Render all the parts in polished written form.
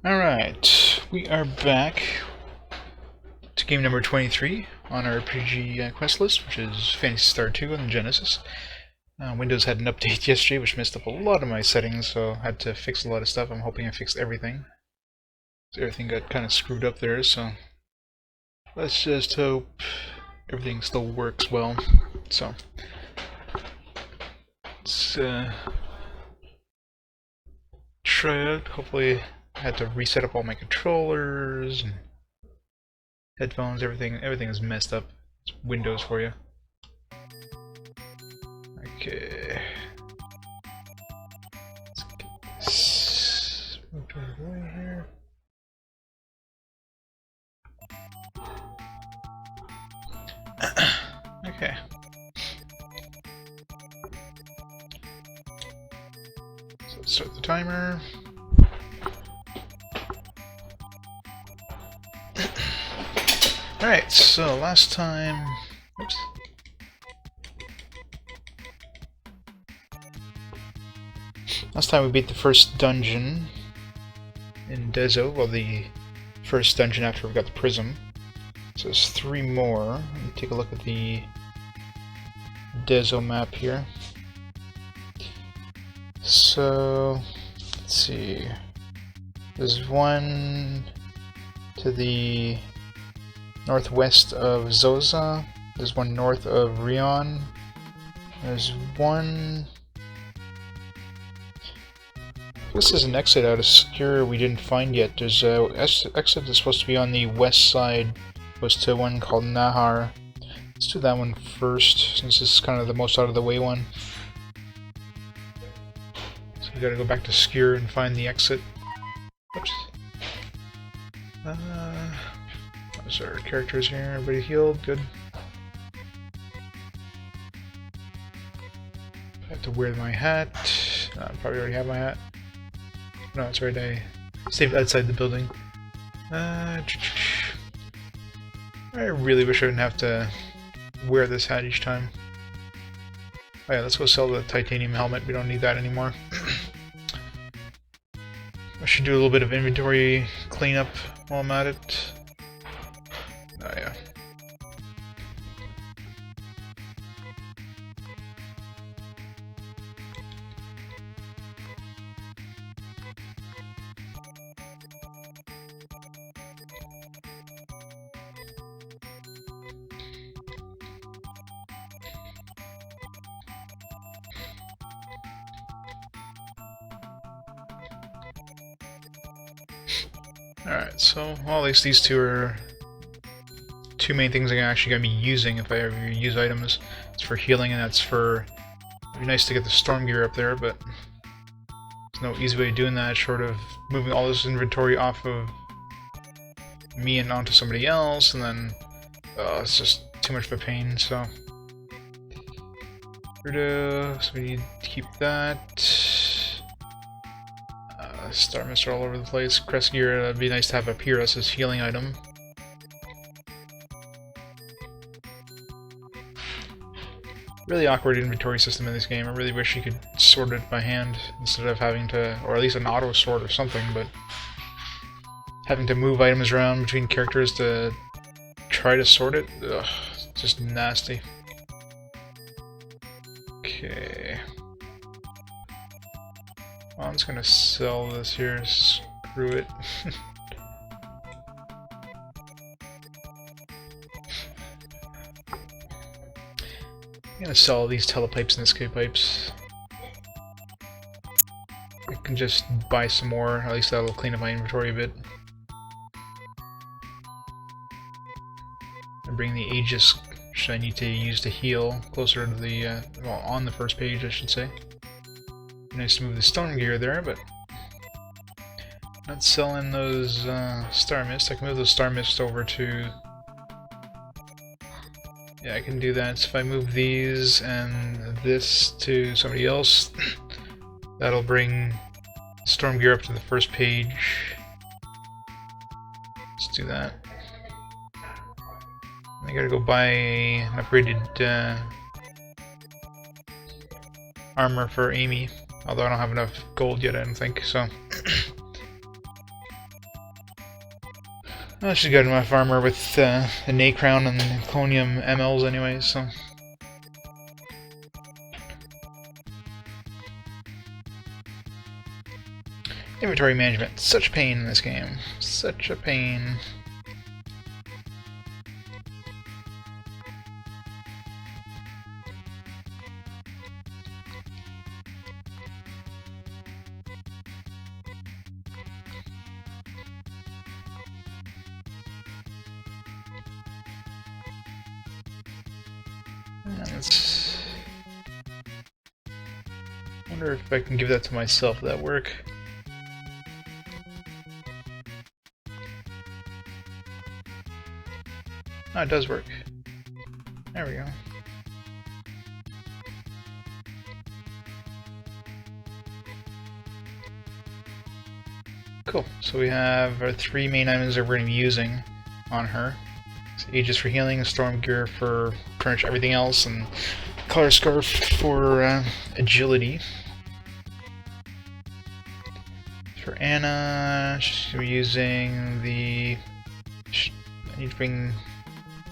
Alright, we are back to game number 23 on our RPG quest list, which is Phantasy Star 2 on the Genesis. Windows had an update yesterday which messed up a lot of my settings, so I had to fix a lot of stuff. I'm hoping I fixed everything. So everything got kind of screwed up there, so let's just hope everything still works well. So let's try it. Hopefully I had to reset up all my controllers and headphones, everything is messed up. It's Windows for you. Okay. Let's get this moved out of the way here. Okay. So let's start the timer. Alright, so last time... Oops. Last time we beat the first dungeon in Dezo, well, the first dungeon after we got the prism. So there's 3 more. Let me take a look at the Dezo map here. So, let's see. There's one to the northwest of Zoza. There's one north of Rion. There's one... This is an exit out of Skir we didn't find yet. There's a exit that's supposed to be on the west side. Goes to one called Nahar. Let's do that one first, since this is kind of the most out of the way one. So we gotta go back to Skir and find the exit. Oops. Those are our characters here. Everybody healed. Good. I have to wear my hat. I probably already have my hat. No, it's right. I saved outside the building. I really wish I didn't have to wear this hat each time. Oh yeah, let's go sell the titanium helmet. We don't need that anymore. I should do a little bit of inventory cleanup while I'm at it. Oh yeah. Alright, so well, at least these two are two main things I'm actually going to be using if I ever use items. It's for healing, and that's for... It'd be nice to get the storm gear up there, but there's no easy way of doing that short of moving all this inventory off of me and onto somebody else, and then it's just too much of a pain, so... So we need to keep that. Star Mist are all over the place. Crest gear, it'd be nice to have up here as his healing item. Really awkward inventory system in this game. I really wish you could sort it by hand instead of having to, or at least an auto sort or something, but having to move items around between characters to try to sort it, ugh, it's just nasty. Okay. Well, I'm just gonna sell this here, screw it. I'm gonna sell these telepipes and escape pipes. I can just buy some more, at least that'll clean up my inventory a bit. And bring the Aegis, which I need to use to heal, closer to the, well, on the first page, I should say. Nice to move the storm gear there, but not selling those Star Mist. I can move those Star Mist over to... Yeah, I can do that. So if I move these and this to somebody else, that'll bring storm gear up to the first page. Let's do that. I gotta go buy an upgraded armor for Amy. Although I don't have enough gold yet, I don't think, so... I should go to my farmer with the Nay Crown and the Colonium MLs anyway, so. Inventory management, such a pain in this game. Such a pain. Wonder if I can give that to myself. Would that work? Oh, it does work. There we go. Cool. So we have our 3 main items that we're going to be using on her. So Aegis for healing, Storm Gear for pretty much everything else, and Color Scarf for agility. For Anna, she's going to be using the... I need to bring...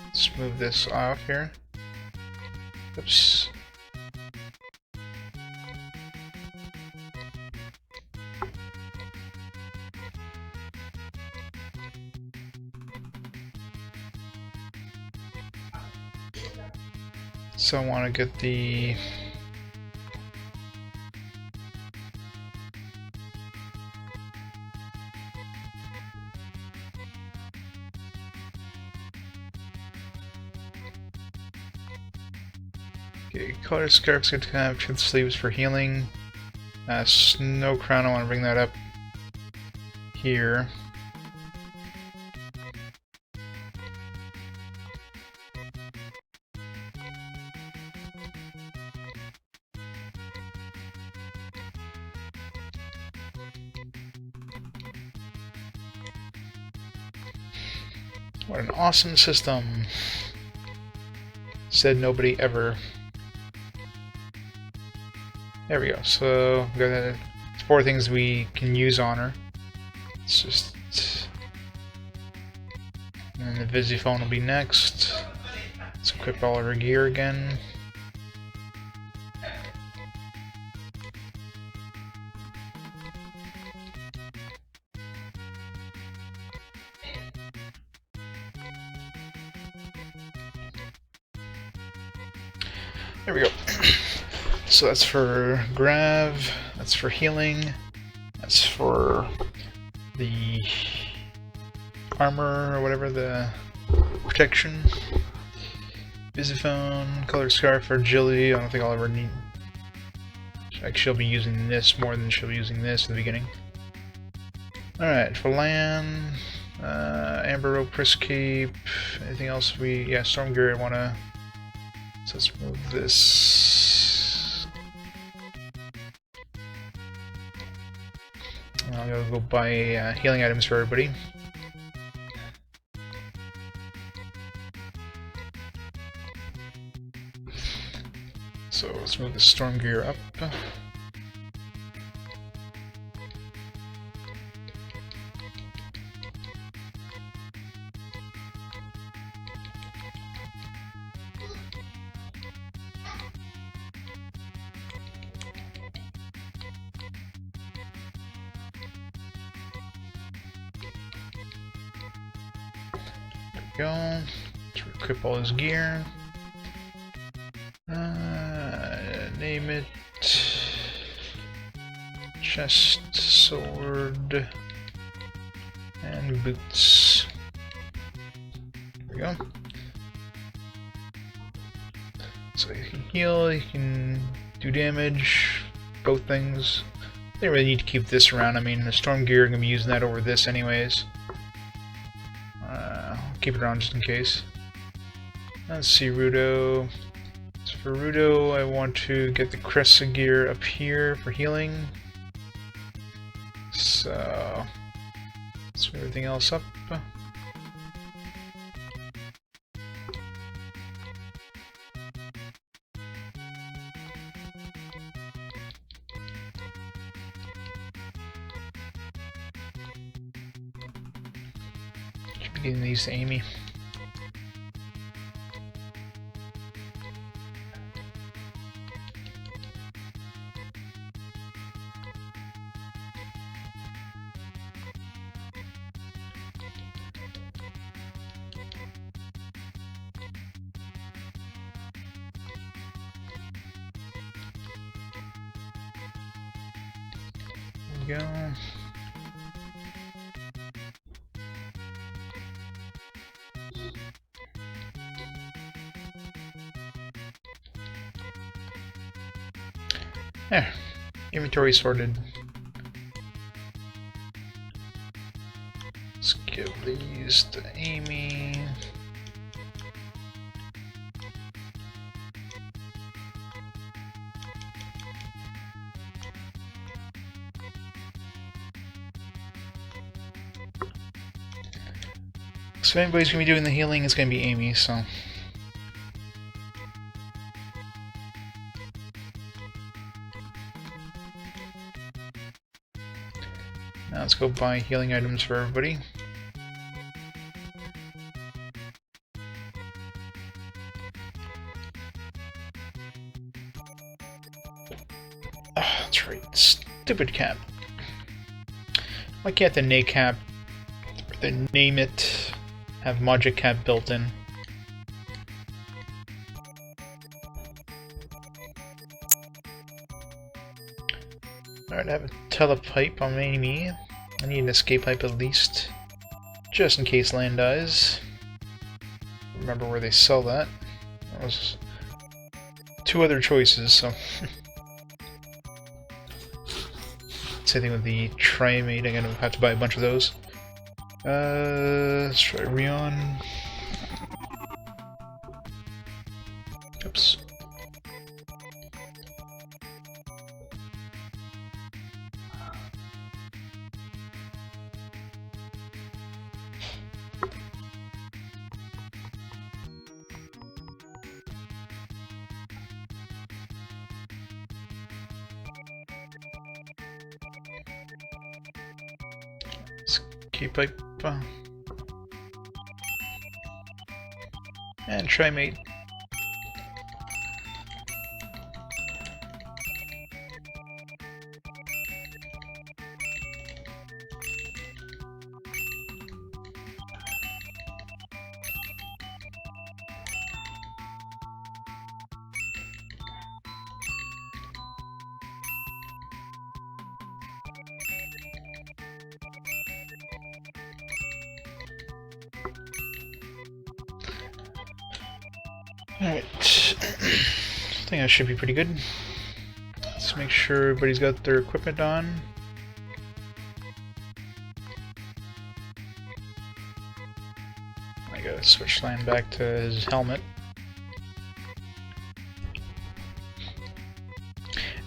Let's move this off here. Oops. So I want to get the... Okay, Color Scarf's going to have Truth Sleeves for healing. Snow Crown, I want to bring that up here. What an awesome system. Said nobody ever. There we go. So we got 4 things we can use on her. It's just, and the Visiphone will be next. Let's equip all of her gear again. There we go. So that's for Grav, that's for healing, that's for the armor or whatever, the protection. Visiphone, Color Scarf for agility, I don't think I'll ever need... Like, she'll be using this more than she'll be using this in the beginning. Alright, for Lan, Amber Rope, Prisk Cape, anything else we... Yeah, Storm Gear I wanna... So let's move this. I'm gonna go buy healing items for everybody. So let's move the Storm Gear up. Go. Let's equip all his gear. Name it. Chest, sword, and boots. There we go. So you can heal, you can do damage, both things. They really need to keep this around. I mean, the Storm Gear, I'm going to be using that over this anyways. Keep it around just in case. Let's see, Rudo. So for Rudo, I want to get the Cressa gear up here for healing. So let's move everything else up. Feeding these to Amy. There we go. There. Inventory sorted. Let's give these to Amy. So if anybody's going to be doing the healing, it's going to be Amy, so... Now let's go buy healing items for everybody. That's right, stupid cap. Why can't the NACAP, or the name it, have Magic Cap built in? Alright, I have a telepipe on Amy. I need an escape pipe at least, just in case Land dies. Remember where they sell that. That was 2 other choices, so... Same thing with the Trimate, I'm gonna have to buy a bunch of those. Let's try Rion. Oops. Escape pipe. And Trimate. Alright, I think that should be pretty good. Let's make sure everybody's got their equipment on. I gotta switch Land back to his helmet.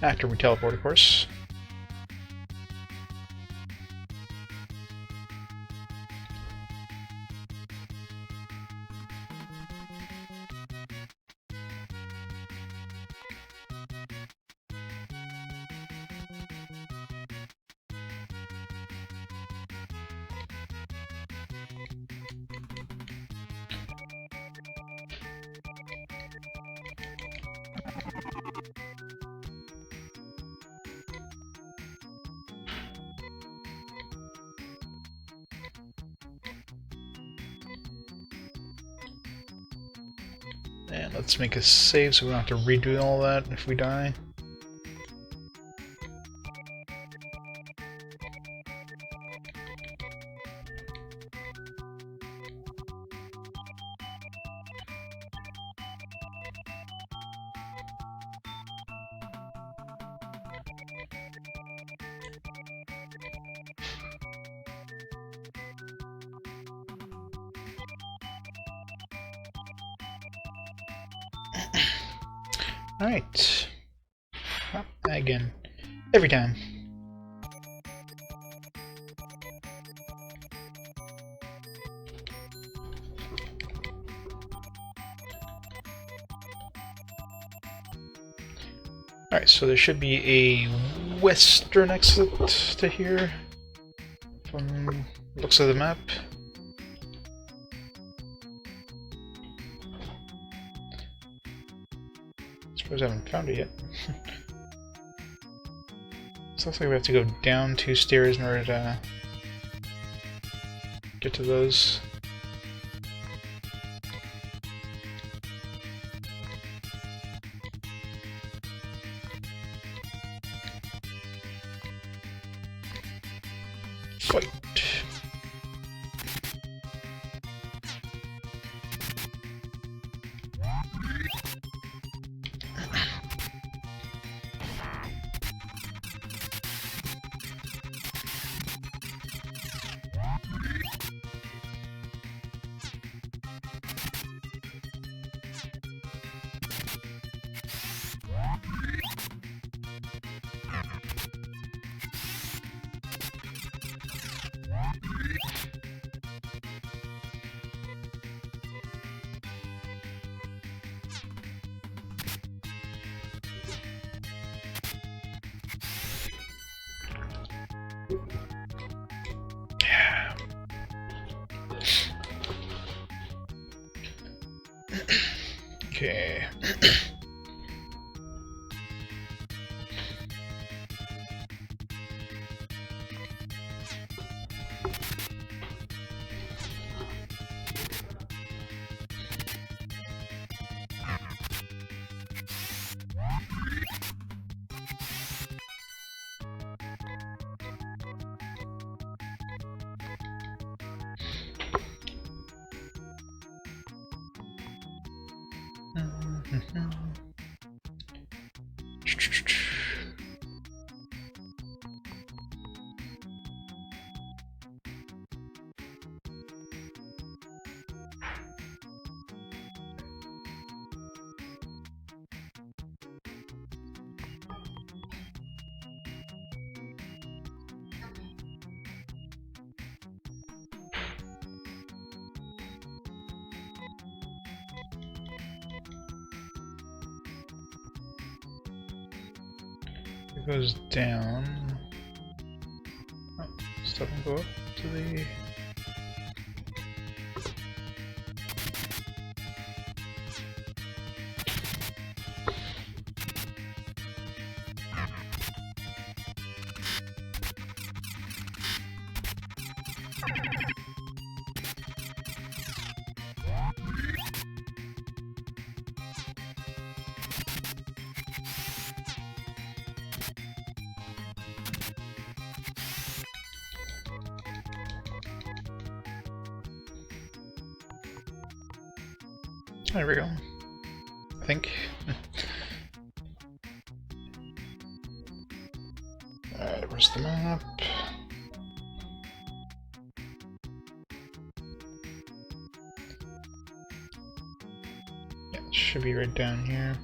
After we teleport, of course. And let's make a save so we don't have to redo all that if we die. Alright. Again. Every time. Alright, so there should be a western exit to here from the looks of the map. Suppose I haven't found it yet. So looks like we have to go down 2 stairs in order to get to those. Fight! Okay. It goes down. Oh, stop and go up to the... There we go. I think. Alright, where's the map? Yeah, it should be right down here.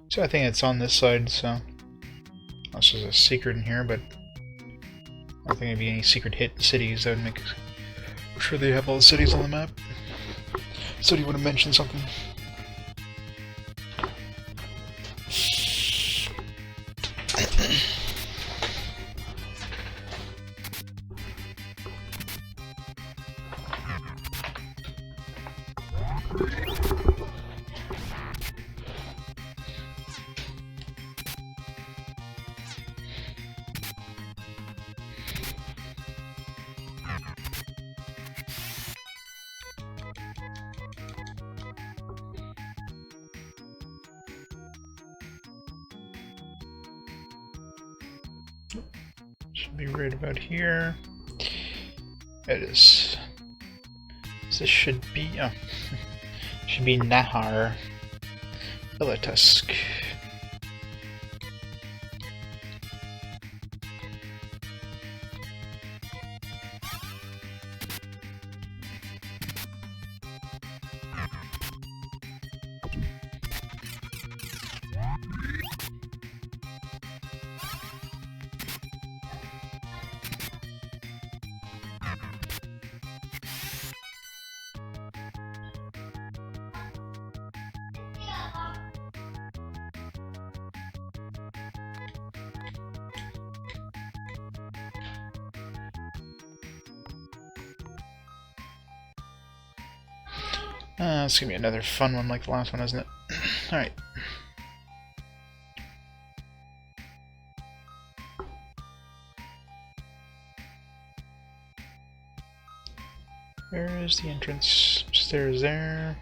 So I think it's on this side, so... Unless there's a secret in here, but... I don't think there'd be any secret hit cities that would make sure they have all the cities on the map. So do you want to mention something? Should be right about here. It is. This should be should be Nahar. Tusk. It's gonna be another fun one like the last one, isn't it? Alright. Where is the entrance? Stairs there.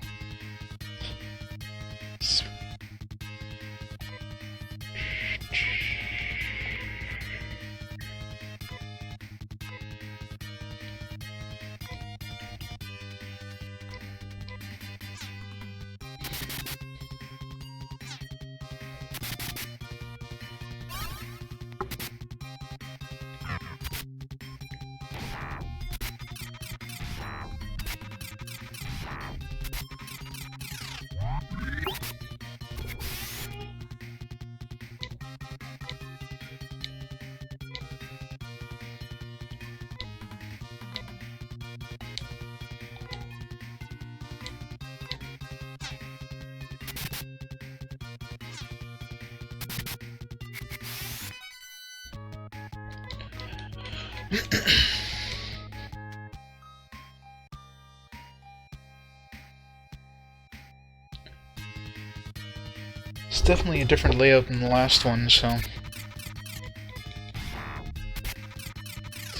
It's definitely a different layout than the last one, so I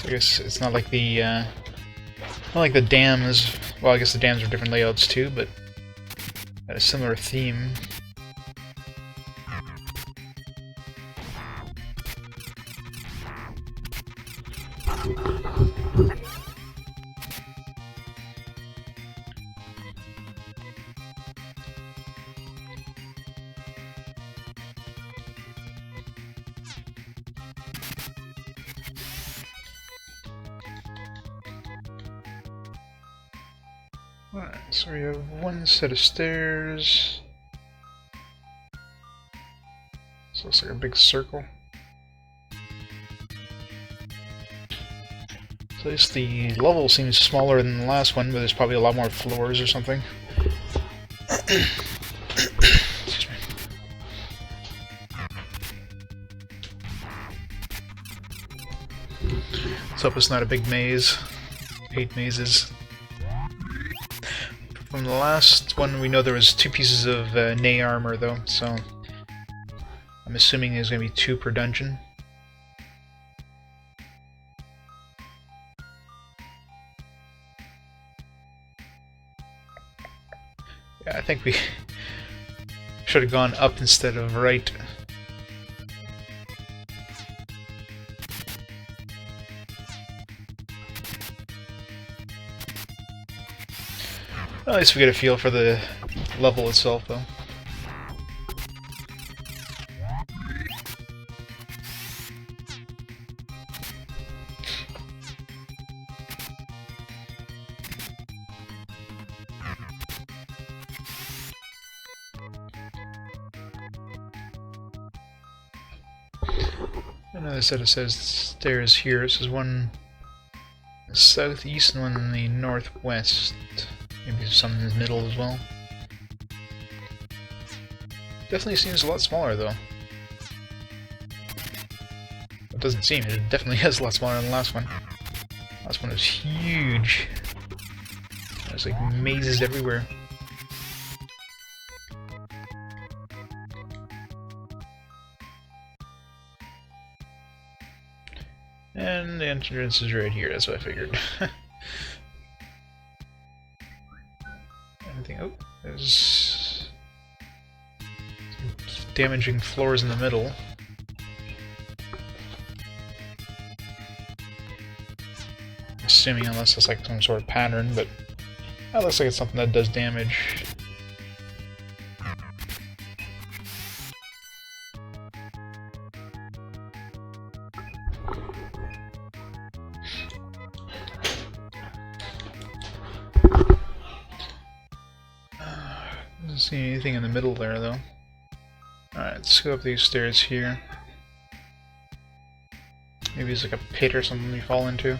guess it's not like the dams. Well, I guess the dams are different layouts too, but got a similar theme. Alright, so we have one set of stairs. This looks like a big circle. So at least the level seems smaller than the last one, but there's probably a lot more floors or something. Excuse me. Let's hope it's not a big maze. I hate mazes. From the last one, we know there was 2 pieces of Nahar armor, though, so I'm assuming there's going to be 2 per dungeon. Yeah, I think we should have gone up instead of right. Well, at least we get a feel for the level itself, though. Another set of stairs here. This is one in the southeast and one in the northwest. Maybe some in the middle as well. Definitely seems a lot smaller, though. It doesn't seem. It definitely is a lot smaller than the last one. Last one was huge. There's like mazes everywhere. And the entrance is right here, that's what I figured. Anything? Oh, there's some damaging floors in the middle. Assuming, unless it's like some sort of pattern, but that looks like it's something that does damage. Doesn't see anything in the middle there, though. Alright, let's go up these stairs here. Maybe it's like a pit or something we fall into.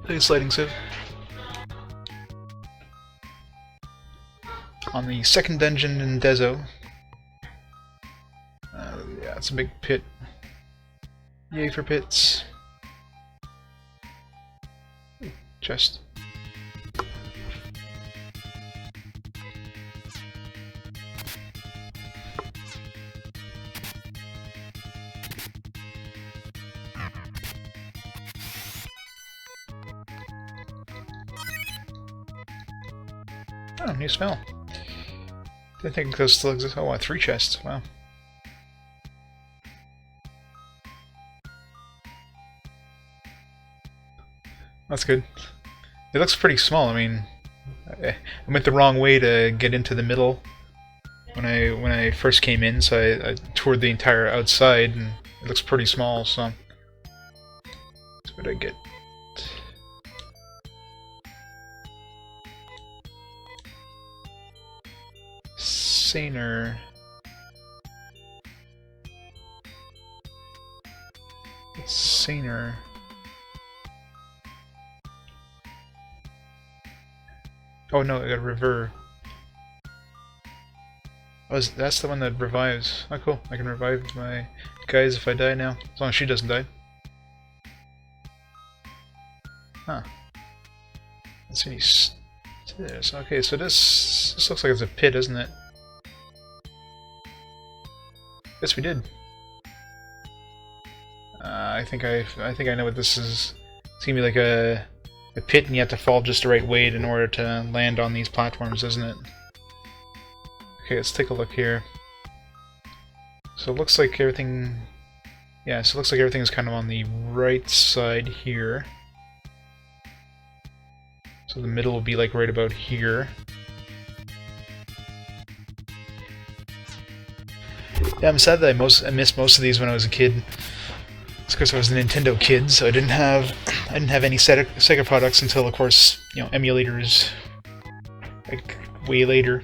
Play sliding sieve. On the second dungeon in Dezo. Yeah, it's a big pit. Yay for pits. Chest. Oh, new smell. Didn't think those still exist. Oh, wow, 3 chests. Wow. That's good. It looks pretty small. I mean, I went the wrong way to get into the middle when I first came in, so I toured the entire outside, and it looks pretty small. So, what did I get? Saner. It's Saner. Oh no, I got Rever. Oh, that's the one that revives. Oh cool, I can revive my guys if I die now. As long as she doesn't die. Huh. Let's see any stairs. Okay, so this looks like it's a pit, isn't it? Yes, we did. I think I know what this is. It's gonna be like a pit, and you have to fall just the right weight in order to land on these platforms, isn't it? Okay, let's take a look here. So it looks like everything... Yeah, so it looks like everything is kind of on the right side here. So the middle will be like right about here. Yeah, I'm sad that I missed most of these when I was a kid. It's because I was a Nintendo kid, so I didn't have any Sega products until, of course, you know, emulators, like way later.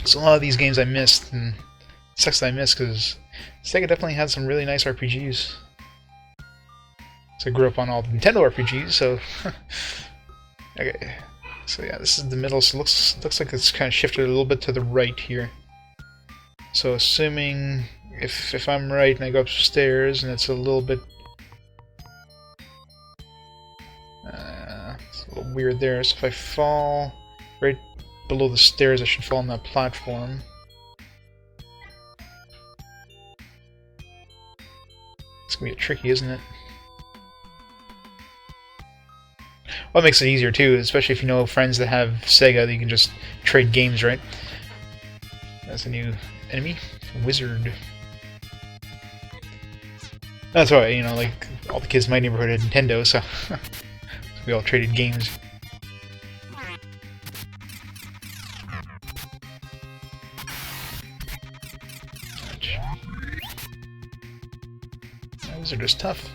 So a lot of these games I missed, and it sucks that I missed because Sega definitely had some really nice RPGs. So I grew up on all the Nintendo RPGs, so okay. So yeah, this is the middle. So it looks like it's kind of shifted a little bit to the right here. So assuming if I'm right and I go upstairs and it's a little bit it's a little weird there. So if I fall right below the stairs, I should fall on that platform. It's gonna be tricky, isn't it? Well, it makes it easier too, especially if you know friends that have Sega that you can just trade games, right? That's a new enemy, a wizard. That's why, you know, like all the kids in my neighborhood had Nintendo, so we all traded games. Those are just tough.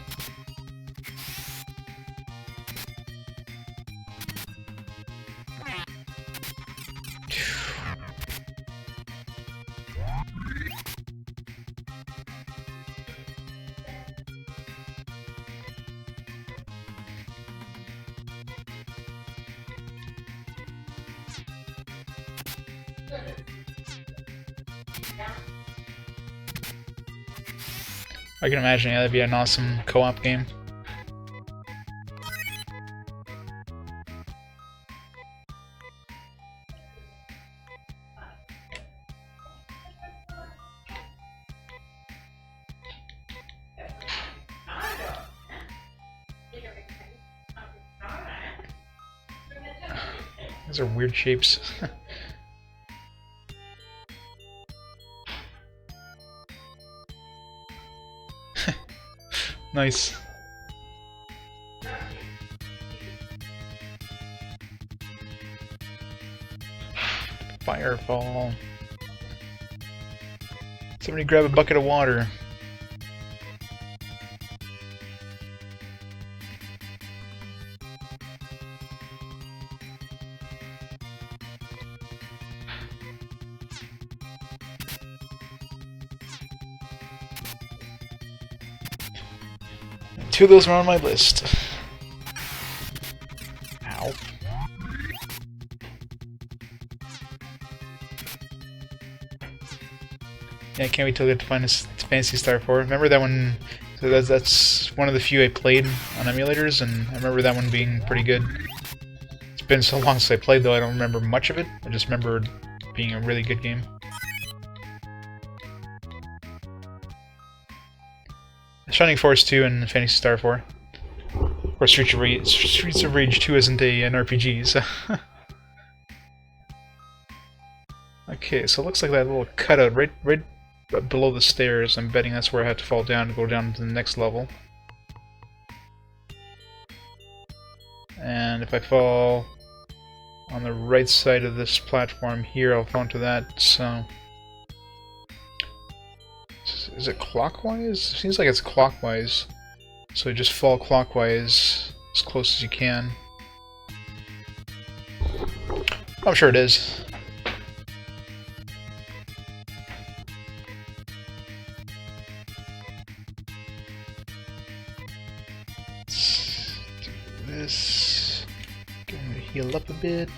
I can imagine, yeah, that'd be an awesome co-op game. Those are weird shapes. Nice. Firefall. Somebody grab a bucket of water. Two of those are on my list. Ow. Yeah, I can't wait till I get to find this Phantasy Star 4. Remember that when That's one of the few I played on emulators, and I remember that one being pretty good. It's been so long since I played, though, I don't remember much of it. I just remember it being a really good game. Shining Force 2 and Phantasy Star 4. Of course, Streets of Rage 2 isn't an RPG, so... Okay, so it looks like that little cutout right below the stairs. I'm betting that's where I have to fall down to go down to the next level. And if I fall on the right side of this platform here, I'll fall into that, so... Is it clockwise? It seems like it's clockwise. So just fall clockwise as close as you can. I'm sure it is. Let's do this. Get him to heal up a bit.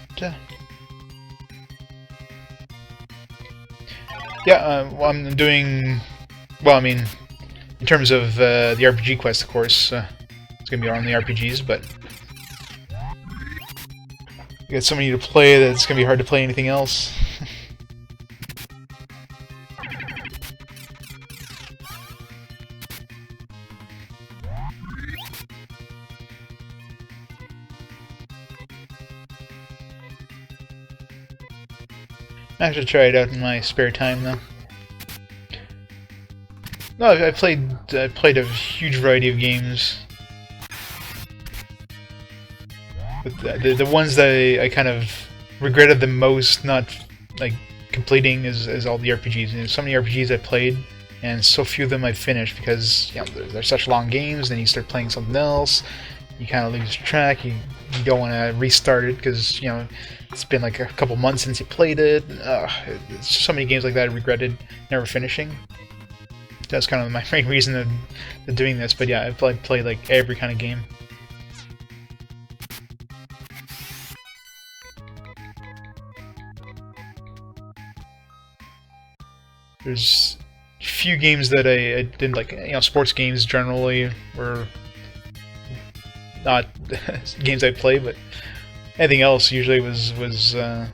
Yeah, well, I'm doing... Well, I mean, in terms of the RPG quest, of course, it's going to be on the RPGs, but... You got so many to play that it's going to be hard to play anything else. I have to try it out in my spare time, though. No, I played a huge variety of games. But the ones that I kind of regretted the most not like completing is all the RPGs. You know, so many RPGs I played, and so few of them I finished because you know they're such long games. Then you start playing something else, you kind of lose track. You don't want to restart it because you know it's been like a couple months since you played it. It's just so many games like that I regretted never finishing. That's kind of my main reason of doing this, but yeah, I've played like every kind of game. There's few games that I didn't like. You know, sports games generally were not games I play, but anything else usually was on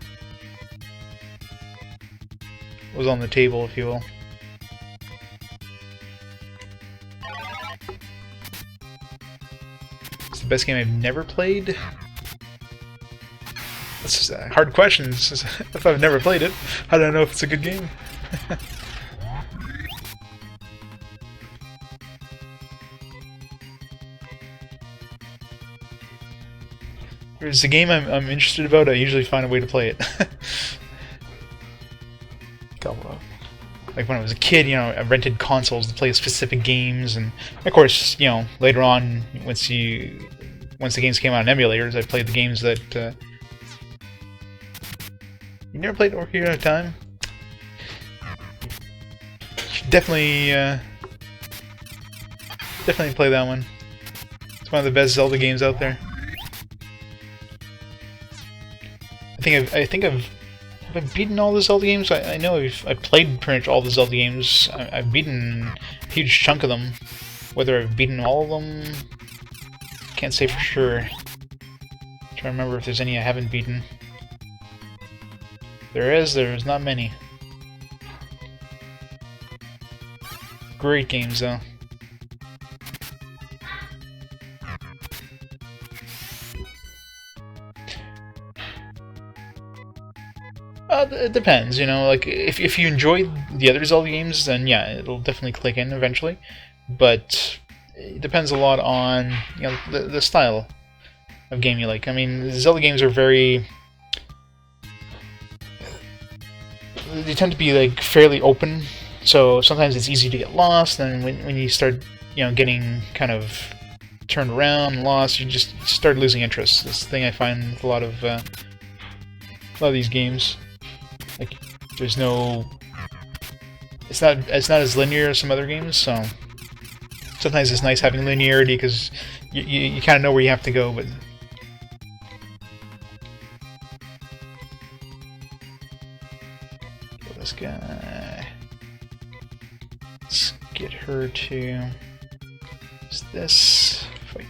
the table, if you will. It's the best game I've never played. That's just a hard question. If I've never played it, how do I know if it's a good game? If it's a game I'm interested about, I usually find a way to play it. Like when I was a kid, you know, I rented consoles to play specific games, and of course, you know, later on, once the games came out on emulators, I played the games that. You never played Ocarina of Time? You should definitely play that one. It's one of the best Zelda games out there. I think I've beaten all the Zelda games. I know I've played pretty much all the Zelda games. I've beaten a huge chunk of them. Whether I've beaten all of them, can't say for sure. I'm trying to remember if there's any I haven't beaten. There's not many. Great games though. It depends, you know, like, if you enjoy the other Zelda games, then yeah, it'll definitely click in eventually, but it depends a lot on, you know, the style of game you like. I mean, the Zelda games are they tend to be, like, fairly open, so sometimes it's easy to get lost, and when you start, you know, getting kind of turned around and lost, you just start losing interest. That's the thing I find with a lot of these games. Like, there's no... It's not as linear as some other games, so... Sometimes it's nice having linearity, because you kind of know where you have to go, but... Kill this guy... Let's get her to... Use this. Fight.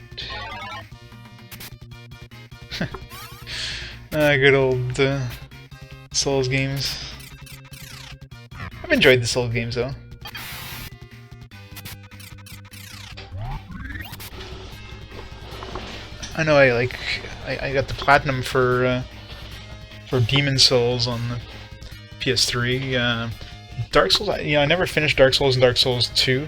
Good old Souls games. I've enjoyed the Souls games though. I know I got the platinum for Demon Souls on the PS3. Dark Souls, I never finished Dark Souls and Dark Souls 2.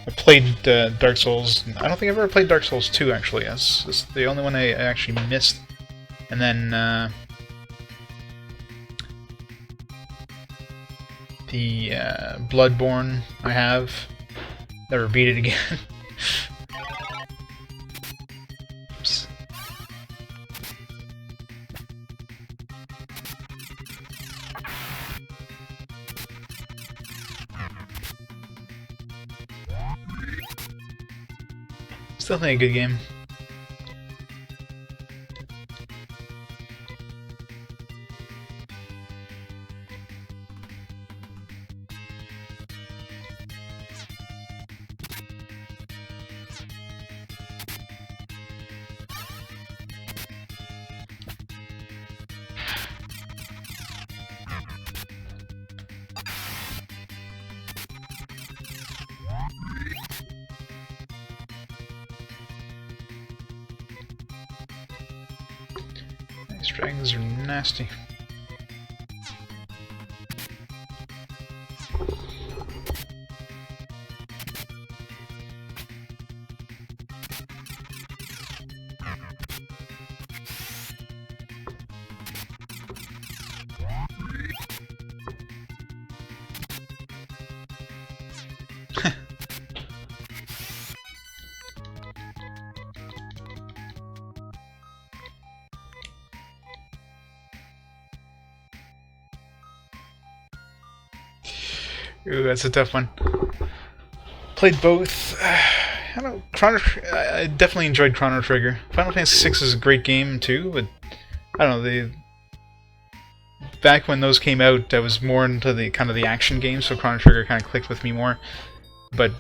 I played Dark Souls. I don't think I've ever played Dark Souls 2 actually. That's the only one I actually missed. And then the Bloodborne I have. Never beat it again. Oops. It's definitely a good game. These dragons are nasty. Ooh, that's a tough one. Played both. I don't know. I definitely enjoyed Chrono Trigger. Final Fantasy VI is a great game too, but I don't know. Back when those came out, I was more into the kind of the action games, so Chrono Trigger kind of clicked with me more. But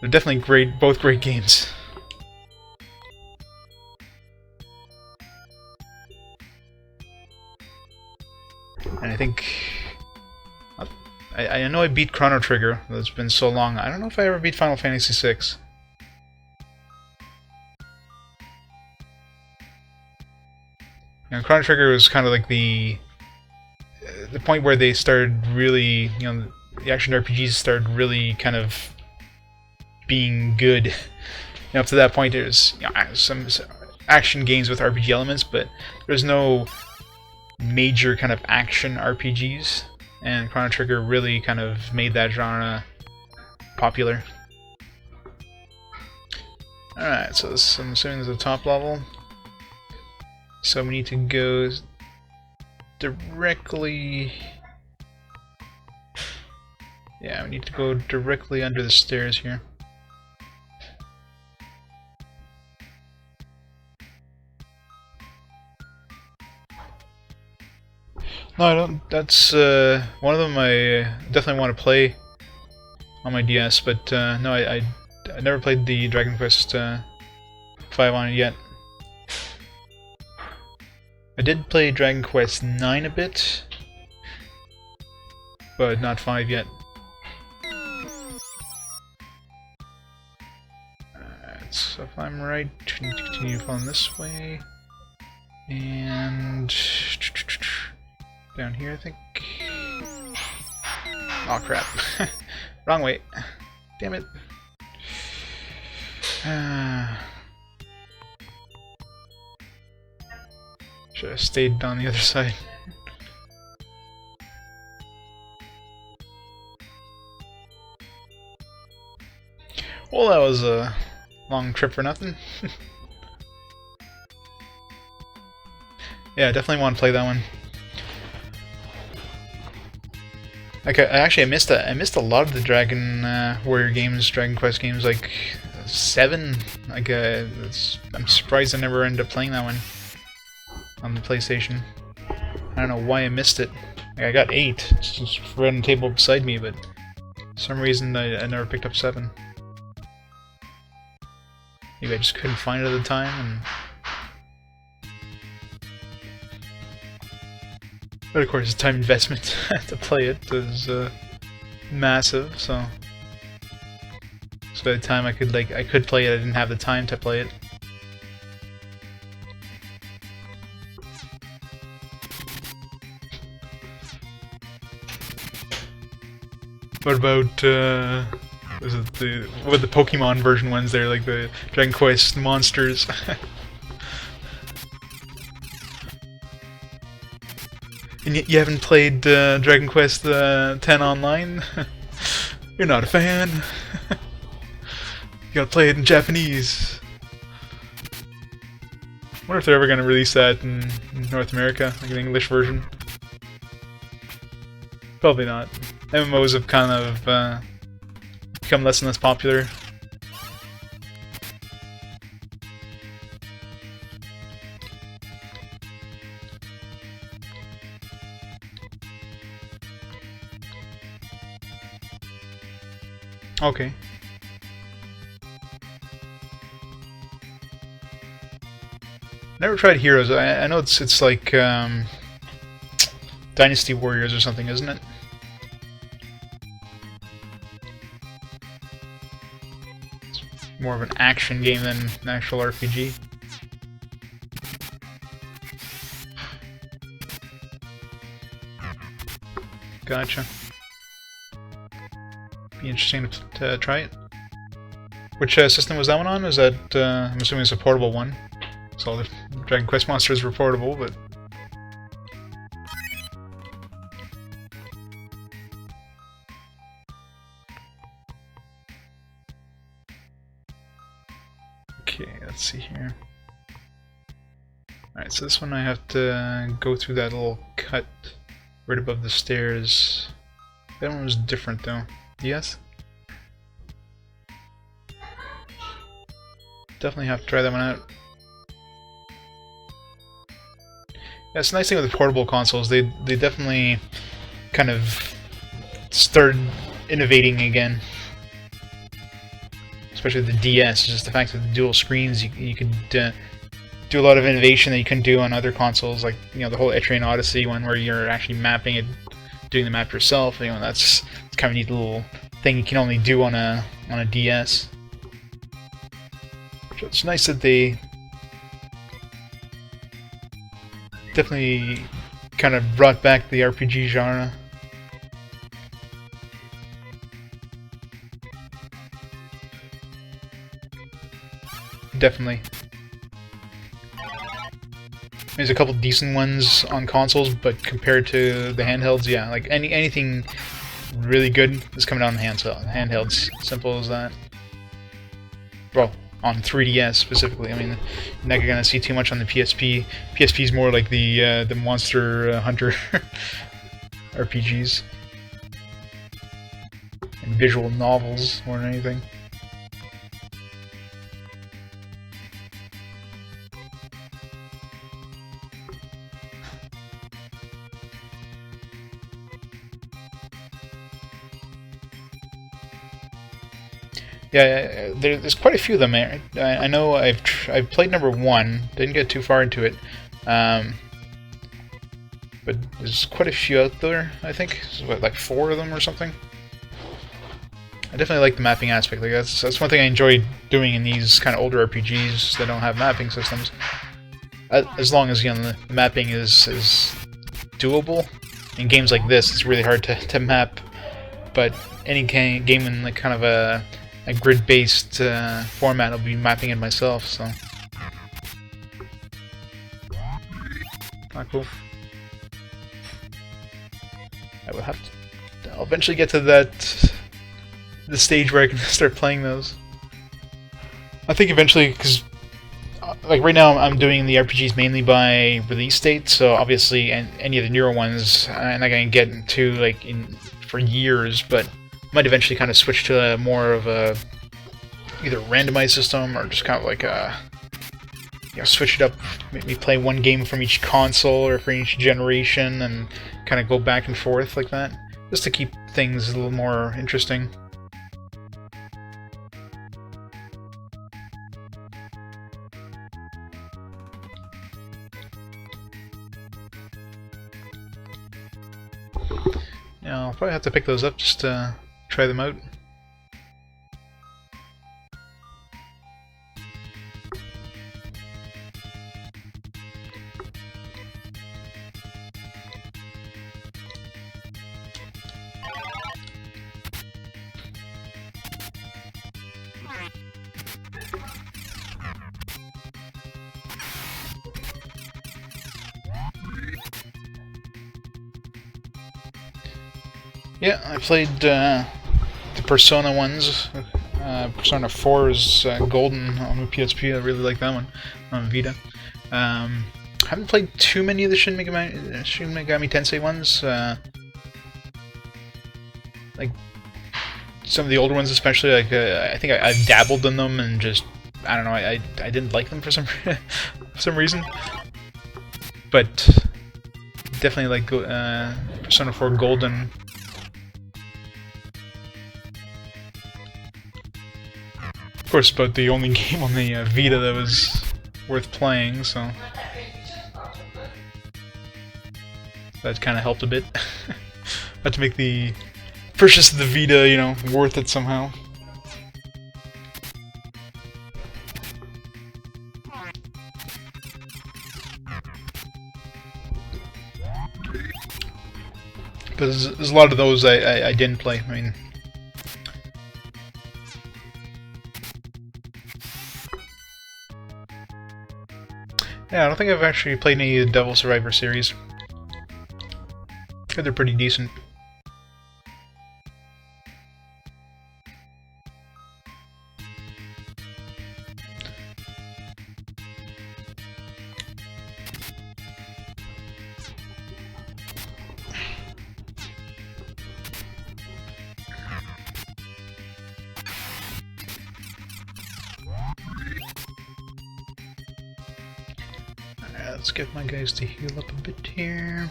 they're definitely great, both great games. And I think I know I beat Chrono Trigger. It's been so long. I don't know if I ever beat Final Fantasy VI. Chrono Trigger was kind of like the point where they started really, the action RPGs started really kind of being good. Up to that point, there's some action games with RPG elements, but there's no major kind of action RPGs. And Chrono Trigger really kind of made that genre popular. Alright, so this, I'm assuming this is the top level. So we need to go directly... Yeah, we need to go directly under the stairs here. No, I don't. That's one of them I definitely want to play on my DS, but no, I never played the Dragon Quest V on it yet. I did play Dragon Quest IX a bit, but not 5 yet. Alright, so if I'm right, we need to continue following this way. And down here, I think. Oh crap. Wrong way. Damn it. Should have stayed on the other side. Well, that was a long trip for nothing. Yeah, I definitely want to play that one. Okay, I missed a lot of the Dragon Warrior games, Dragon Quest games, like 7. Like, I'm surprised I never ended up playing that one on the PlayStation. I don't know why I missed it. Like, I got 8, it's just right on the table beside me, but for some reason I never picked up 7. maybe I just couldn't find it at the time. But of course, the time investment to play it is massive. So by the time I could play it, I didn't have the time to play it. What about what the Pokemon version ones there, like the Dragon Quest monsters? And you haven't played Dragon Quest X Online? You're not a fan. You gotta play it in Japanese. I wonder if they're ever gonna release that in North America, like an English version. Probably not. MMOs have kind of become less and less popular. Okay. Never tried Heroes. I know it's like Dynasty Warriors or something, isn't it? It's more of an action game than an actual RPG. Gotcha. Be interesting to try it. Which system was that one on? Was that, I'm assuming it's a portable one. So all the Dragon Quest monsters were portable, but... Okay, let's see here. Alright, so this one I have to go through that little cut right above the stairs. That one was different though. Yes? Definitely have to try that one out. Yeah, it's a nice thing with the portable consoles. They definitely kind of started innovating again. Especially the DS, just the fact that the dual screens, you could do a lot of innovation that you couldn't do on other consoles, like the whole Etrian Odyssey one where you're actually mapping it, doing the map yourself. That's kind of a neat little thing you can only do on a DS. So it's nice that they definitely kind of brought back the RPG genre. Definitely. There's a couple decent ones on consoles, but compared to the handhelds, yeah, like anything really good is coming out on handhelds. Simple as that. Well, on 3DS specifically. I mean, you're not gonna see too much on the PSP. PSP is more like the Monster Hunter RPGs and visual novels more than anything. Yeah, there's quite a few of them. I know I've played number 1, didn't get too far into it, but there's quite a few out there. I think what, like 4 of them or something. I definitely like the mapping aspect. Like that's one thing I enjoy doing in these kind of older RPGs that don't have mapping systems. As long as the mapping is doable. In games like this, it's really hard to map, but any game in like kind of a grid-based format, I'll be mapping it myself, so... Not cool. I'll eventually get to the stage where I can start playing those. I think eventually, because like right now I'm doing the RPGs mainly by release date, so obviously any of the newer ones I'm not going to get into for years, but might eventually kind of switch to more of a either randomized system or just kind of like a switch it up, maybe play one game from each console or for each generation and kind of go back and forth like that, just to keep things a little more interesting. probably have to pick those up just to try them out. Yeah, I played the Persona ones. Persona 4 is golden on the PSP. I really like that one on Vita. Haven't played too many of the Shin Megami Tensei ones. Like some of the older ones, especially. Like I think I dabbled in them and just I don't know. I didn't like them for some for some reason. But definitely like Persona 4 Golden. Of course, but the only game on the Vita that was worth playing, so that kind of helped a bit. Had to make the purchase of the Vita, you know, worth it somehow. Because there's a lot of those I didn't play. I mean. Yeah, I don't think I've actually played any of the Devil Survivor series. They're pretty decent. Let's get my guys to heal up a bit here.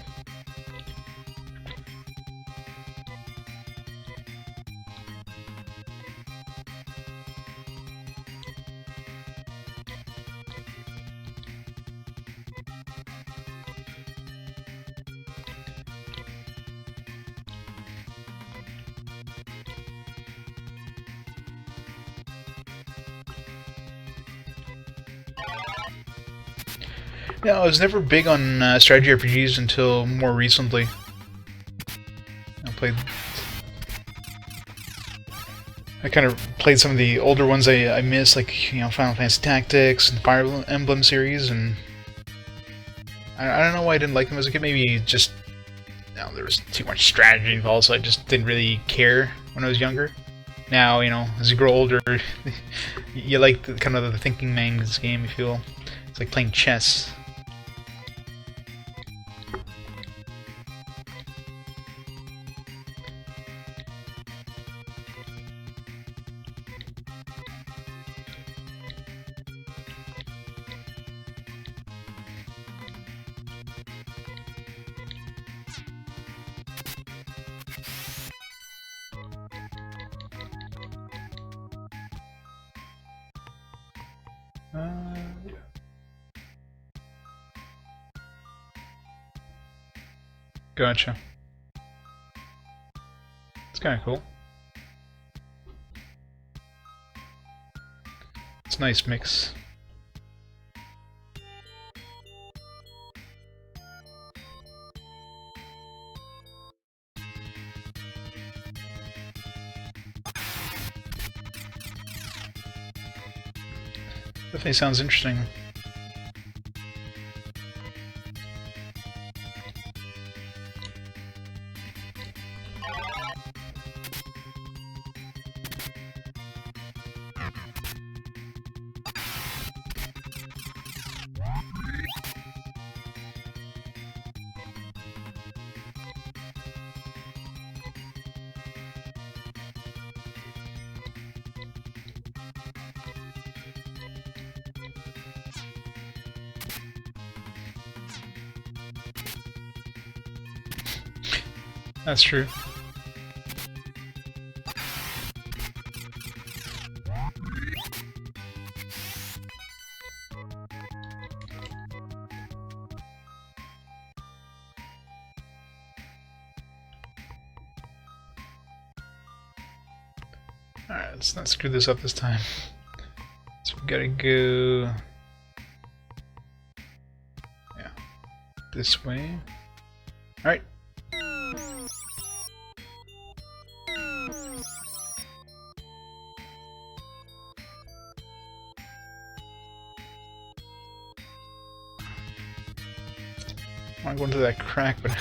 Yeah, I was never big on strategy RPGs until more recently. I kind of played some of the older ones I missed, like, you know, Final Fantasy Tactics and Fire Emblem series, and I don't know why I didn't like them as a kid. Maybe just, you know, there was too much strategy involved, so I just didn't really care when I was younger. Now, you know, as you grow older, you like the kind of the thinking man's game, you feel. It's like playing chess. Gotcha. It's kind of cool. It's a nice mix. Definitely sounds interesting. That's true. Alright, let's not screw this up this time. So we gotta go... yeah, this way. Alright. I want to go into that crack, but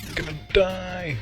I'm gonna die.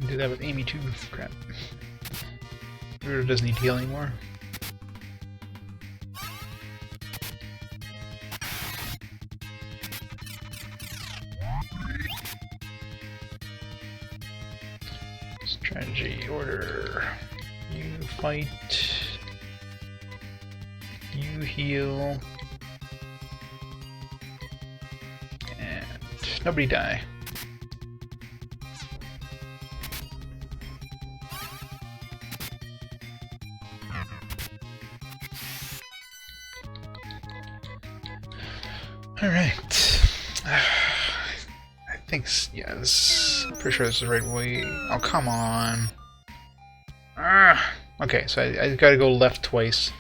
Do that with Amy too. Crap. Ruder doesn't need to heal anymore. Strategy order. You fight. You heal. And nobody die. Alright. I think, yes. Pretty sure this is the right way. Oh, come on. Okay, so I gotta go left twice.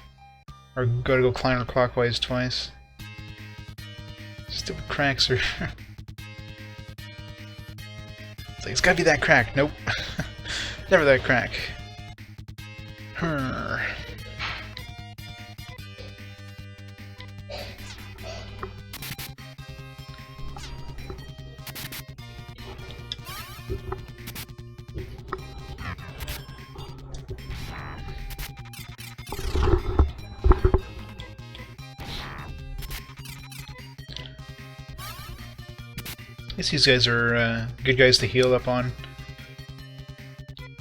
Or gotta go counterclockwise twice. Stupid cracks are... it's like, it's gotta be that crack. Nope. Never that crack. I guess these guys are good guys to heal up on.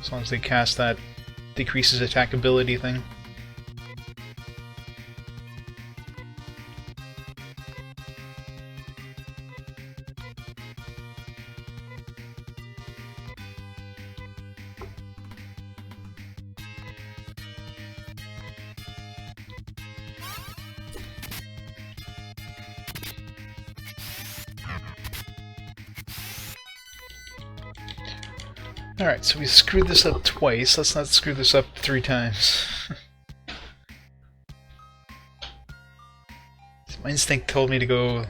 As long as they cast that decreases attackability thing. Alright, so we screwed this up twice. Let's not screw this up 3 times. My instinct told me to go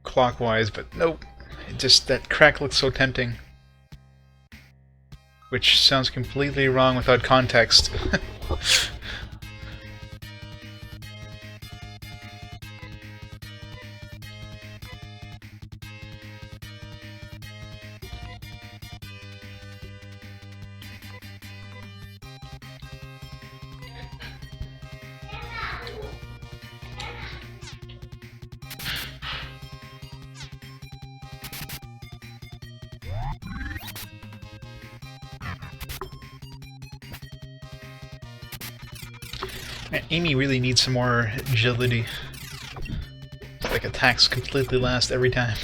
clockwise, but nope. It just, that crack looks so tempting. Which sounds completely wrong without context. Man, Amy really needs some more agility. Like attacks completely last every time.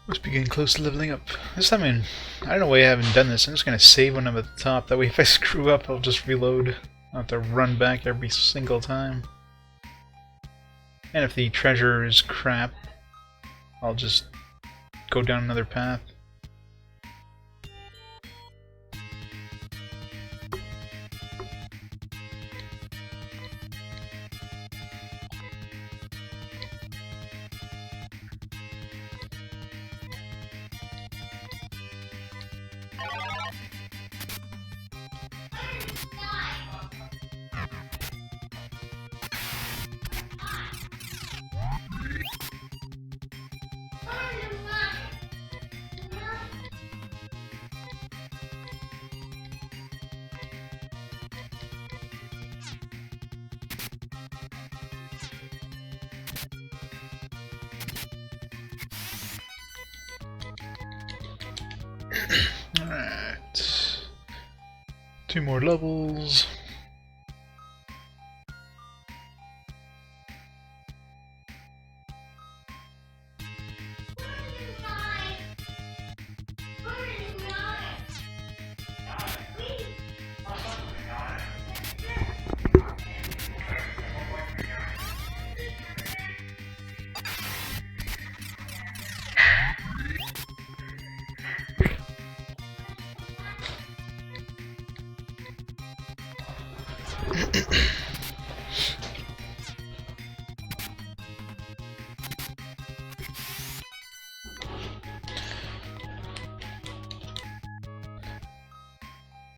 Must be getting close to leveling up. This time, I don't know why I haven't done this. I'm just gonna save when I'm at the top. That way, if I screw up, I'll just reload. I don't have to run back every single time. And if the treasure is crap, I'll just go down another path. Alright. 2 more levels.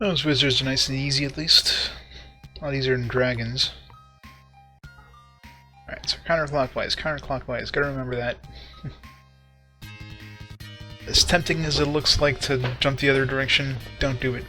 Those wizards are nice and easy, at least. A lot easier than dragons. Alright, so counterclockwise, counterclockwise. Gotta remember that. As tempting as it looks like to jump the other direction, don't do it.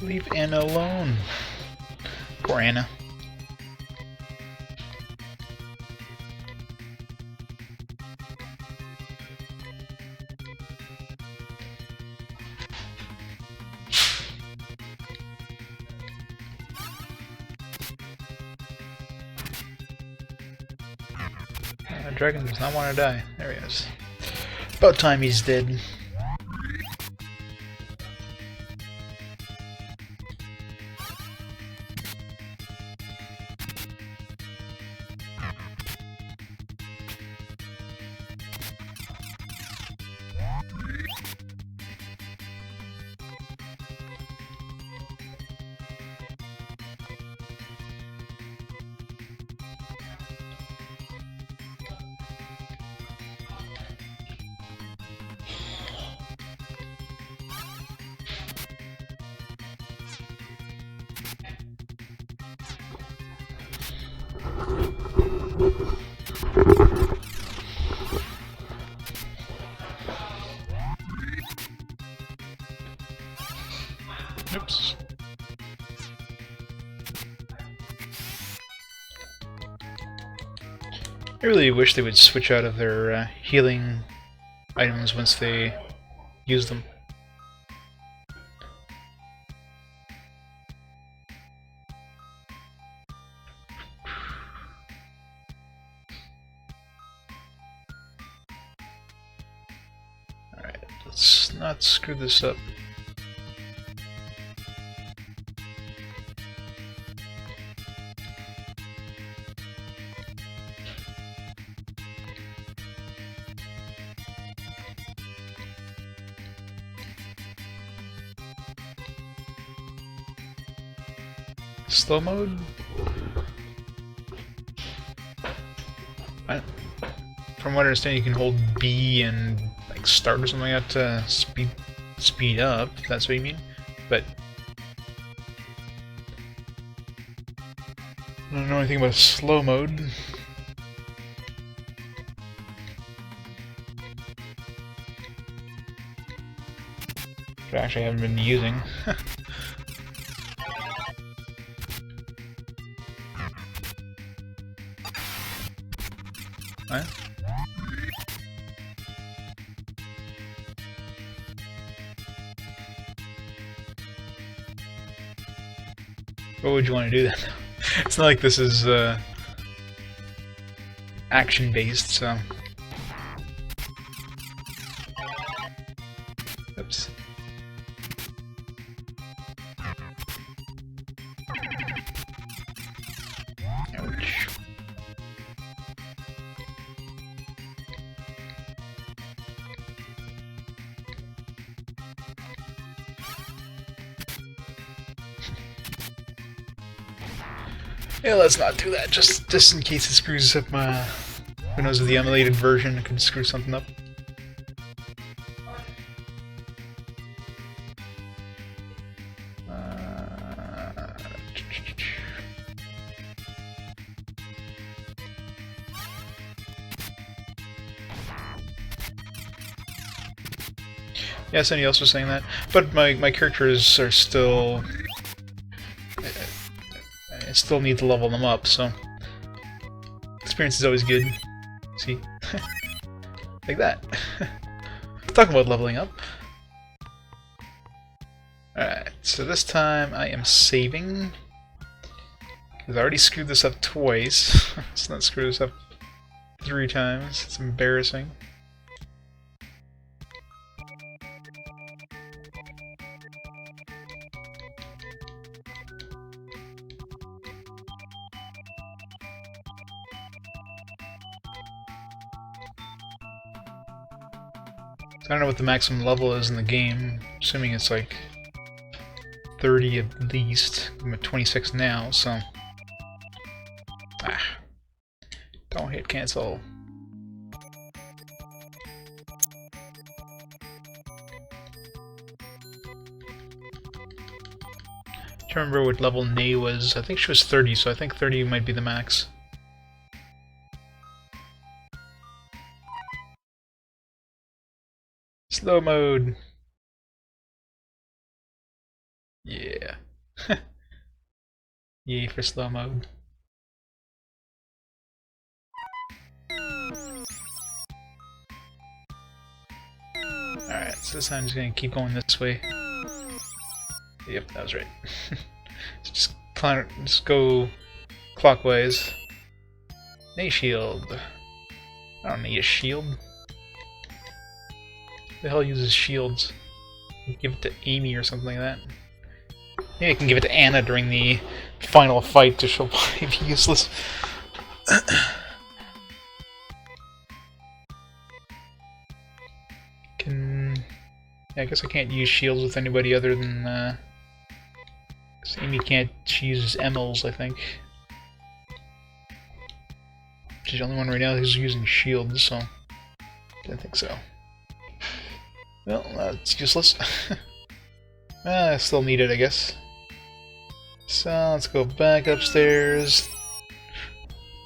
Leave Anna alone. Poor Anna. Dragon does not want to die. There he is. About time he's dead. Oops. I really wish they would switch out of their healing items once they use them. Alright, let's not screw this up. Slow mode? From what I understand, you can hold B and like start or something like that to speed speed up, if that's what you mean. But I don't know anything about slow mode. Which I actually haven't been using. What? What would you want to do then? It's not like this is action-based, so... Oops. Ouch. Yeah, let's not do that, just in case it screws up my... Who knows, with the emulated version, it could screw something up. Yeah, somebody else was saying that, but my characters are still... I still need to level them up, so... Experience is always good. See? Like that. Talking about leveling up. Alright, so this time I am saving. Because I already screwed this up twice. Let's not screw this up 3 times. It's embarrassing. I don't know what the maximum level is in the game. Assuming it's like 30 at least. I'm at 26 now, so... Ah. Don't hit cancel. I can't remember what level Nay was. I think she was 30, so I think 30 might be the max. Slow mode. Yeah. Yay for slow mode. Alright, so this time I'm just gonna keep going this way. Yep, that was right. So just go clockwise. Nay shield. I don't need a shield. Who the hell uses shields? Give it to Amy or something like that. Maybe I can give it to Anna during the final fight to she'll probably be useless. Yeah, I guess I can't use shields with anybody other than... Cause Amy can't... She uses Emils, I think. She's the only one right now who's using shields, so... I think so. Well, that's useless. I still need it, I guess. So, let's go back upstairs.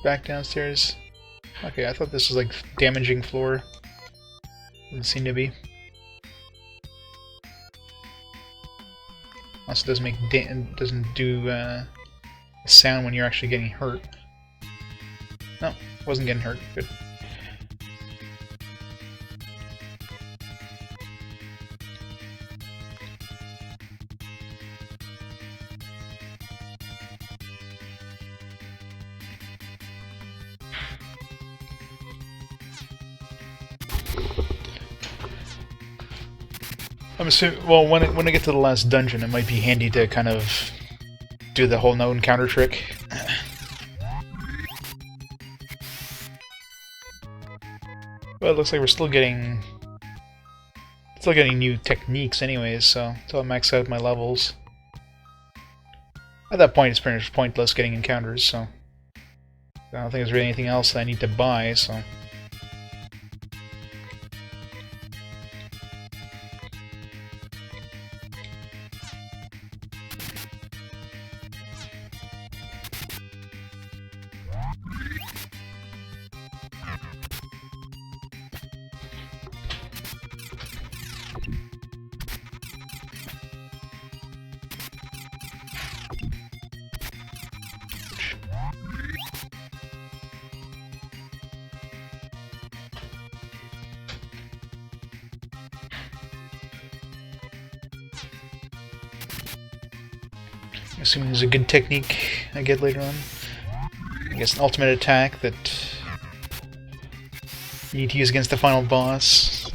Back downstairs. Okay, I thought this was like damaging floor. Doesn't seem to be. Also doesn't make doesn't do a sound when you're actually getting hurt. No, wasn't getting hurt. Good. I'm assuming, well, when I get to the last dungeon, it might be handy to kind of do the whole no encounter trick. Well, it looks like we're still getting new techniques anyways, so until I max out my levels. At that point, it's pretty much pointless getting encounters, so I don't think there's really anything else that I need to buy, so... Assuming there's a good technique I get later on. I guess an ultimate attack that you need to use against the final boss.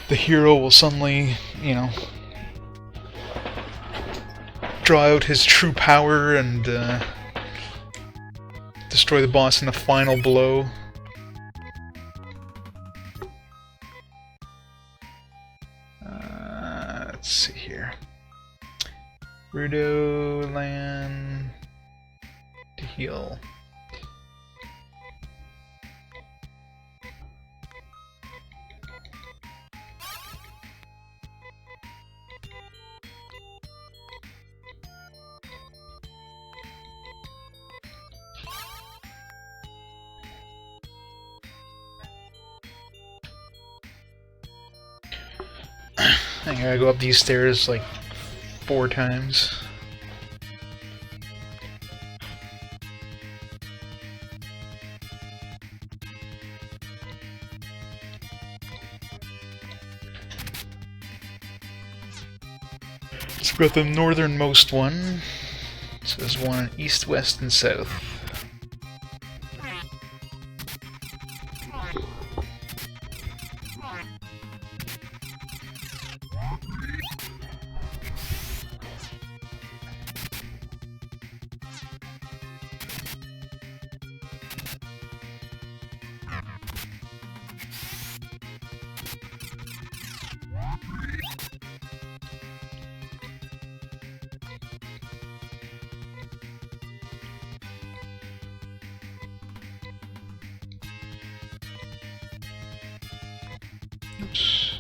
The hero will suddenly, you know, draw out his true power and destroy the boss in the final blow. Let's see here. Rudo land to heal. I gotta go up these stairs like 4 times. So we've got the northernmost one. So there's one east, west, and south. Oops.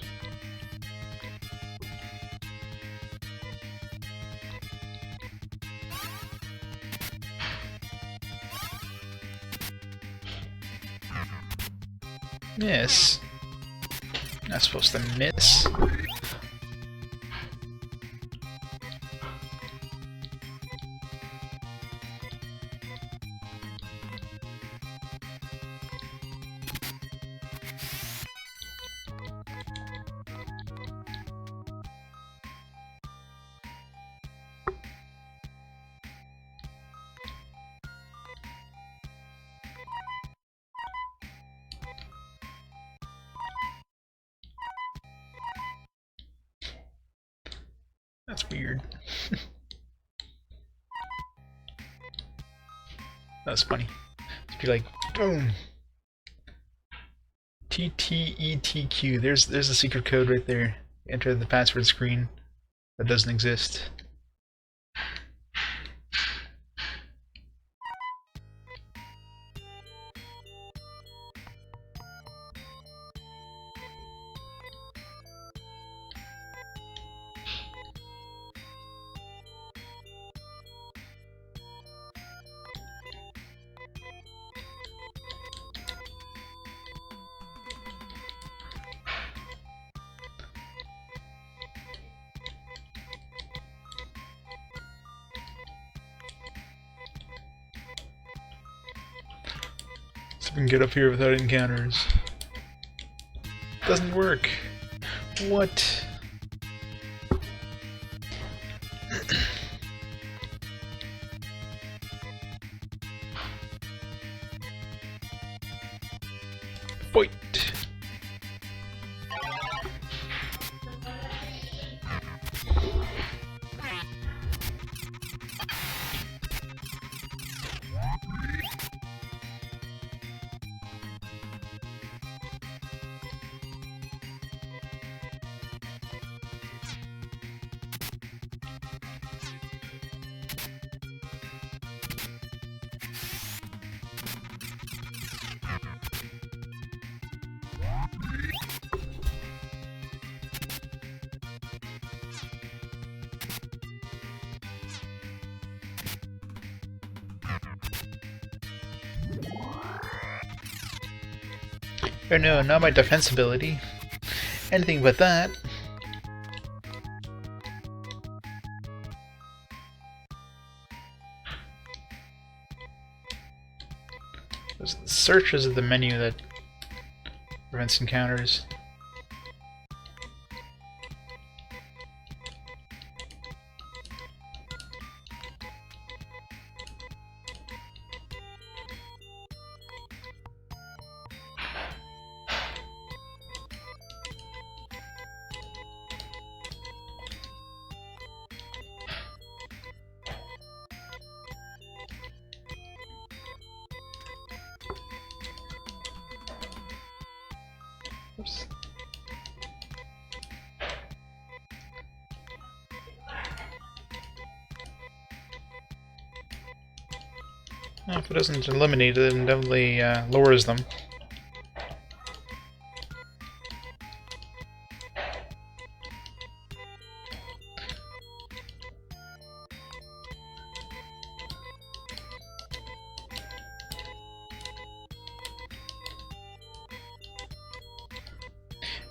Miss. Not supposed to miss. That's weird. That's funny. It'd be like, boom. TTETQ. There's the secret code right there. Enter the password screen. That doesn't exist. So we can get up here without encounters. Doesn't work. What? Fight! Oh no, not my defense ability. Anything but that. Was it the search or is it the menu that prevents encounters? Oops. If it doesn't eliminate it, then definitely lowers them.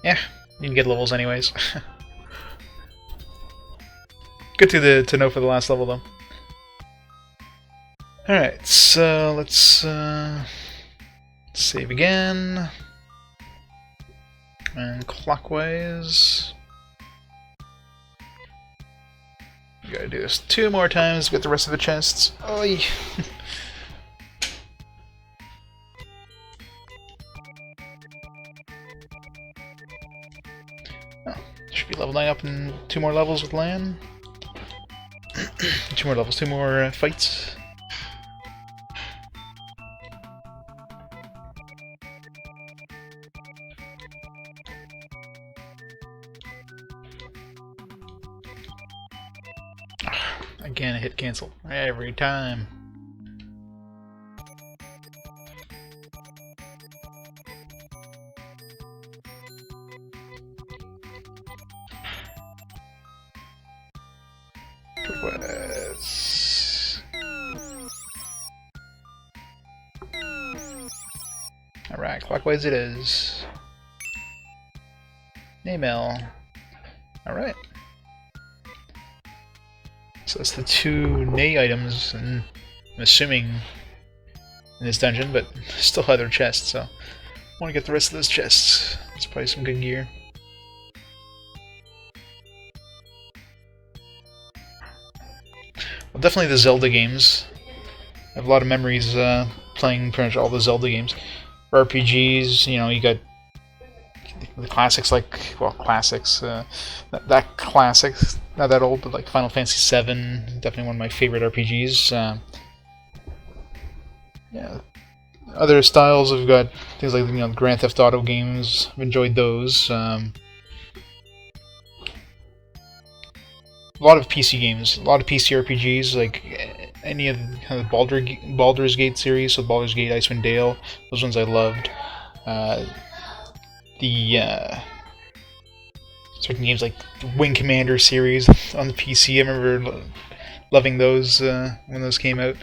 Yeah, you can get levels anyways. Good to know for the last level though. Alright, so let's save again. And clockwise. You gotta do this 2 more times to get the rest of the chests. Oy. Should be leveling up in 2 more levels with Lan. 2 more levels, 2 more fights. Again, I hit cancel every time. Alright, clockwise it is. Email. Alright. So that's the 2 Nay items, and I'm assuming in this dungeon, but still other chests, so I want to get the rest of those chests. It's probably some good gear. Well, definitely the Zelda games. I have a lot of memories playing pretty much all the Zelda games. RPGs, you know, you got the classics like, well, classics, that classic, not that old, but like Final Fantasy VII, definitely one of my favorite RPGs. Yeah, other styles, I've got things like, you know, Grand Theft Auto games, I've enjoyed those. A lot of PC games, a lot of PC RPGs, like any of the kind of Baldur's Gate series, so Baldur's Gate, Icewind Dale, those ones I loved. The certain games like the Wing Commander series on the PC, I remember loving those when those came out.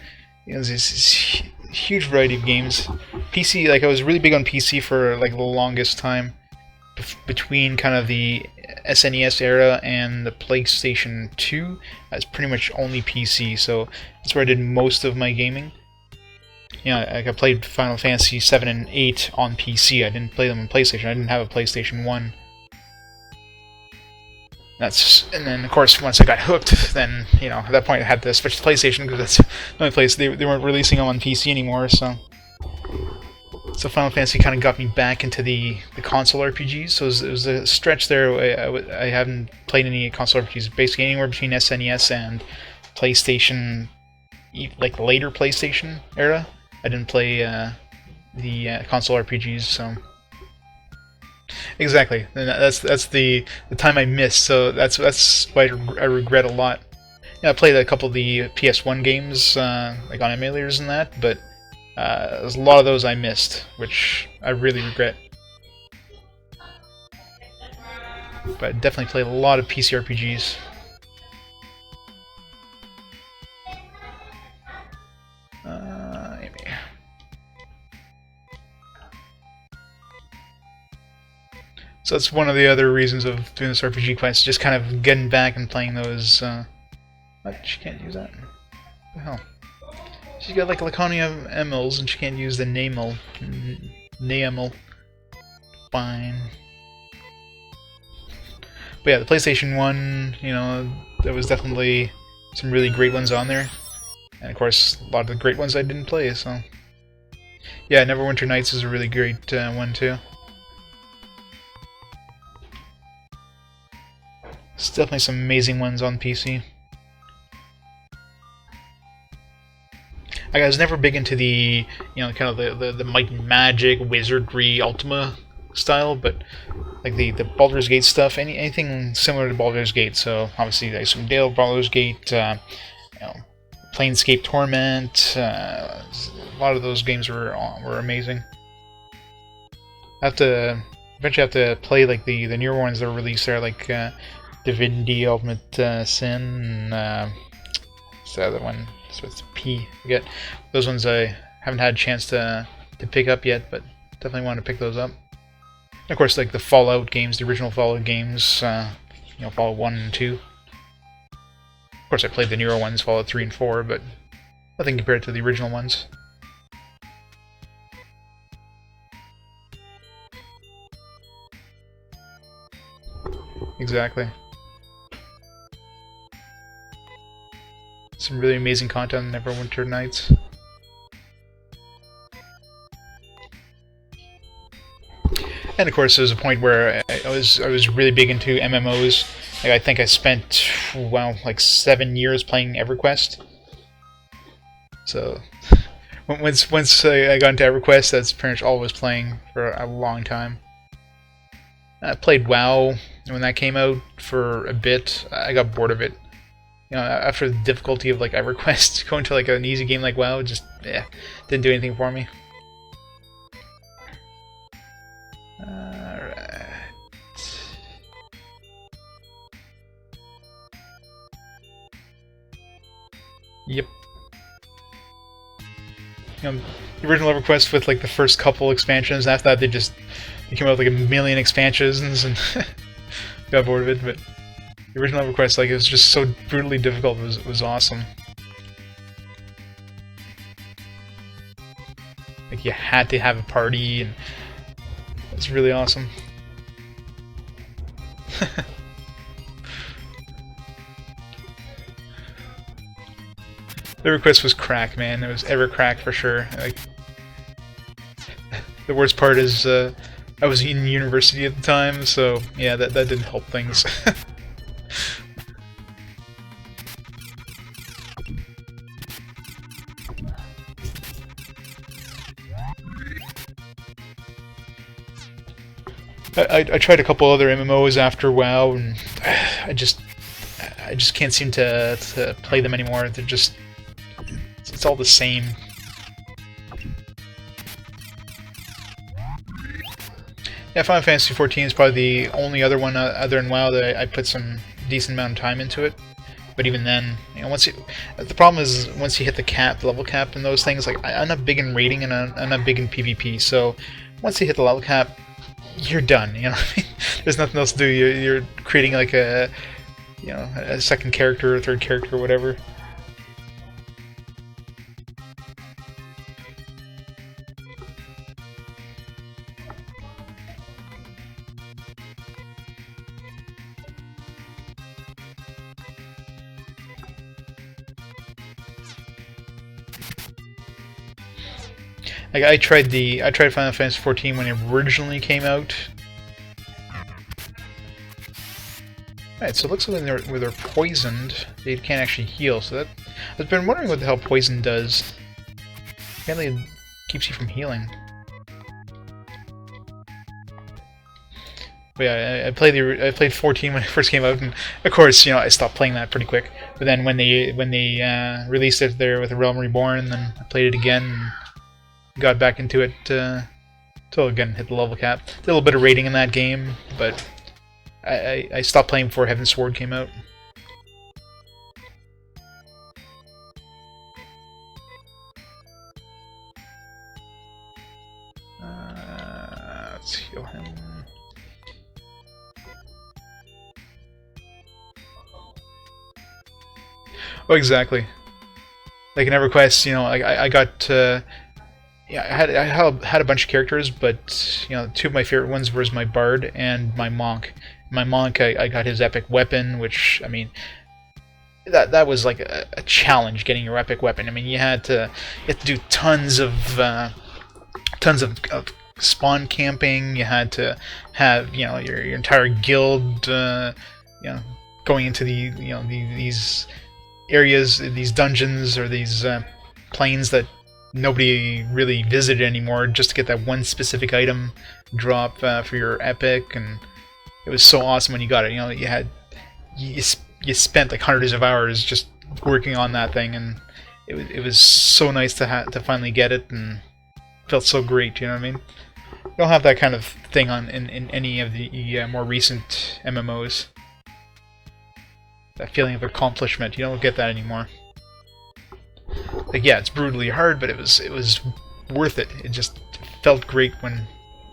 You know, there's this huge variety of games. PC, like I was really big on PC for like the longest time, between kind of the SNES era and the PlayStation 2. I was pretty much only PC, so that's where I did most of my gaming. You know, like I played Final Fantasy 7 and 8 on PC. I didn't play them on PlayStation. I didn't have a PlayStation 1. And then of course once I got hooked, then, you know, at that point I had to switch to PlayStation because that's the only place they weren't releasing them on PC anymore. So Final Fantasy kind of got me back into the console RPGs. So it was a stretch there. I haven't played any console RPGs. Basically anywhere between SNES and PlayStation, like later PlayStation era. I didn't play the console RPGs, so exactly. And that's the time I missed. So that's why I regret a lot. Yeah, I played a couple of the PS1 games, like on emulators and that, but there's a lot of those I missed, which I really regret. But I definitely played a lot of PC RPGs. So that's one of the other reasons of doing this RPG quest, just kind of getting back and playing those. What? You can't use that? What the hell? She's got like Laconia Emils, and she can't use the Namel. Namel. Fine. But yeah, the PlayStation 1, you know, there was definitely some really great ones on there. And of course, a lot of the great ones I didn't play, so... Yeah, Neverwinter Nights is a really great one too. There's definitely some amazing ones on PC. I was never big into the, you know, kind of the Might and Magic, Wizardry, Ultima style, but like the Baldur's Gate stuff, anything similar to Baldur's Gate. So obviously, Icewind Dale, Baldur's Gate, you know, Planescape Torment. A lot of those games were amazing. Eventually have to play like the newer ones that were released there, like Divinity Ultimate Sin. What's the other one? So it's P. I forget. Those ones I haven't had a chance to pick up yet, but definitely want to pick those up. And of course, like the Fallout games, the original Fallout games, you know, Fallout 1 and 2. Of course, I played the newer ones, Fallout 3 and 4, but nothing compared to the original ones. Exactly. Some really amazing content in Neverwinter Nights. And of course, there was a point where I was really big into MMOs. Like, I think I spent, well, like 7 years playing EverQuest. So once I got into EverQuest, that's pretty much all I was playing for a long time. I played WoW when that came out for a bit. I got bored of it. You know, after the difficulty of like EverQuest, going to like an easy game like WoW just didn't do anything for me. Alright. Yep. You know, the original EverQuest with like the first couple expansions, and after that they came out with like a million expansions and got bored of it, but the original EverQuest, like, it was just so brutally difficult, it was awesome. Like, you had to have a party, and it's really awesome. The EverQuest was crack, man. It was ever crack for sure. Like, the worst part is, I was in university at the time, so yeah, that didn't help things. I tried a couple other MMOs after WoW, and I just can't seem to play them anymore. They're just, it's all the same. Yeah, Final Fantasy 14 is probably the only other one other than WoW that I put some decent amount of time into it. But even then, you know, the problem is once you hit the level cap, and those things, like I'm not big in raiding and I'm not big in PvP. So once you hit the level cap, you're done. You know what I mean? There's nothing else to do. You're creating like a, you know, a second character or third character or whatever. Like I tried Final Fantasy 14 when it originally came out. Right, so it looks like when they're poisoned, they can't actually heal. So that I've been wondering what the hell poison does. Apparently, it keeps you from healing. But yeah, I played 14 when it first came out, and of course, you know, I stopped playing that pretty quick. But then when they released it there with the Realm Reborn, then I played it again. And got back into it till again hit the level cap. Did a little bit of raiding in that game, but I stopped playing before Heaven's Sword came out. Let's heal him. Oh, exactly. like in EverQuest, you know, I got yeah, I had a bunch of characters, but you know, two of my favorite ones was my bard and my monk. My monk, I got his epic weapon, which I mean, that was like a challenge getting your epic weapon. I mean, you had to do tons of spawn camping. You had to have, you know, your entire guild, you know, going into these areas, these dungeons or these planes that nobody really visited anymore, just to get that one specific item drop for your epic. And it was so awesome when you got it. You know, you spent like hundreds of hours just working on that thing, and it was so nice to finally get it, and felt so great. You know what I mean? You don't have that kind of thing in any of the more recent MMOs. That feeling of accomplishment, you don't get that anymore. Like, yeah, it's brutally hard, but it was worth it. It just felt great when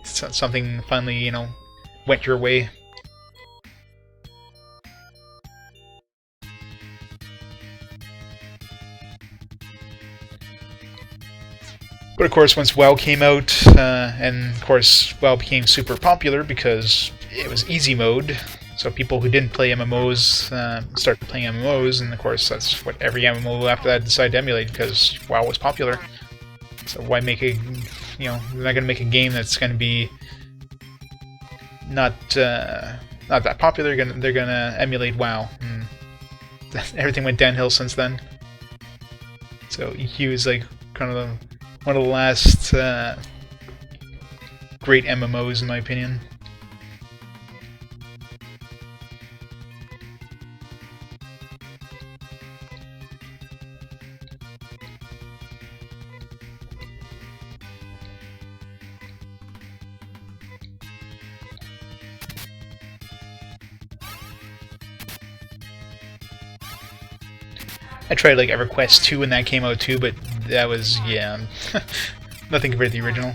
something finally, you know, went your way. But of course, once WoW came out, and of course WoW became super popular because it was easy mode, so people who didn't play MMOs started playing MMOs, and of course that's what every MMO after that decided to emulate because WoW was popular. So why make a, you know, they're not going to make a game that's going to be not that popular. They're gonna emulate WoW, and everything went downhill since then. So he was like kind of one of the last great MMOs in my opinion. I tried like EverQuest 2 when that came out too, but that was, yeah, nothing compared to the original.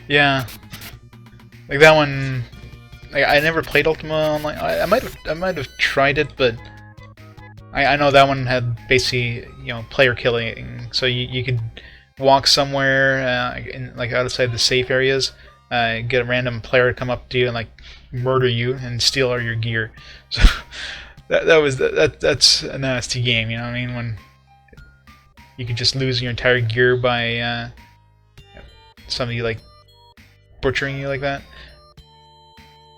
Yeah, like that one. Like, I never played Ultima Online. I might have tried it, but I know that one had basically, you know, player killing. So you could walk somewhere in like outside the safe areas, get a random player to come up to you and like murder you and steal all your gear. So that's a nasty game. You know what I mean? When you could just lose your entire gear by somebody like butchering you like that.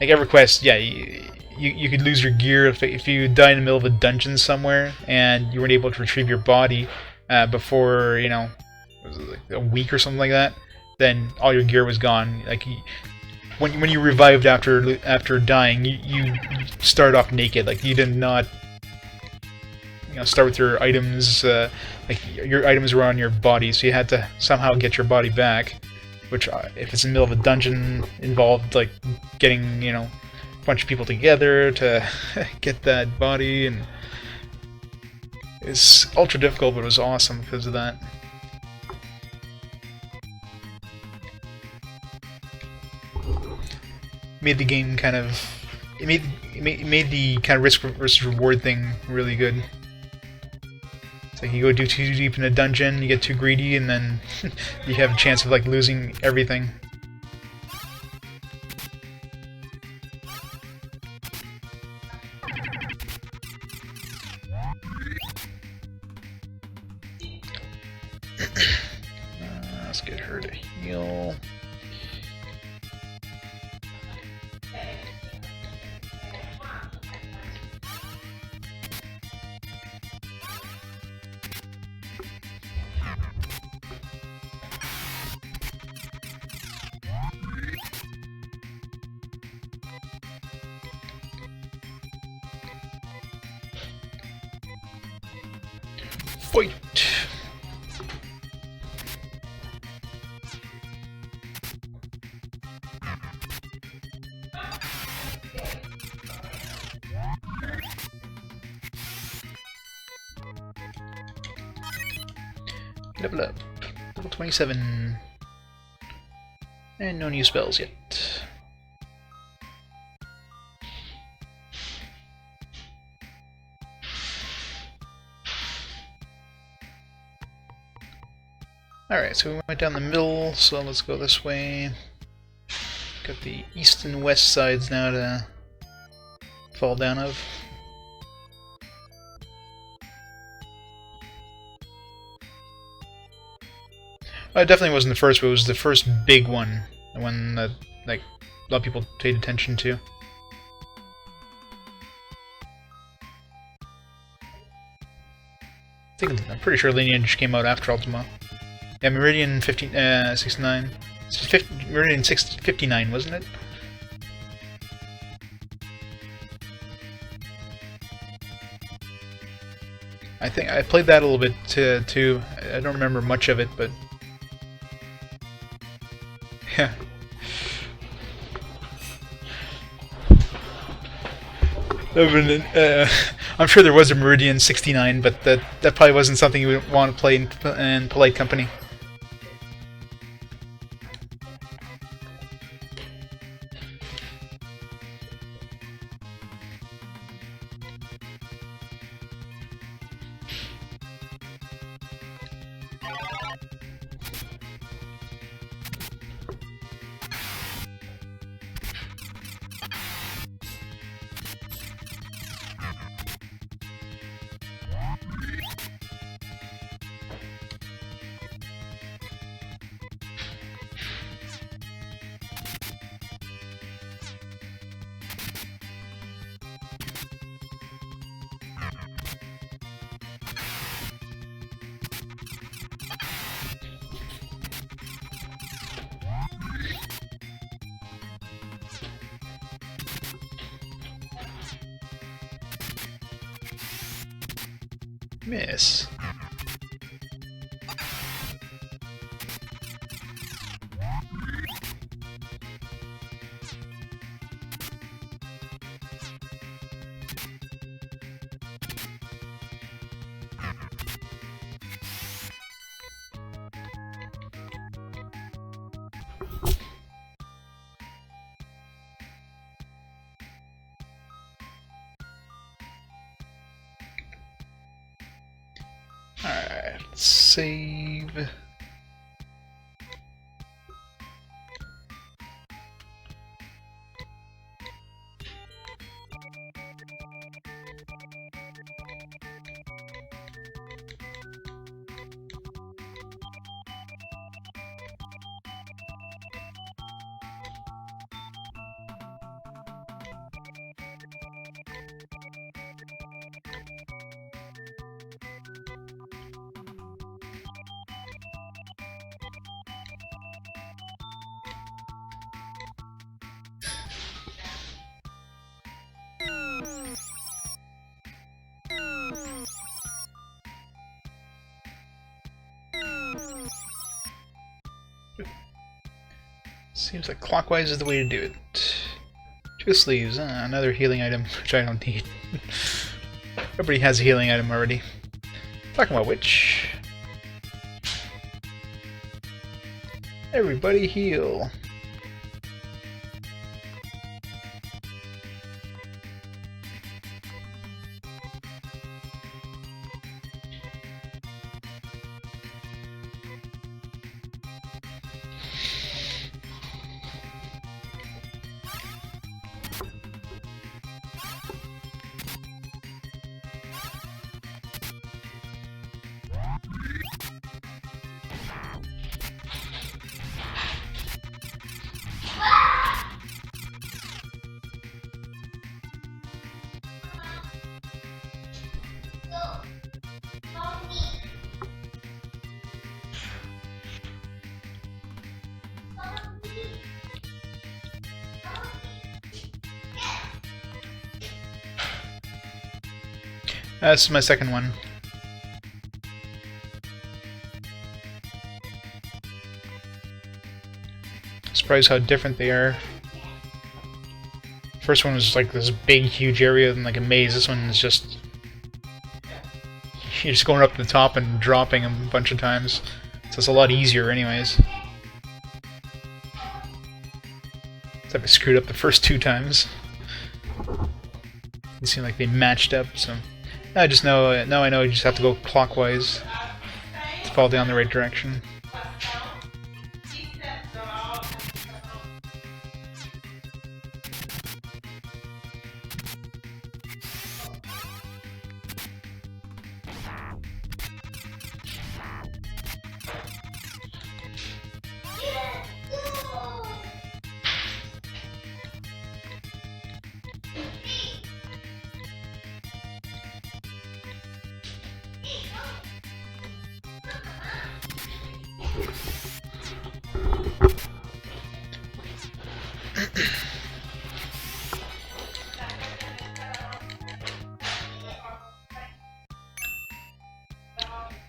Like EverQuest, yeah, you could lose your gear if you die in the middle of a dungeon somewhere and you weren't able to retrieve your body before, you know, was it like a week or something like that. Then all your gear was gone. Like when you revived after dying, you started off naked. Like you did not, you know, start with your items. Like your items were on your body, so you had to somehow get your body back. Which, if it's in the middle of a dungeon, involved like getting, you know, a bunch of people together to get that body, and it's ultra difficult, but it was awesome because of that. Made the game kind of, it made the kind of risk versus reward thing really good. It's like you go too deep in a dungeon, you get too greedy, and then you have a chance of like losing everything. Let's get her to heal. Fight! Level up. Level 27. And no new spells yet. Alright, so we went down the middle, so let's go this way. Got the east and west sides now to fall down of. Well, it definitely wasn't the first, but it was the first big one. The one that, like, a lot of people paid attention to. I'm pretty sure Lineage came out after Ultima. Yeah, Meridian 69. Meridian 59, wasn't it? I think I played that a little bit too. I don't remember much of it, but yeah. I'm sure there was a Meridian 69, but that probably wasn't something you would want to play in polite company. Miss. Alright, let's save. Seems like clockwise is the way to do it. 2 sleeves, another healing item, which I don't need. Everybody has a healing item already. Talking about which... everybody heal. This is my second one. Surprised how different they are. First one was like this big, huge area and like a maze. This one is just You're just going up to the top and dropping them a bunch of times. So it's a lot easier anyways. Except I screwed up the first 2 times. It seemed like they matched up, so... I just know, now I know you just have to go clockwise to fall down the right direction.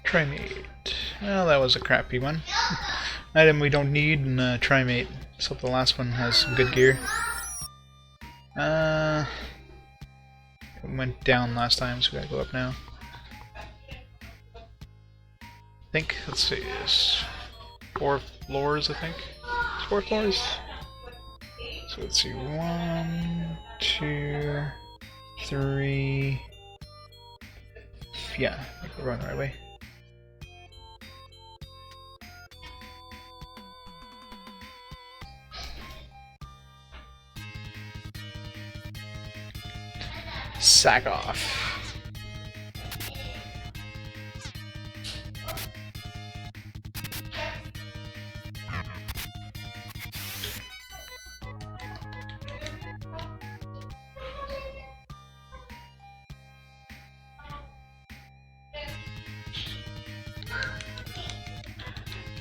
Trimate. Well, that was a crappy one. Item we don't need, and Trimate. Let's hope the last one has some good gear. It went down last time, so we gotta go up now. I think, let's see, it's 4 floors, I think. It's 4 floors? So let's see, 1, 2, 3... Yeah, I think we're going the right way. Sack off.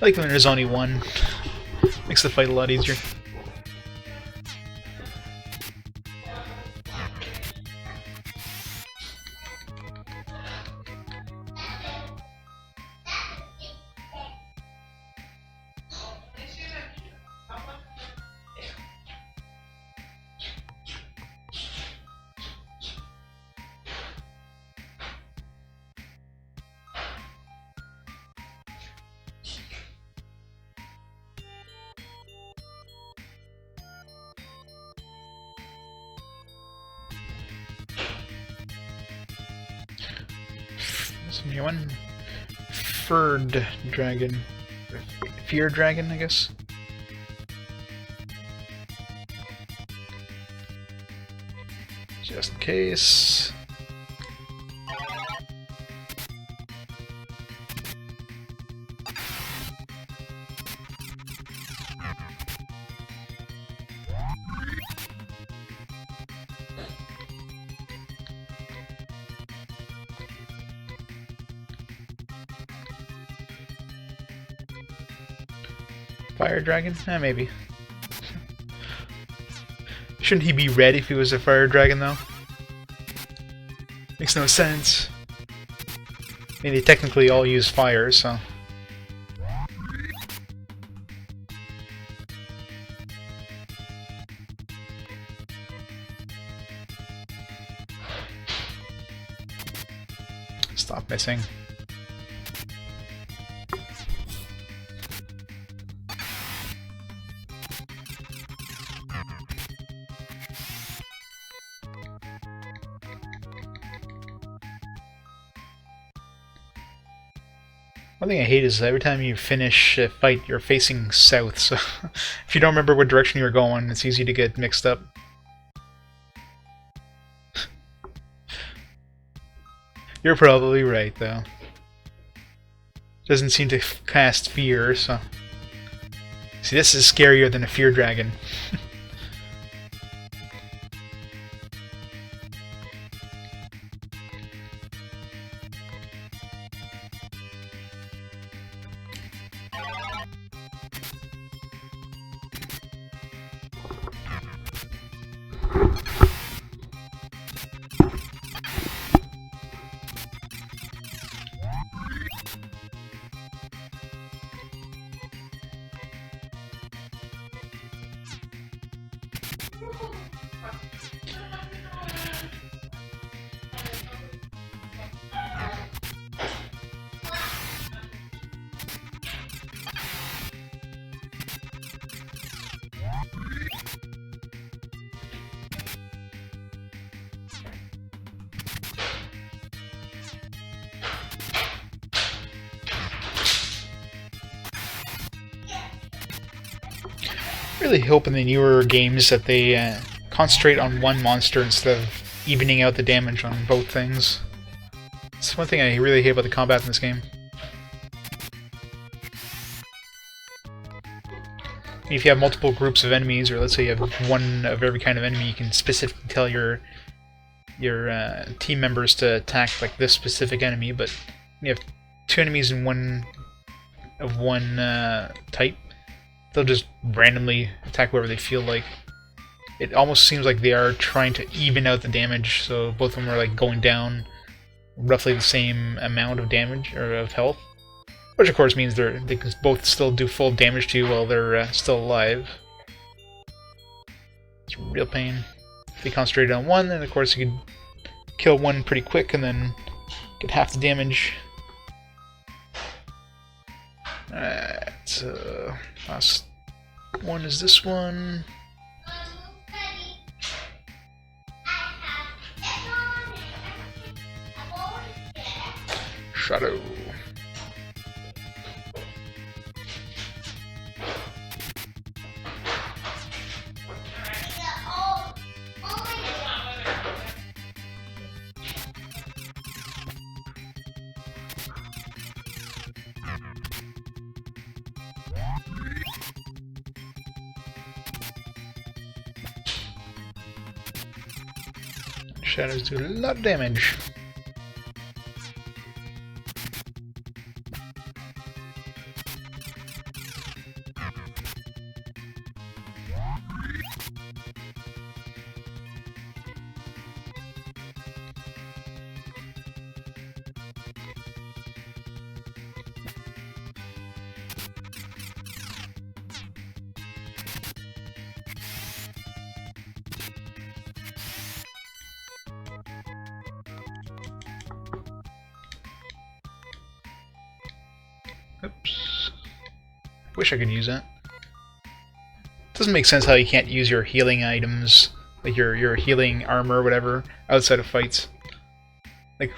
I like when there's only one. Makes the fight a lot easier. There's a new one. Furred dragon. Fear dragon, I guess. Just in case. Fire dragon? Maybe. Shouldn't he be red if he was a fire dragon, though? Makes no sense. I mean, they technically all use fire, so... Stop missing. One thing I hate is every time you finish a fight, you're facing south, so if you don't remember what direction you're going, it's easy to get mixed up. You're probably right, though. Doesn't seem to cast fear, so... See, this is scarier than a fear dragon. really hope in the newer games that they concentrate on one monster instead of evening out the damage on both things. It's one thing I really hate about the combat in this game. If you have multiple groups of enemies, or let's say you have one of every kind of enemy, you can specifically tell your team members to attack like this specific enemy. But when you have two enemies in one type, they'll just randomly attack whoever they feel like. It almost seems like they are trying to even out the damage, so both of them are like going down roughly the same amount of damage or of health. Which of course means they can both still do full damage to you while they're still alive. It's a real pain. If you concentrate on one, then of course you can kill one pretty quick and then get half the damage. Alright, so last one is this one. Shadow. Shadows do a lot of damage. Oops. Wish I could use that. Doesn't make sense how you can't use your healing items, like your healing armor or whatever, outside of fights. Like,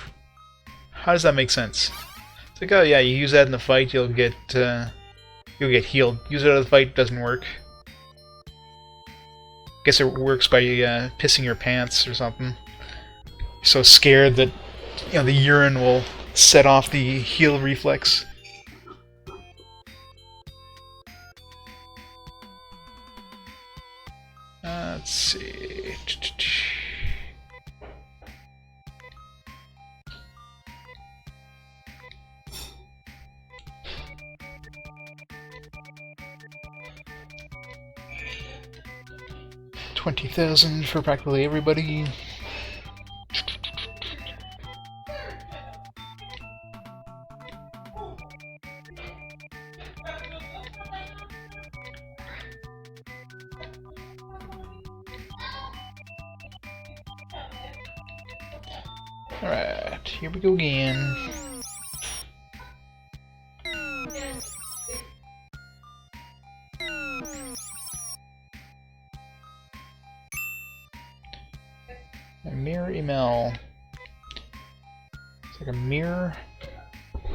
how does that make sense? It's like, oh yeah, you use that in the fight, you'll get healed. Use it out of the fight, doesn't work. Guess it works by pissing your pants or something. You're so scared that the urine will set off the heal reflex. Let's see. 20,000 for practically everybody. Alright, here we go again. A mirror email. It's like a mirror. I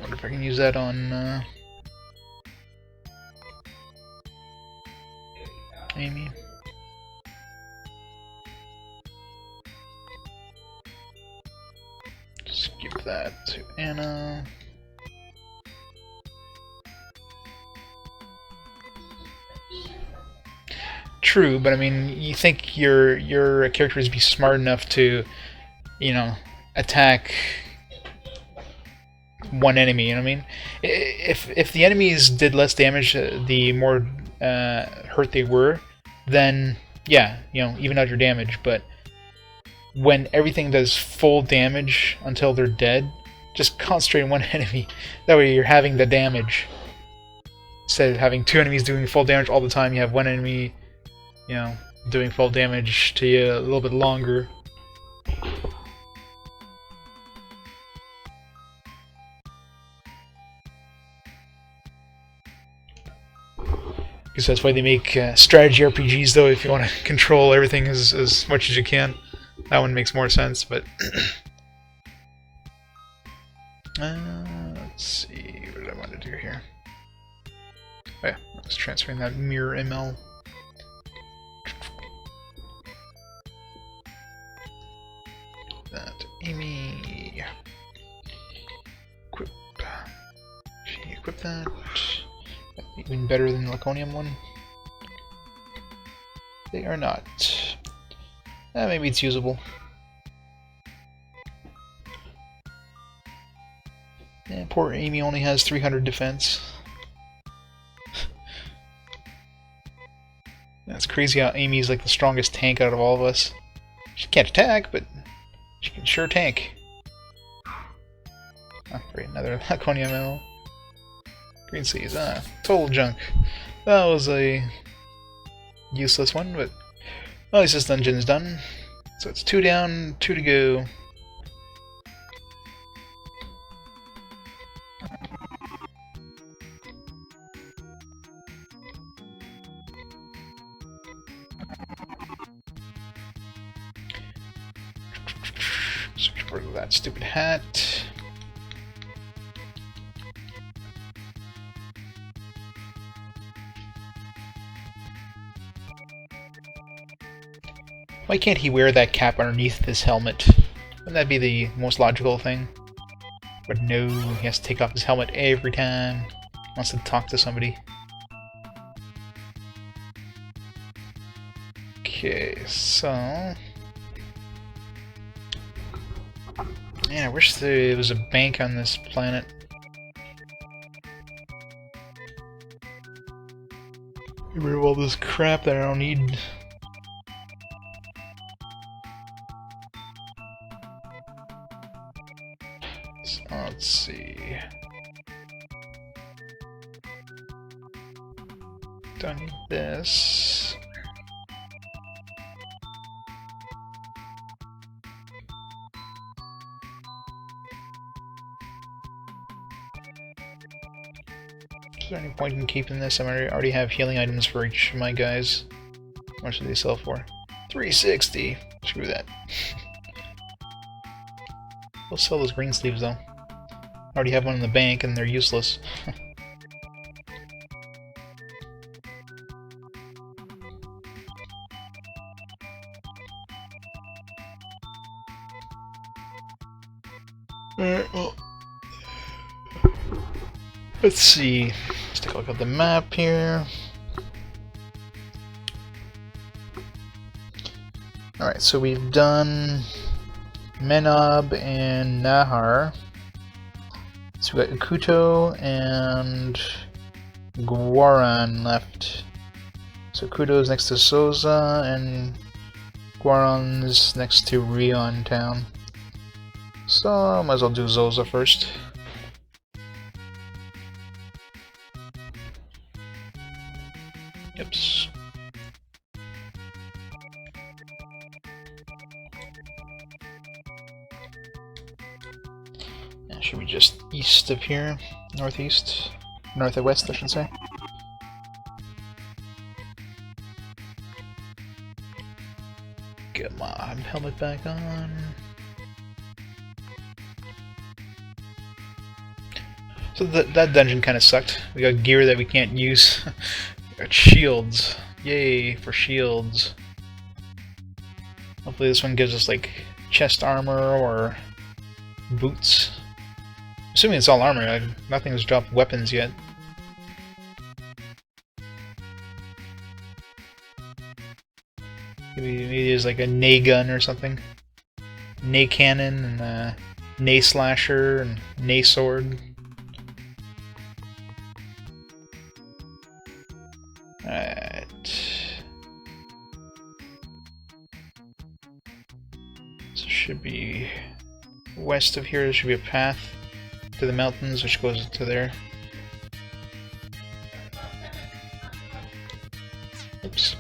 wonder if I can use that on Amy. Just give that to Anna. True, but I mean, you think your character would be smart enough to, attack one enemy. You know what I mean? If the enemies did less damage, the more hurt they were, then yeah, even out your damage. But when everything does full damage until they're dead, just concentrate on one enemy. That way you're having the damage. Instead of having two enemies doing full damage all the time, you have one enemy, doing full damage to you a little bit longer. Because that's why they make strategy RPGs, though, if you want to control everything as much as you can. That one makes more sense, but... let's see, what did I want to do here? Oh yeah, I was transferring that mirror ML. That Amy. Equip. Should you equip that? Even better than the Laconium one? They are not. Maybe it's usable. Yeah, poor Amy only has 300 defense. That's crazy how Amy's like the strongest tank out of all of us. She can't attack, but she can sure tank. Oh, great, another Laconia ammo. Green seas, total junk. That was a useless one, but at least this dungeon is done. So it's 2 down, 2 to go. Search for that stupid hat. Why can't he wear that cap underneath this helmet? Wouldn't that be the most logical thing? But no, he has to take off his helmet every time he wants to talk to somebody. Okay, so... Man, I wish there was a bank on this planet. Get rid of all this crap that I don't need. So, let's see. Don't need this. Is there any point in keeping this? I already have healing items for each of my guys. How much do they sell for? 360. Screw that. We'll sell those green sleeves though. I already have one in the bank and they're useless. Alright, well. Let's see. Let's take a look at the map here. Alright, so we've done Menab and Nahar. So we got Ukuto and Guaran left. So Ukuto's next to Soza and Guaran's next to Rion Town. So might as well do Zoza first. Oops. Should be just east of here, northeast, northwest, I should say. Get my helmet back on. So that dungeon kind of sucked. We got gear that we can't use. We got shields. Yay for shields. Hopefully this one gives us like chest armor or boots. Assuming it's all armor, nothing has dropped weapons yet. Maybe there's like a nay gun or something. Nay cannon and a nay slasher and nay sword. Alright. So it should be west of here, there should be a path to the mountains which goes to there. Oops.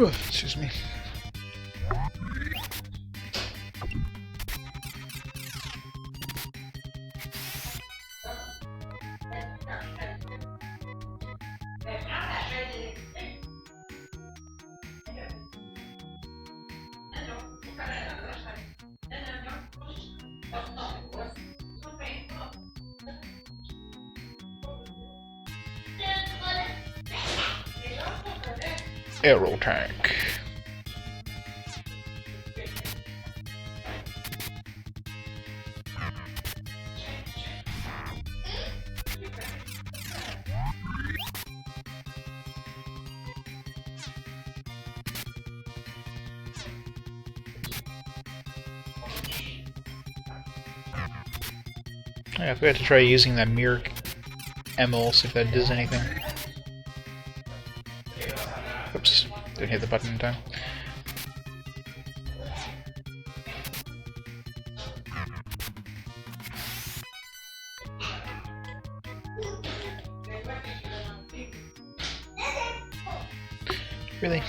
Excuse me. Aero tank. I forgot to try using that mirror ML, see if that does anything. Oops, didn't hit the button in time. Really?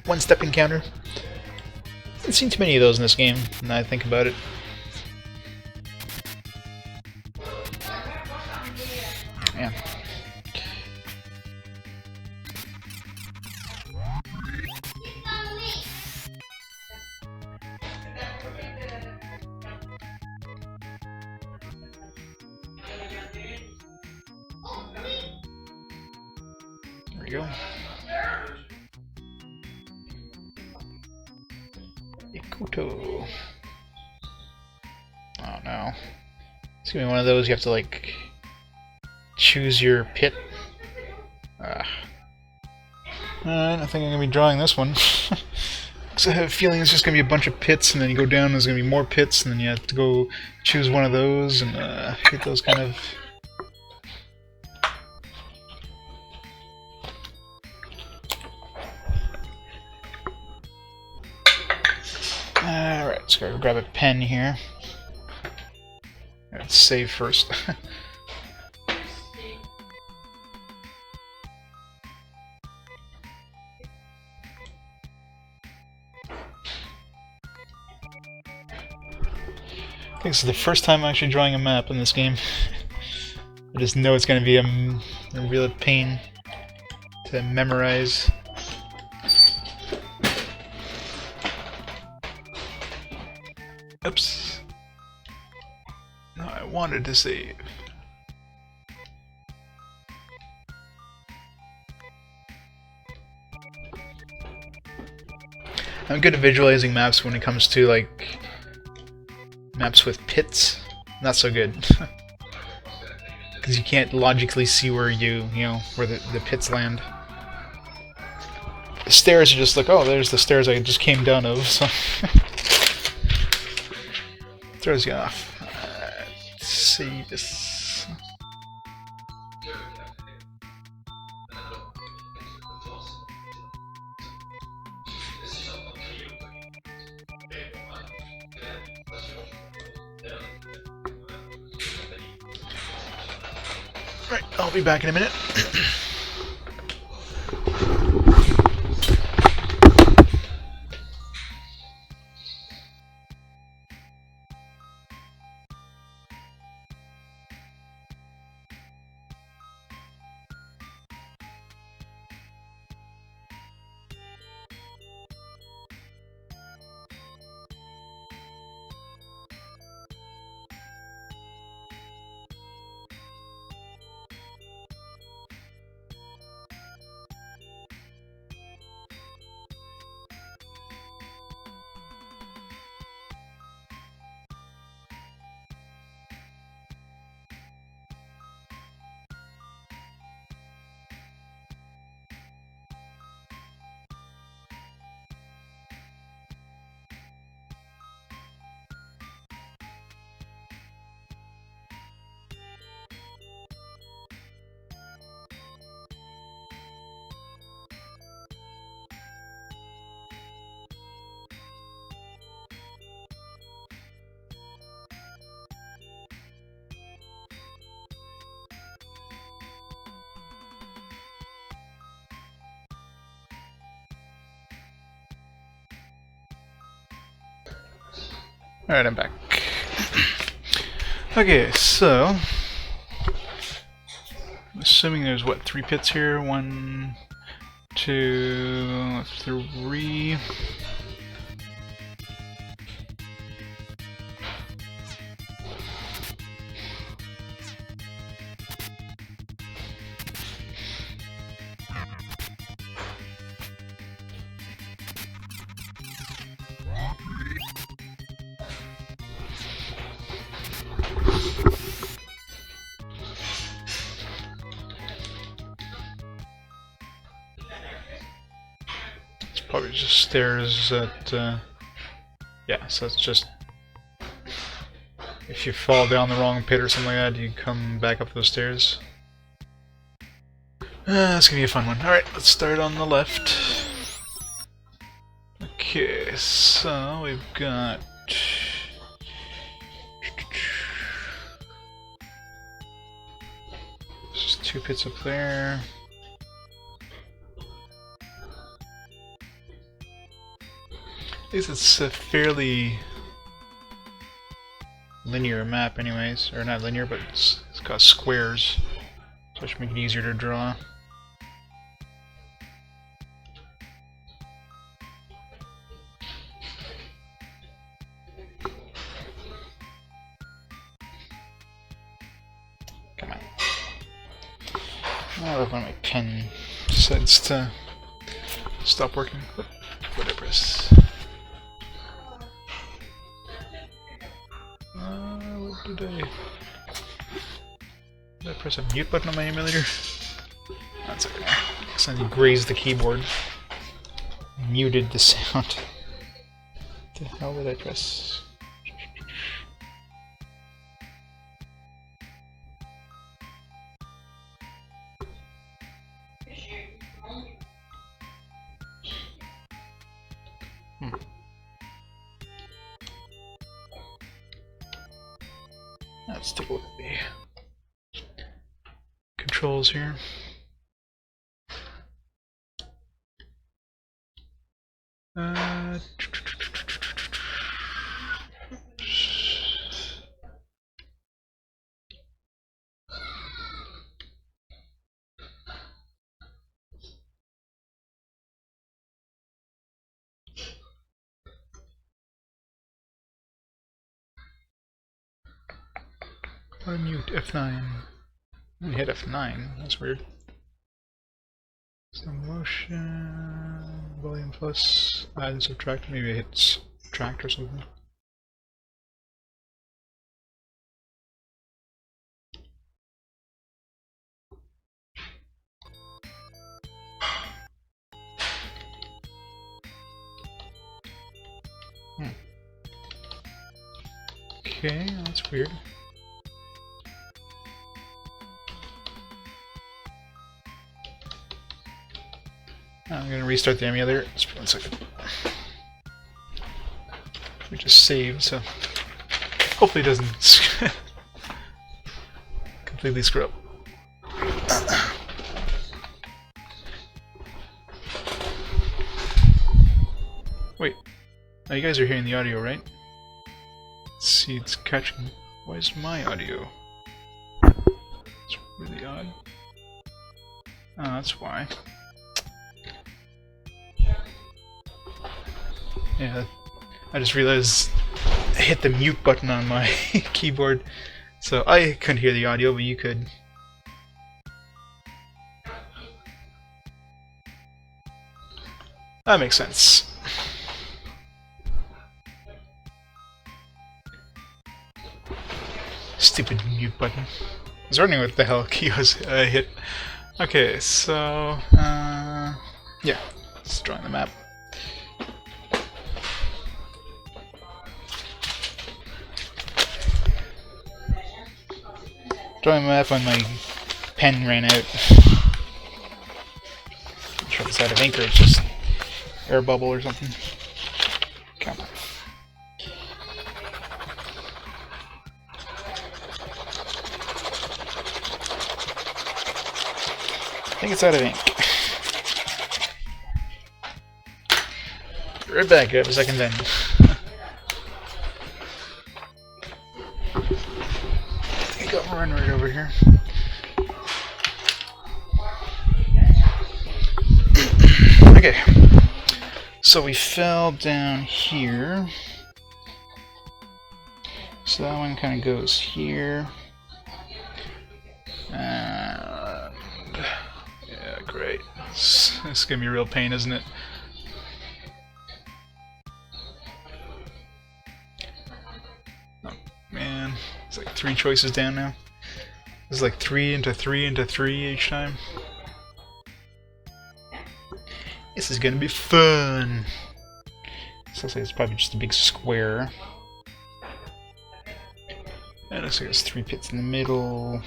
One-step encounter? I haven't seen too many of those in this game, now I think about it. Yeah. There we go. Ukuto. Oh no. It's gonna be one of those you have to like choose your pit. Alright, I think I'm gonna be drawing this one. Because I have a feeling it's just gonna be a bunch of pits, and then you go down, there's gonna be more pits, and then you have to go choose one of those and get those kind of. Alright, let's go grab a pen here. Let's save first. I think this is the first time I'm actually drawing a map in this game. I just know it's going to be a real pain to memorize. Oops. No, I wanted to save. I'm good at visualizing maps when it comes to like maps with pits. Not so good. Because you can't logically see where where the pits land. The stairs are just like, oh, there's the stairs I just came down of, so throws you off. Let's see this. Right, I'll be back in a minute. Alright, I'm back. Okay, so assuming there's what, 3 pits here? 1, 2, 3. Probably just stairs that, yeah, so it's just, if you fall down the wrong pit or something like that, you come back up those stairs. That's gonna be a fun one. Alright, let's start on the left. Okay, so we've got... There's 2 pits up there. At least it's a fairly linear map anyways, or not linear, but it's got squares, so it should make it easier to draw. Come on. I love when my pen decides to stop working. What did I press? Did I press a mute button on my emulator? That's okay. Accidentally grazed the keyboard. Muted the sound. What the hell did I press? Let's take a look at the controls here. Unmute F9. We hit F9. That's weird. Some motion, volume plus, add and subtract. Maybe I hit subtract or something. Okay, that's weird. I'm gonna restart the emulator. Just 1 second. We just saved, so hopefully it doesn't completely screw up. Wait, now you guys are hearing the audio, right? Let's see, it's catching. Why is my audio? It's really odd. Oh, that's why. Yeah, I just realized I hit the mute button on my keyboard, so I couldn't hear the audio, but you could. That makes sense. Stupid mute button. I was wondering what the hell key was I hit. Okay, so yeah, let's draw the map. Drawing a map when my pen ran out. I'm sure it's out of ink or it's just air bubble or something. Come on. I think it's out of ink. Right back, I have a second then. I got run right over here. Okay. So we fell down here. So that one kind of goes here. And yeah, great. It's gonna be a real pain, isn't it? Oh man, it's like 3 choices down now. It's like 3 into 3 into 3 each time. This is gonna be fun. So it's probably just a big square. And it looks like there's 3 pits in the middle.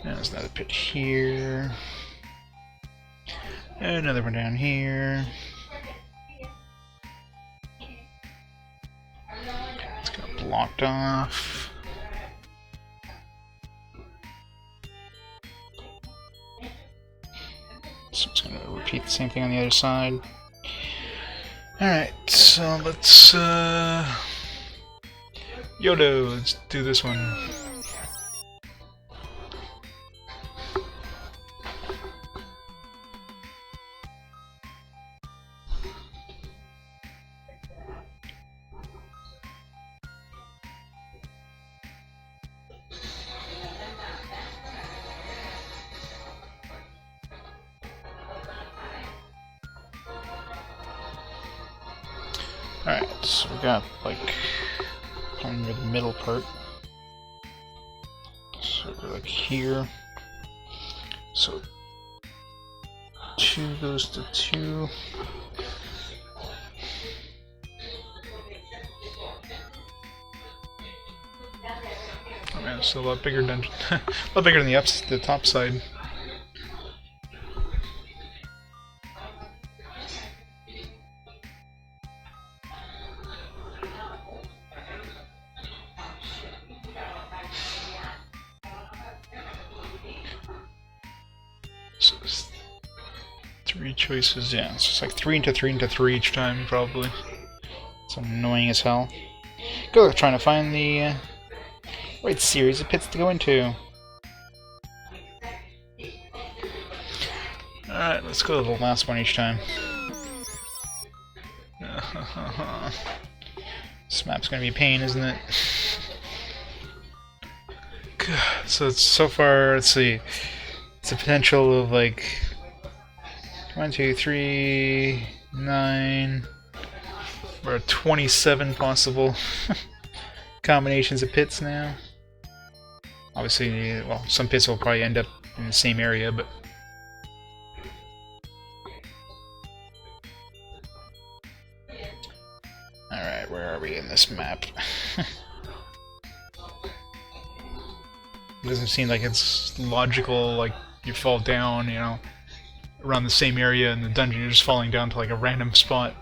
And there's another pit here. And another one down here. It's kind of blocked off. So it's going to repeat the same thing on the other side. Alright, so let's Yodo, let's do this one. Alright, so we got like near the middle part. So we're like here. So 2 goes to 2. Oh man, it's a lot bigger dungeon. A lot bigger than the top side. So it's 3 choices, yeah, it's just like 3 into 3 into 3 each time, probably. It's annoying as hell. Go trying to find the right series of pits to go into. Alright, let's go to the last one each time. This map's gonna be a pain, isn't it? So it's so far, let's see. It's a potential of like 1, 2, 3, 9, or 27 possible combinations of pits now. Obviously, well, some pits will probably end up in the same area, but alright, where are we in this map? It doesn't seem like it's logical, like you fall down, you know, around the same area in the dungeon, you're just falling down to like a random spot.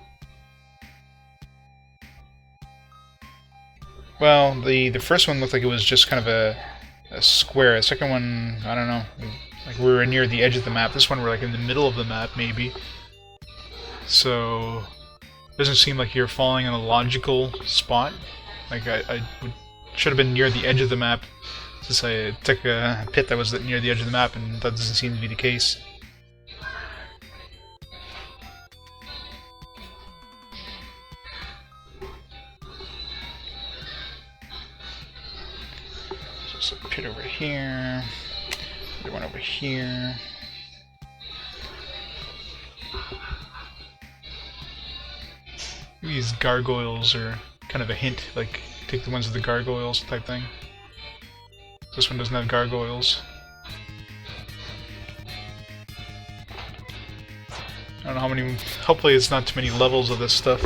Well, the first one looked like it was just kind of a square. The second one, I don't know, like we were near the edge of the map. This one we're like in the middle of the map, maybe. So, it doesn't seem like you're falling in a logical spot. Like should have been near the edge of the map, since I took a pit that was near the edge of the map, and that doesn't seem to be the case. So there's a pit over here, another one over here. These gargoyles are kind of a hint, like take the ones with the gargoyles type thing. This one doesn't have gargoyles. I don't know how many. Hopefully, it's not too many levels of this stuff.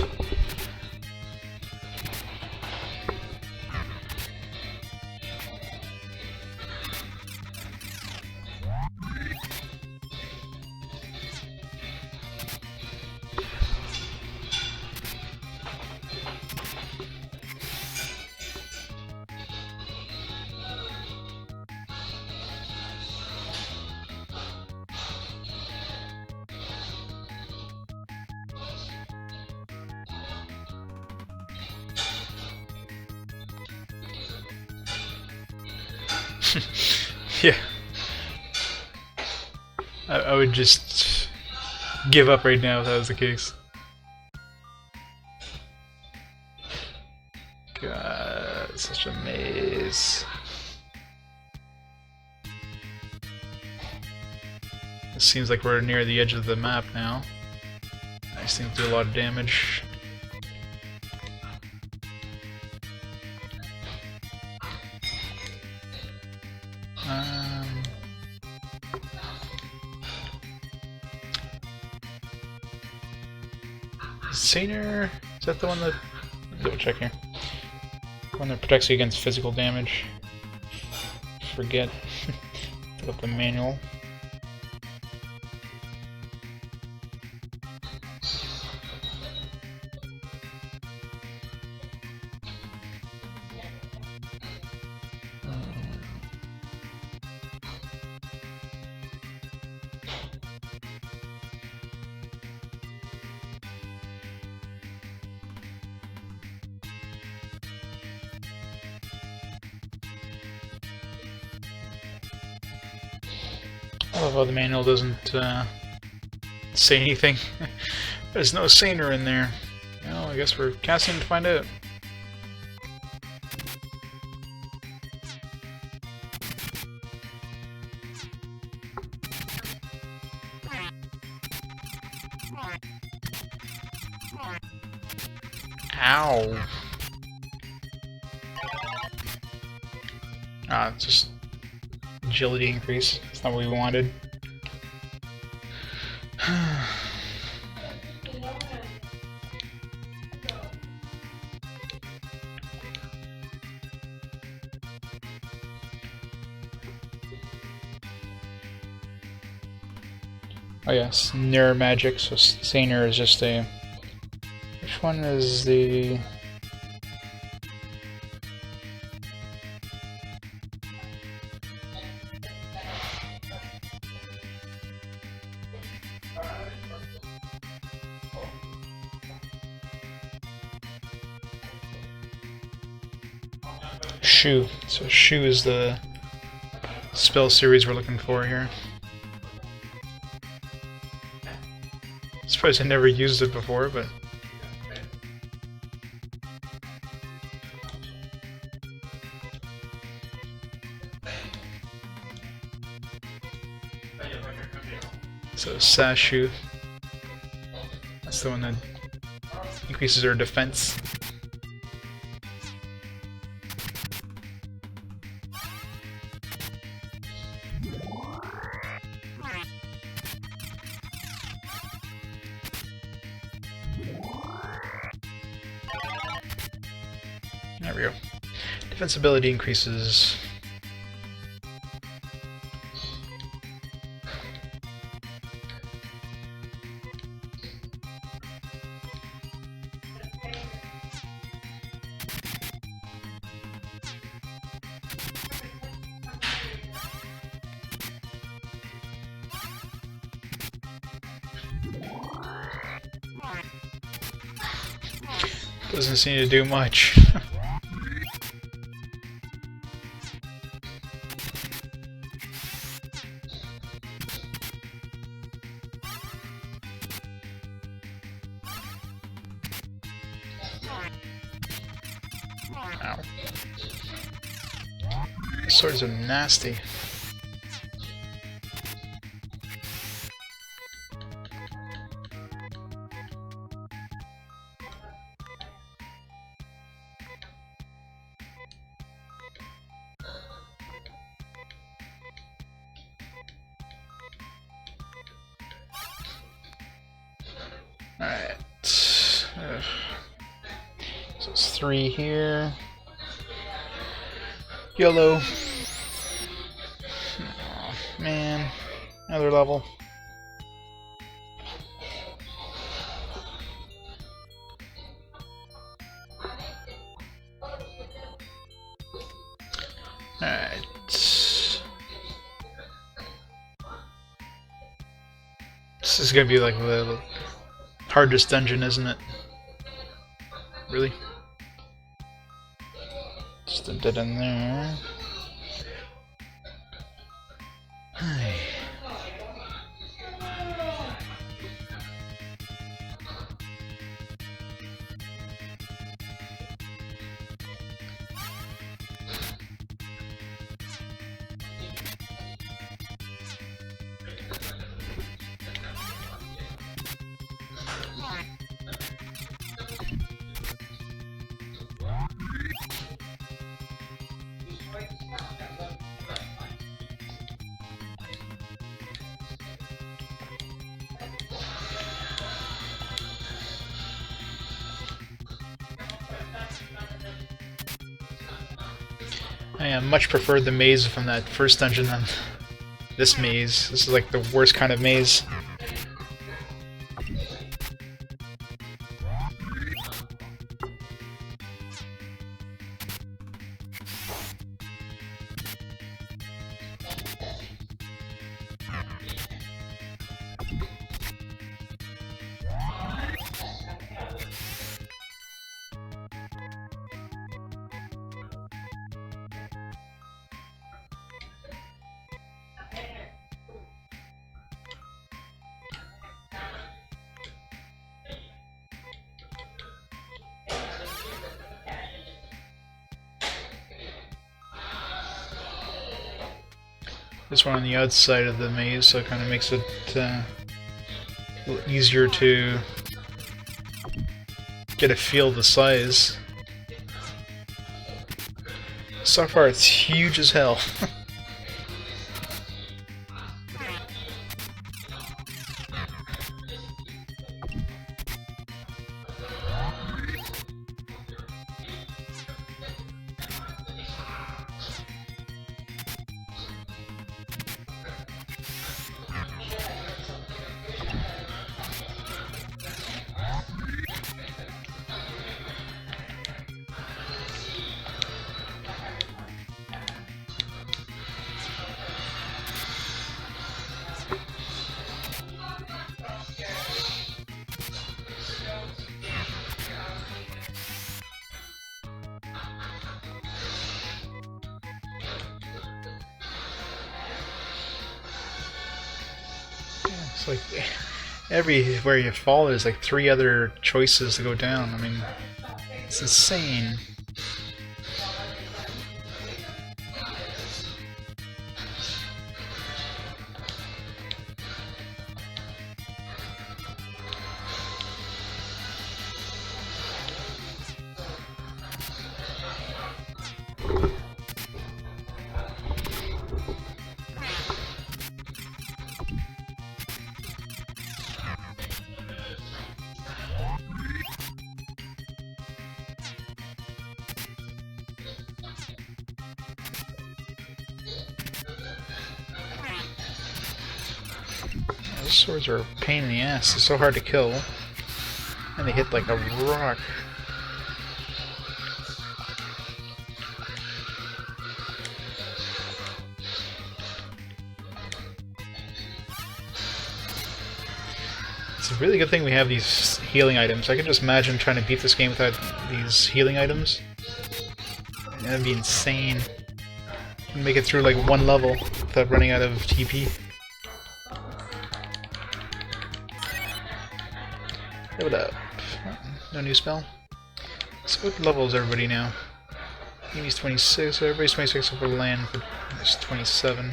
Yeah. I would just give up right now if that was the case. God, it's such a maze. It seems like we're near the edge of the map now. These things do a lot of damage. Saner? Is that the one that... Double check here. The one that protects you against physical damage. Forget. Look up the manual. I love how the manual doesn't say anything. There's no saner in there. Well, I guess we're casting to find out. Ow. Just agility increase. That's not what we wanted. Oh yes, Mirror Magic, so Saner is just a... Which one is the... Shu. So Shu is the spell series we're looking for here. I suppose I never used it before, but... So Sashu. That's the one that increases our defense. There we go. Defensibility increases. Doesn't seem to do much. Ow. Swords are nasty. Alright. So it's 3 here. YOLO. Oh, man. Another level. Alright. This is gonna be like the hardest dungeon, isn't it? Really? Just a dead end there. I much preferred the maze from that first dungeon than this maze. This is like the worst kind of maze. This one on the outside of the maze, so it kind of makes it a little easier to get a feel of the size. So far it's huge as hell. It's like everywhere you fall, there's like 3 other choices to go down. I mean, it's insane. Those swords are a pain in the ass. They're so hard to kill. And they hit like a rock. It's a really good thing we have these healing items. I can just imagine trying to beat this game without these healing items. That'd be insane. Make it through like 1 level without running out of TP. Level up. No new spell. So what level is everybody now? Amy's 26, so everybody's 26 except for Land, but it's 27.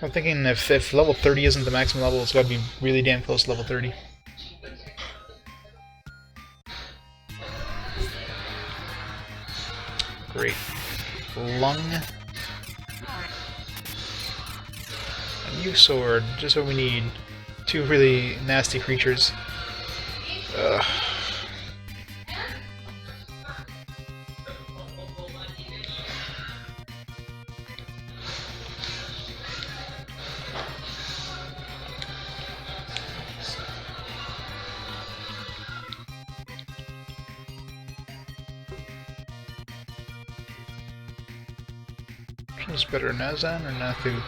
I'm thinking if level 30 isn't the maximum level, it's gotta be really damn close to level 30. Great. Lung. A new sword, just what we need. 2 really nasty creatures. Ugh. Which one's better, Nazan or Nathu?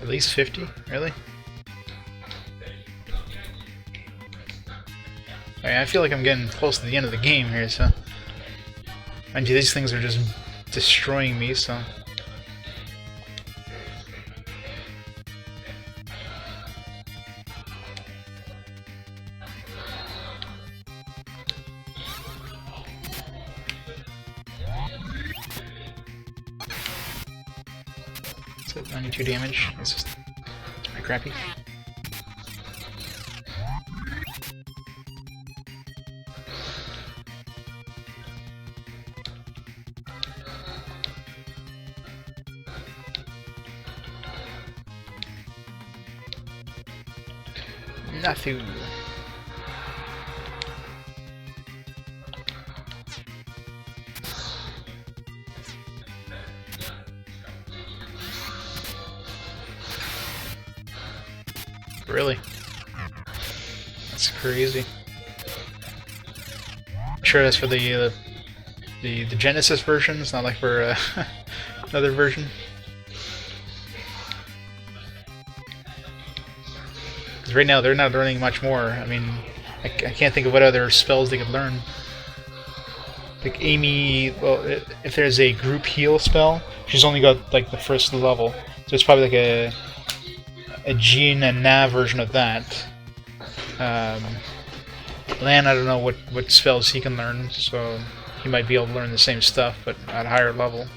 At least 50? Really? I feel like I'm getting close to the end of the game here, so... Mind you, these things are just destroying me, so... So 92 damage. It's just pretty crappy. Nathu. Really? That's crazy. I'm sure that's for the Genesis version. It's not like for another version. Because right now they're not learning much more. I mean, I can't think of what other spells they could learn. Like Amy, well, if there's a group heal spell, she's only got like the first level, so it's probably like a Jean and Na version of that. Lan, I don't know what spells he can learn, so he might be able to learn the same stuff, but at a higher level.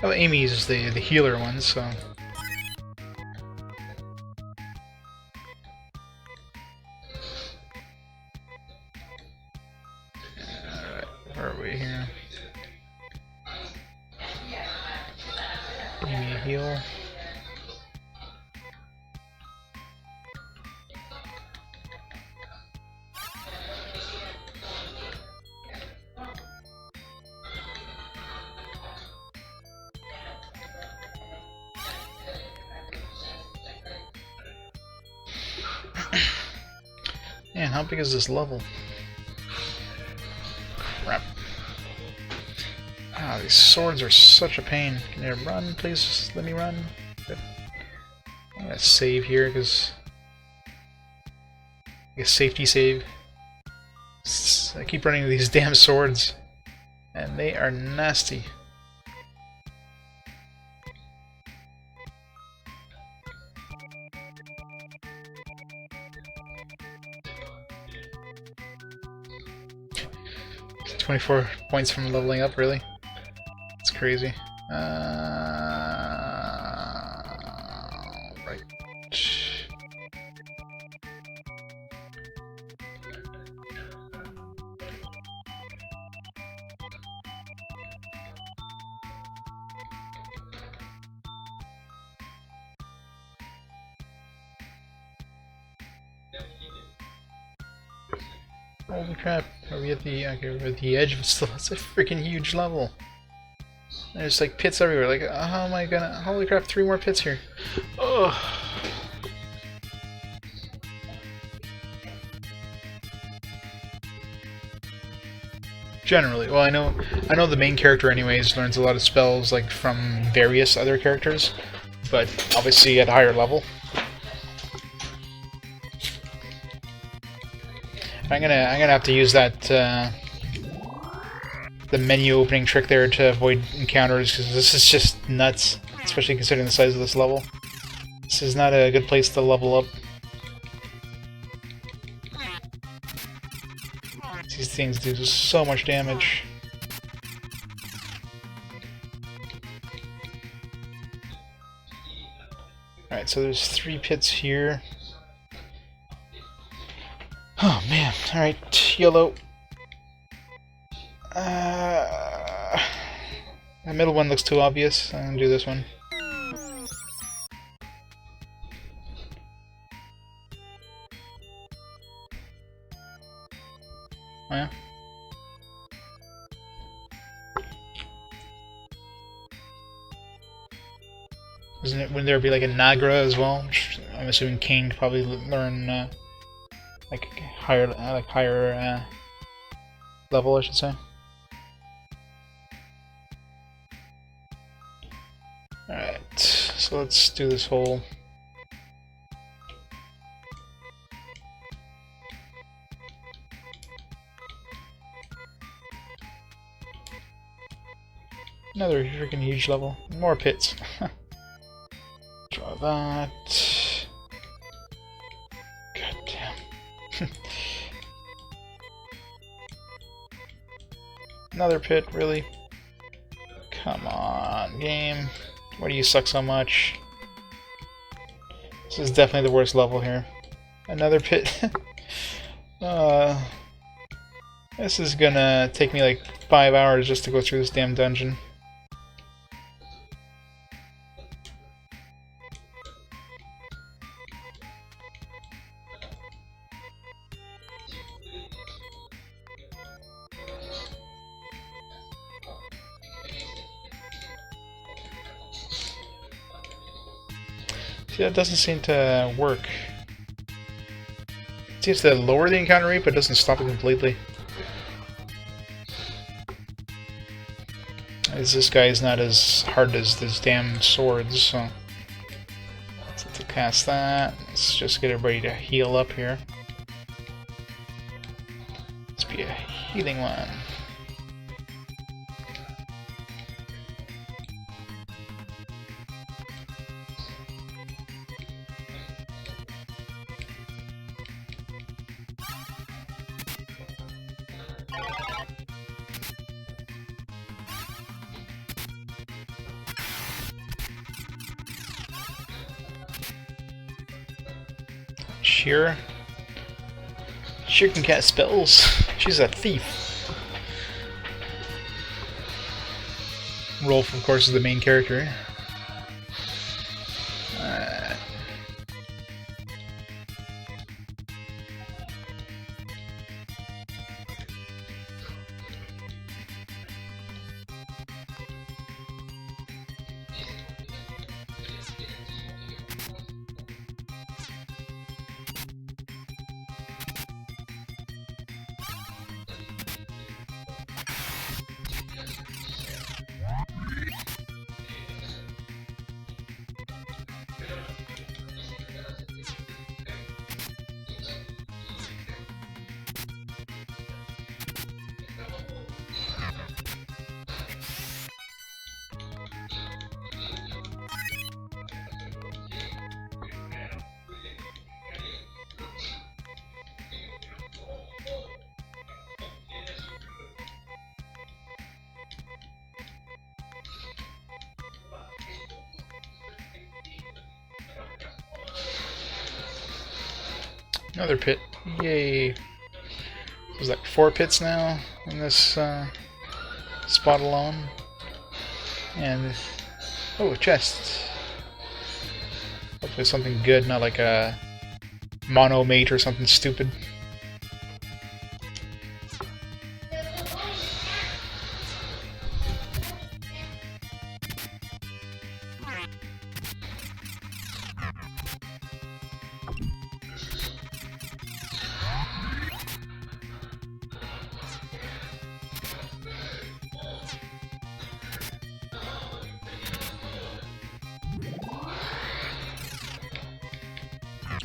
Oh, Amy's the healer one, so... Alright, where are we here? Amy heal. Man, how big is this level? Crap. Ah, these swords are such a pain. Can you run, please? Just let me run. Good. I'm gonna save here, because... a safety save. I keep running these damn swords. And they are nasty. It's 24 points from leveling up, really? It's crazy. Right. Holy crap, are we at the, okay, we're at the edge of still, it's a freaking huge level. There's like pits everywhere, like, how am I gonna, holy crap, 3 more pits here. Ugh. Generally, well, I know the main character anyways learns a lot of spells like from various other characters, but obviously at a higher level. I'm gonna have to use that the menu opening trick there to avoid encounters, because this is just nuts, especially considering the size of this level. This is not a good place to level up. These things do so much damage. Alright, so there's 3 pits here. Oh man, alright, yellow. The middle one looks too obvious. I'm gonna do this one. Oh, yeah. Wouldn't there be like a Nagra as well? Which I'm assuming King could probably learn like higher level, I should say. Alright, so let's do this whole... Another freaking huge level. More pits. Draw that. God damn. Another pit, really? Come on, game. Why do you suck so much? This is definitely the worst level here. Another pit. This is gonna take me like 5 hours just to go through this damn dungeon. See, that doesn't seem to work. It seems to lower the encounter rate, but it doesn't stop it completely. As this guy is not as hard as these damn swords, so let's have to cast that. Let's just get everybody to heal up here. Let's be a healing one. Sheer can cast spells. She's a thief. Rolf, of course, is the main character. Another pit. Yay. There's like 4 pits now in this spot alone. And... oh, a chest. Hopefully something good, not like a mono mate or something stupid.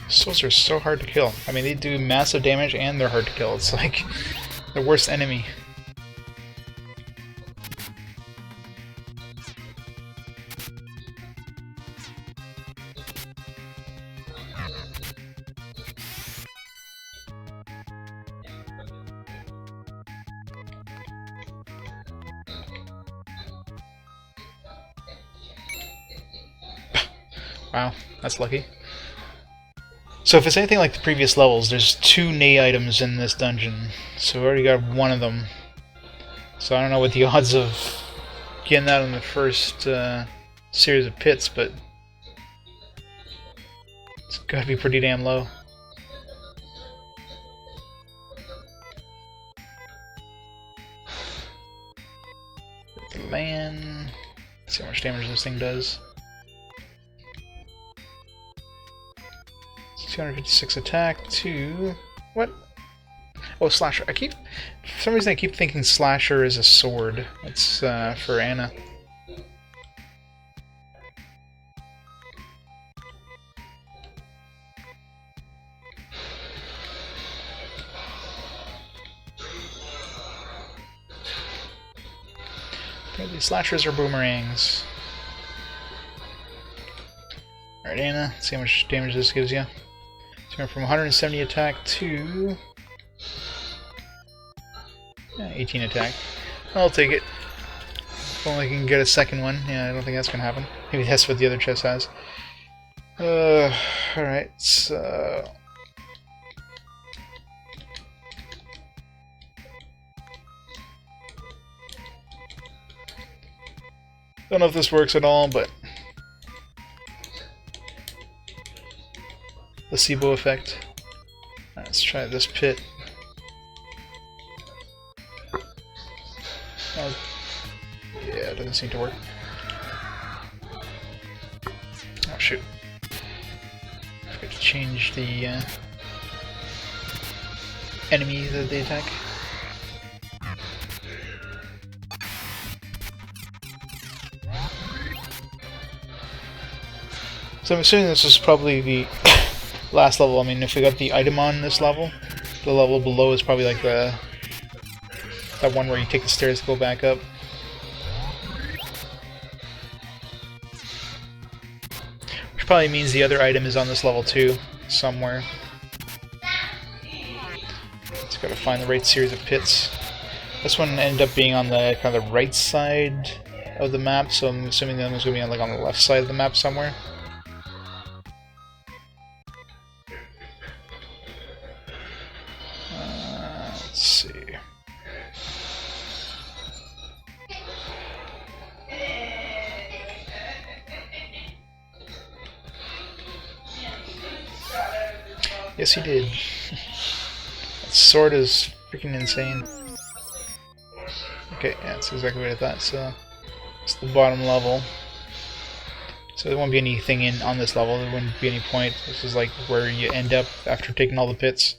Souls are so hard to kill. I mean, they do massive damage and they're hard to kill. It's like the worst enemy. Wow, that's lucky. So if it's anything like the previous levels, there's 2 Nay items in this dungeon. So we already got one of them. So I don't know what the odds of getting that in the first series of pits, but it's gotta be pretty damn low. Land. Let's see how much damage this thing does. 256 attack, 2... what? Oh, Slasher. For some reason I keep thinking Slasher is a sword. It's for Anna. Okay, these Slashers are boomerangs. Alright, Anna, let's see how much damage this gives you. So we're from 170 attack to 18 attack. I'll take it. If only I can get a second one. Yeah, I don't think that's gonna happen. Maybe that's what the other chest has. Alright, so... Don't know if this works at all, but... Placebo effect. Let's try this pit. Oh, yeah, it doesn't seem to work. Oh shoot. I forgot to change the enemy that they attack. So I'm assuming this is probably the last level. I mean, if we got the item on this level, the level below is probably like that one where you take the stairs to go back up. Which probably means the other item is on this level too, somewhere. Just gotta find the right series of pits. This one ended up being on the kind of the right side of the map, so I'm assuming the other one's gonna be on, like, on the left side of the map somewhere. Let's see. Yes, he did. That sword is freaking insane. Okay, yeah, that's exactly what I thought. So it's the bottom level. So there won't be anything on this level. There wouldn't be any point. This is like where you end up after taking all the pits.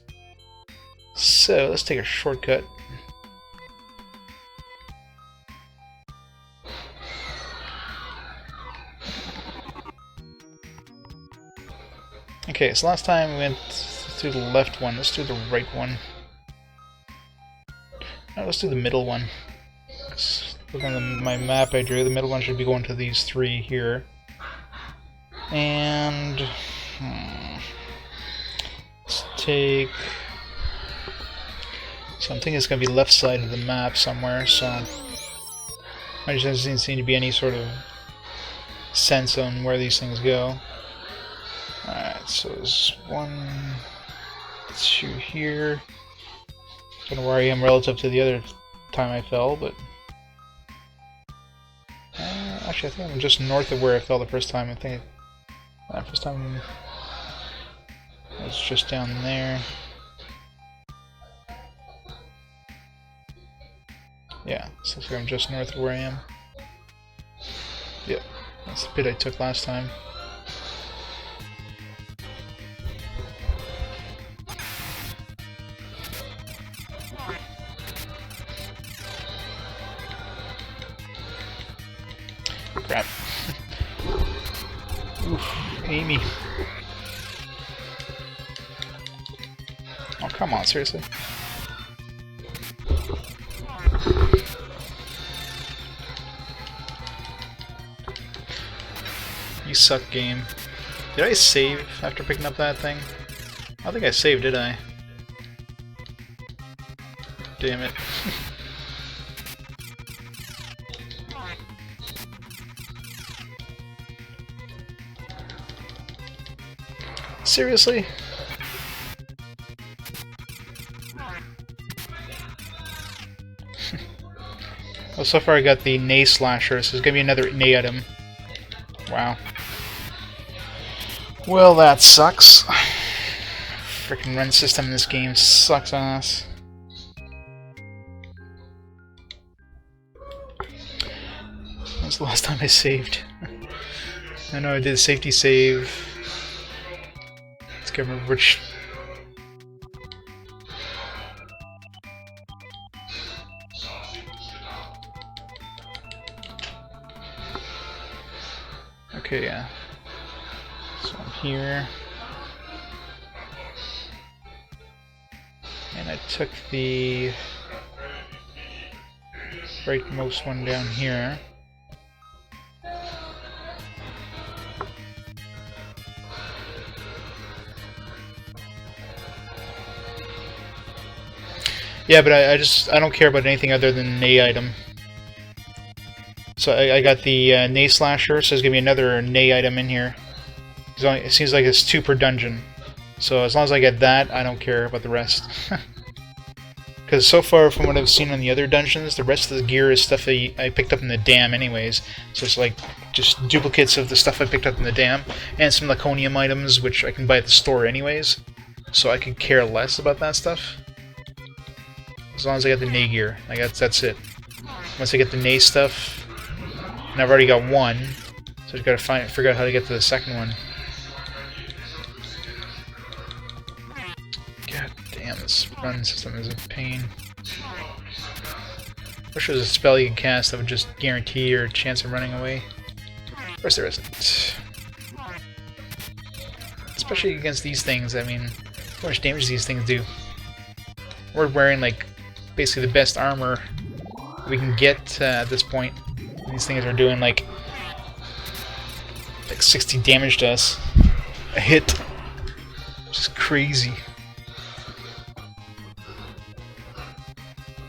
So let's take a shortcut. Okay, so last time we went through the left one. Let's do the right one. No, let's do the middle one. Look on my map I drew. The middle one should be going to these three here. And let's take. So I'm thinking it's going to be left side of the map somewhere. So there doesn't seem to be any sort of sense on where these things go. Alright, so there's 1, 2 here. Don't know where I am relative to the other time I fell, but... actually, I think I'm just north of where I fell the first time. I think first time I was just down there. Yeah, so looks like I'm just north of where I am. Yep, that's the pit I took last time. Crap. Oof, Amy. Oh, come on, seriously. You suck, game. Did I save after picking up that thing? I don't think I saved, did I? Damn it. Seriously? Well, so far I got the Nay Slasher, so there's gonna be another Nay item. Wow. Well, that sucks. Freaking run system in this game sucks ass. When was the last time I saved? I know I did a safety save. Let's remember which. Okay, yeah. So I'm here. And I took the rightmost one down here. Yeah, but I don't care about anything other than an A item. So I got the Nay Slasher, so there's gonna be another Nay item in here. It seems like it's 2 per dungeon. So as long as I get that, I don't care about the rest. Because so far, from what I've seen on the other dungeons, the rest of the gear is stuff I picked up in the dam anyways. So it's like just duplicates of the stuff I picked up in the dam, and some Laconium items, which I can buy at the store anyways. So I could care less about that stuff. As long as I get the Nay gear. That's it. Once I get the Nay stuff, and I've already got one, so I've got to figure out how to get to the second one. God damn, this run system is a pain. Wish there was a spell you could cast that would just guarantee your chance of running away. Of course there isn't. Especially against these things, I mean, how much damage these things do. We're wearing, like, basically the best armor we can get at this point. These things are doing like 60 damage to us a hit, which is crazy.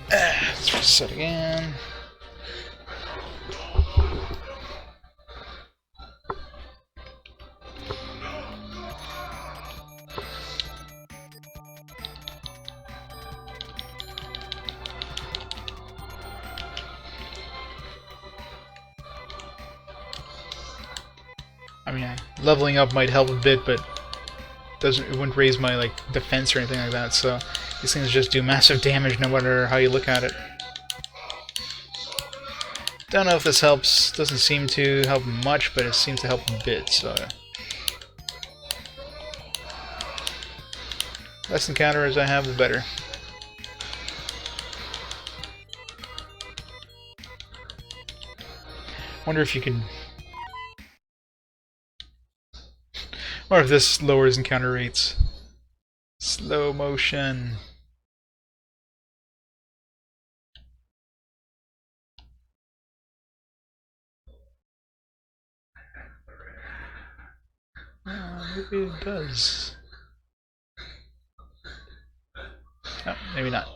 Let's reset again. I mean, leveling up might help a bit, but it wouldn't raise my like defense or anything like that. So these things just do massive damage no matter how you look at it. Don't know if this helps. Doesn't seem to help much, but it seems to help a bit. So less encounters I have, the better. Wonder if you can. Or if this lowers encounter rates. Slow motion. Maybe it does. No, maybe not.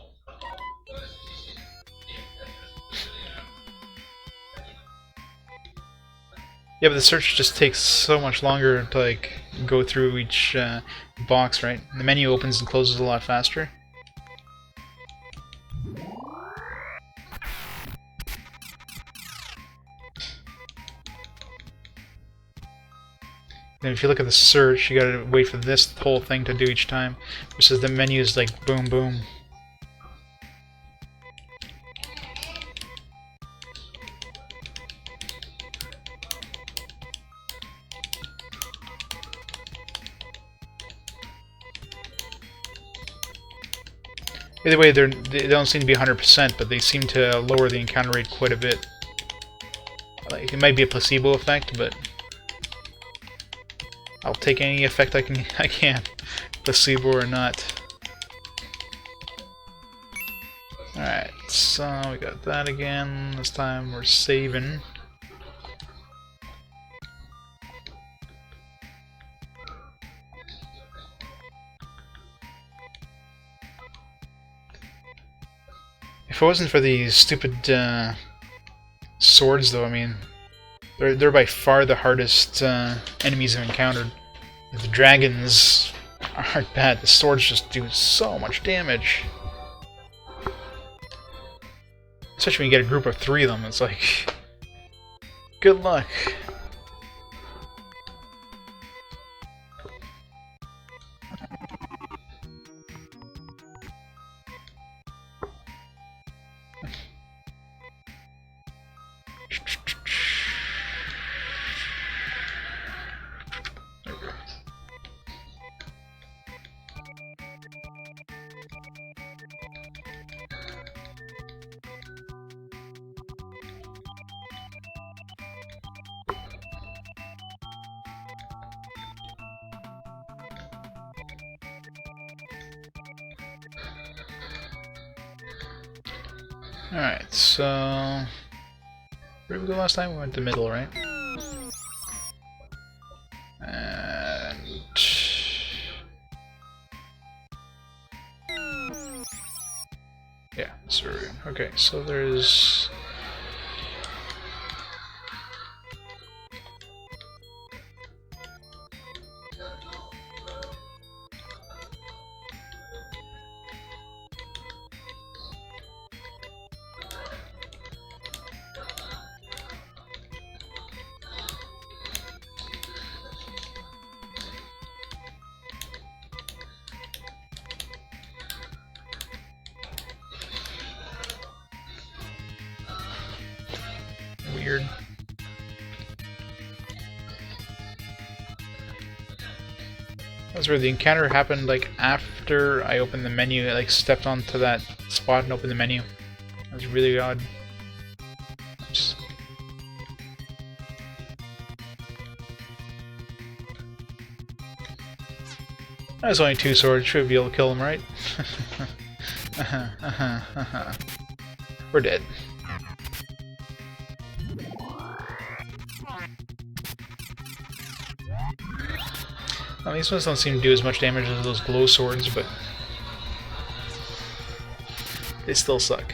Yeah, but the search just takes so much longer to like go through each box, right? The menu opens and closes a lot faster. And if you look at the search, you gotta wait for this whole thing to do each time. Versus the menu is like boom boom. Either way, they don't seem to be 100%, but they seem to lower the encounter rate quite a bit. Like, it might be a placebo effect, but I'll take any effect I can, placebo or not. Alright, so we got that again. This time we're saving. If it wasn't for these stupid swords, though, I mean, they're by far the hardest enemies I've encountered. The dragons aren't bad. The swords just do so much damage. Especially when you get a group of 3 of them, it's like, good luck. Alright, so where did we go last time? We went to middle, right? And yeah, sorry. Okay, so there's weird. That's where the encounter happened, like, after I opened the menu. I, like, stepped onto that spot and opened the menu. That was really odd. Just... That's only 2 swords, should be able to kill him, right? We're dead. Well, these ones don't seem to do as much damage as those glow swords, but they still suck.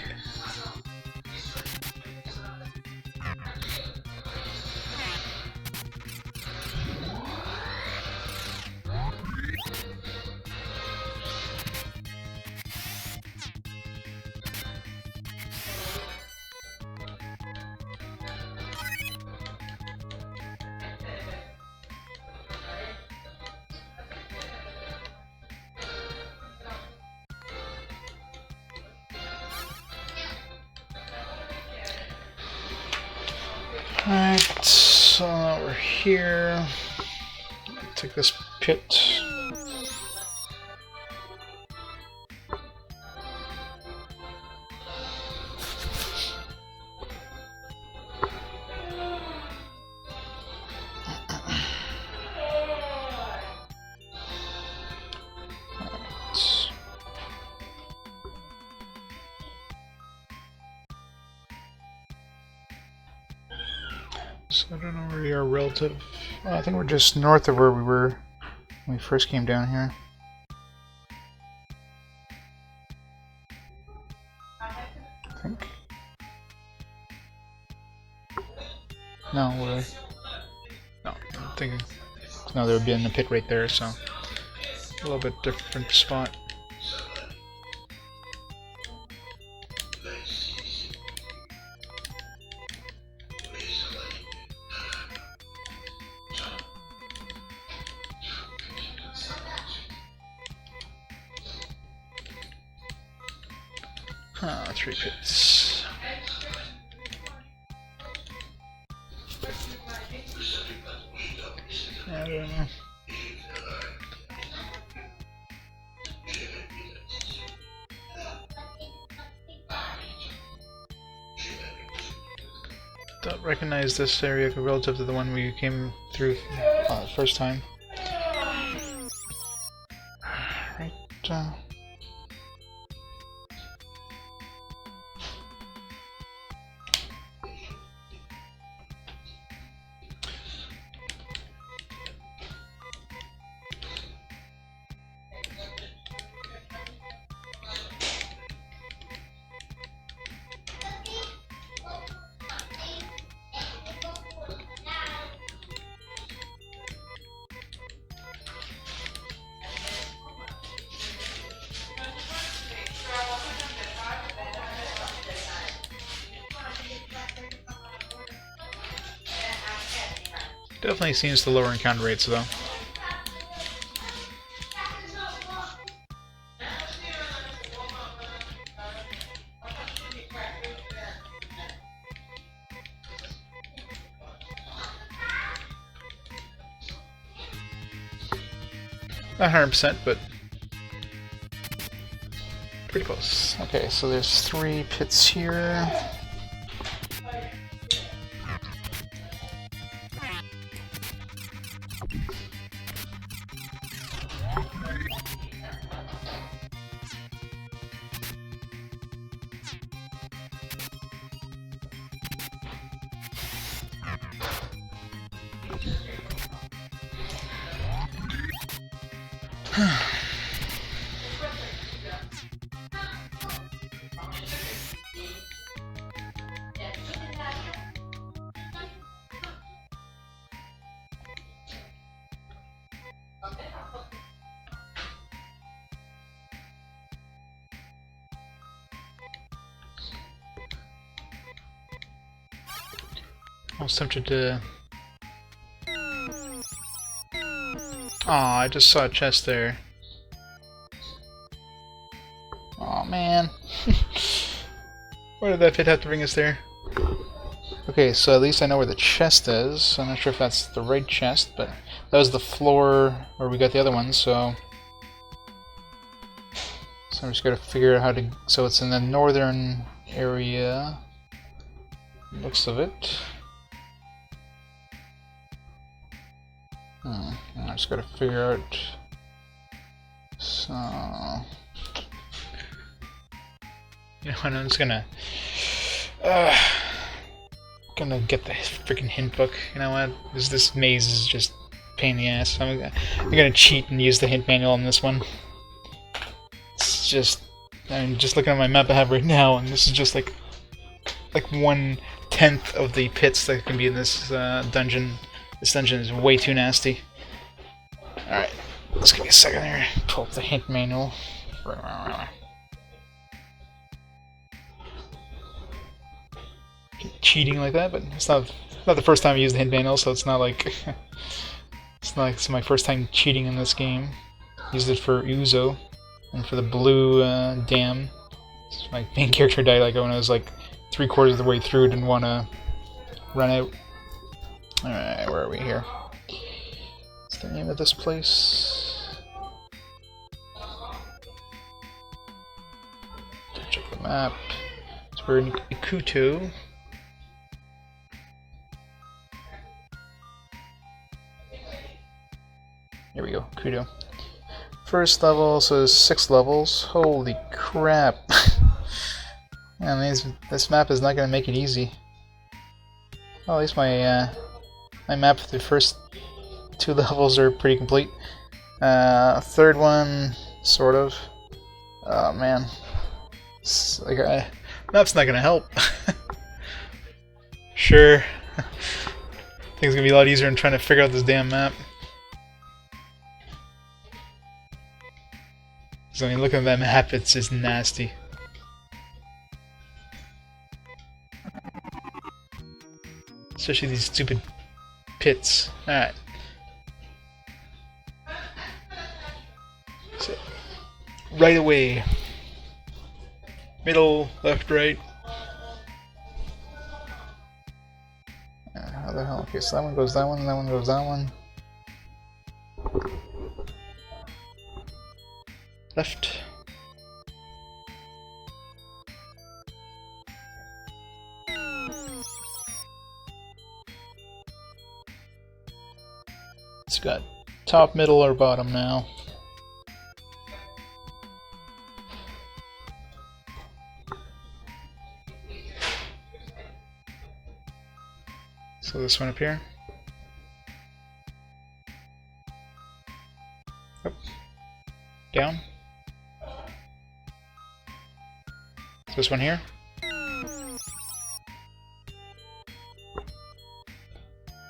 Alright, so we're here. Take this pit. So I don't know where we are relative. I think we're just north of where we were when we first came down here. I think. No, we're... No, I'm thinking... No, there would be in the pit right there, so... A little bit different spot. Ah, 3 pits. I don't know. Don't recognize this area relative to the one we came through first time. Right. Definitely seems to lower encounter rates, though. Not 100%, but pretty close. Okay, so there's 3 pits here. I was tempted to... Aw, I just saw a chest there. Aw, man. Why did that pit have to bring us there? Okay, so at least I know where the chest is. I'm not sure if that's the right chest, but that was the floor where we got the other one, so... So I'm just gotta figure out how to... So it's in the northern area, looks of it. I just gotta figure out... So... You know what, I'm just gonna get the freaking hint book. You know what? This maze is just a pain in the ass. I'm gonna cheat and use the hint manual on this one. It's just... I'm just looking at my map I have right now, and this is just like 1/10 of the pits that can be in this dungeon. This dungeon is way too nasty. Alright, let's give me a second here. Pull up the hint manual. Cheating like that, but it's not the first time I used the hint manual, so it's not like it's my first time cheating in this game. Used it for Uzo and for the blue dam. My main character died like when I was like 3/4 of the way through. Didn't want to run out. All right, where are we here? What's the name of this place? Check the map. So we're in Ukuto. Here we go, Ukuto. First level, so there's 6 levels. Holy crap! Man, this map is not gonna make it easy. Well, at least my my map for the first 2 levels are pretty complete. Third one, sort of. Oh man, it's like map's not gonna help. Sure, things gonna be a lot easier than trying to figure out this damn map. So I mean, looking at that map, it's just nasty. Especially these stupid pits. Alright. So, right away. Middle, left, right. How the hell? Okay, so that one goes that one, and that one goes that one. Left. It's got top, middle, or bottom now. So this one up here. Up. Down. This one here.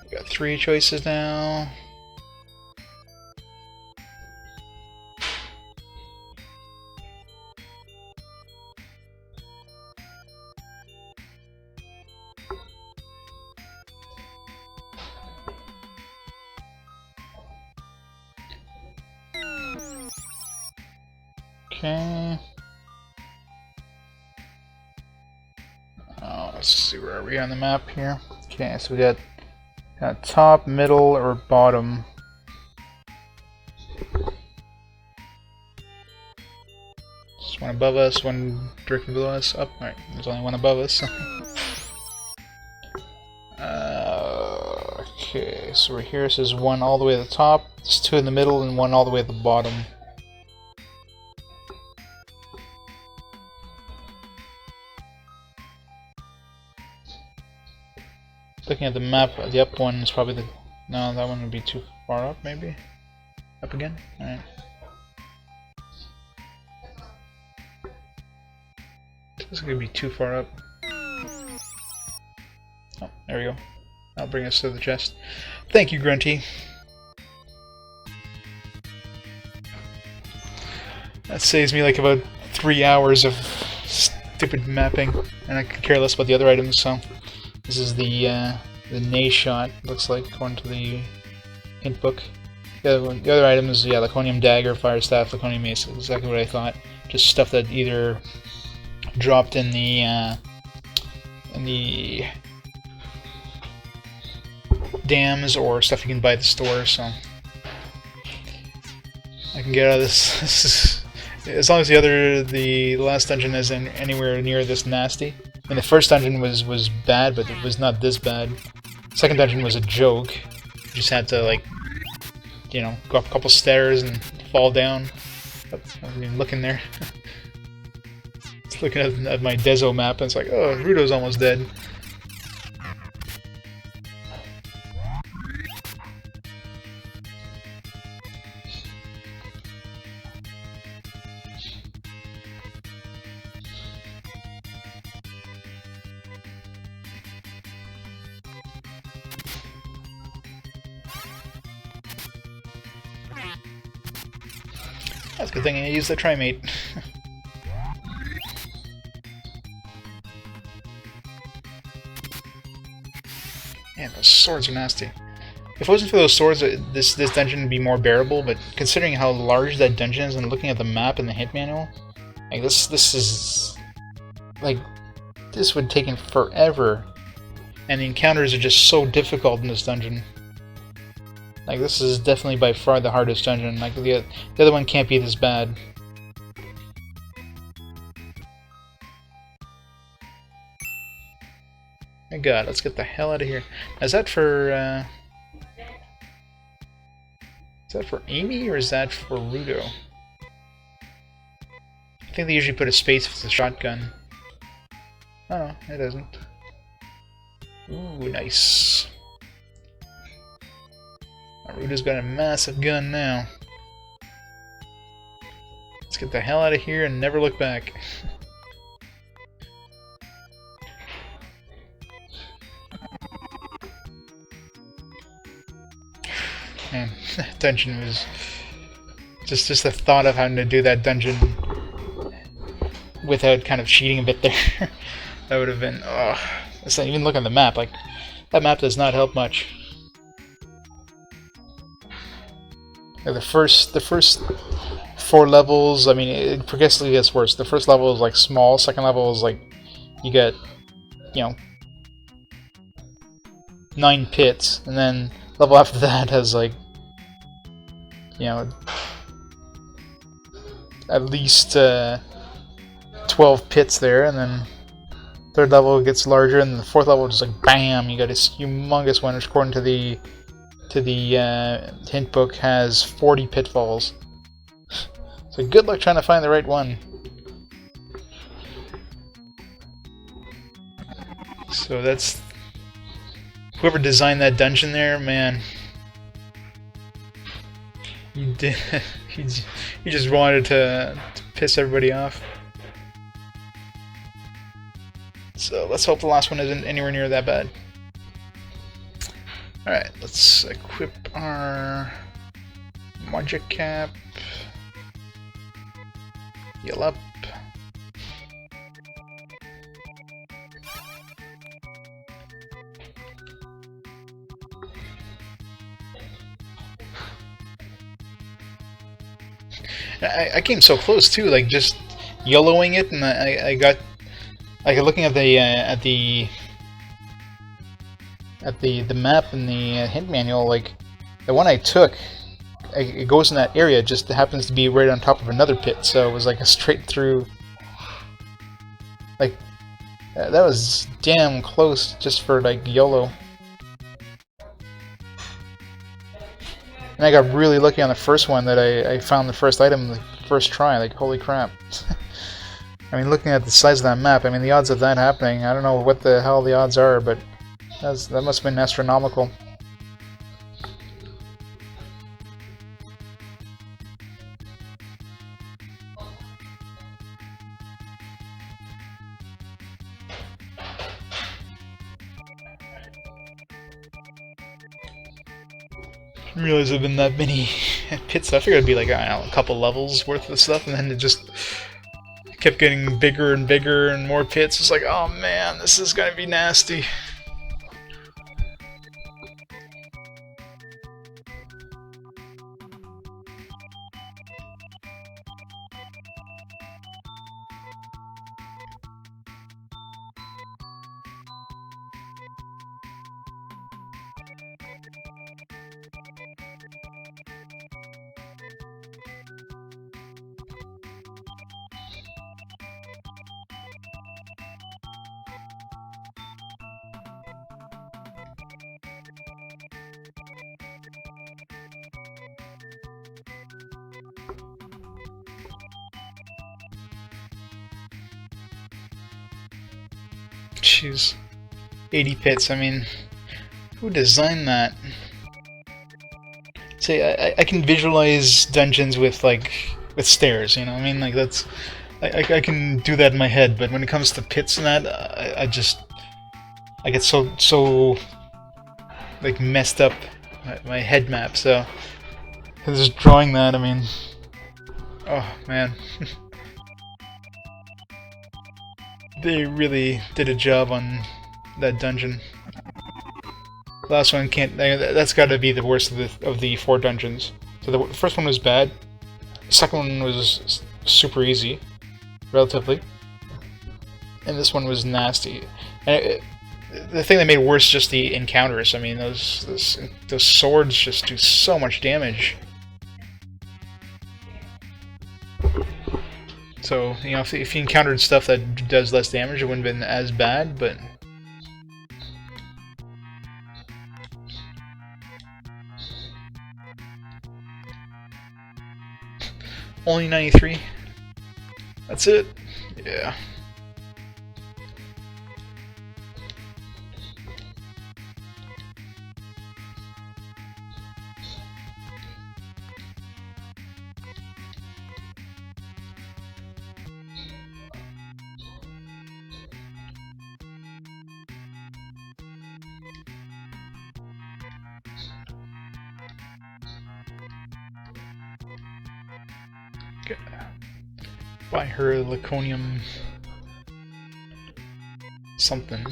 We got 3 choices now. Okay. Let's see, where are we on the map here? Okay, so we got top, middle, or bottom. Just one above us, one directly below us. Up. Alright, there's only one above us. Okay, so we're here. So there's 1 all the way at the top, there's 2 in the middle, and 1 all the way at the bottom. Looking at the map, the up one is probably the... No, that one would be too far up, maybe? Up again? Alright. This is going to be too far up. Oh, there we go. That'll bring us to the chest. Thank you, Grunty. That saves me like about 3 hours of stupid mapping, and I could care less about the other items, so... This is the Nay shot, looks like, according to the hint book. The other items, yeah, Laconium Dagger, Fire Staff, Laconium Mace, exactly what I thought. Just stuff that either dropped in the dams or stuff you can buy at the store, so I can get out of this. This is, as long as the last dungeon isn't anywhere near this nasty. I mean, the first dungeon was bad, but it was not this bad. Second dungeon was a joke. You just had to, like, you know, go up a couple stairs and fall down. I wasn't even looking there. Just looking at my Dezo map, and it's like, oh, Rudo's almost dead. That's a good thing I used the Trimate. Man, those swords are nasty. If it wasn't for those swords, this dungeon would be more bearable, but considering how large that dungeon is and looking at the map and the hint manual, like this is... like, this would take forever. And the encounters are just so difficult in this dungeon. Like, this is definitely by far the hardest dungeon. Like, the other one can't be this bad. My god, let's get the hell out of here. Is that for, is that for Amy, or is that for Rudo? I think they usually put a space with the shotgun. Oh, it doesn't. Ooh, nice. Rudo's got a massive gun now. Let's get the hell out of here and never look back. Man, that dungeon was... Just the thought of having to do that dungeon without kind of cheating a bit there. That would have been... Oh, let's not even look at the map. Like, that map does not help much. Like the first 4 levels, I mean, it progressively gets worse. The first level is like small, second level is like, you get, you know, 9 pits, and then level after that has like, you know, at least 12 pits there, and then third level gets larger, and the fourth level just like bam, you got this humongous one, which according to the hint book has 40 pitfalls. So good luck trying to find the right one. So that's... whoever designed that dungeon there, man. You did... you just wanted to piss everybody off. So let's hope the last one isn't anywhere near that bad. Alright, let's equip our magic cap. Heal up. I came so close too, like just yellowing it, and I got like looking at the map and the hint manual, like the one I took, it goes in that area, just happens to be right on top of another pit, so it was like a straight through, like that was damn close just for like YOLO. And I got really lucky on the first one that I found the first item the first try, like holy crap. I mean, looking at the size of that map, I mean the odds of that happening, I don't know what the hell the odds are, but that must have been astronomical. I didn't realize there had been that many pits. I figured it'd be like, I don't know, a couple levels worth of stuff, and then it just kept getting bigger and bigger and more pits. It's like, oh man, this is gonna be nasty. Jeez. 80 pits, I mean, who designed that? See, I can visualize dungeons with, like, with stairs, you know? I mean, like, that's... I can do that in my head, but when it comes to pits and that, I get so like, messed up, my head map, so... Just drawing that, I mean... Oh, man. They really did a job on that dungeon. The last one can't... That's gotta be the worst of the 4 dungeons. So the first one was bad. The second one was super easy, relatively. And this one was nasty. And the thing that made it worse is just the encounters. I mean, those swords just do so much damage. So, you know, if you encountered stuff that does less damage, it wouldn't have been as bad, but... Only 93? That's it? Yeah. Buy her Laconium something.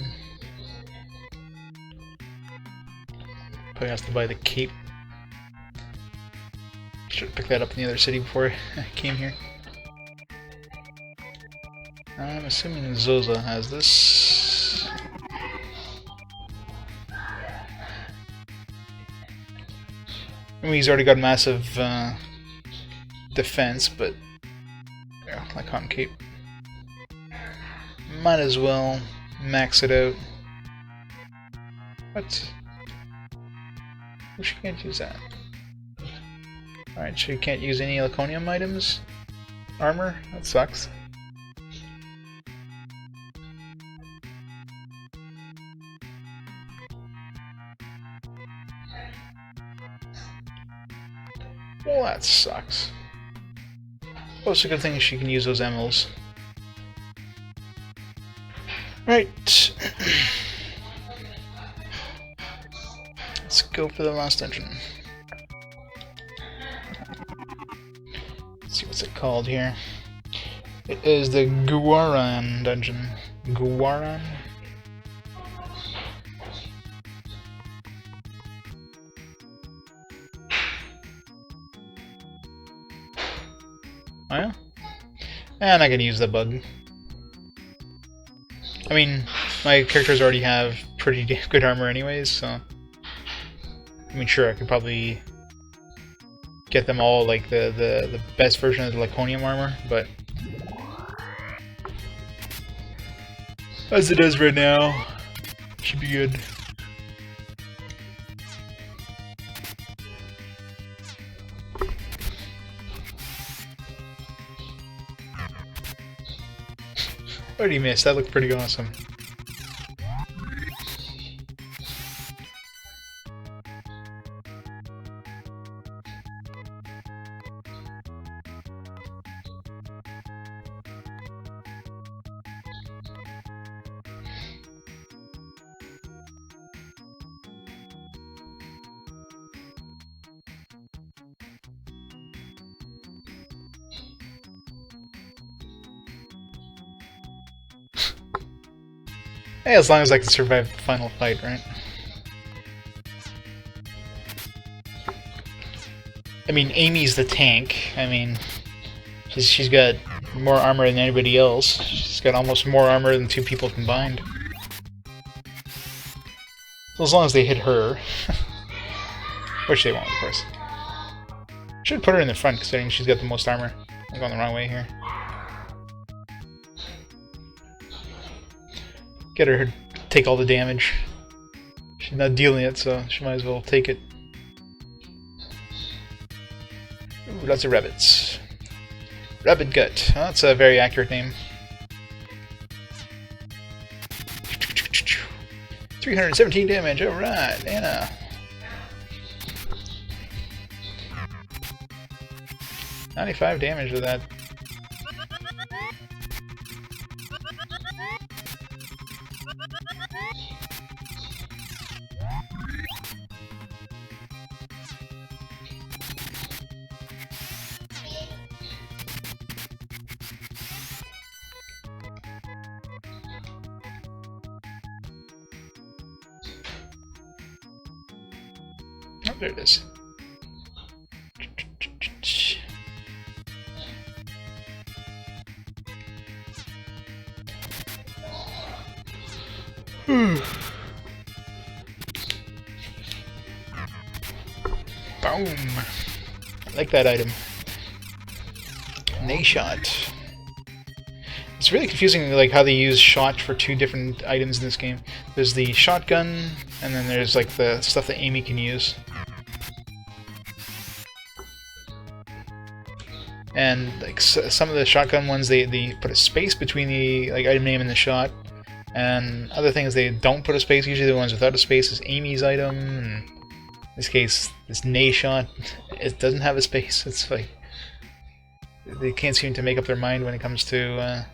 Probably has to buy the cape. Should have picked that up in the other city before I came here. I'm assuming Zoza has this. I mean, he's already got massive defense, but yeah, Lycon Cape. Might as well max it out. What? Oh, she can't use that. Alright, she can't use any Laconium items? Armor? That sucks. Well, that sucks. Well, it's a good thing she can use those emeralds. Right. Let's go for the last dungeon. Let's see what's it called here. It is the Guaran dungeon. Guaran? Oh yeah? I'm not gonna use the bug. I mean, my characters already have pretty good armor anyways, so... I mean, sure, I could probably get them all, like, the best version of the Laconium armor, but... as it is right now, should be good. What did he miss? That looked pretty awesome. Hey, as long as I can survive the final fight, right? I mean, Amy's the tank. I mean, she's got more armor than anybody else. She's got almost more armor than 2 people combined. So as long as they hit her. Which they won't, of course. Should put her in the front, considering she's got the most armor. I'm going the wrong way here. Get her to take all the damage. She's not dealing it, so she might as well take it. Ooh, lots of rabbits. Rabbit Gut. Oh, that's a very accurate name. 317 damage, alright, Anna. $95 damage with that. Oh, there it is. Boom! I like that item. Nay shot. It's really confusing, like how they use shot for two different items in this game. There's the shotgun, and then there's like the stuff that Amy can use. And like some of the shotgun ones, they put a space between the like item name and the shot. And other things they don't put a space. Usually the ones without a space is Amy's item. And in this case, this Nay shot, it doesn't have a space. It's like they can't seem to make up their mind when it comes to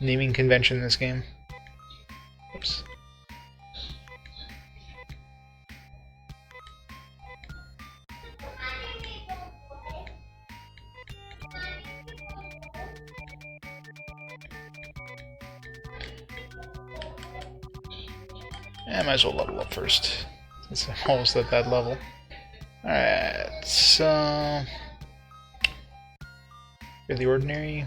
naming convention in this game. Oops. I might as well level up first, since I'm almost at that level. Alright, so... we have the ordinary.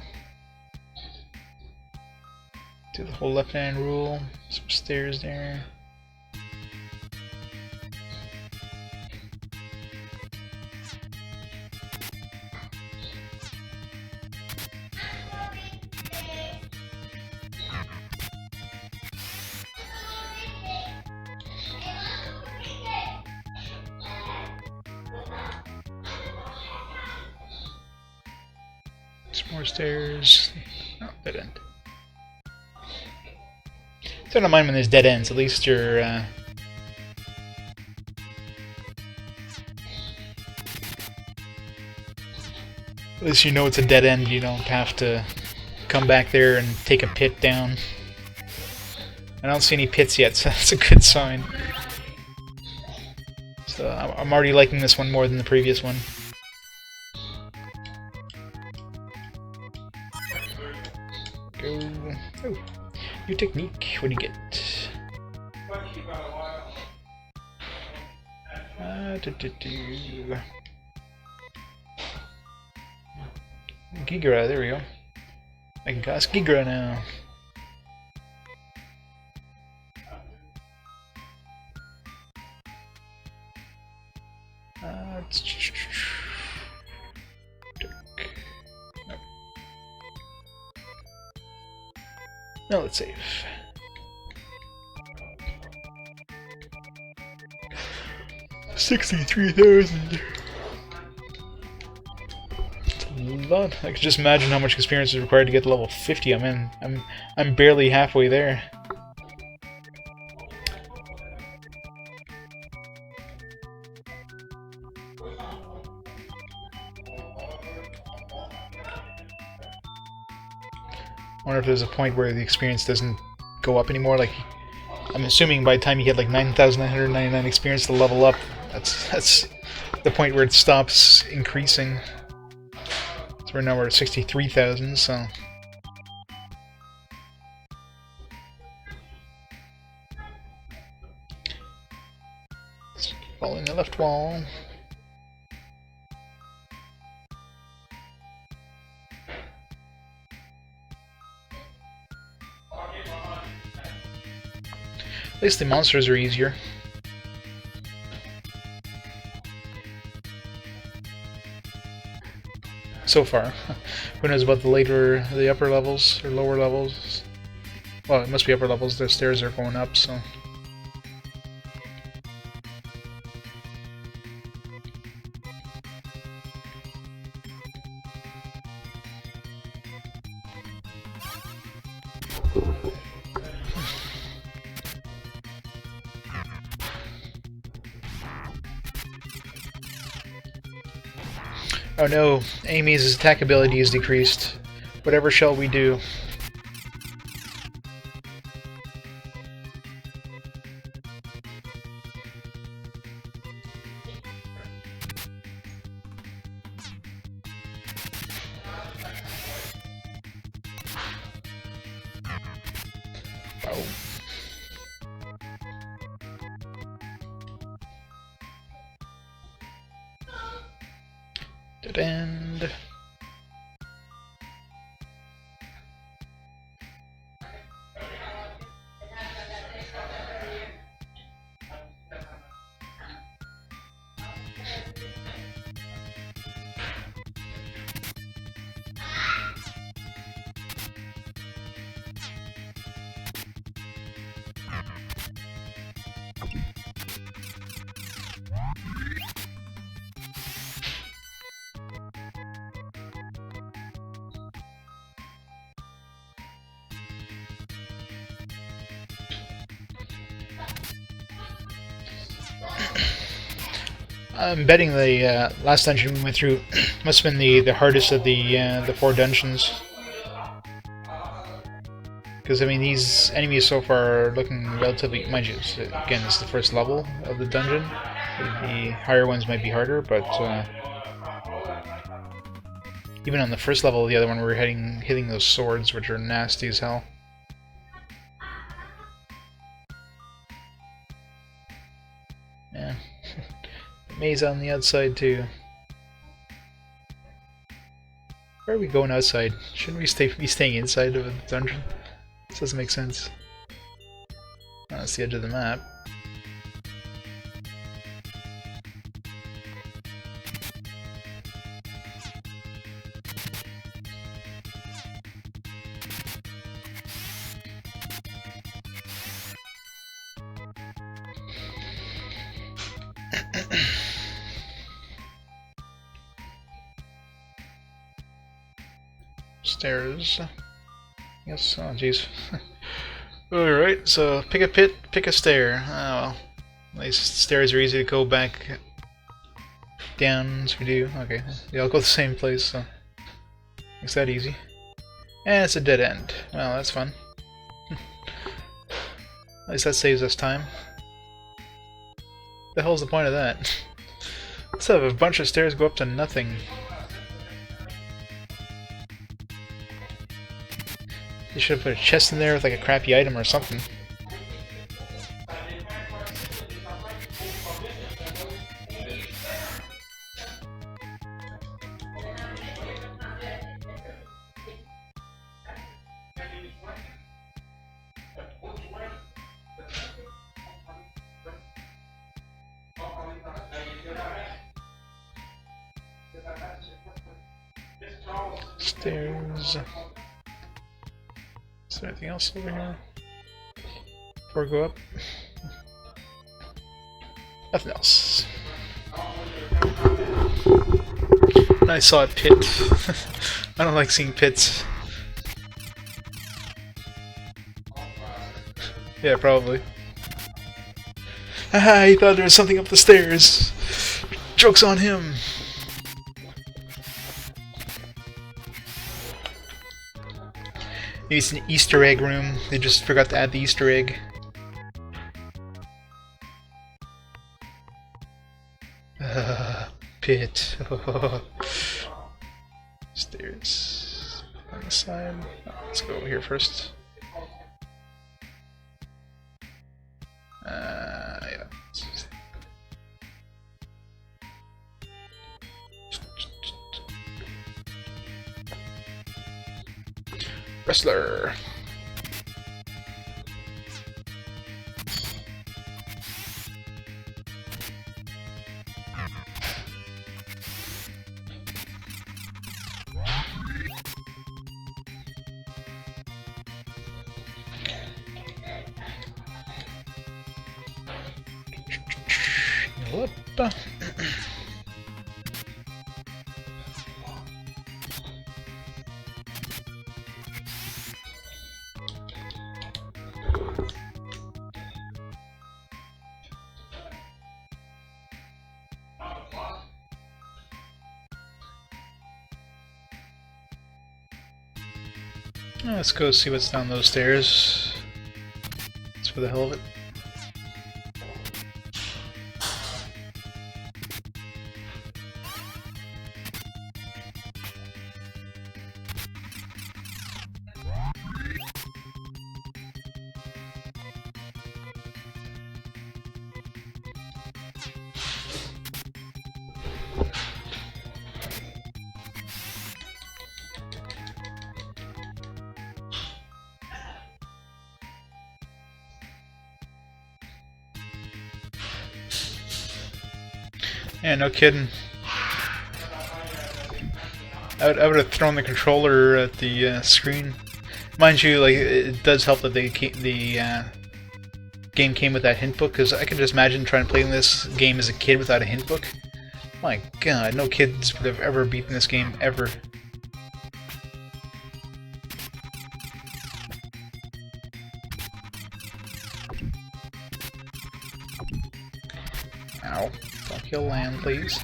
Do the whole left-hand rule. Some stairs there. Some more stairs. Oh, dead end. So I don't mind when there's dead ends. At least you're at least you know it's a dead end. You don't have to come back there and take a pit down. I don't see any pits yet, so that's a good sign. So I'm already liking this one more than the previous one. Go. Oh, new technique. What do you get? Gigra, there we go. I can cast Gigra now. Now let's save. $63,000. It's a lot. I could just imagine how much experience is required to get to level 50. I'm barely halfway there. I wonder if there's a point where the experience doesn't go up anymore. Like, I'm assuming by the time you get like 9,999 experience to level up, that's the point where it stops increasing. So right now we're at 63,000, so... following the left wall. At least the monsters are easier. So far. Who knows about the upper levels, or lower levels? Well, it must be upper levels, the stairs are going up, so... Oh no, Amy's attack ability is decreased. Whatever shall we do? Oh. Dead end. I'm betting the last dungeon we went through must have been the hardest of the 4 dungeons. Because, I mean, these enemies so far are looking relatively... Mind you, again, it's the first level of the dungeon. The higher ones might be harder, but... even on the first level of the other one, we were hitting those swords, which are nasty as hell. Yeah. Maze on the outside, too. Where are we going outside? Shouldn't we be staying inside of the dungeon? This doesn't make sense. Oh, that's the edge of the map. Stairs. Yes, oh jeez. Alright, so pick a pit, pick a stair. Oh well. These stairs are easy to go back down as we do. Okay, they all go the same place, so makes that easy. And it's a dead end. Well, that's fun. At least that saves us time. What the hell's the point of that? Let's have a bunch of stairs go up to nothing. You should have put a chest in there with like a crappy item or something. Stairs. Is there anything else over here? Before we go up? Nothing else. I saw a pit. I don't like seeing pits. Yeah, probably. Haha, he thought there was something up the stairs. Joke's on him. Maybe it's an Easter egg room. They just forgot to add the Easter egg. Pit. Stairs on the side. Oh, let's go over here first. Yeah. Wrestler. What the? Let's go see what's down those stairs. It's for the hell of it. Yeah, no kidding. I would have thrown the controller at the screen. Mind you, like it does help that the game came with that hint book, because I can just imagine trying to play this game as a kid without a hint book. My God, no kids would have ever beaten this game ever. Ow. Don't kill land, please.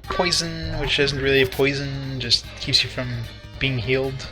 Poison, which isn't really a poison, just keeps you from being healed.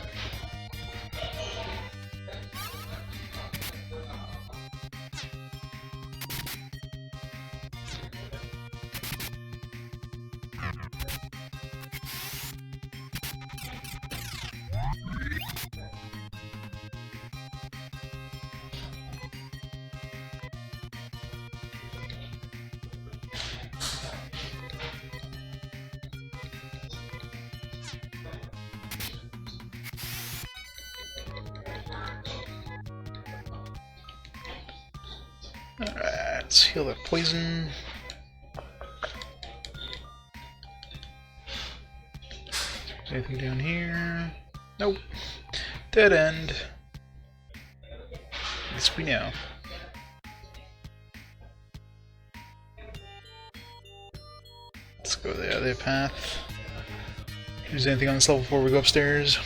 Alright, let's heal that poison. Anything down here? Nope. Dead end. At least we know. Let's go the other path. Is there anything on this level before we go upstairs?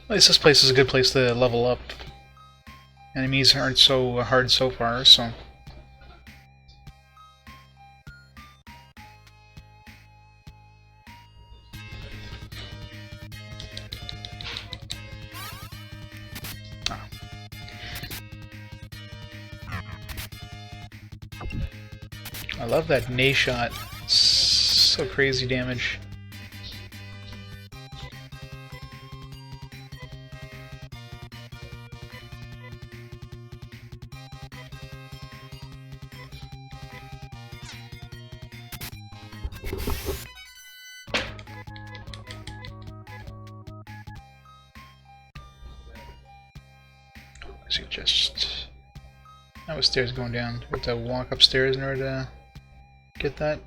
At least this place is a good place to level up. Enemies aren't so hard so far, so... Ah. I love that Nay shot. So crazy damage. Suggest that was stairs going down. We have to walk upstairs in order to get that.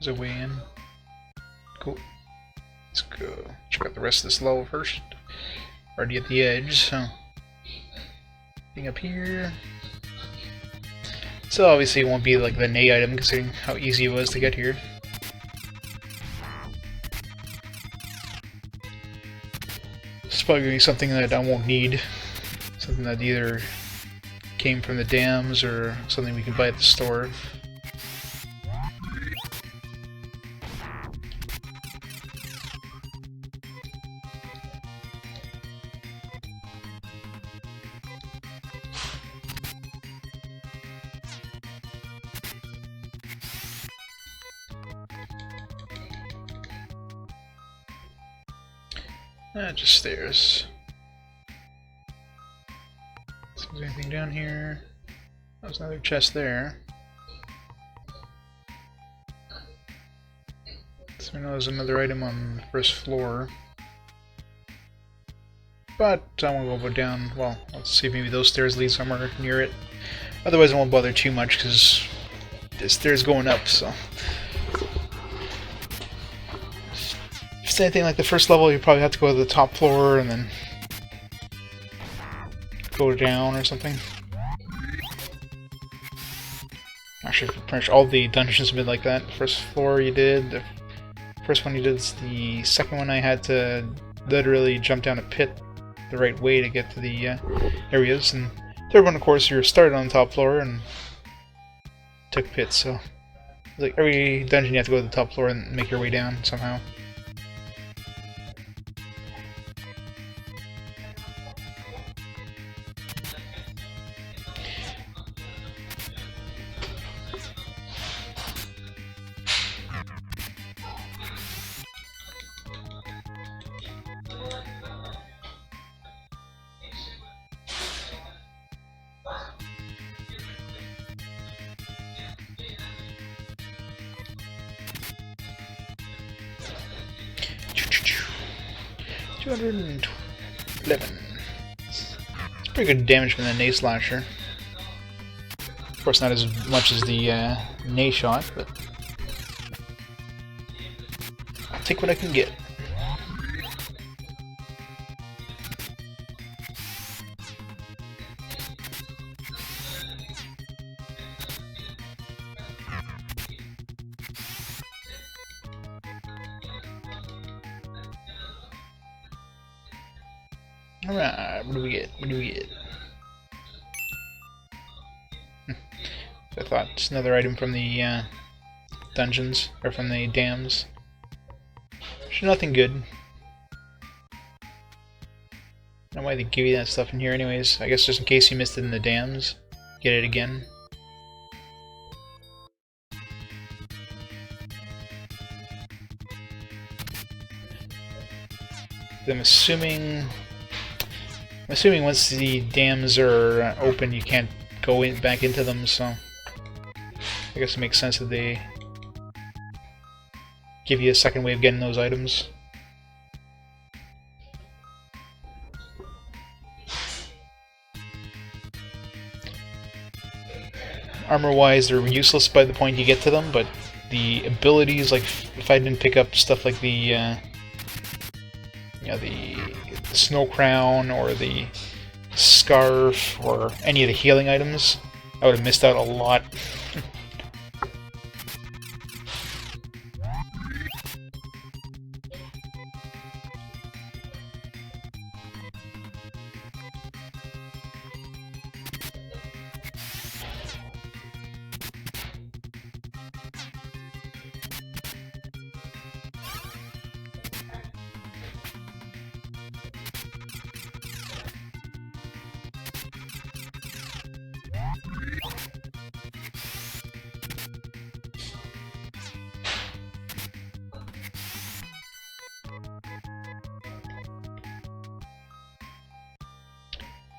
There's a way in. Cool. Let's go check out the rest of this level first. Already at the edge, so... Thing up here... So obviously it won't be like the Nay item, considering how easy it was to get here. It's probably going to be something that I won't need. Something that either came from the dams or something we can buy at the store. Just stairs. See if there's anything down here. There's another chest there. So I know there's another item on the first floor. But I won't go down. Well, let's see if maybe those stairs lead somewhere near it. Otherwise I won't bother too much because the stairs going up, so... If it's anything like the first level, you probably have to go to the top floor and then go down or something. Actually, pretty much all the dungeons have been like that. First floor you did, the first one you did, the second one I had to literally jump down a pit the right way to get to the areas, and third one, of course, you started on the top floor and took pits, so like every dungeon you have to go to the top floor and make your way down somehow. $211. It's pretty good damage from the Nay Slasher. Of course, not as much as the Nay Shot, but I'll take what I can get. Alright, what do we get? What do we get? I thought it's another item from the dungeons, or from the dams. There's nothing good. I don't know why they give you that stuff in here anyways. I guess just in case you missed it in the dams. Get it again. I'm assuming once the dams are open, you can't go back into them, so I guess it makes sense that they give you a second way of getting those items. Armor-wise, they're useless by the point you get to them, but the abilities, like if I didn't pick up stuff like the snow crown or the scarf or any of the healing items, I would have missed out a lot.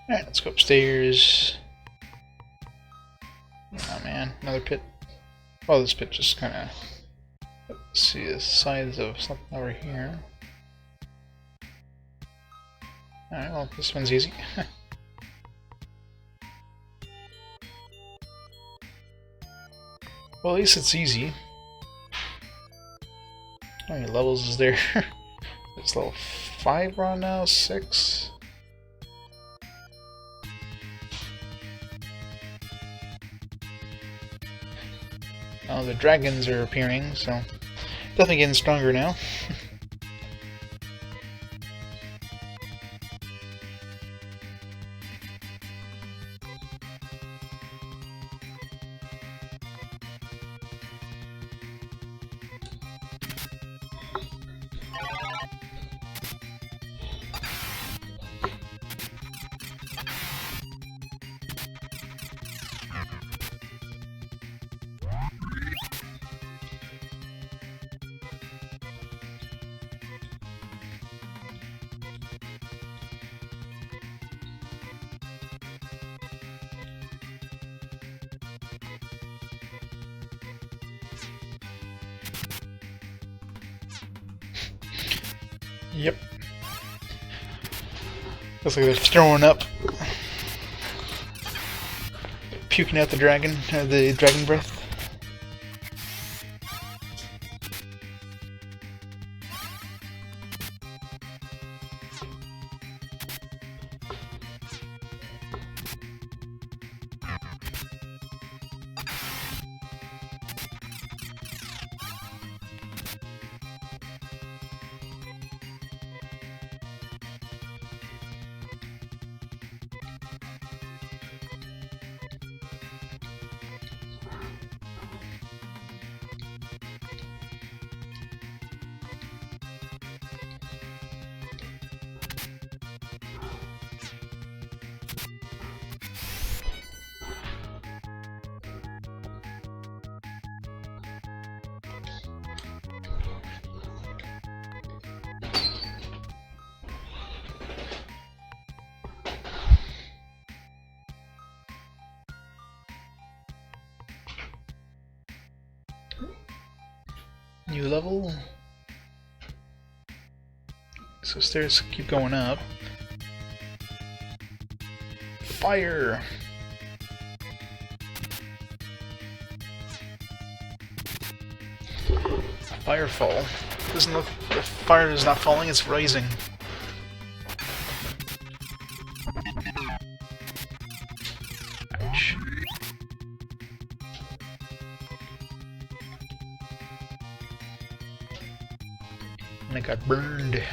Alright, let's go upstairs. Oh man, another pit. Oh, this pit just kind of... Let's see the sides of something over here. Alright, well, this one's easy. Well, at least it's easy. How many levels is there? It's level 5 we're on now? 6? Oh, the dragons are appearing, so definitely getting stronger now. Yep. Looks like they're throwing up. Puking out the dragon breath. New level. So stairs keep going up. Fire! Firefall. Doesn't look. The fire is not falling, it's rising. Ouch. And I got burned.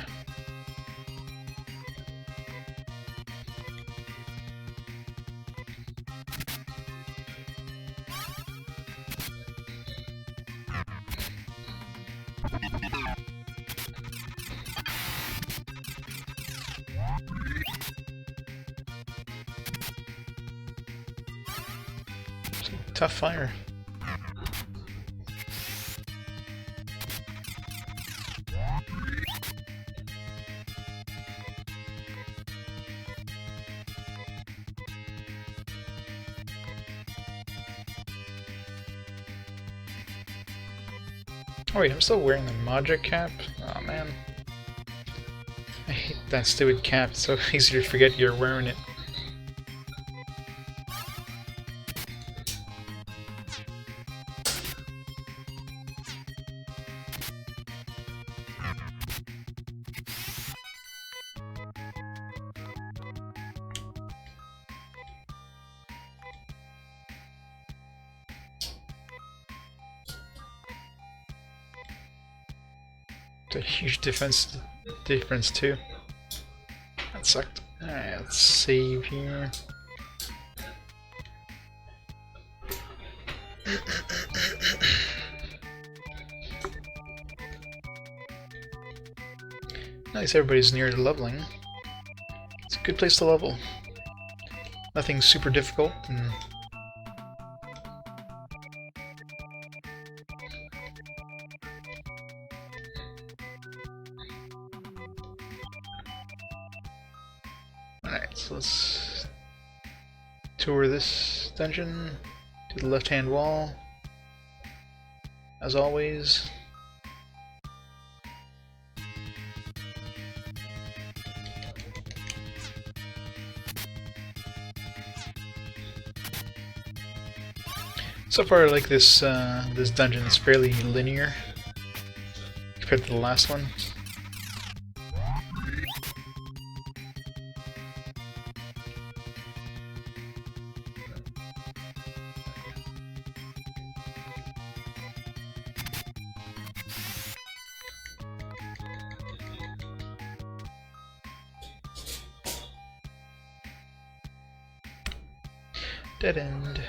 Tough fire. Oh wait, I'm still wearing the Magic cap? Oh man. I hate that stupid cap, it's so easy to forget you're wearing it. It's a huge difference too. That sucked. Alright, let's save here. Nice, everybody's near to leveling. It's a good place to level. Nothing super difficult, and alright, so let's tour this dungeon to the left-hand wall, as always. So far, I like this this dungeon. It's fairly linear. compared to the last one. Dead end.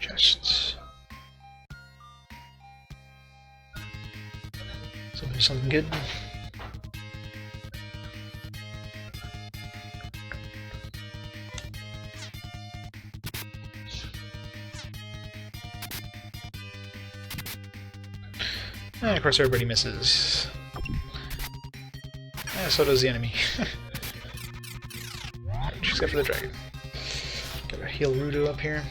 Chests. Something good. And of course everybody misses. Yeah, so does the enemy. Except for the dragon. Gotta heal Rudo up here.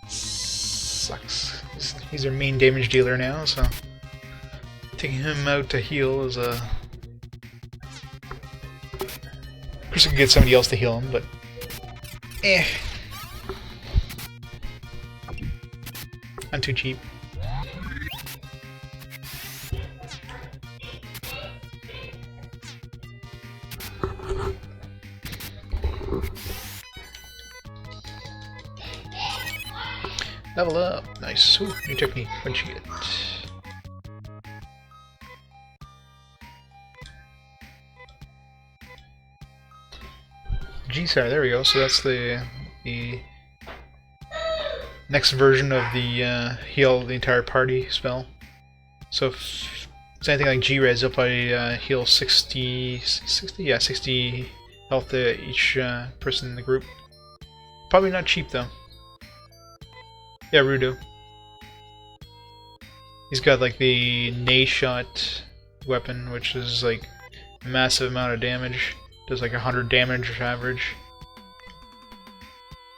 Sucks. He's our main damage dealer now, so taking him out to heal is a... Of course I could get somebody else to heal him, but... eh. Not too cheap. Level up. Nice. Ooh, new technique. What'd you get? G-Star, there we go. So that's the next version of the heal the entire party spell. So if it's anything like G-Res, it'll probably heal 60 health to each person in the group. Probably not cheap though. Yeah, Rudo. He's got like the Nay shot weapon, which is like a massive amount of damage. Does like 100 damage average.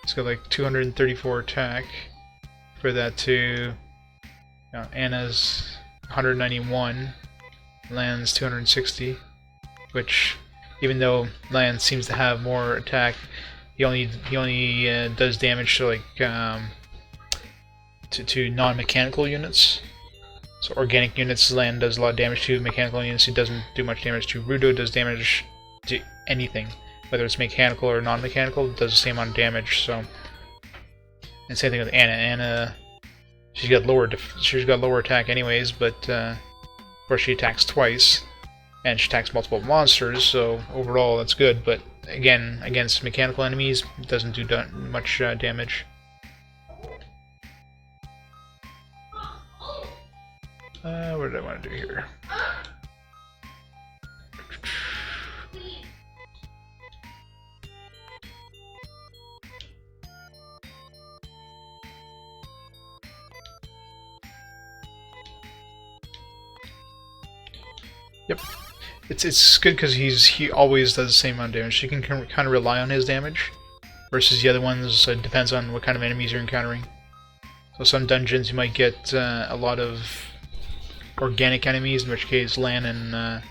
He's got like 234 attack. For that to Anna's 191, Lan's 260, which even though Lan seems to have more attack, he only does damage to like to non-mechanical units. So organic units, Lan does a lot of damage to. Mechanical units, he doesn't do much damage to. Rudo does damage to anything, whether it's mechanical or non-mechanical. It does the same amount of damage. So, and same thing with Anna. Anna, she's got lower attack anyways, but of course she attacks twice, and she attacks multiple monsters. So overall, that's good. But again, against mechanical enemies, it doesn't do much damage. What did I want to do here? Yep, it's good because he always does the same amount of damage. So you can kind of rely on his damage, versus the other ones. It depends on what kind of enemies you're encountering. So some dungeons you might get a lot of organic enemies, in which case Lan and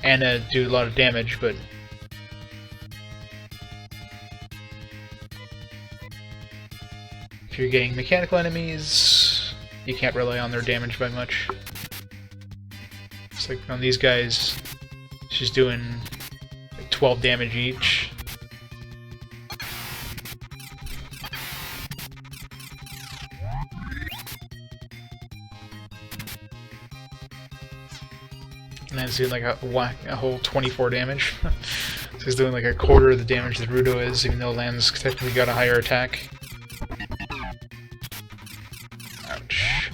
Anna do a lot of damage, but if you're getting mechanical enemies, you can't rely on their damage by much. It's like on these guys, she's doing like 12 damage each. And then it's doing like a whole 24 damage. So he's doing like a quarter of the damage that Rudo is, even though Lan's technically got a higher attack. Ouch.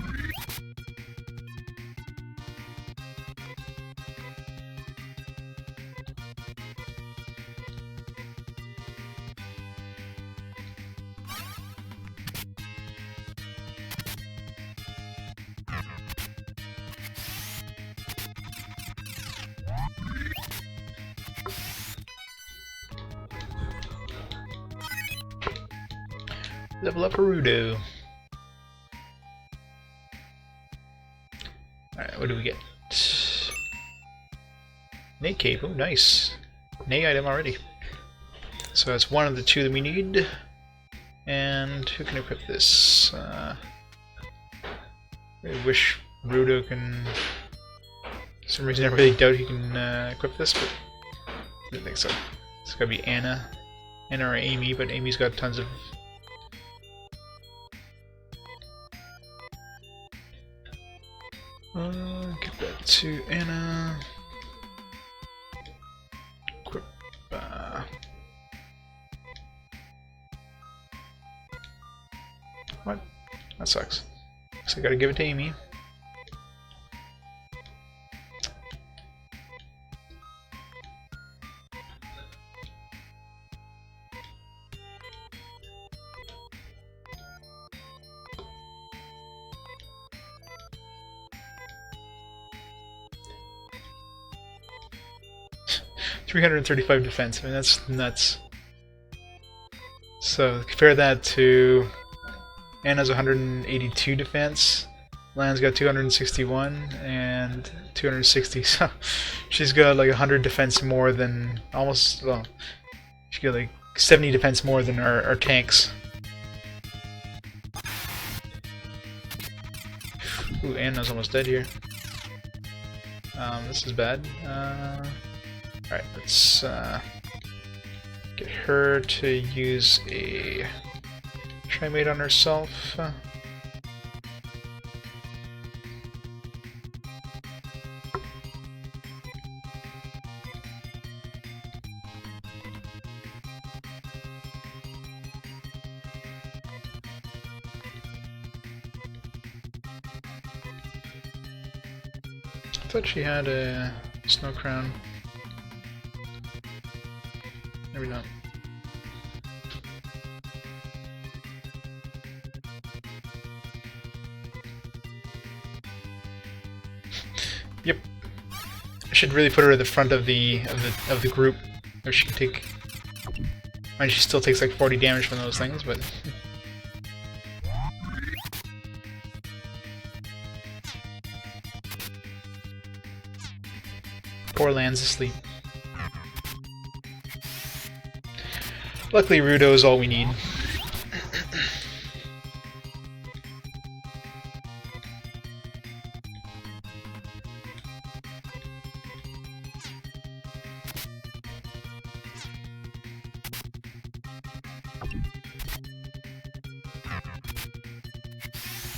Level up Rudo. Alright, what do we get? Nay cape, oh nice. Nay item already. So that's one of the two that we need. And who can equip this? I wish Rudo can... For some reason I really doubt he can equip this, but I don't think so. It's gotta be Anna. Anna or Amy, but Amy's got tons of... Give that to Anna. Equip... What? That sucks. So I gotta give it to Amy. $335 defense. I mean, that's nuts. So compare that to Anna's 182 defense. Lan's got 261 and 260. So she's got like 100 defense more than almost. Well, she got like 70 defense more than our tanks. Ooh, Anna's almost dead here. This is bad. Alright, let's get her to use a Trimate on herself. I thought she had a snow crown. Maybe not. Yep. I should really put her at the front of the group, where she can take. I mean, she still takes like 40 damage from those things, but. Poor Lan's asleep. Luckily, Rudo is all we need.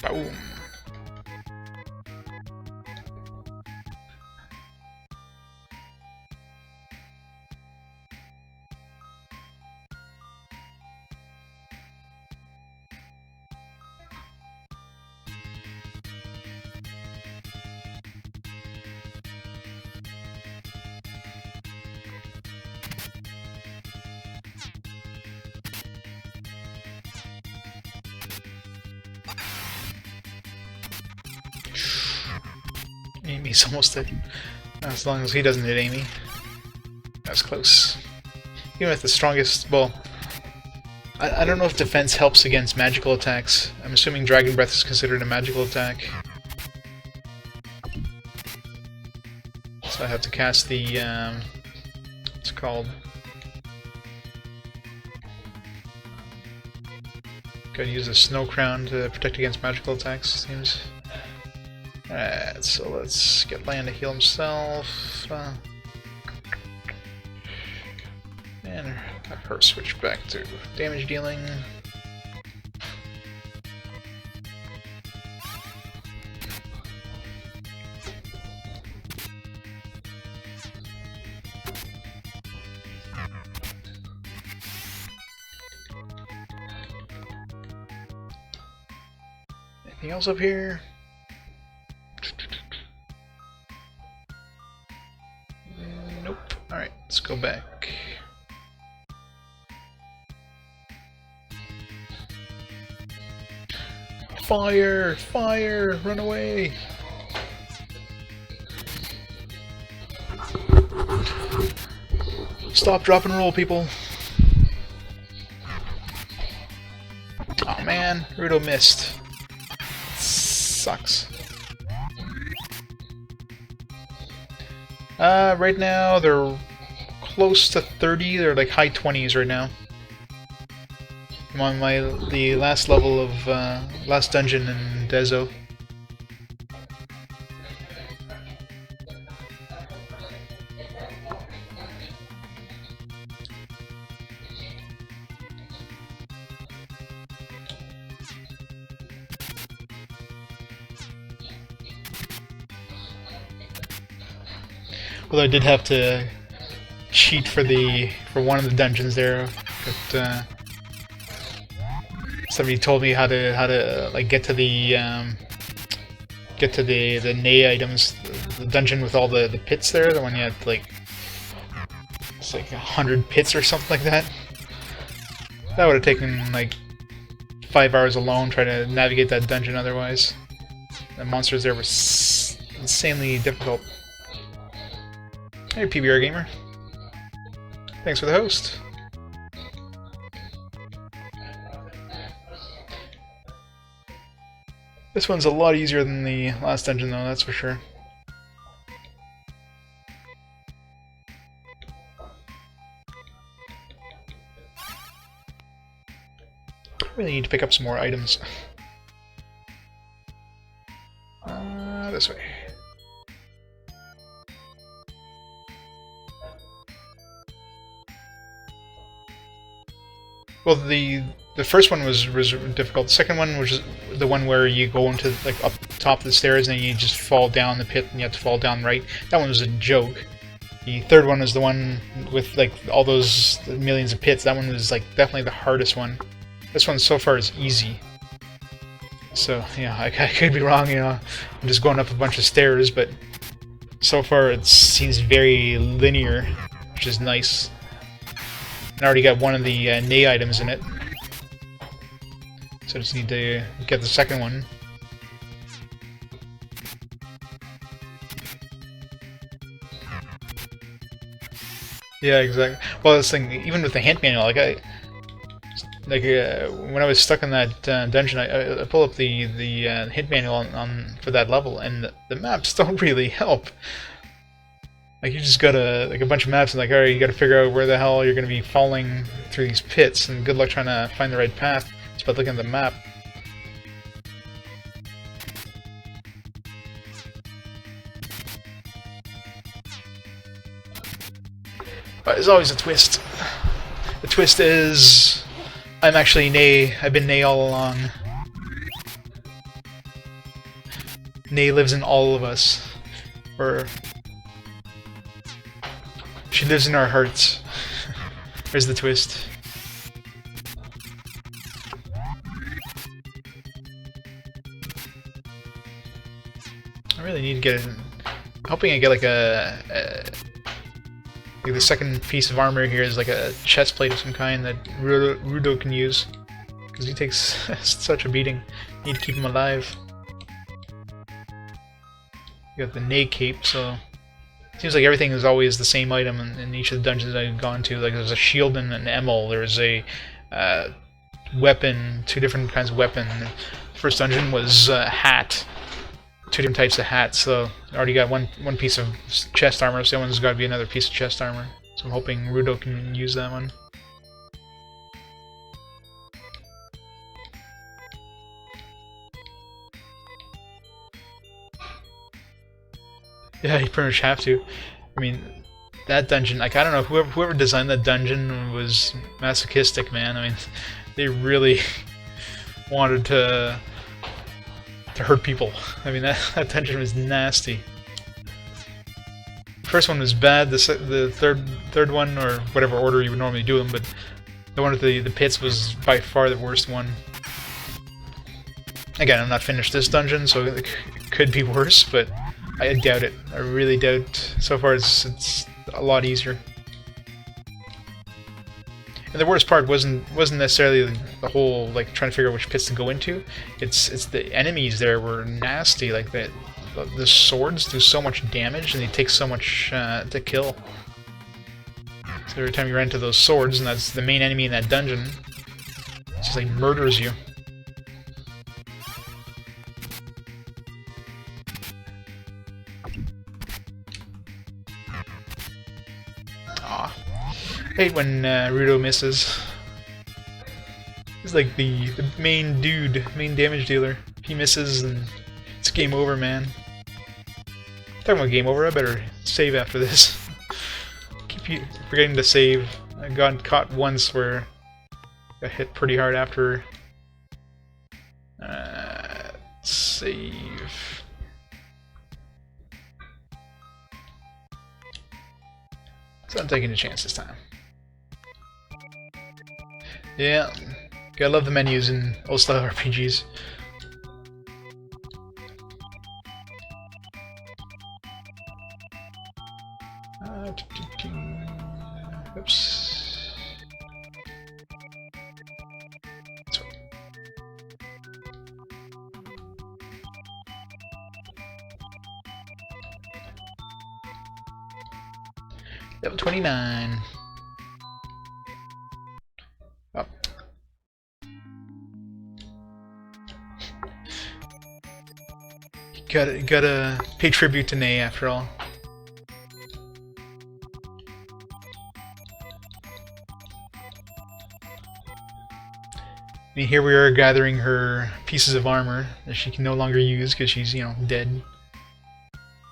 Boom. Amy's almost dead. As long as he doesn't hit Amy. That's close. Even with the strongest... Well, I don't know if defense helps against magical attacks. I'm assuming Dragon Breath is considered a magical attack. So I have to cast the... what's it called? Gotta use a Snow Crown to protect against magical attacks, it seems. Alright, so let's get Lan to heal himself. And have her switch back to damage dealing. Anything else up here? Nope. Alright, let's go back. Fire! Fire! Run away! Stop, drop, and roll, people! man, Rudo missed. Sucks. Right now they're close to 30. They're like high 20s right now. I'm on the last level of last dungeon in Dezo. Although I did have to cheat for one of the dungeons there, but somebody told me how to like get to the Nay items, the dungeon with all the pits there, the one you had like it's like 100 pits or something like that. That would have taken like 5 hours alone trying to navigate that dungeon otherwise. The monsters there were insanely difficult. Hey, PBR Gamer. Thanks for the host. This one's a lot easier than the last dungeon, though, that's for sure. Really need to pick up some more items. This way. Well, the first one was difficult. The second one was the one where you go into like up top of the stairs and then you just fall down the pit and you have to fall down right. That one was a joke. The third one was the one with like all those millions of pits. That one was like definitely the hardest one. This one so far is easy. So yeah, I could be wrong. You know, I'm just going up a bunch of stairs, but so far it seems very linear, which is nice. I already got one of the Nay items in it, so I just need to get the second one. Yeah, exactly. Well, this thing, even with the hint manual, when I was stuck in that dungeon, I pull up the hint manual for that level, and the maps don't really help. Like, you just got like a bunch of maps and like, alright, you gotta figure out where the hell you're gonna be falling through these pits, and good luck trying to find the right path just by looking at the map. But there's always a twist. The twist is I'm actually Nay. I've been Nay all along. Nay lives in all of us. Or she lives in our hearts. There's the twist. I really need to get it. I'm hoping I get like like the second piece of armor here is like a chest plate of some kind that Rudo can use. Because he takes such a beating. Need to keep him alive. You got the Nay cape, so it seems like everything is always the same item in each of the dungeons I've gone to. Like there's a shield and an emil, there's a weapon, 2 different kinds of weapon. The first dungeon was a hat, 2 different types of hats. So I already got one piece of chest armor, so that one's got to be another piece of chest armor. So I'm hoping Rudo can use that one. Yeah, you pretty much have to. I mean, that dungeon, like, I don't know, whoever designed that dungeon was masochistic, man. I mean, they really wanted to hurt people. I mean, that dungeon was nasty. The first one was bad, the third one, or whatever order you would normally do them, but the one with the pits was by far the worst one. Again, I'm not finished this dungeon, so it could be worse, but I doubt it. I really doubt. So far, it's a lot easier. And the worst part wasn't necessarily the whole like trying to figure out which pits to go into. It's the enemies there were nasty. Like the swords do so much damage and they take so much to kill. So every time you run into those swords, and that's the main enemy in that dungeon, it just like murders you. Aw. I hate when Rudo misses. He's like the main dude, main damage dealer. If he misses, then it's game over, man. Talking about game over, I better save after this. Keep forgetting to save. I got caught once where I got hit pretty hard after. Save. So I'm taking a chance this time. Yeah, gotta love the menus in old style RPGs. Oops. Level 29. Oh. Gotta pay tribute to Nay after all. I mean, here we are gathering her pieces of armor that she can no longer use because she's, you know, dead.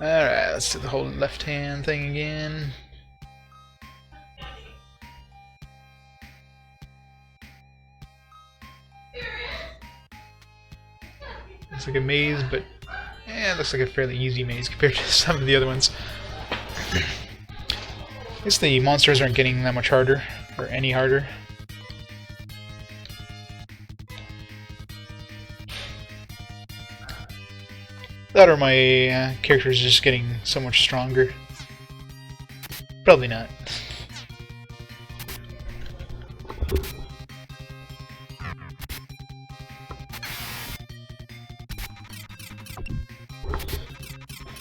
Alright, let's do the whole left hand thing again. Looks like a maze, but it looks like a fairly easy maze compared to some of the other ones. I guess the monsters aren't getting that much harder, or any harder. That or my character is just getting so much stronger. Probably not.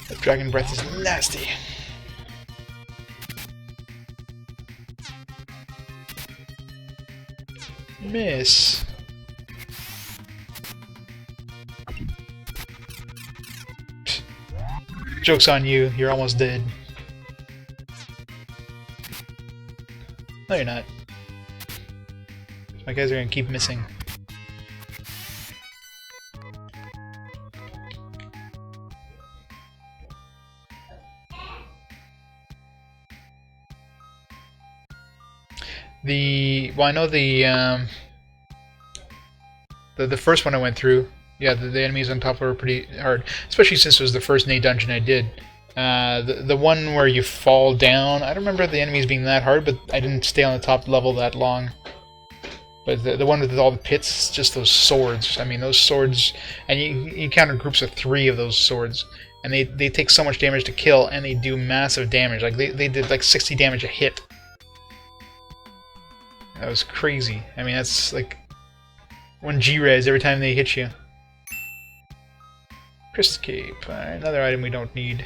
That dragon breath is nasty. Miss. Joke's on you, you're almost dead. No, you're not. My guys are gonna keep missing. Well, I know the first one I went through, yeah, the enemies on top were pretty hard, especially since it was the first Nay dungeon I did. The one where you fall down, I don't remember the enemies being that hard, but I didn't stay on the top level that long. But the one with all the pits, just those swords. I mean, those swords, and you encounter groups of 3 of those swords, and they take so much damage to kill, and they do massive damage. Like they did like 60 damage a hit. That was crazy. I mean, that's like 1 G-res every time they hit you. Crystal Cape. Alright, another item we don't need.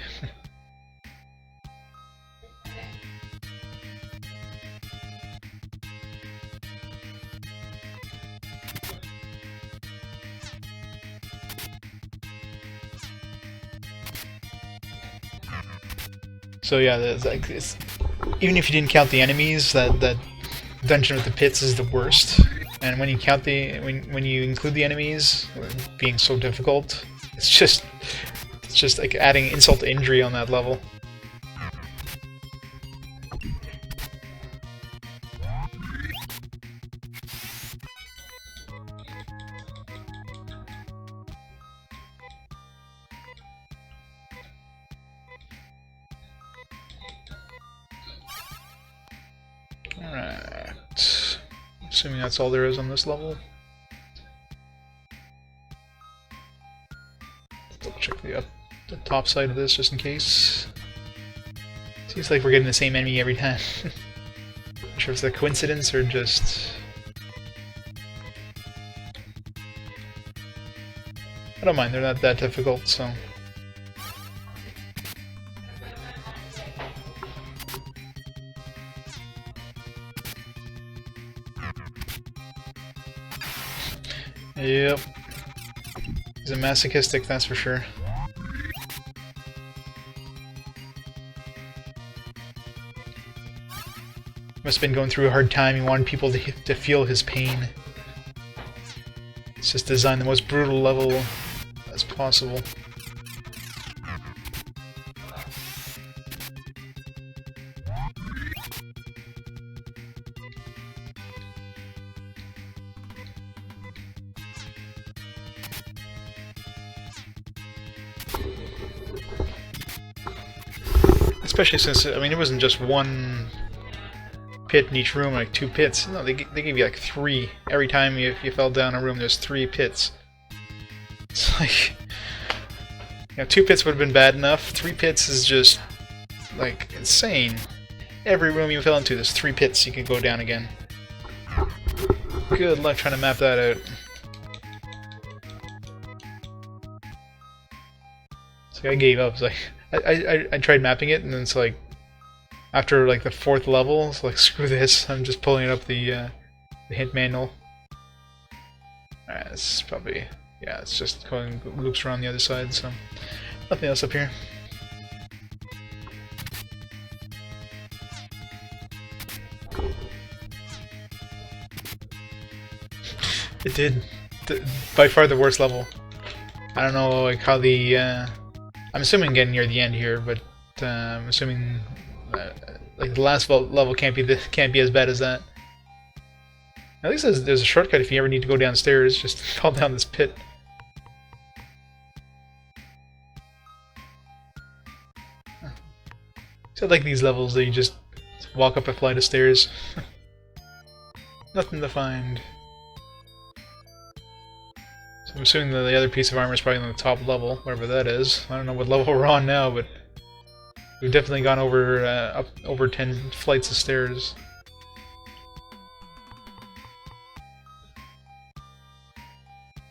So yeah, even if you didn't count the enemies, that dungeon with the pits is the worst. And when you count when you include the enemies being so difficult, it's just like adding insult to injury on that level. Alright. Assuming that's all there is on this level. Double check the top side of this just in case. Seems like we're getting the same enemy every time. Not sure if it's a coincidence or just... I don't mind, they're not that difficult, so... Yep. He's a masochistic, that's for sure. Must have been going through a hard time. He wanted people to feel his pain. It's just designed the most brutal level as possible. Especially since, I mean, it wasn't just one pit in each room, like 2 pits. No, they gave you like 3. Every time you fell down a room, there's 3 pits. It's like, 2 pits would have been bad enough. 3 pits is just, like, insane. Every room you fell into, there's 3 pits you can go down again. Good luck trying to map that out. So I gave up. It's like, I tried mapping it, and then it's like, after like the 4th level, it's like, screw this, I'm just pulling up the hint manual. Alright, it's probably, yeah, it's just going loops around the other side, so nothing else up here. It did. By far the worst level. I don't know like how the I'm assuming getting near the end here, but I'm assuming like the last level can't be as bad as that. At least there's a shortcut if you ever need to go downstairs. Just fall down this pit. So I like these levels that you just walk up a flight of stairs. Nothing to find. So I'm assuming that the other piece of armor is probably on the top level, whatever that is. I don't know what level we're on now, but we've definitely gone over up over 10 flights of stairs.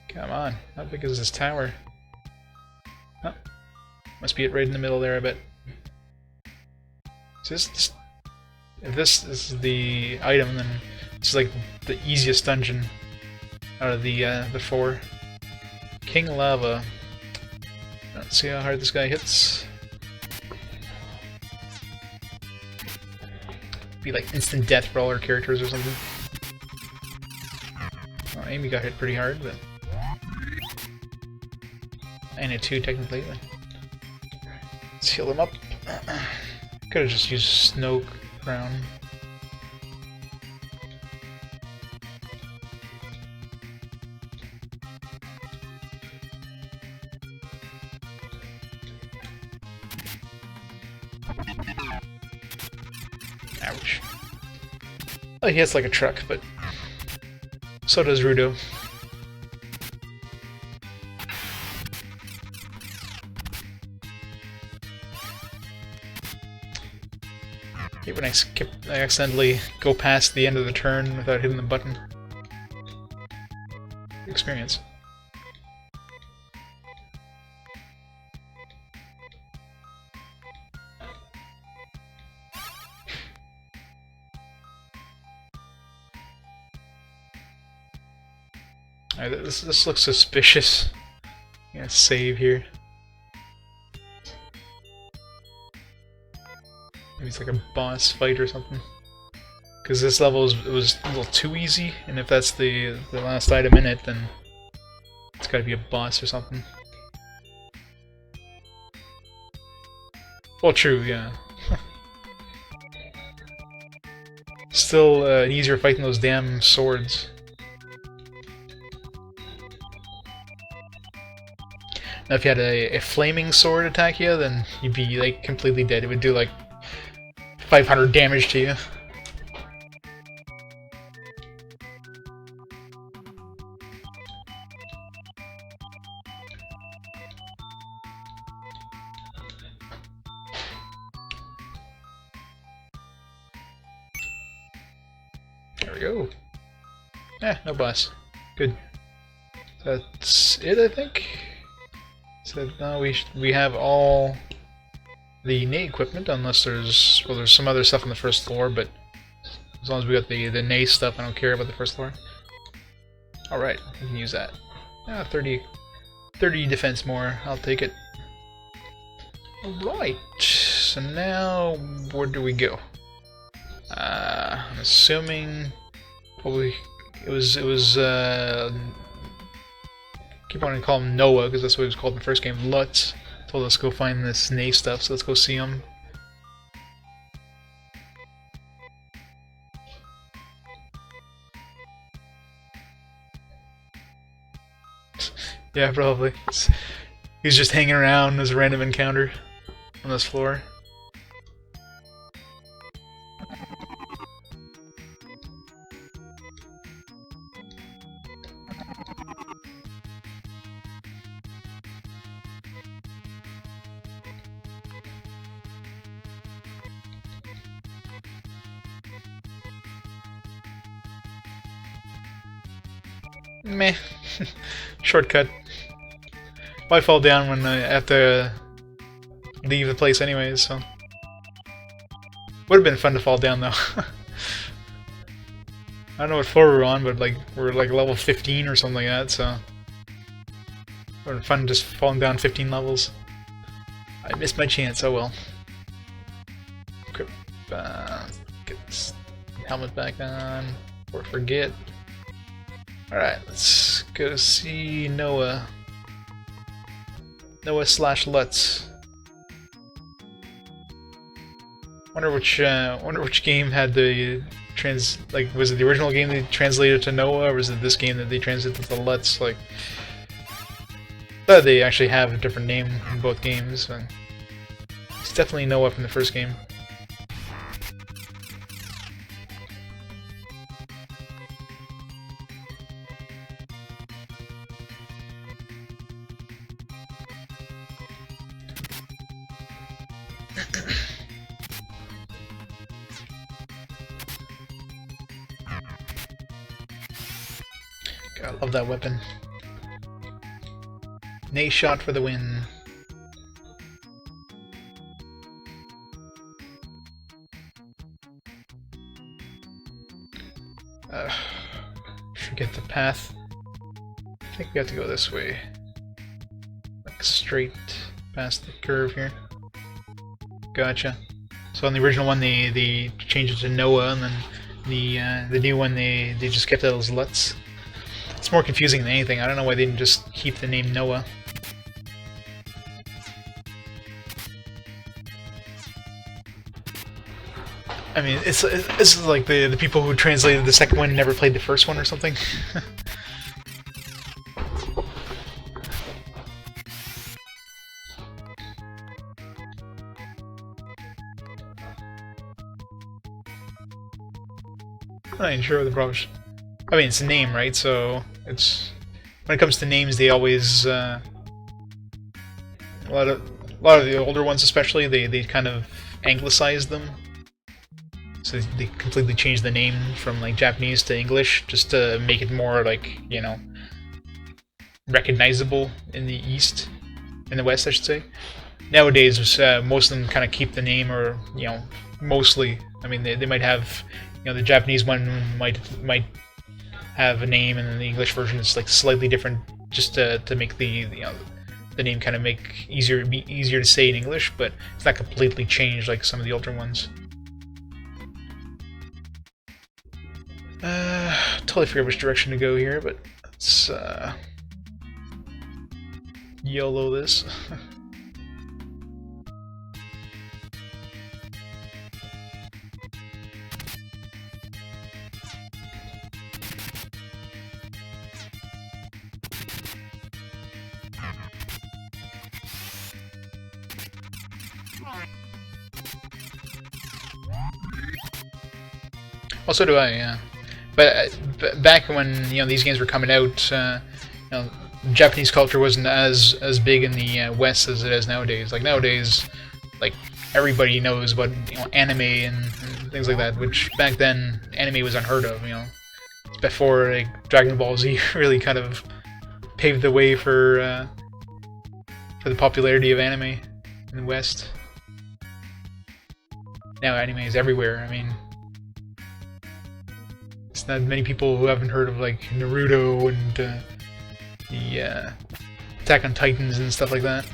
Come on, how big is this tower? Oh, must be it right in the middle there, I bet. So if this is the item, then it's like the easiest dungeon out of the 4. King Lava. Let's see how hard this guy hits. Be like instant death for all our characters or something. Well, Amy got hit pretty hard, but and it too technically. But let's heal him up. Could have just used snow crown. Ouch. Oh, he hits like a truck, but so does Rudo. When I accidentally go past the end of the turn without hitting the button. Experience. Alright, this looks suspicious. I'm gonna save here. Maybe it's like a boss fight or something. Because this level was a little too easy, and if that's the last item in it, then it's gotta be a boss or something. Well, true, yeah. Still an easier fight than those damn swords. Now if you had a flaming sword attack you, then you'd be like completely dead. It would do like 500 damage to you. There we go. No boss. Good. That's it, I think. So now we have all the innate equipment, unless there's some other stuff on the first floor, but as long as we got the innate stuff, I don't care about the first floor. Alright, we can use that. 30 defense more, I'll take it. Alright, so now where do we go? I'm assuming probably it was keep wanting to call him Noah because that's what he was called in the first game. Lutz told us to go find this Nay stuff, so let's go see him. Yeah, probably. He's just hanging around as a random encounter on this floor. Meh. Shortcut. Why fall down when I have to leave the place anyways, so... Would have been fun to fall down though. I don't know what floor we're on, but like we're like level 15 or something like that, so... Would have been fun just falling down 15 levels. I missed my chance, oh well. Equip, get this helmet back on, or forget. Alright, let's go see Noah. Noah/Lutz. Wonder which game had the was it the original game they translated to Noah, or was it this game that they translated to Lutz? Like, but they actually have a different name in both games. But it's definitely Noah from the first game. God, I love that weapon. Nay shot for the win. Forget the path. I think we have to go this way. Like straight past the curve here. Gotcha. So on the original one they changed it to Noah, and then the new one they just kept it as Lutz. It's more confusing than anything. I don't know why they didn't just keep the name Noah. I mean, it's like the people who translated the second one never played the first one or something. I'm not even sure what the problem is. I mean, it's a name, right? So it's when it comes to names, they always a lot of the older ones, especially, they kind of anglicize them. So they completely changed the name from like Japanese to English just to make it more like, you know, recognizable in the East, in the West, I should say. Nowadays, most of them kind of keep the name, or you know, mostly. I mean, they might have, you know, the Japanese one might have a name, and then the English version is like slightly different, just to make the the name kind of be easier to say in English, but it's not completely changed like some of the older ones. Totally forget which direction to go here, but let's YOLO this. Well, so do I, yeah. But back when, you know, these games were coming out, you know, Japanese culture wasn't as big in the West as it is nowadays. Like nowadays, like everybody knows about, you know, anime and things like that. Which back then, anime was unheard of. You know, it's before like Dragon Ball Z really kind of paved the way for the popularity of anime in the West. Now anime is everywhere. I mean, it's not many people who haven't heard of like Naruto and the Attack on Titans and stuff like that.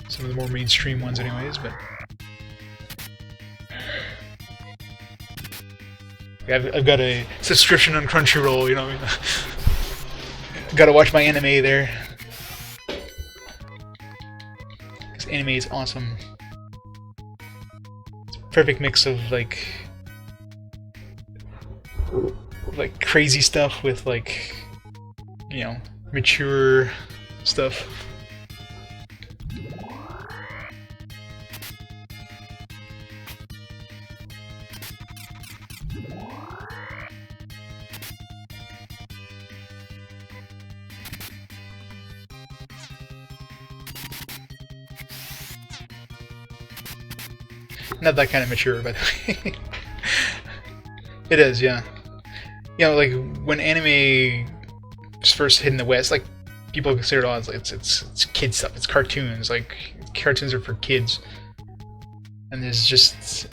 Some of the more mainstream ones anyways, but I've got a subscription on Crunchyroll, you know what I mean? Gotta watch my anime there. Because anime is awesome. It's a perfect mix of like crazy stuff with like, you know, mature stuff. Not that kind of mature, by the way. It is, yeah. You know, like when anime was first hit in the West, like people consider it all as like it's kid stuff. It's cartoons. Like cartoons are for kids, and there's just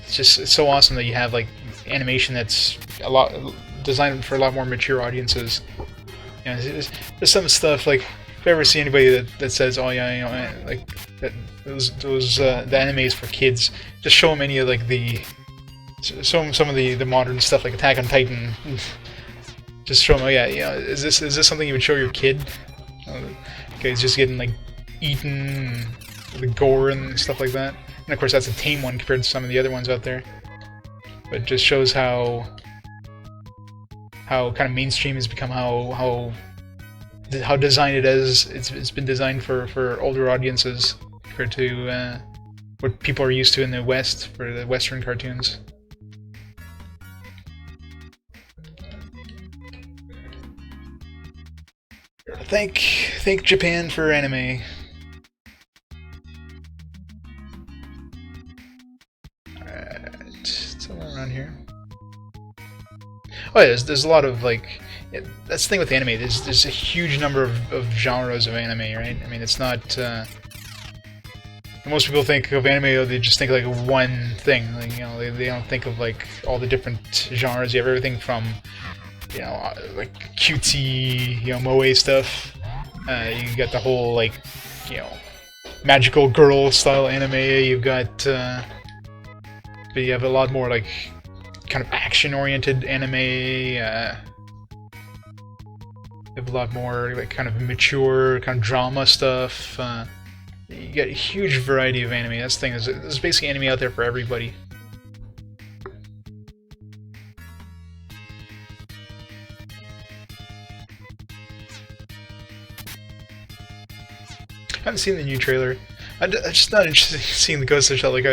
it's so awesome that you have like animation that's a lot designed for a lot more mature audiences. You know, there's some stuff like if you ever see anybody that says, oh yeah, you know, like that the anime is for kids, just show them any of like some of the modern stuff like Attack on Titan. Just show them, oh yeah, you know, is this something you would show your kid? Okay, he's just getting like eaten, the gore and stuff like that. And of course that's a tame one compared to some of the other ones out there. But it just shows how kind of mainstream has become, how designed it is. It's been designed for older audiences compared to what people are used to in the West for the Western cartoons. Thank Japan for anime. Alright, somewhere around here. Oh yeah, there's a lot of like, yeah, that's the thing with anime. There's a huge number of genres of anime, right? I mean, it's not. Most people think of anime, they just think like one thing. Like, you know, they don't think of like all the different genres. You have everything from, you know, like cutesy, you know, moe stuff. You got the whole like, you know, magical girl style anime. You've got, but you have a lot more like kind of action oriented anime. You have a lot more like kind of mature kind of drama stuff. You get a huge variety of anime. That's the thing. There's basically anime out there for everybody. I haven't seen the new trailer. I'm just not interested in seeing the Ghost in the Shell. Like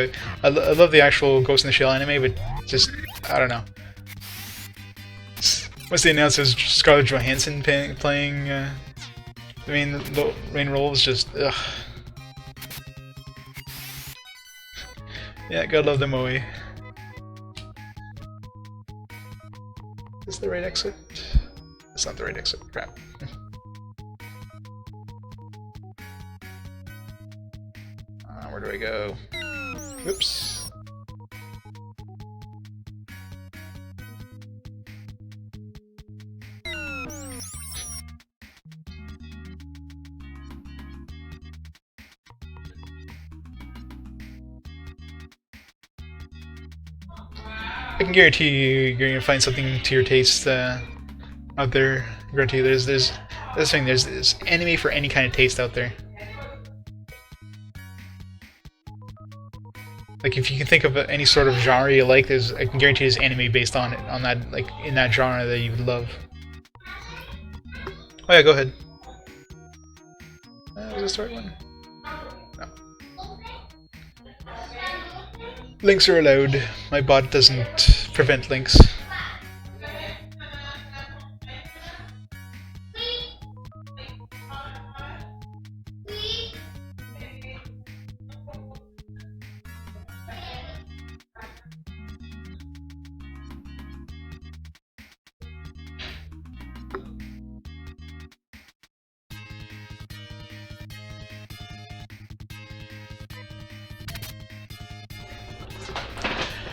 I love the actual Ghost in the Shell anime, but just I don't know. Once they announced it was Scarlett Johansson playing the main role, was just ugh. Yeah, gotta love the moe. Is this the right exit? It's not the right exit. Crap. Where do I go? Oops. I can guarantee you're gonna find something to your taste out there. I guarantee you there's anime for any kind of taste out there. Like if you can think of any sort of genre you like, I can guarantee there's anime based on it, on that, like in that genre that you would love. Oh yeah, go ahead. Was this the right one? No. Links are allowed. My bot doesn't prevent links.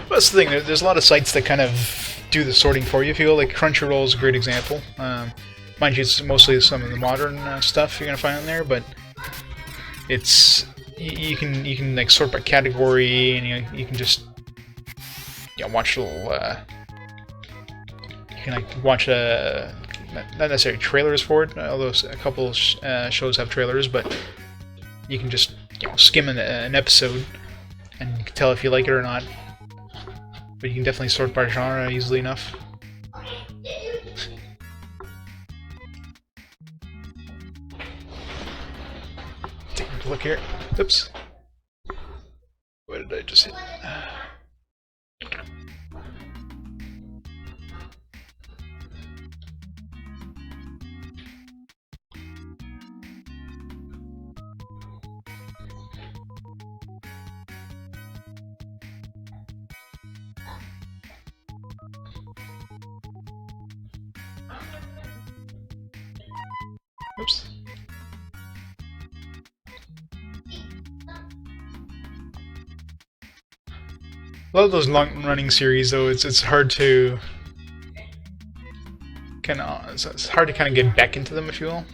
That's the thing, there's a lot of sites that kind of do the sorting for you, if you will. Like Crunchyroll is a great example. Mind you, it's mostly some of the modern stuff you're gonna find on there, but it's you can like sort by category, and you can just watch a little. You can like watch not necessarily trailers for it, although a couple shows have trailers, but you can just skim an episode and you can tell if you like it or not. But you can definitely sort by genre easily enough. Take a look here. Oops. What did I just hit? Oops. A lot of those long-running series, though, it's hard to it's hard to kind of get back into them, if you will,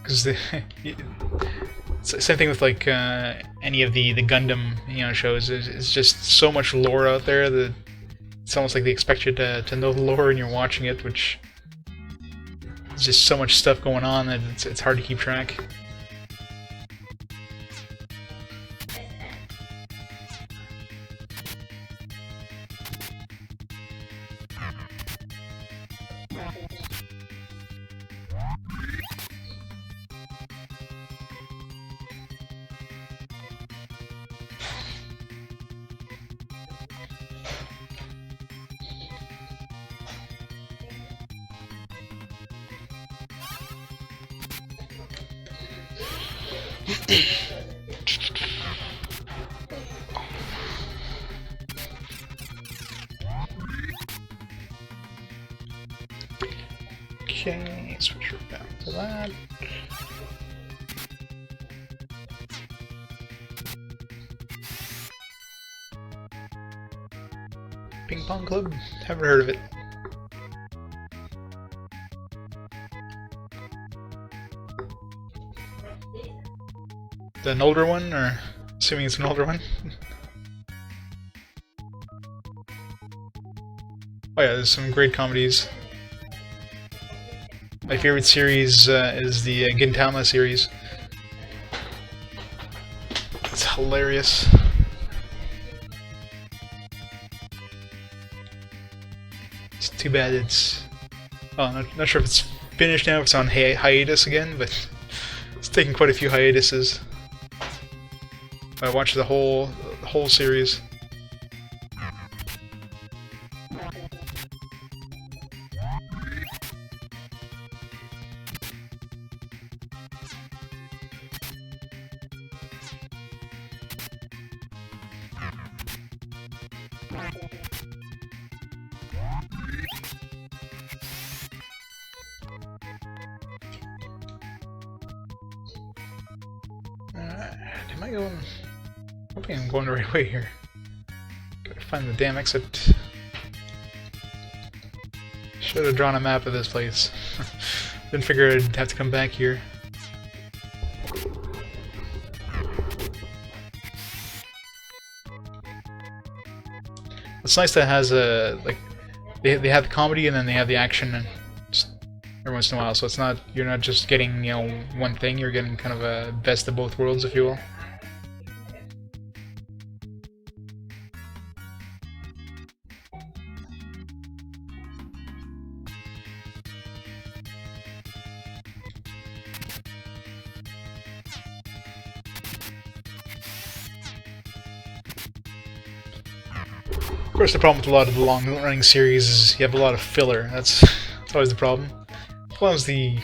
because same thing with like any of the Gundam shows. It's just so much lore out there that it's almost like they expect you to know the lore when you're watching it, which there's just so much stuff going on that it's hard to keep track. Okay, switch her back to that. Ping Pong Club? Haven't heard of it. An older one, or assuming it's an older one? Oh yeah, there's some great comedies. My favorite series is the Gintama series. It's hilarious. It's too bad it's... Oh, not sure if it's finished now, if it's on hiatus again, but it's taken quite a few hiatuses. I watched the whole series. Am I going? Hoping I'm going the right way here. Gotta find the damn exit. Should have drawn a map of this place. Didn't figure I'd have to come back here. It's nice that it has a they have the comedy and then they have the action and just every once in a while. So it's not you're not just getting one thing. You're getting kind of a best of both worlds, if you will. Of course, the problem with a lot of the long-running series is you have a lot of filler. That's always the problem. As long as the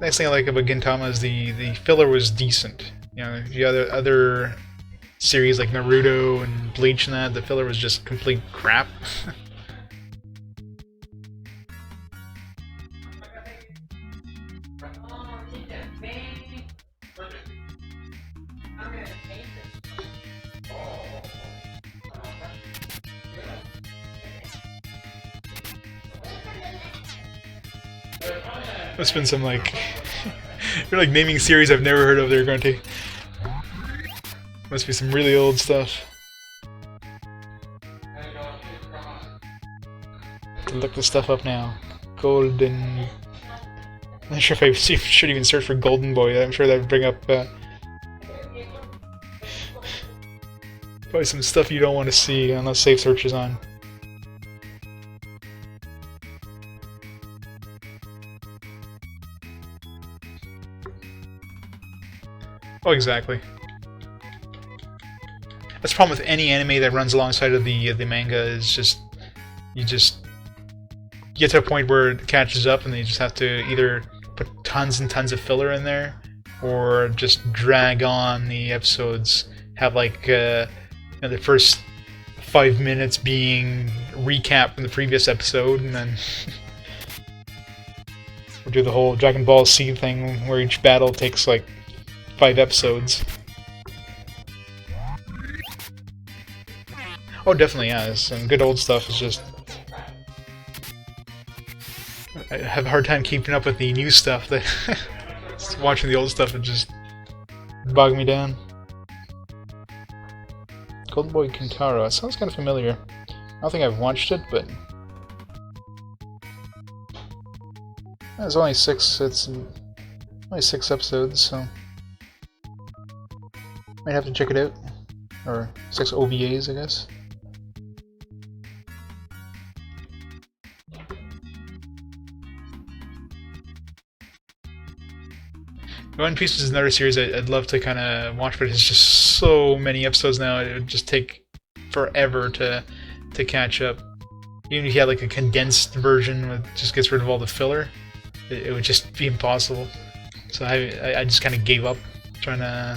nice thing I like about Gintama is the filler was decent. If you had other series like Naruto and Bleach and that, the filler was just complete crap. There's been some you're naming series I've never heard of. They're going to. Must be some really old stuff. To look this stuff up now. Golden. I'm not sure if I should even search for Golden Boy. I'm sure that would bring up probably some stuff you don't want to see unless safe search is on. Oh, exactly. That's the problem with any anime that runs alongside of the manga is just you get to a point where it catches up and they just have to either put tons and tons of filler in there or just drag on the episodes. Have like the first 5 minutes being recap from the previous episode, and then we'll do the whole Dragon Ball Z thing where each battle takes like 5 episodes. Oh, definitely, yeah. Some good old stuff is just... I have a hard time keeping up with the new stuff. That watching the old stuff would just bog me down. Golden Boy Kintaro. It sounds kind of familiar. I don't think I've watched it, but... It's only 6... It's only 6 episodes, so... Might have to check it out. Or 6 OVAs, I guess. One Piece is another series I'd love to kind of watch, but it's just so many episodes now. It would just take forever to catch up. Even if you had like a condensed version that just gets rid of all the filler, it would just be impossible. So I just kind of gave up trying to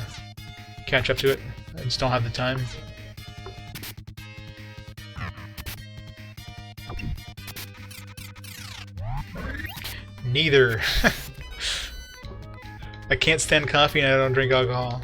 catch up to it. I just don't have the time. Neither. I can't stand coffee and I don't drink alcohol.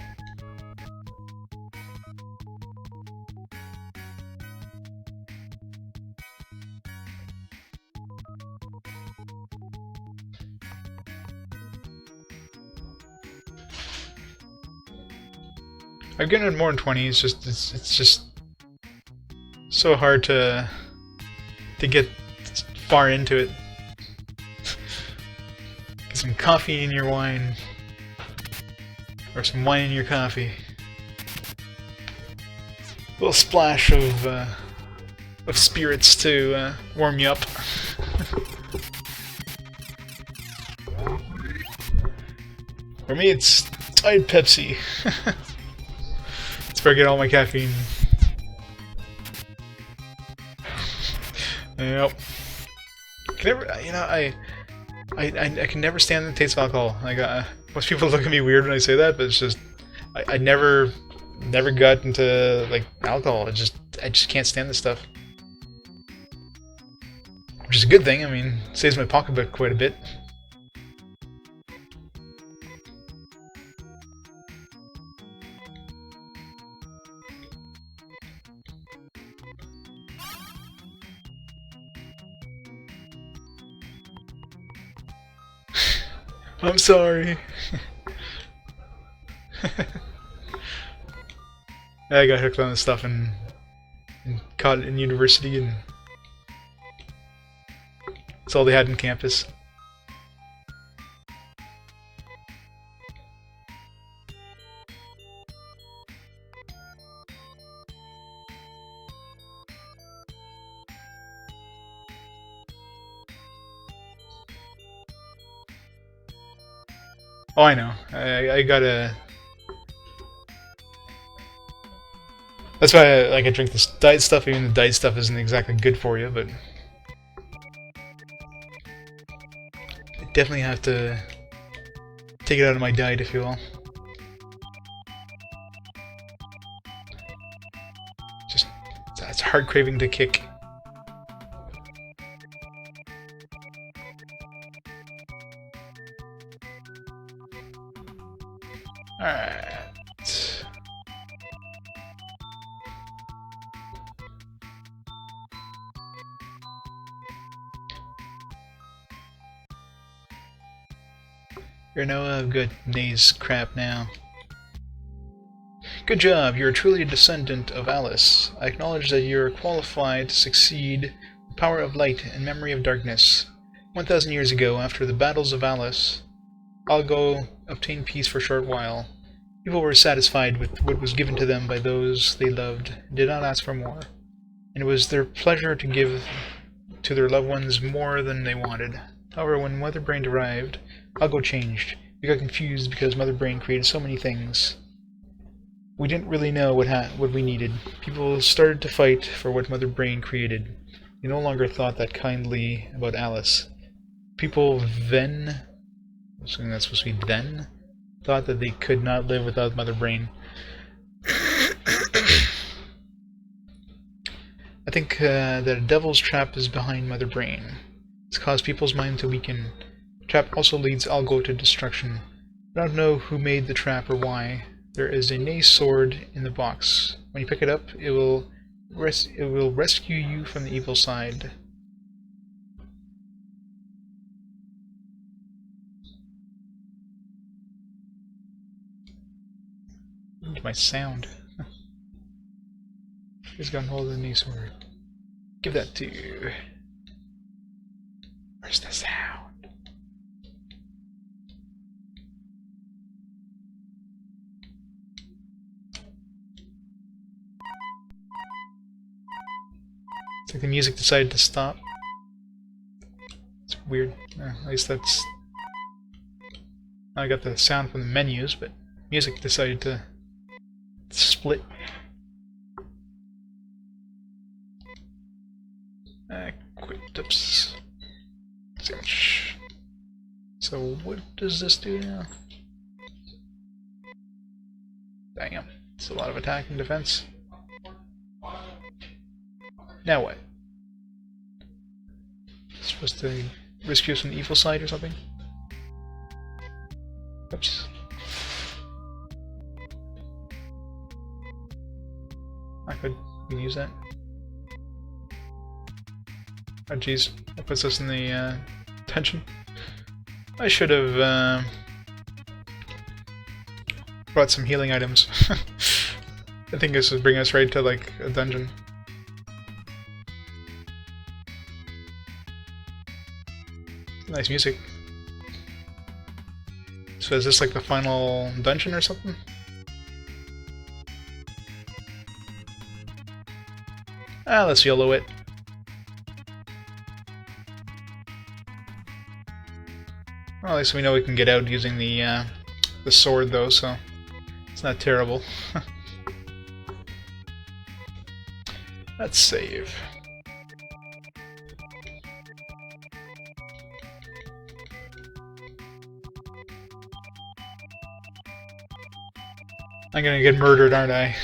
I've given it more than 20. It's just so hard to get far into it. Get some coffee in your wine. Or some wine in your coffee. A little splash of spirits to warm you up. For me, it's Tide Pepsi. That's where I get all my caffeine. Yep. Can never, I can never stand the taste of alcohol. Like, most people look at me weird when I say that, but it's just I never got into like alcohol. I just can't stand this stuff. Which is a good thing. I mean, it saves my pocketbook quite a bit. I'm sorry. I got hooked on this stuff and caught it in university, and that's all they had in campus. Oh, I know. I gotta... That's why I drink this diet stuff, even the diet stuff isn't exactly good for you, but... I definitely have to take it out of my diet, if you will. Just... It's a hard craving to kick. Alright. You know I've got Nae's crap now. Good job, you are truly a descendant of Alice. I acknowledge that you are qualified to succeed the power of light and memory of darkness. 1,000 years ago, after the battles of Alice, Algo obtained peace for a short while. People were satisfied with what was given to them by those they loved, and did not ask for more. And it was their pleasure to give to their loved ones more than they wanted. However, when Mother Brain arrived, Algo changed. We got confused because Mother Brain created so many things. We didn't really know what we needed. People started to fight for what Mother Brain created. They no longer thought that kindly about Alice. People then, assuming that's supposed to be then, thought that they could not live without Mother Brain. I think that a devil's trap is behind Mother Brain. It's caused people's mind to weaken. The trap also leads Algo to destruction. I don't know who made the trap or why. There is a Nace sword in the box. When you pick it up, it will rescue you from the evil side. My sound. He's got hold of the Nace sword. Give that to you. Where's the sound? It's like the music decided to stop. It's weird. At least that's... I got the sound from the menus, but music decided to split. Quick tips. So what does this do now? Damn, it's a lot of attack and defense. Now what? Supposed to rescue us from the evil side or something? Oops. I could use that. Oh jeez, that puts us in the tension. I should have brought some healing items. I think this would bring us right to like a dungeon. Nice music. So is this like the final dungeon or something? Let's YOLO it. Well, at least we know we can get out using the sword, though, so it's not terrible. Let's save. I'm gonna get murdered, aren't I?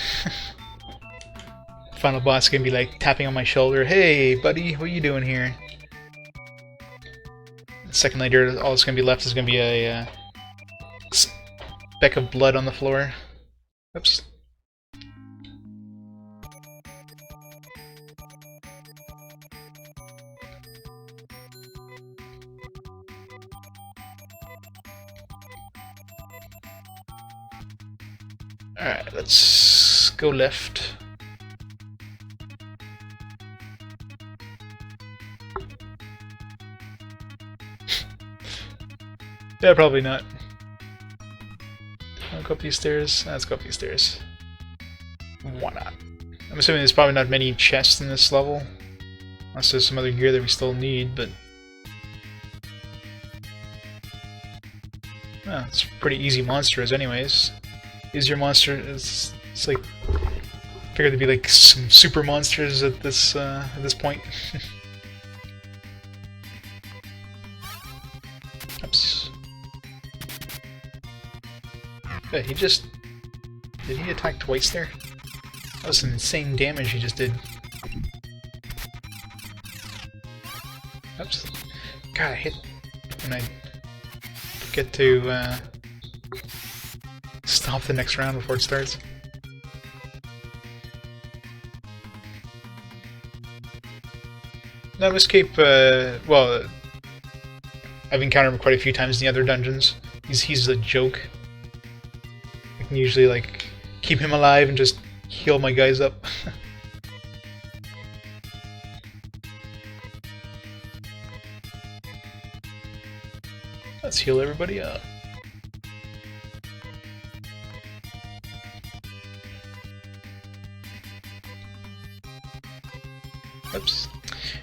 Final boss is gonna be like tapping on my shoulder. Hey, buddy, what are you doing here? A second later, all that's gonna be left is gonna be a speck of blood on the floor. Oops. Alright, let's go left. Yeah, probably not. I'll go up these stairs. Let's go up these stairs. Why not? I'm assuming there's probably not many chests in this level. Unless there's some other gear that we still need, but... well, it's pretty easy monsters anyways. Easier monster is... it's like... I figured there'd be like some super monsters at this point. Oops. Yeah, he just... did he attack twice there? That was some insane damage he just did. Oops. God, I hit when I get to stop the next round before it starts. Now escape, well, I've encountered him quite a few times in the other dungeons. He's a joke. I can usually, like, keep him alive and just heal my guys up. Let's heal everybody up. Oops.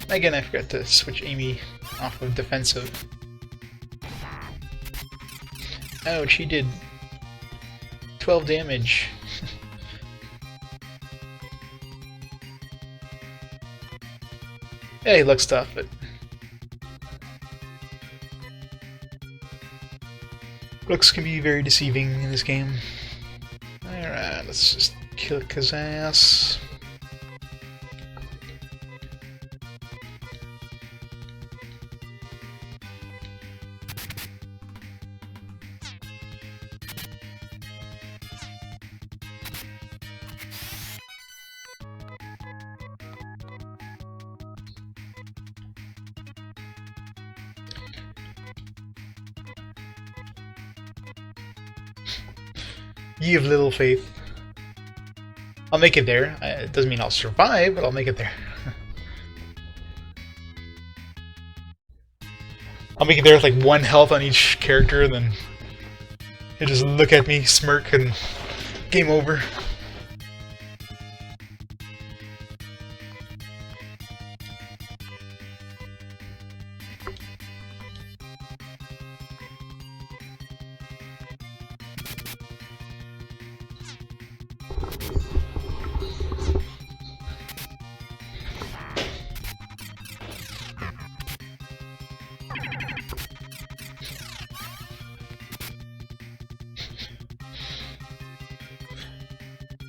Again, I forgot to switch Amy off of defensive. Ouch, he did 12 damage. Yeah, he looks tough, but looks can be very deceiving in this game. Alright, let's just kick his ass. Ye of little faith. I'll make it there. It doesn't mean I'll survive, but I'll make it there. I'll make it there with like 1 health on each character, and then he'll just look at me, smirk, and game over.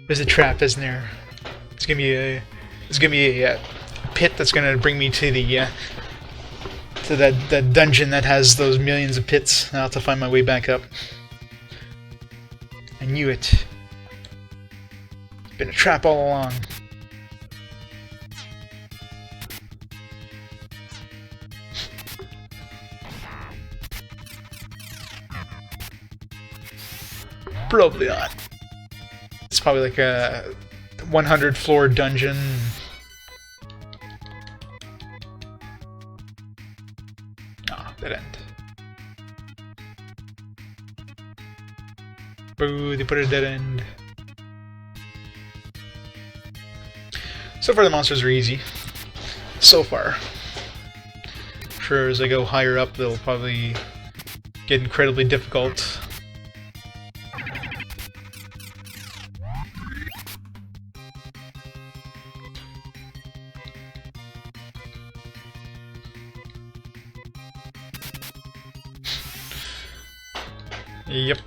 There's a trap, isn't there? It's gonna be a pit that's gonna bring me to the to that dungeon that has those millions of pits. I'll have to find my way back up. I knew it. It's been a trap all along. Probably not. It's probably like a 100 floor dungeon. Ah, dead end. Boo, they put a dead end. So far the monsters are easy. So far. I'm sure as I go higher up they'll probably get incredibly difficult. Yep.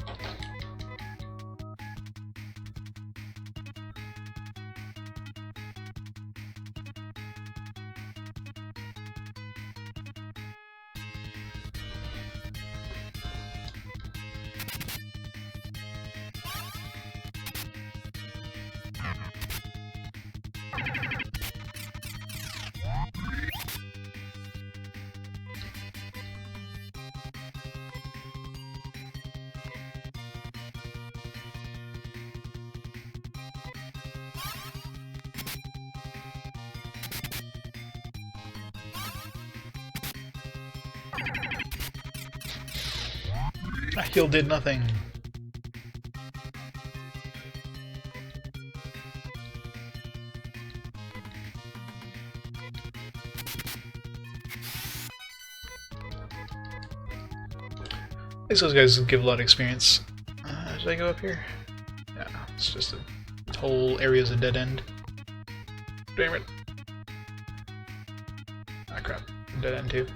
That heal did nothing. At least those guys give a lot of experience. Should I go up here? Yeah, it's just a whole area's a dead end. Damn it. Ah crap, dead end too.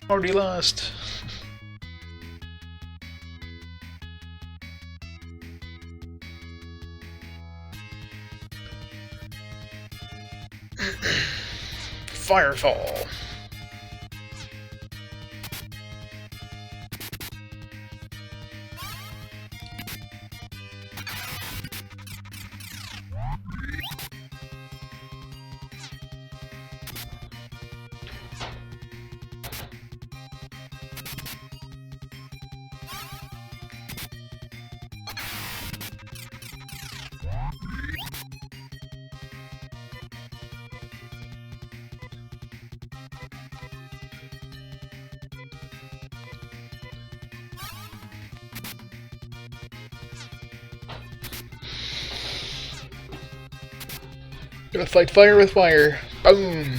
Already lost. Firefall. Gonna fight fire with fire. Boom!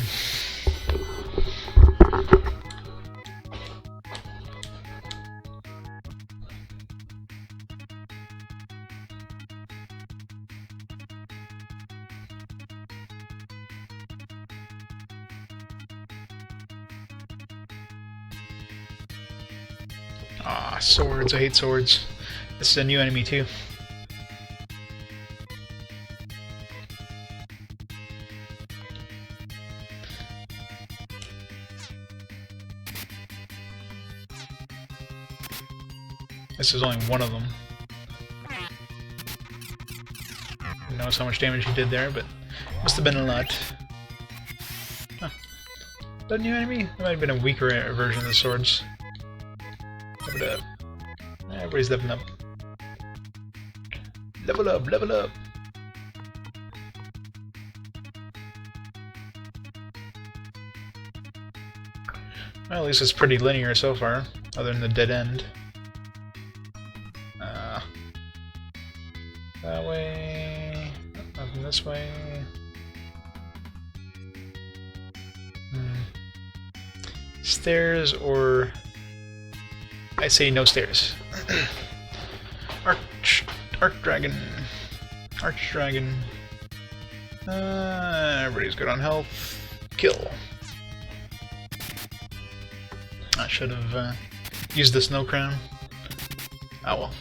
Ah, swords. I hate swords. This is a new enemy too. This is only one of them. Who knows how much damage he did there, but must have been a lot. Huh. Is that a new enemy? That might have been a weaker version of the swords. Level up. Everybody's leveling up. Level up, level up! Well, at least it's pretty linear so far, other than the dead end. That way... Nothing this way... Stairs or... I say no stairs. Archdragon. Archdragon. Everybody's good on health. Kill. I should have used the snow crown. Oh well.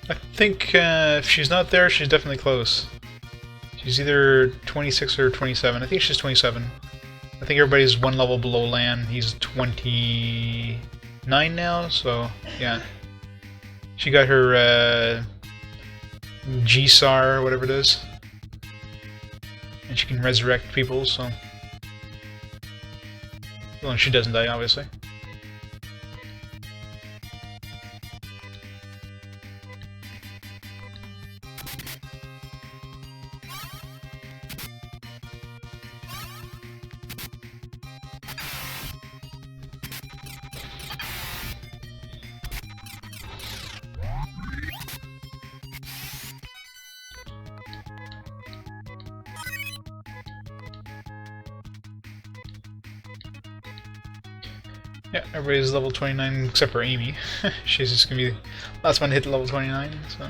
I think if she's not there, she's definitely close. She's either 26 or 27. I think she's 27. I think everybody's one level below Lan. He's 29 now, so yeah. She got her G-SAR, or whatever it is. And she can resurrect people, so... Well, she doesn't die, obviously. Yeah, everybody's level 29 except for Amy. She's just gonna be the last one to hit level 29, so...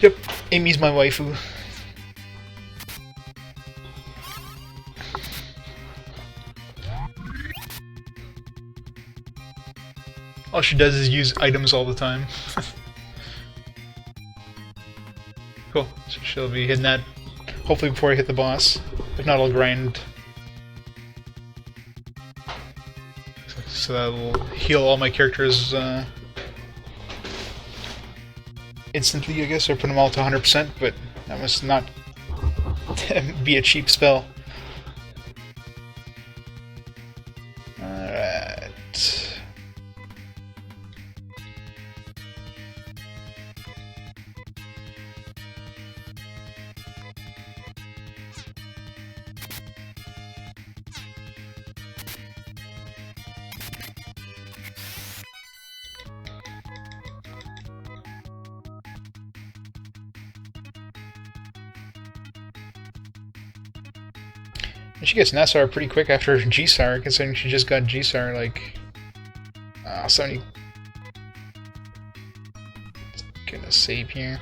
Yep, Amy's my waifu. All she does is use items all the time. Cool. So she'll be hitting that hopefully before I hit the boss. If not, I'll grind. So that'll heal all my characters instantly, I guess, or put them all to 100%, but that must not be a cheap spell. Alright. And she gets Nahar pretty quick after G-Star, considering she just got G-Star, like... 70... Gonna save here.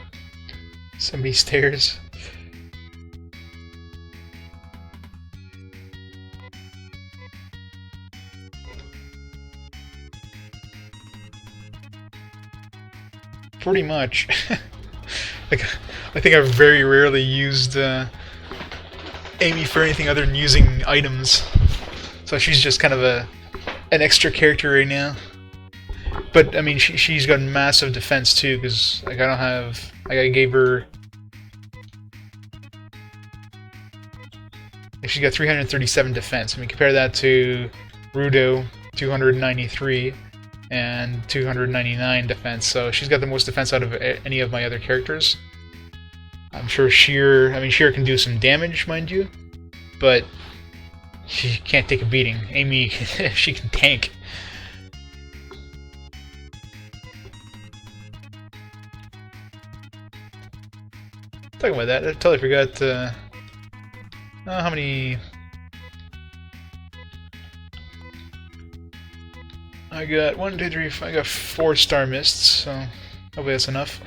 Somebody stairs. Pretty much. Like, I think I've very rarely used Amy for anything other than using items. So she's just kind of an extra character right now. But I mean, she's got massive defense too, because like I don't have, like I gave her, like, she's got 337 defense. I mean, compare that to Rudo, 293. And 299 defense, so she's got the most defense out of any of my other characters. I'm sure Sheer can do some damage, mind you, but she can't take a beating. Amy, she can tank. Talking about that, I totally forgot how many... I got 1, 2, 3, 4, I got 4 star mists, so hopefully that's enough.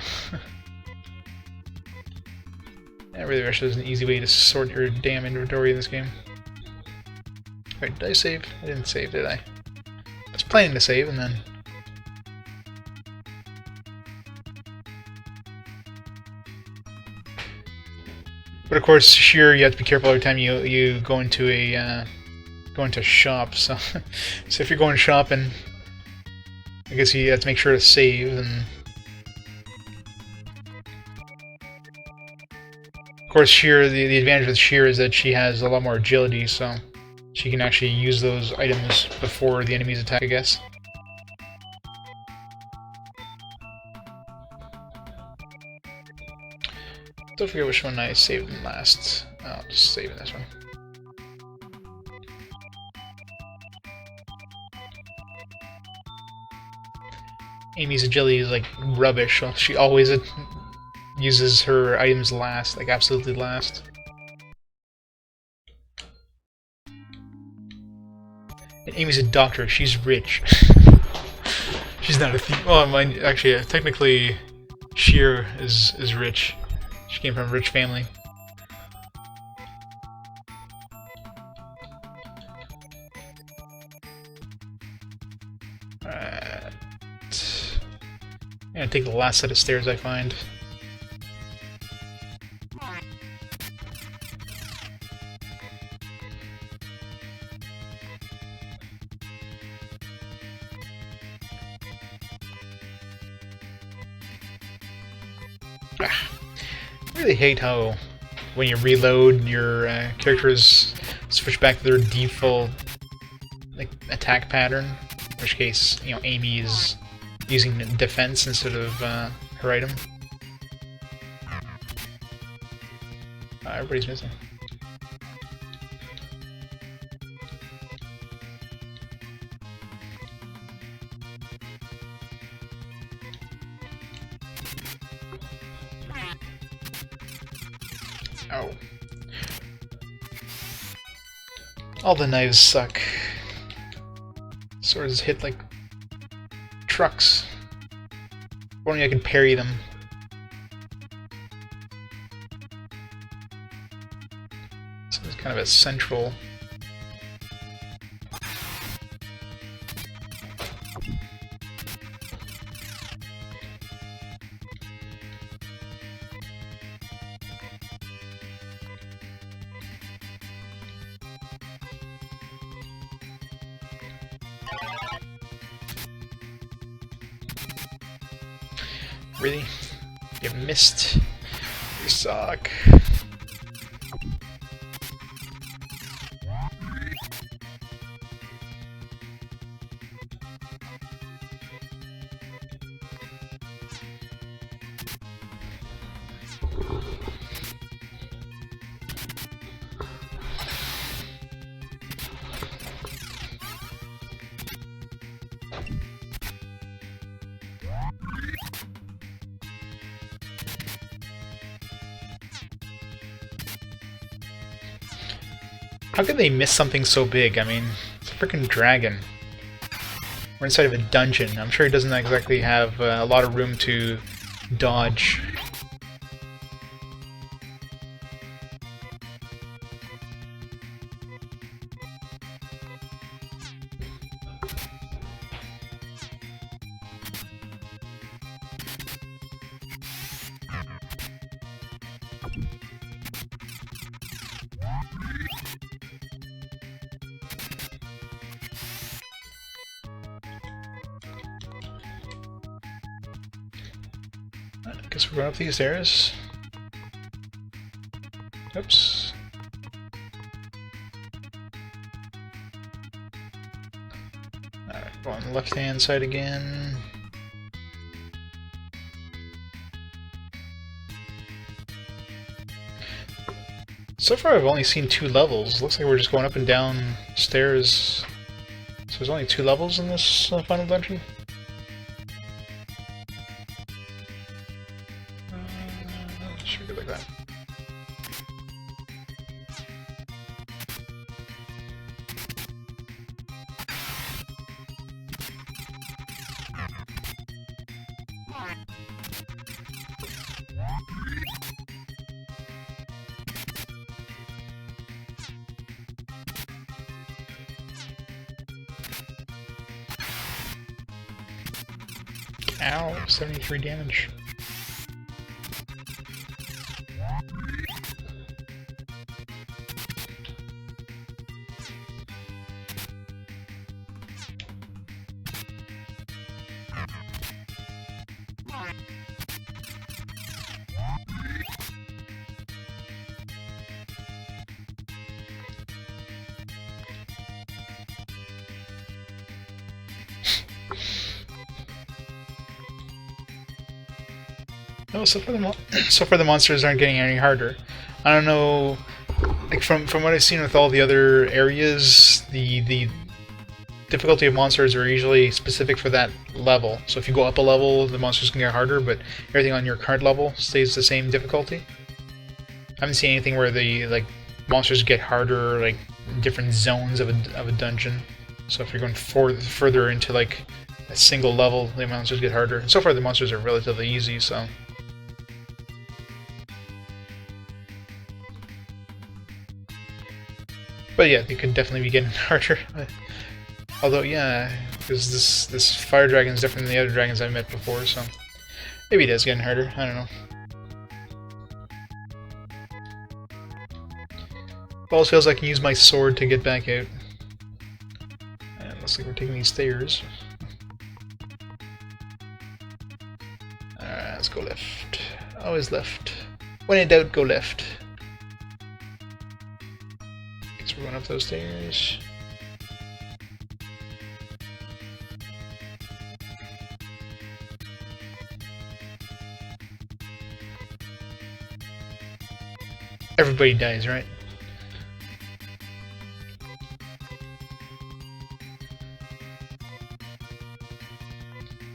I really wish there was an easy way to sort your damn inventory in this game. Wait, did I save? I didn't save, did I? I was planning to save, and then... But of course, Sheer, you have to be careful every time you go into a shop, so... So if you're going shopping, I guess you have to make sure to save, and... Of course, Sheer, the advantage with Sheer is that she has a lot more agility, so she can actually use those items before the enemies attack, I guess. Don't forget which one I saved last. I'll just save in this one. Amy's agility is like rubbish, so she always uses her items last, like absolutely last. And Amy's a doctor, she's rich. She's not a thief. Well, actually, technically, Sheer is rich. She came from a rich family. I'm gonna take the last set of stairs I find. I really hate how when you reload, your characters switch back to their default like attack pattern. In which case, you know, Amy is using defense instead of her item. Everybody's missing. Oh. All the knives suck. Swords hit like trucks. If only I could parry them. So it's kind of a central. Really? You missed. You suck. How could they miss something so big? I mean, it's a freaking dragon. We're inside of a dungeon. I'm sure he doesn't exactly have a lot of room to dodge. I guess we're going up these stairs. Oops. Alright, go on the left-hand side again. So far I've only seen 2 levels. Looks like we're just going up and down stairs. So there's only 2 levels in this final dungeon? Sure, good like that. Ow, 73 damage. No, so far the monsters aren't getting any harder. I don't know, like from what I've seen with all the other areas, the difficulty of monsters are usually specific for that level. So if you go up a level, the monsters can get harder, but everything on your current level stays the same difficulty. I haven't seen anything where the monsters get harder, like in different zones of a dungeon. So if you're going further into like a single level, the monsters get harder. And so far the monsters are relatively easy, so. But yeah, they could definitely be getting harder. Although, yeah, because this fire dragon is different than the other dragons I've met before, so maybe it is getting harder. I don't know. Always feels like I can use my sword to get back out. And looks like we're taking these stairs. Alright, let's go left. Always left. When in doubt, go left. Guess we're going up those stairs. Everybody dies, right?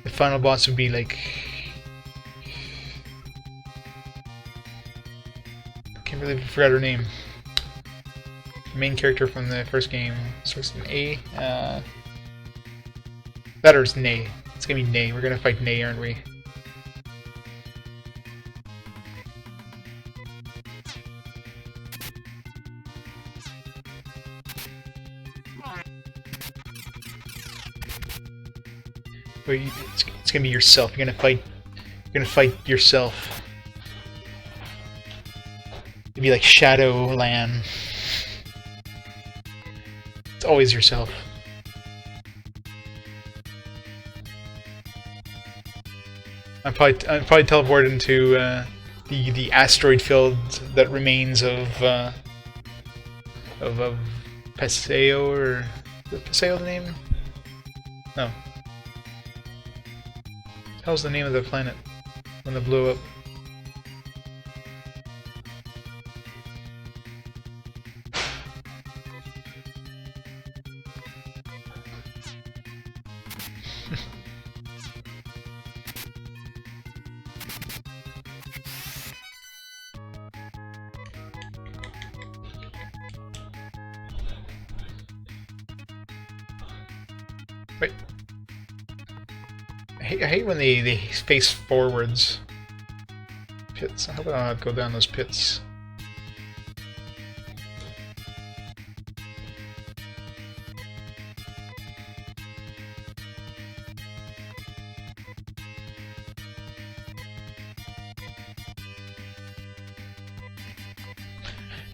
The final boss would be like... I can't believe I forgot her name. The main character from the first game starts with an A. That or it's Nay. It's gonna be Nay. We're gonna fight Nay, aren't we? It's gonna be yourself. You're gonna fight yourself. It'd be like Shadowland. It's always yourself. I'm probably teleported into the asteroid field that remains of Paseo, or is Paseo the name? No. How's the name of the planet when it blew up? Wait. I hate when they face forwards. Pits. I hope I don't have to go down those pits.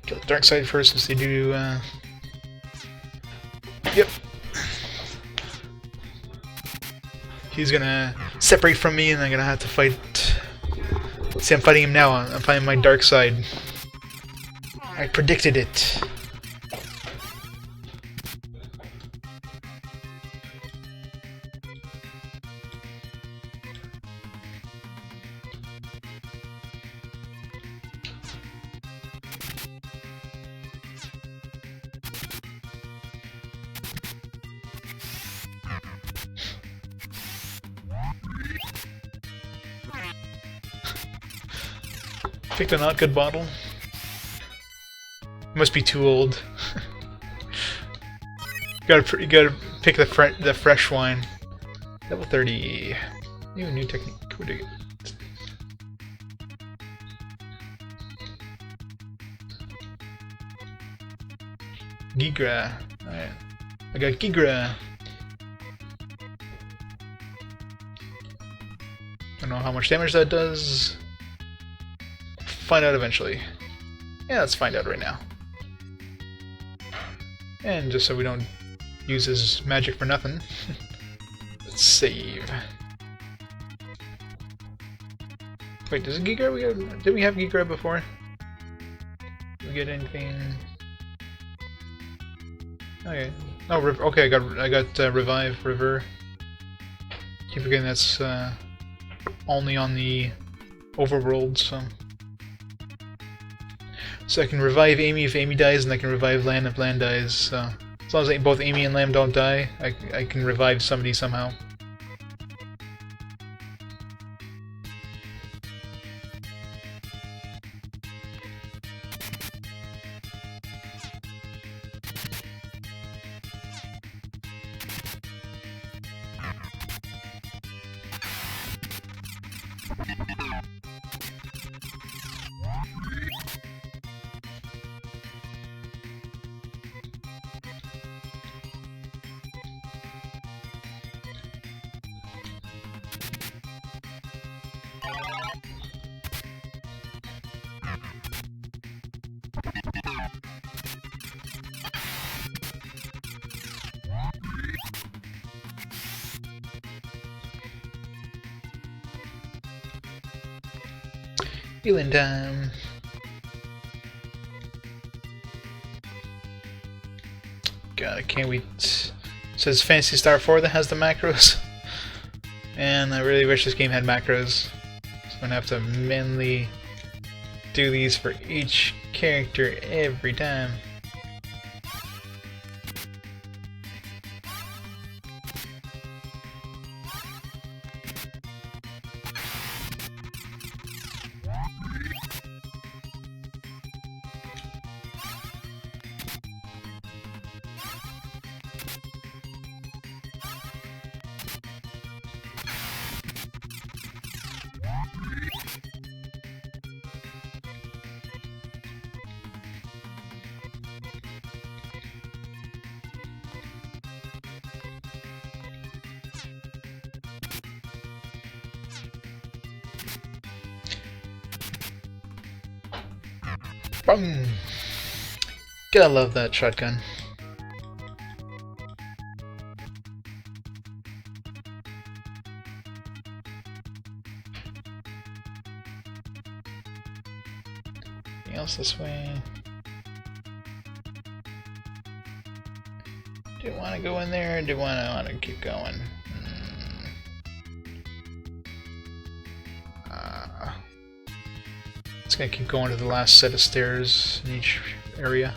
Kill the dark side first, since they do. Yep. He's gonna separate from me, and I'm gonna have to fight. See, I'm fighting him now. I'm fighting my dark side. I predicted it. Picked a not good bottle. Must be too old. you gotta pick the fresh wine. Level 30. New technique. What do you get? Gigra. Alright. I got Gigra. Don't know how much damage that does. Find out eventually. Yeah, let's find out right now. And just so we don't use his magic for nothing, let's save. Wait, does it Gigra? Did we have Gigra before? Did we get anything? Okay. Oh, okay. I got revive river. Keep forgetting that's only on the overworld, so. So I can revive Amy if Amy dies, and I can revive Lan if Lan dies. So as long as both Amy and Lam don't die, I can revive somebody somehow. Healing time. God, I can't wait. It says Phantasy Star 4 that has the macros. And I really wish this game had macros. So I'm gonna have to manually do these for each character every time. Boom! Gotta love that shotgun. Anything else this way? Do you want to go in there, or do you want to keep going? It's gonna keep going to the last set of stairs in each area.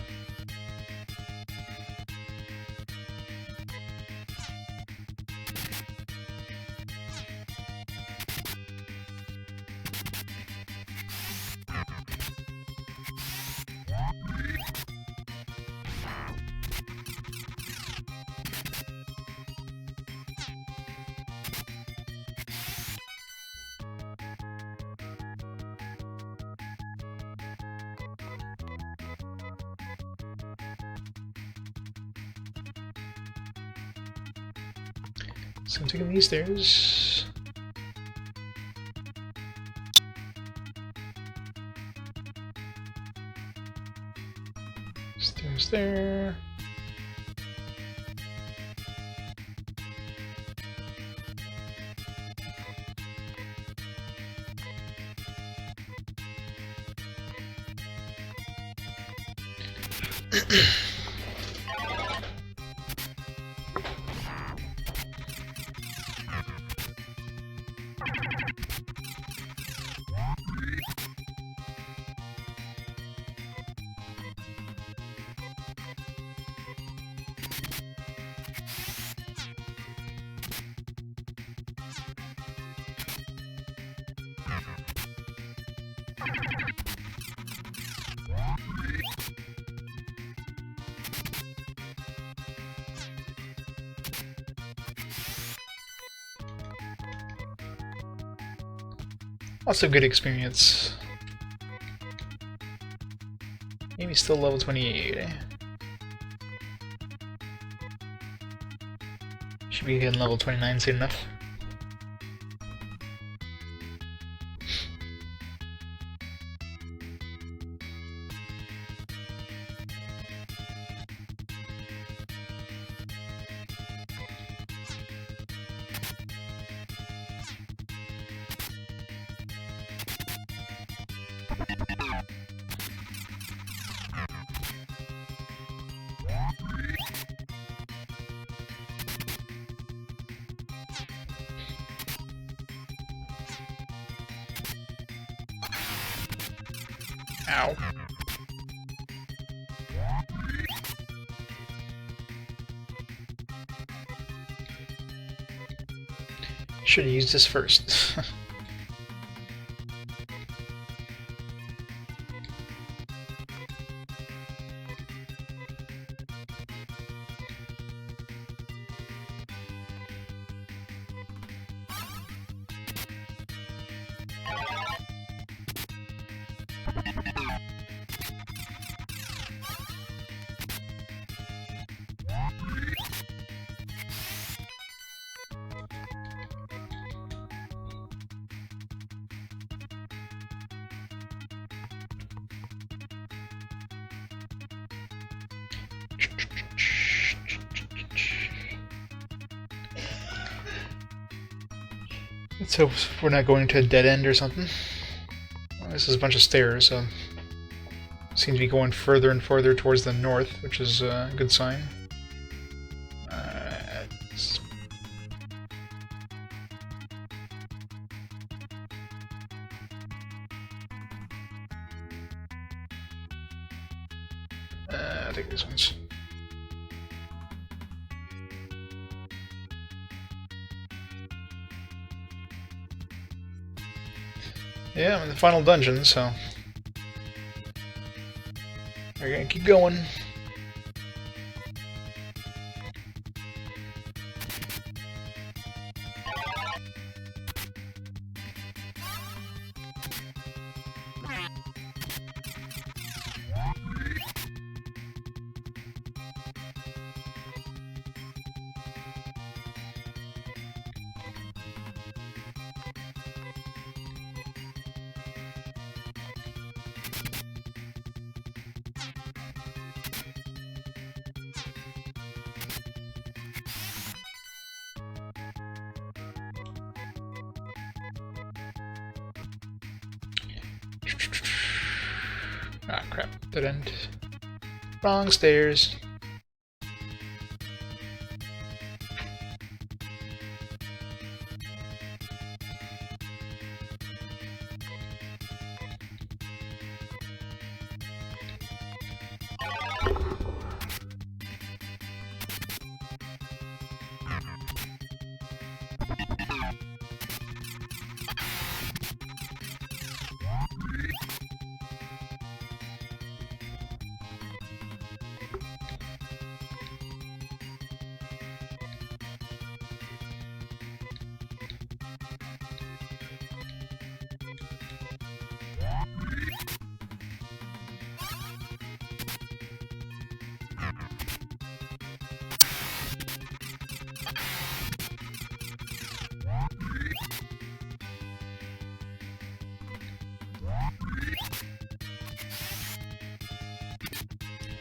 So I'm taking these stairs. Stairs there. Also good experience. Maybe still level 28, eh? Should be getting level 29 soon enough. Ow. Should have used this first. Let's hope we're not going to a dead end or something. Well, this is a bunch of stairs, so seem to be going further and further towards the north, which is a good sign. I think this one's. Yeah, I'm in the final dungeon, so we're gonna keep going. Ah, crap. Dead end. Wrong stairs.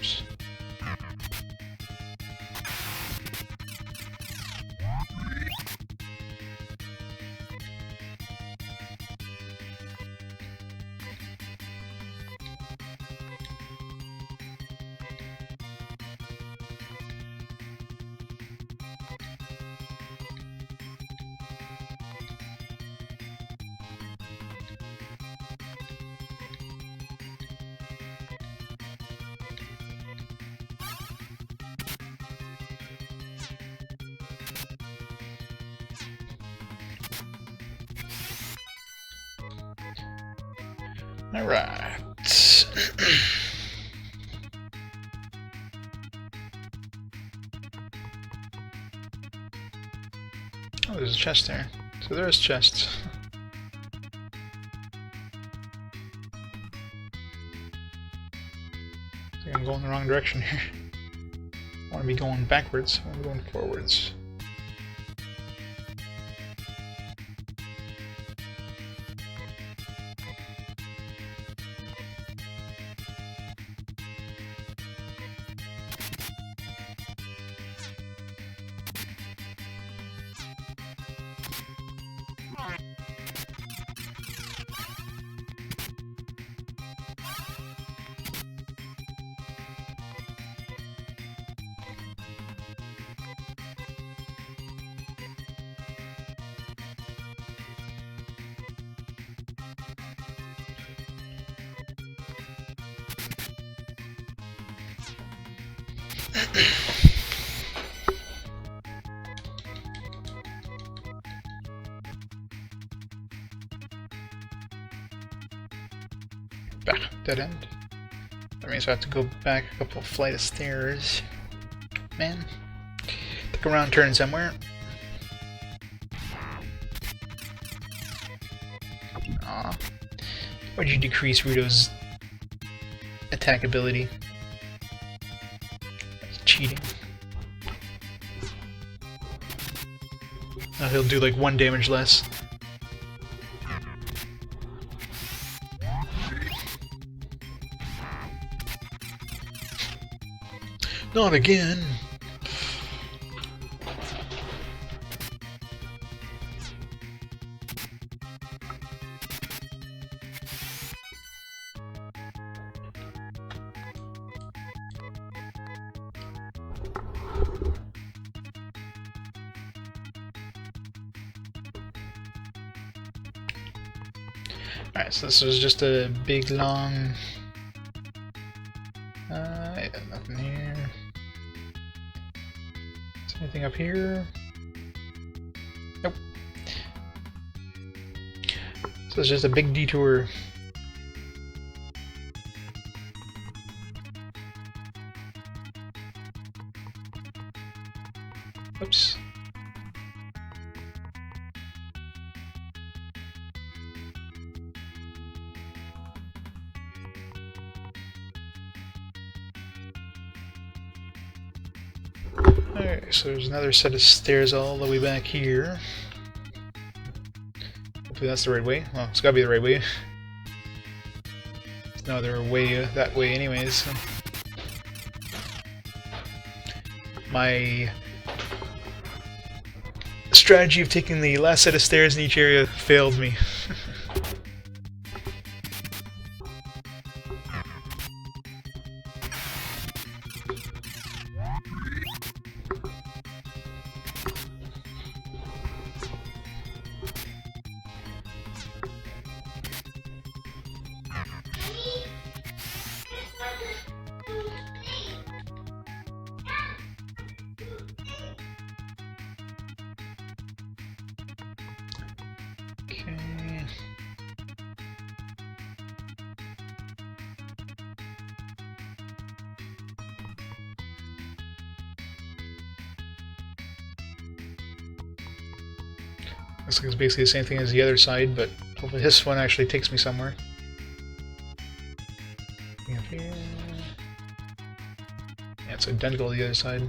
Oops. Alright. Oh, there's a chest there. So there's chests. I think I'm going the wrong direction here. I want to be going backwards. I want to be going forwards. Bah, dead end. That means I have to go back a couple flight of stairs. Man. Take a round turn somewhere. Aw. Why'd you decrease Ruto's attack ability? That's cheating. Now he'll do like 1 damage less. Not again! Alright, so this was just a big long... yeah, nothing here. Is there anything up here? Nope. So it's just a big detour. Oops. Alright, so there's another set of stairs all the way back here. Hopefully that's the right way. Well, it's gotta be the right way. There's no other way that way anyways. So. My strategy of taking the last set of stairs in each area failed me. Okay. This looks basically the same thing as the other side, but hopefully this one actually takes me somewhere. Up here. Yeah, it's identical to the other side.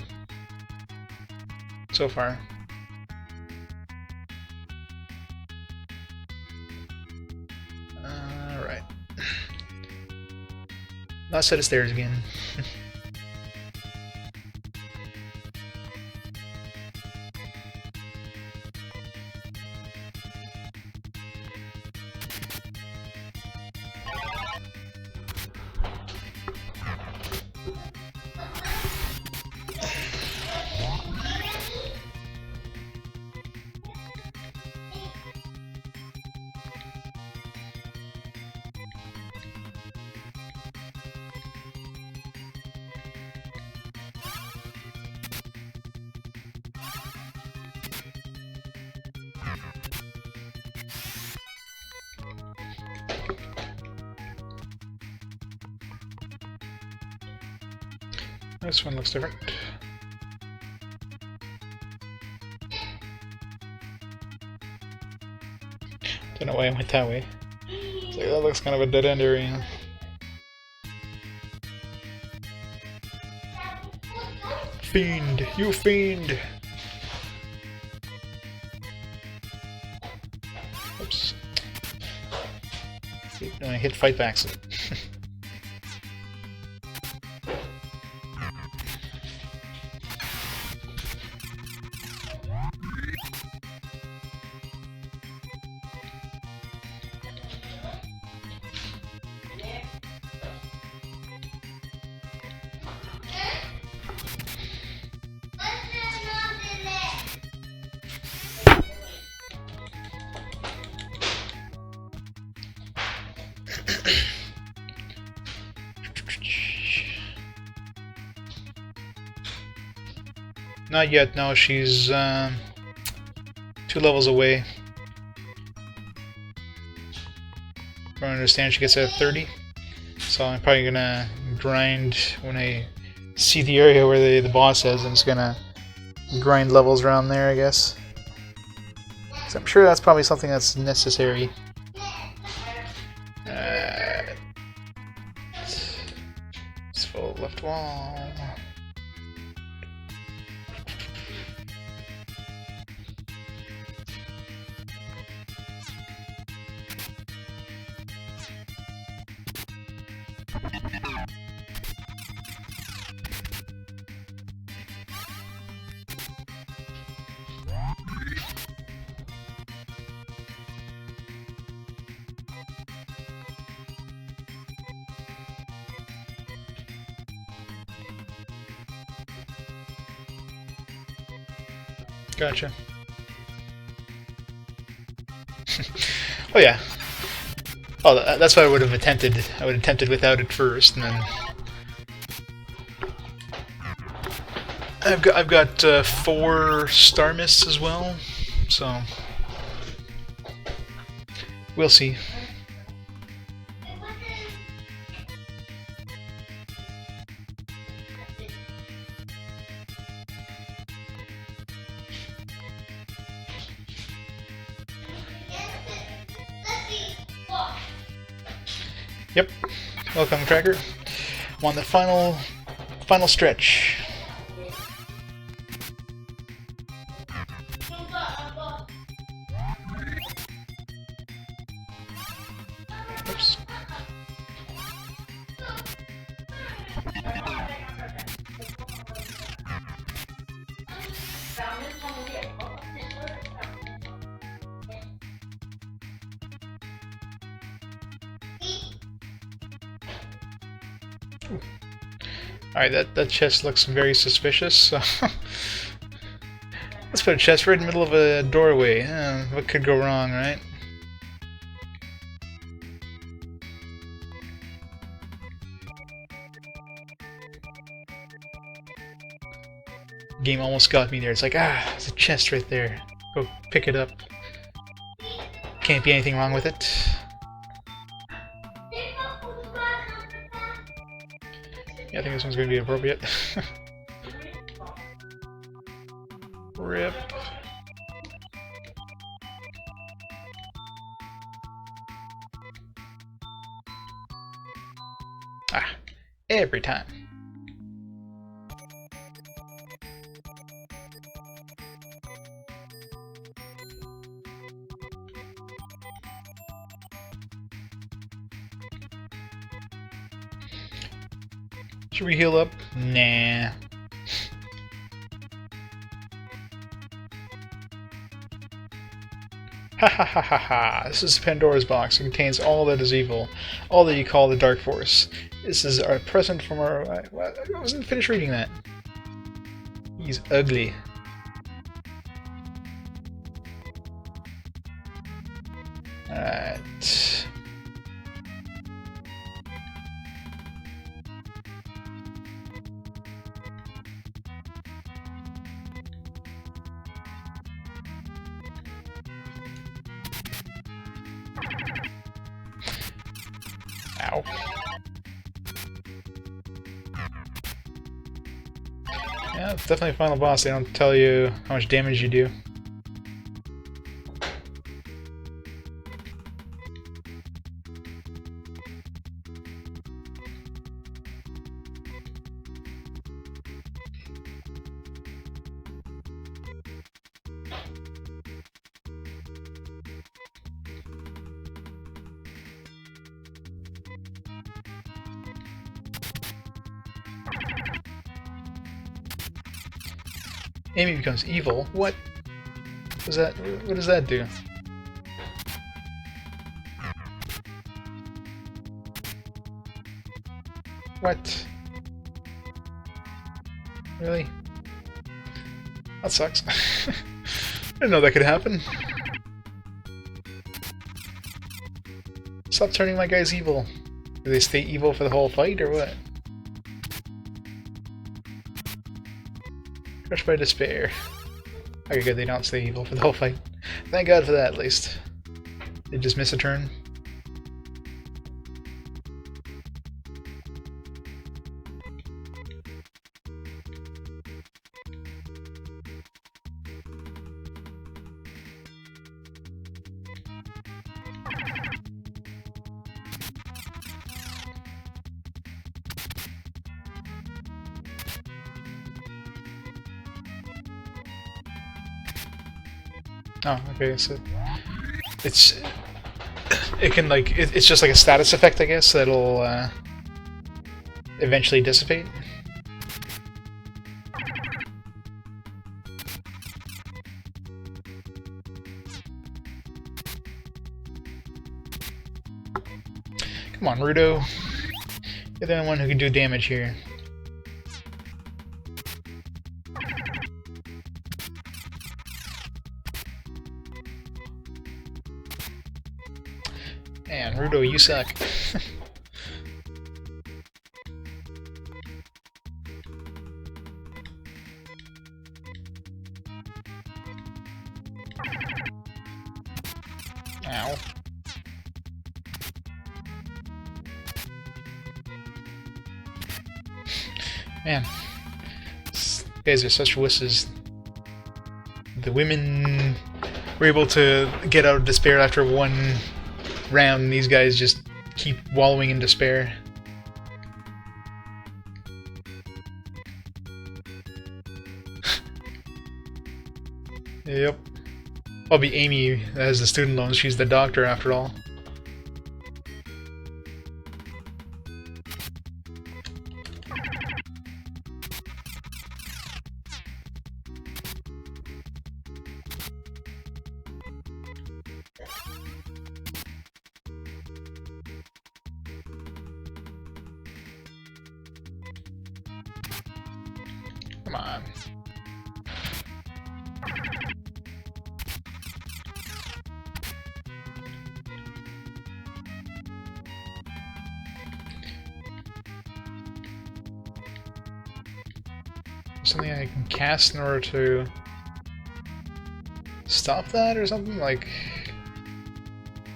So far. Alright. Last set of stairs again. This one looks different. Don't know why I went that way. It's like, that looks kind of a dead-end area. Fiend! You fiend! Oops. See, I hit fight by accident. Not yet, no, she's 2 levels away. From what I understand, she gets at 30. So I'm probably gonna grind when I see the area where the boss is. I'm just gonna grind levels around there, I guess. So I'm sure that's probably something that's necessary. It's full left wall. Gotcha. Oh yeah. Oh, that's what I would have attempted. I would have attempted without it first, and then I've got 4 star mists as well, so we'll see. Yep. Welcome, Tracker. I'm on the final stretch. Oops. Alright, that chest looks very suspicious, so let's put a chest right in the middle of a doorway. What could go wrong, right? Game almost got me there. It's like, there's a chest right there. Go pick it up. Can't be anything wrong with it. Yeah, I think this one's going to be appropriate. Rip. Every time. Should we heal up? Nah. Ha ha ha ha ha. This is Pandora's box. It contains all that is evil. All that you call the Dark Force. This is our present from our... I wasn't finished reading that. He's ugly. Alright. Ow. Yeah, it's definitely a final boss. They don't tell you how much damage you do. Amy becomes evil. What? What does that do? What? Really? That sucks. I didn't know that could happen. Stop turning my guys evil. Do they stay evil for the whole fight, or what? Crushed by despair. Okay, good, they don't stay evil for the whole fight. Thank God for that, at least. They just miss a turn. Oh, okay, so it can like it's just like a status effect, I guess, that'll eventually dissipate. Come on, Rudo. You're the only one who can do damage here. Man, Rudo, you suck. Ow. Man, these guys are such wusses. The women were able to get out of despair after one round. These guys just keep wallowing in despair. Yep. Probably Amy as the student loans. She's the doctor after all. Come on. Something I can cast in order to stop that or something? Like...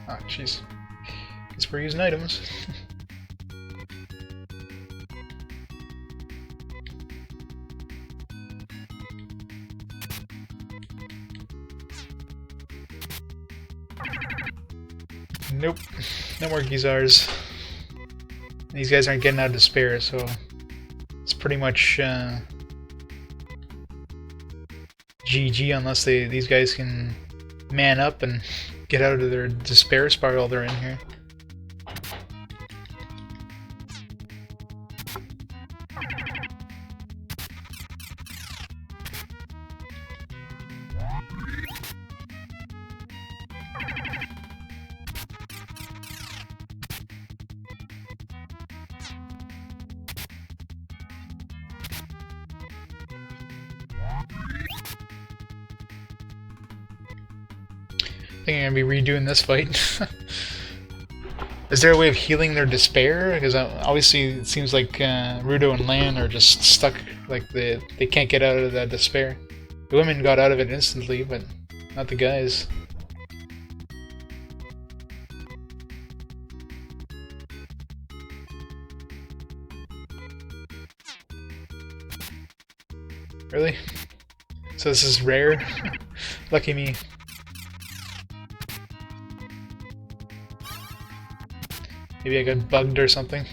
Ah, jeez. Guess we're using items. Nope. No more Gizars. These guys aren't getting out of despair, so it's pretty much GG unless these guys can man up and get out of their despair spiral they're in here. I think I'm gonna be redoing this fight. Is there a way of healing their despair? Because obviously it seems like Rudo and Lan are just stuck, like they can't get out of that despair. The women got out of it instantly, but not the guys. Really? So this is rare? Lucky me. Maybe I got bugged or something.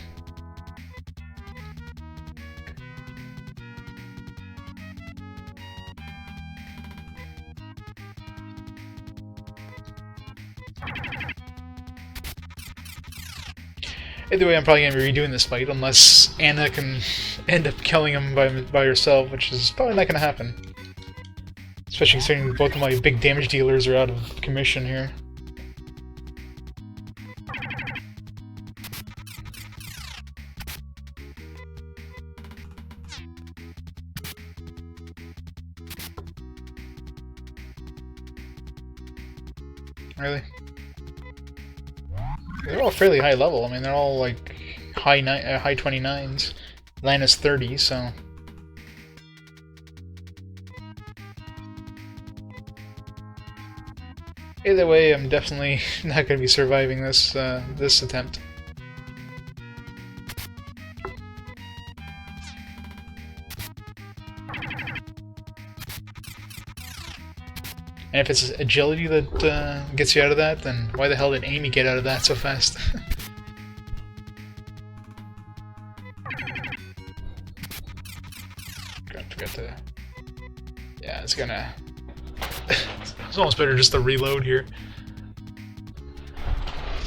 Either way, I'm probably going to be redoing this fight unless Anna can end up killing him by herself, which is probably not going to happen. Especially considering both of my big damage dealers are out of commission here. Really? They're all fairly high level. I mean, they're all like high 29s. Lana's 30, so. Either way, I'm definitely not going to be surviving this this attempt. And if it's agility that gets you out of that, then why the hell did Amy get out of that so fast? Forgot to... Yeah, it's gonna... It's almost better just to reload here.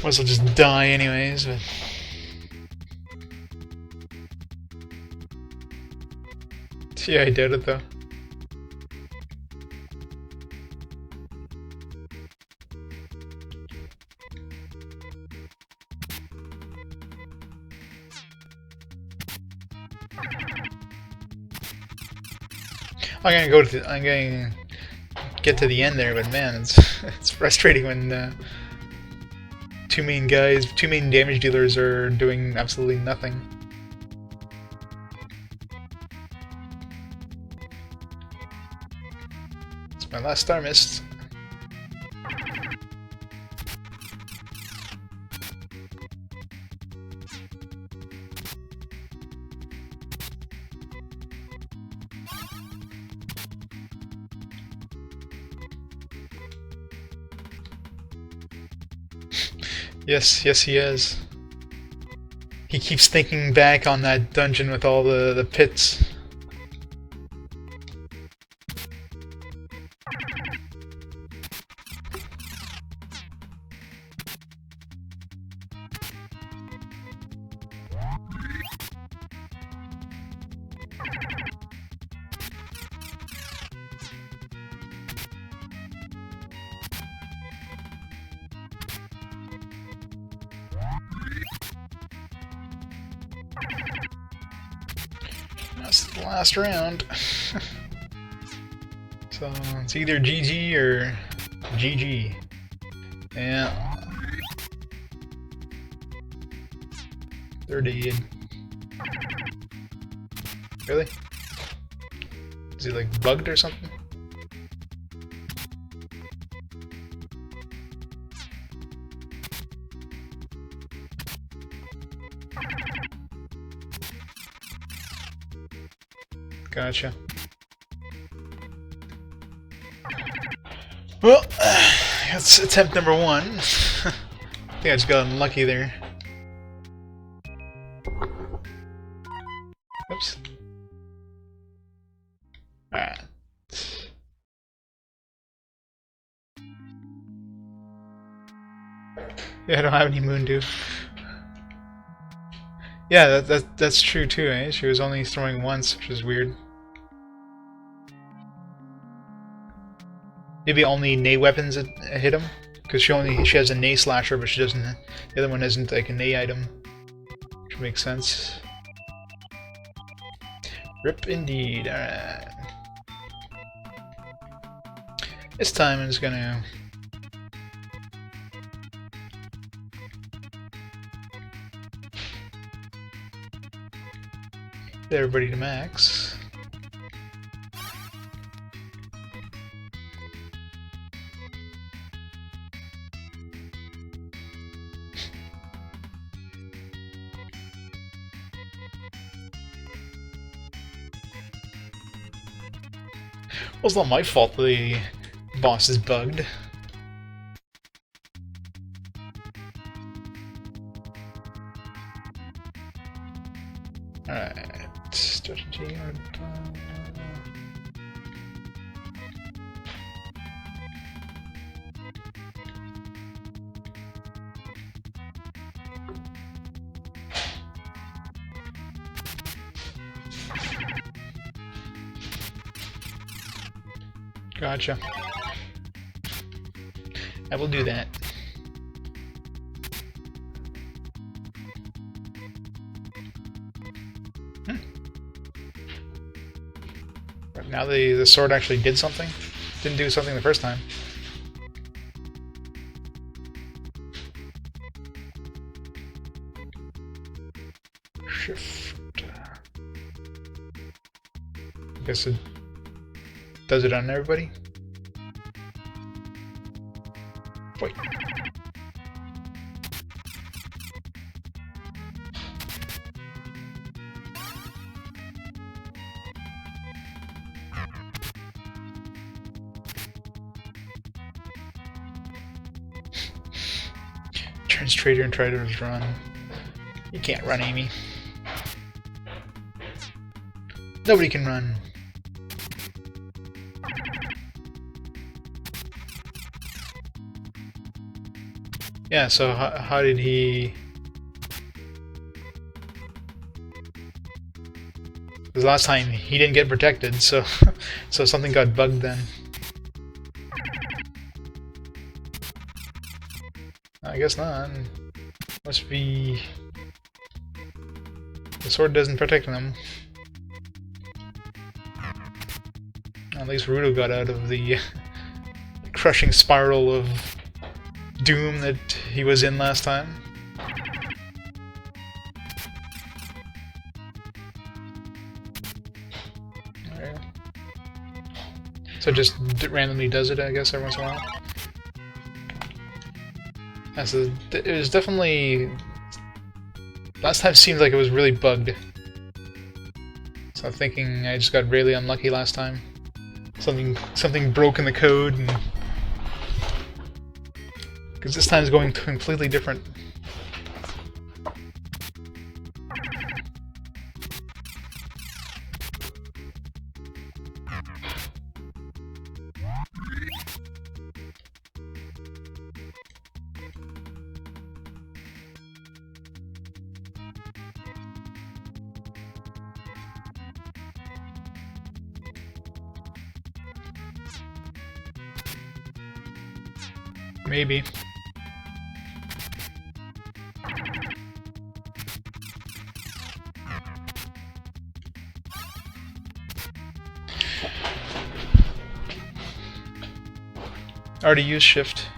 Might as well just die anyways, but... Yeah, I did it though. I'm gonna get to the end there, but man, it's frustrating when two main damage dealers are doing absolutely nothing. It's my last star mist. Yes, he is. He keeps thinking back on that dungeon with all the pits. That's the last round. So it's either GG or GG. Yeah. They're dead. Really? Is he like bugged or something? Gotcha. Well, that's attempt number 1. I think I just got unlucky there. Oops. Alright. Yeah, I don't have any Moondew. Yeah, that's true too, eh? She was only throwing once, which is weird. Maybe only Nay weapons hit him, because she has a Nay slasher, but she doesn't. The other one isn't like a Nay item, which makes sense. Rip indeed. Alright. This time I'm just gonna. Get everybody to max. Well, it's not my fault the boss is bugged. Alright, strategy. Gotcha. I will do that. But now the sword actually did something? Didn't do something the first time. Shift. Guess it does it on everybody? Wait. Turns traitor and traitors run. You can't run, Amy. Nobody can run. Yeah, so how did he... Because last time he didn't get protected, so so something got bugged then. I guess not. Must be... The sword doesn't protect them. At least Rudo got out of the crushing spiral of doom that he was in last time. Right. So it just randomly does it, I guess, every once in a while. Yeah, so it was definitely... Last time seemed like it was really bugged. So I'm thinking I just got really unlucky last time. Something broke in the code, and because this time is going completely different. Maybe. Already used shift.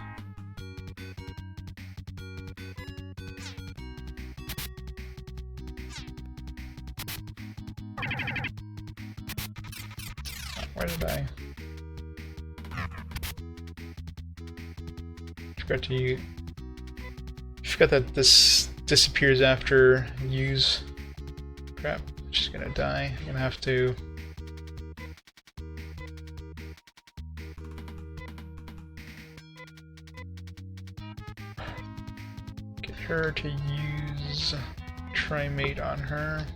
Where did I? Forgot that this disappears after use. Crap, she's gonna die. I'm gonna have to... get her to use Trimate on her.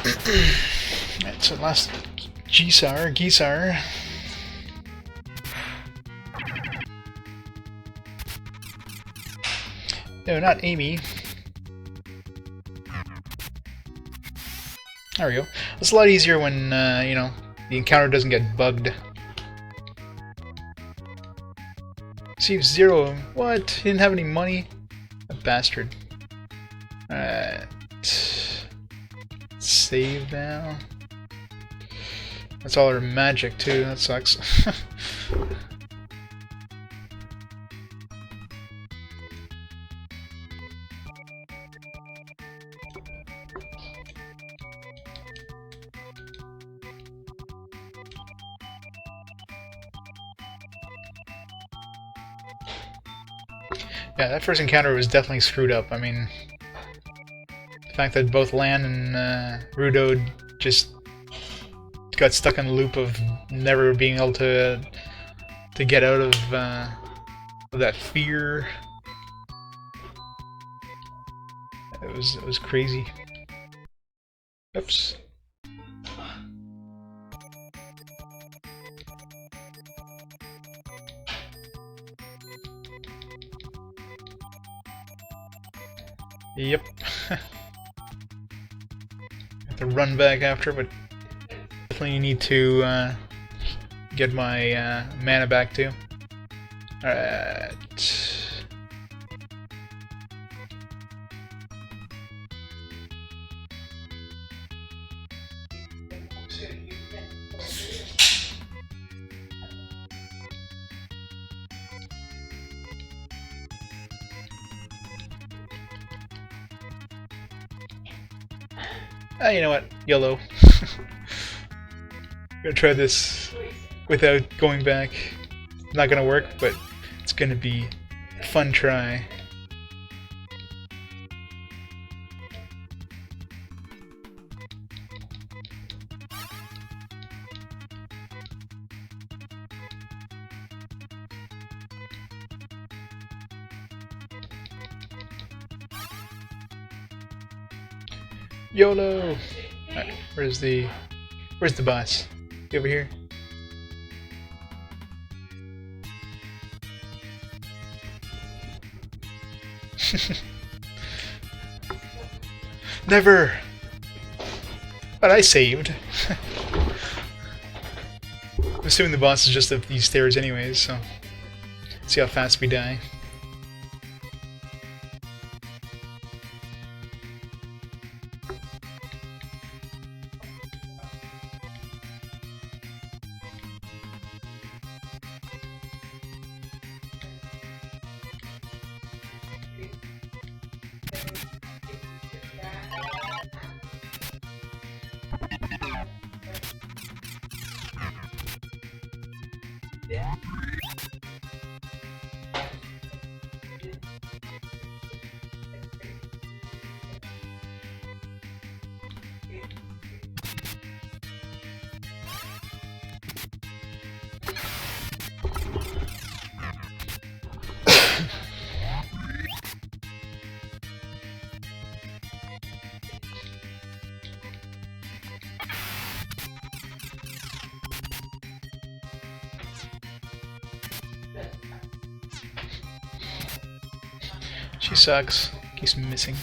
Alright, so last Gisar. No, not Amy. There we go. It's a lot easier when, you know, the encounter doesn't get bugged. Received 0. What? He didn't have any money? A bastard. Alright. Save now. That's all our magic, too. That sucks. Yeah, that first encounter was definitely screwed up. I mean, the fact that both Lan and Rudo just got stuck in a loop of never being able to get out of that fear. It was crazy. Oops. Yep. Have to run back after, but definitely need to get my mana back too. Alright. You know what? YOLO. Gonna try this without going back. Not gonna work, but it's gonna be a fun try. YOLO! Alright, where's the boss? Get over here. Never! But I saved. I'm assuming the boss is just up these stairs anyways, so see how fast we die. She sucks. Keeps missing.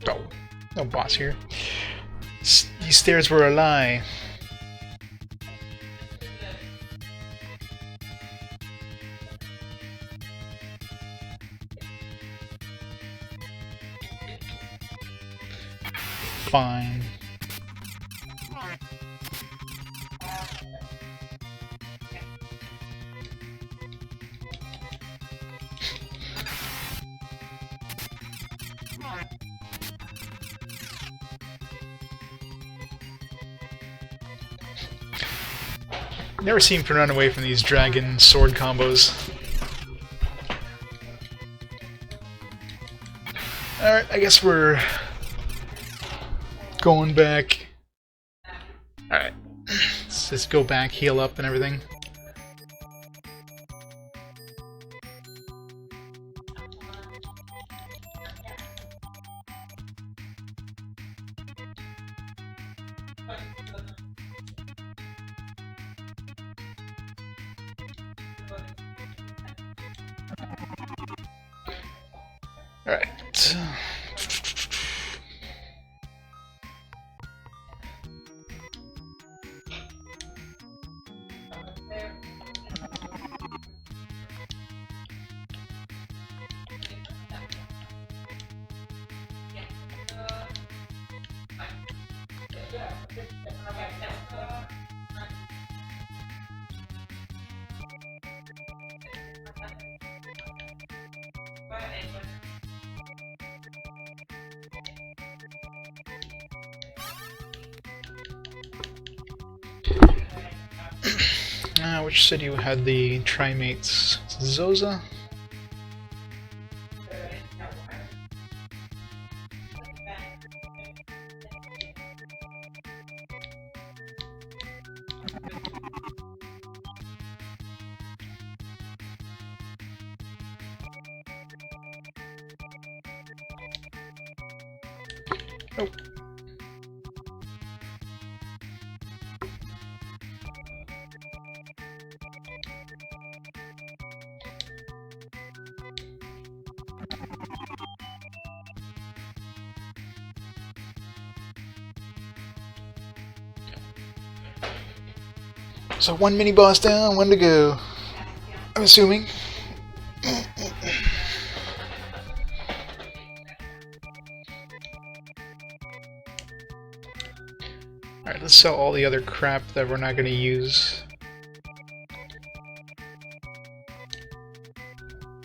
Oh, no boss here. These stairs were a lie. Fine. Never seem to run away from these dragon sword combos. Alright, I guess we're going back. Alright, let's just go back, heal up and everything. Alright. Which city had the Trimates? Zoza? Nope. So one mini boss down, one to go. I'm assuming. Alright, let's sell all the other crap that we're not going to use.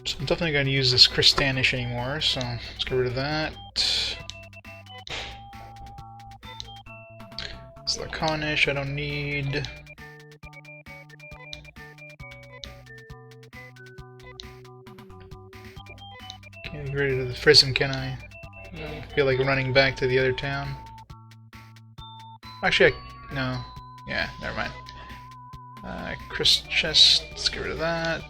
So I'm definitely going to use this Crystanish anymore, so let's get rid of that. This Laconish I don't need. Can't get rid of the Prism, can I? I feel like running back to the other town. Actually, no. Yeah, never mind. Chris Chest, let's get rid of that.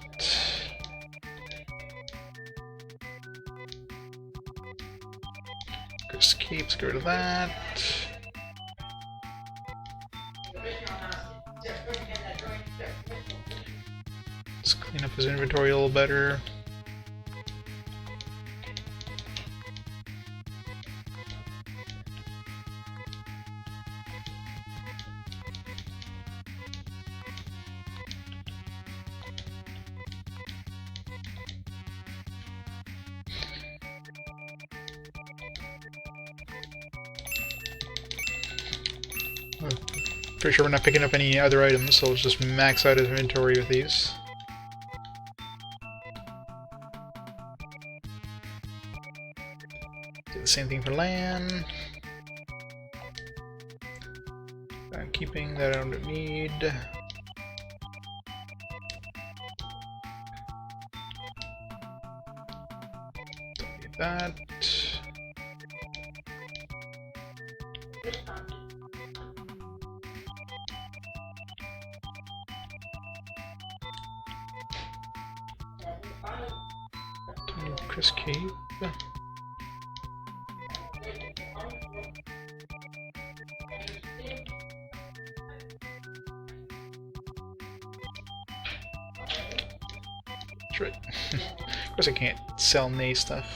Chris Keep, let's get rid of that. Let's clean up his inventory a little better. Pretty sure we're not picking up any other items, so let's just max out his inventory with these. Do the same thing for land. I'm keeping that I don't need. Don't need that. Chris Cape. That's right. Of course I can't sell Nay stuff.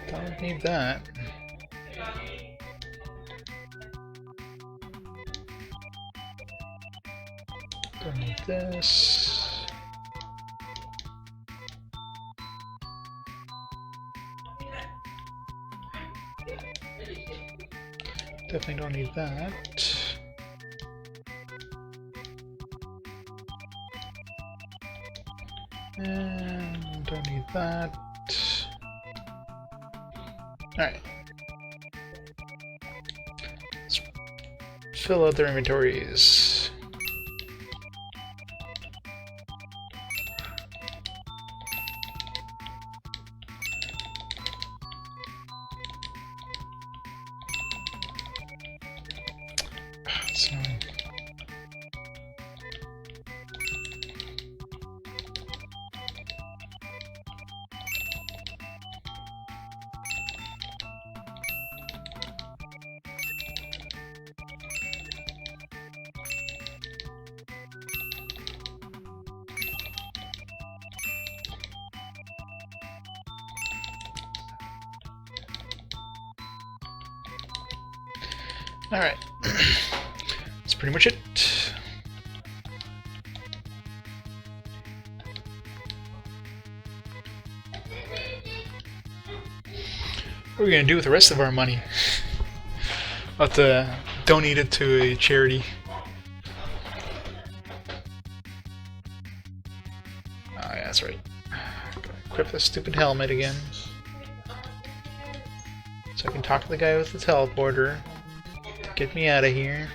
Don't need that. Don't need this. Definitely don't need that. And don't need that. Alright. Let's fill out their inventories. So Alright. That's pretty much it. What are we gonna do with the rest of our money? I'll have to donate it to a charity. Oh yeah, that's right. Gotta equip the stupid helmet again. So I can talk to the guy with the teleporter to get me out of here.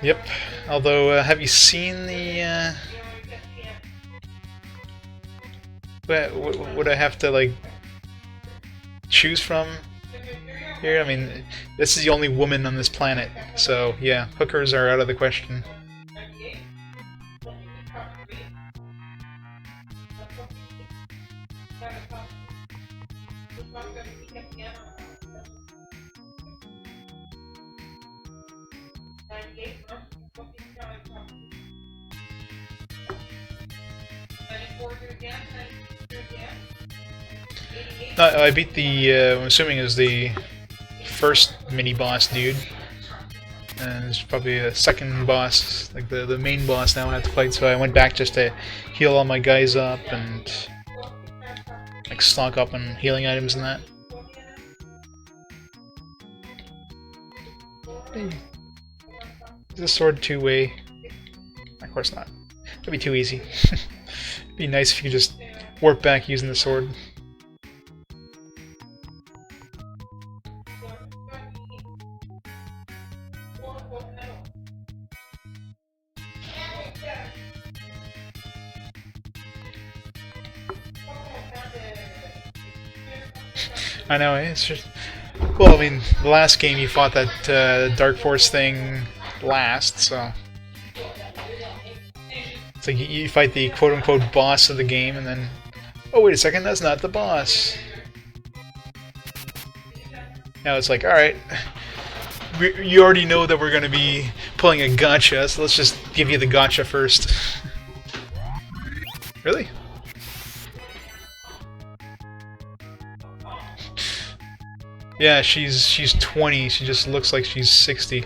Yep. Although, have you seen the? Would I have to like choose from here? I mean, this is the only woman on this planet, so yeah, hookers are out of the question. I beat the, I'm assuming is the first mini-boss dude. And there's probably a second boss, like the main boss now I have to fight, so I went back just to heal all my guys up and like stock up on healing items and that. Hey. Is this sword two-way? Of course not. That'd be too easy. It'd be nice if you could just warp back using the sword. I know, it's just... Well, I mean, the last game you fought that Dark Force thing last, so... It's like you fight the quote-unquote boss of the game, and then... Oh, wait a second, that's not the boss. Now it's like, alright, you already know that we're going to be pulling a gotcha, so let's just give you the gotcha first. Really? Yeah, she's 20. She just looks like she's 60.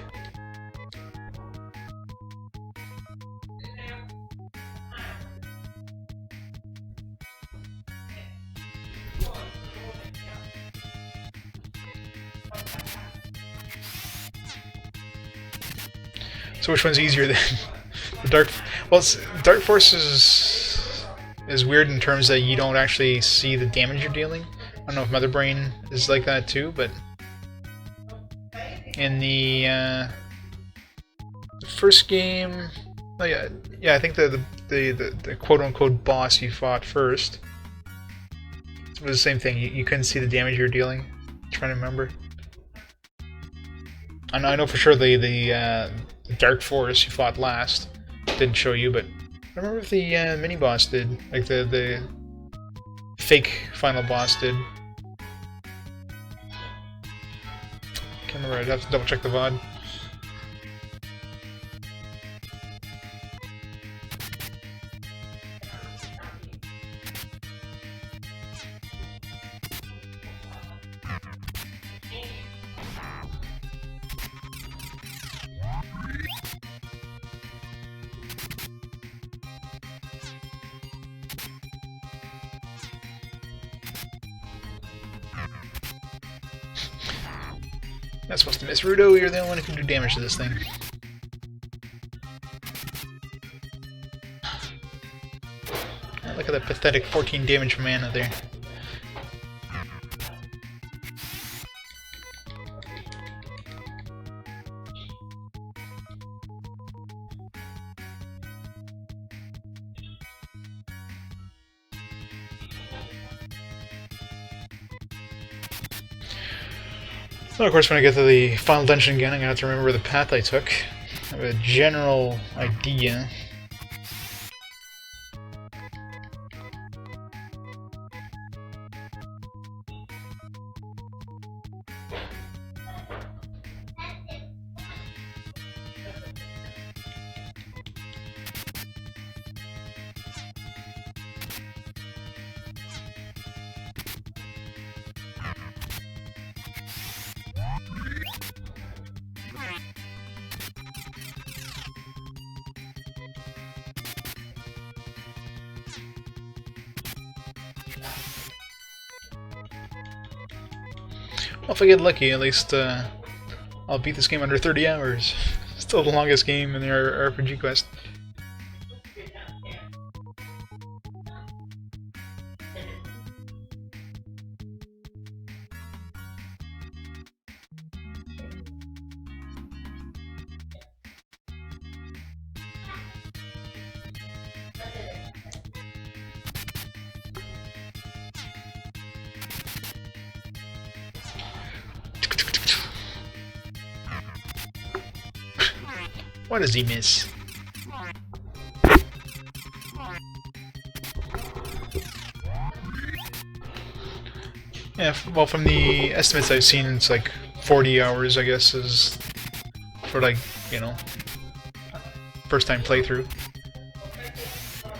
So which one's easier then? The Dark... Well, Dark Force is weird in terms that you don't actually see the damage you're dealing. I don't know if Mother Brain is like that too, but in the first game, oh yeah, I think the quote-unquote boss you fought first, it was the same thing. You couldn't see the damage you're dealing. I'm trying to remember. I know for sure the Dark Force you fought last didn't show you, but I remember if the mini boss did, like the fake final boss did. Can't remember. I'd have to double check the VOD. Not supposed to miss. Rudo, you're the only one who can do damage to this thing. Look at that pathetic 14 damage from Anna there. So of course when I get to the final dungeon again, I'm going to have to remember the path I took. I have a general idea. Well, if I get lucky, at least I'll beat this game under 30 hours. Still the longest game in the RPG quest. What does he miss? Yeah, well, from the estimates I've seen, it's like 40 hours, I guess, is for, like, you know, first time playthrough.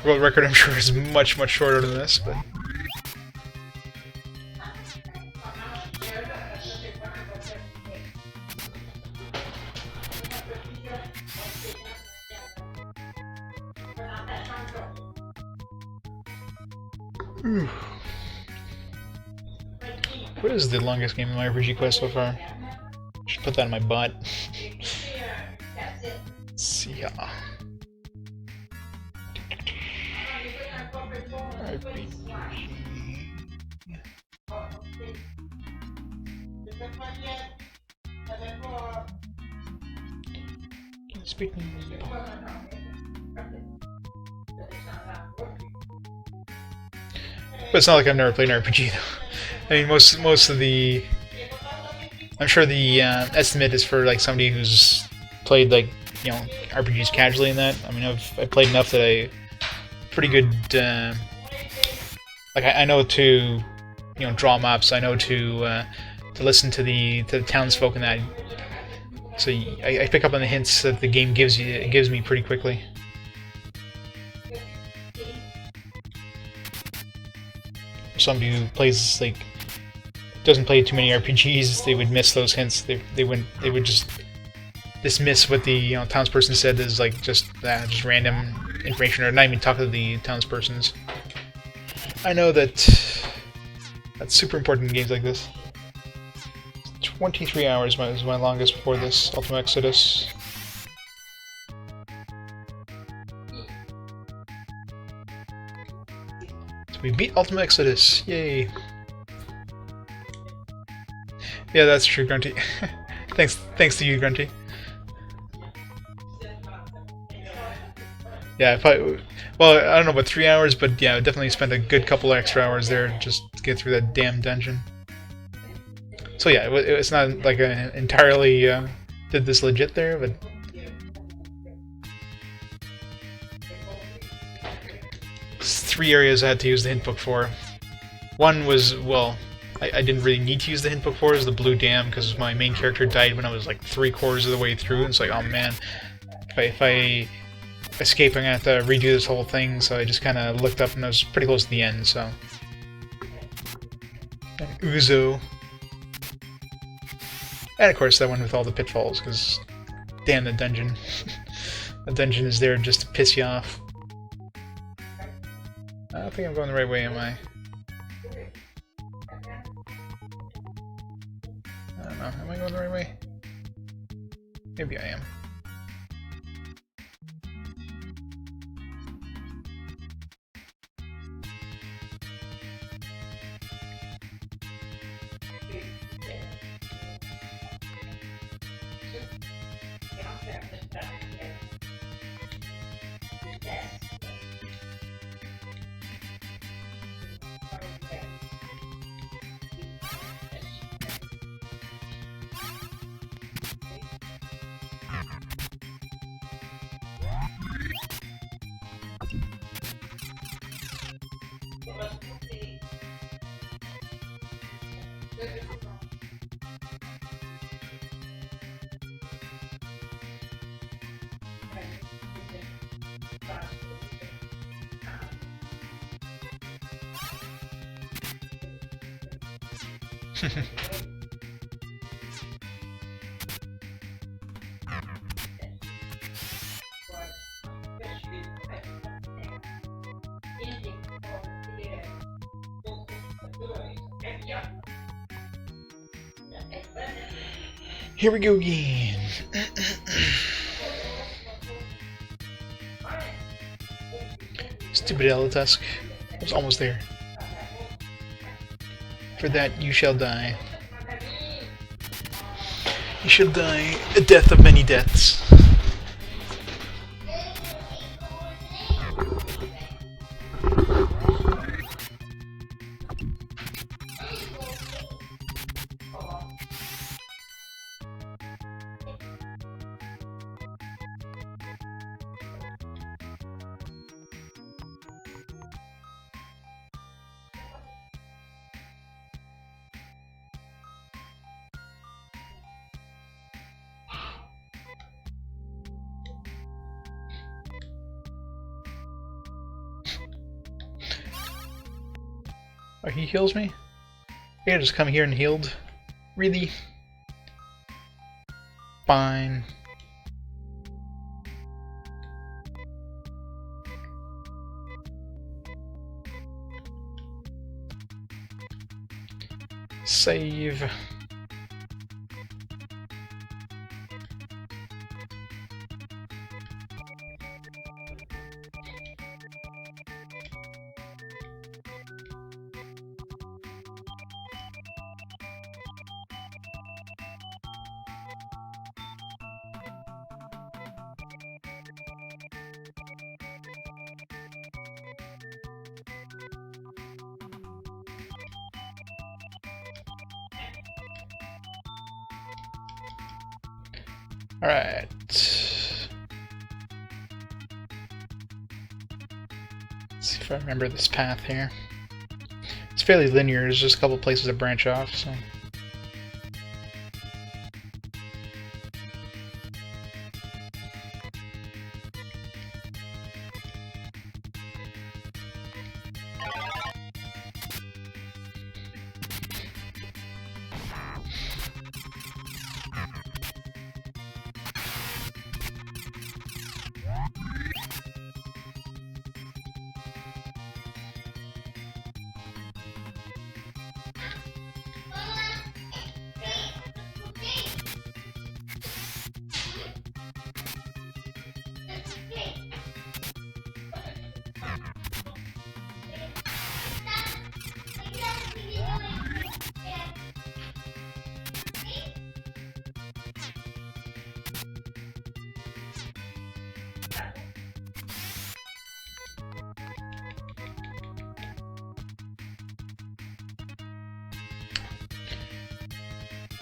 World record, I'm sure, is much, much shorter than this, but... What is the longest game in my RPG quest so far? Should put that in my butt. See ya. RPG. Speaking. But it's not like I've never played an RPG though. I mean, most of the, I'm sure the estimate is for like somebody who's played like, you know, RPGs casually in that. I mean, I've played enough that I pretty good. Like I know to, you know, draw maps. I know to listen to the townsfolk and that. So I pick up on the hints that the game gives me pretty quickly. Somebody who plays like doesn't play too many RPGs, they would miss those hints. They would just dismiss what the, you know, townsperson said as like just random information, or not even talk to the townspersons. I know that that's super important in games like this. 23 hours was my longest before this Ultimate Exodus. So we beat Ultimate Exodus, yay! Yeah, that's true, Grunty. thanks to you, Grunty. Yeah, well, I don't know about 3 hours, but yeah, I definitely spent a good couple extra hours there just to get through that damn dungeon. So yeah, it's not like I entirely did this legit there, but... There's 3 areas I had to use the hint book for. One was, well, I didn't really need to use the hint book for, is the Blue Dam, because my main character died when I was like 3/4 of the way through, and it's like, oh man, if I escape, I'm gonna have to redo this whole thing, so I just kind of looked up and I was pretty close to the end, so... And Uzo. And of course that one with all the pitfalls, because damn the dungeon. The dungeon is there just to piss you off. I don't think I'm going the right way, am I? I don't know, am I going the right way? Maybe I am. Here we go again. Stupid Elatusk. I was almost there. For that you shall die. You shall die a death of many deaths. Oh, he heals me? Yeah, just come here and healed. Really? Fine. Save. Alright. Let's see if I remember this path here. It's fairly linear, there's just a couple places that branch off, so.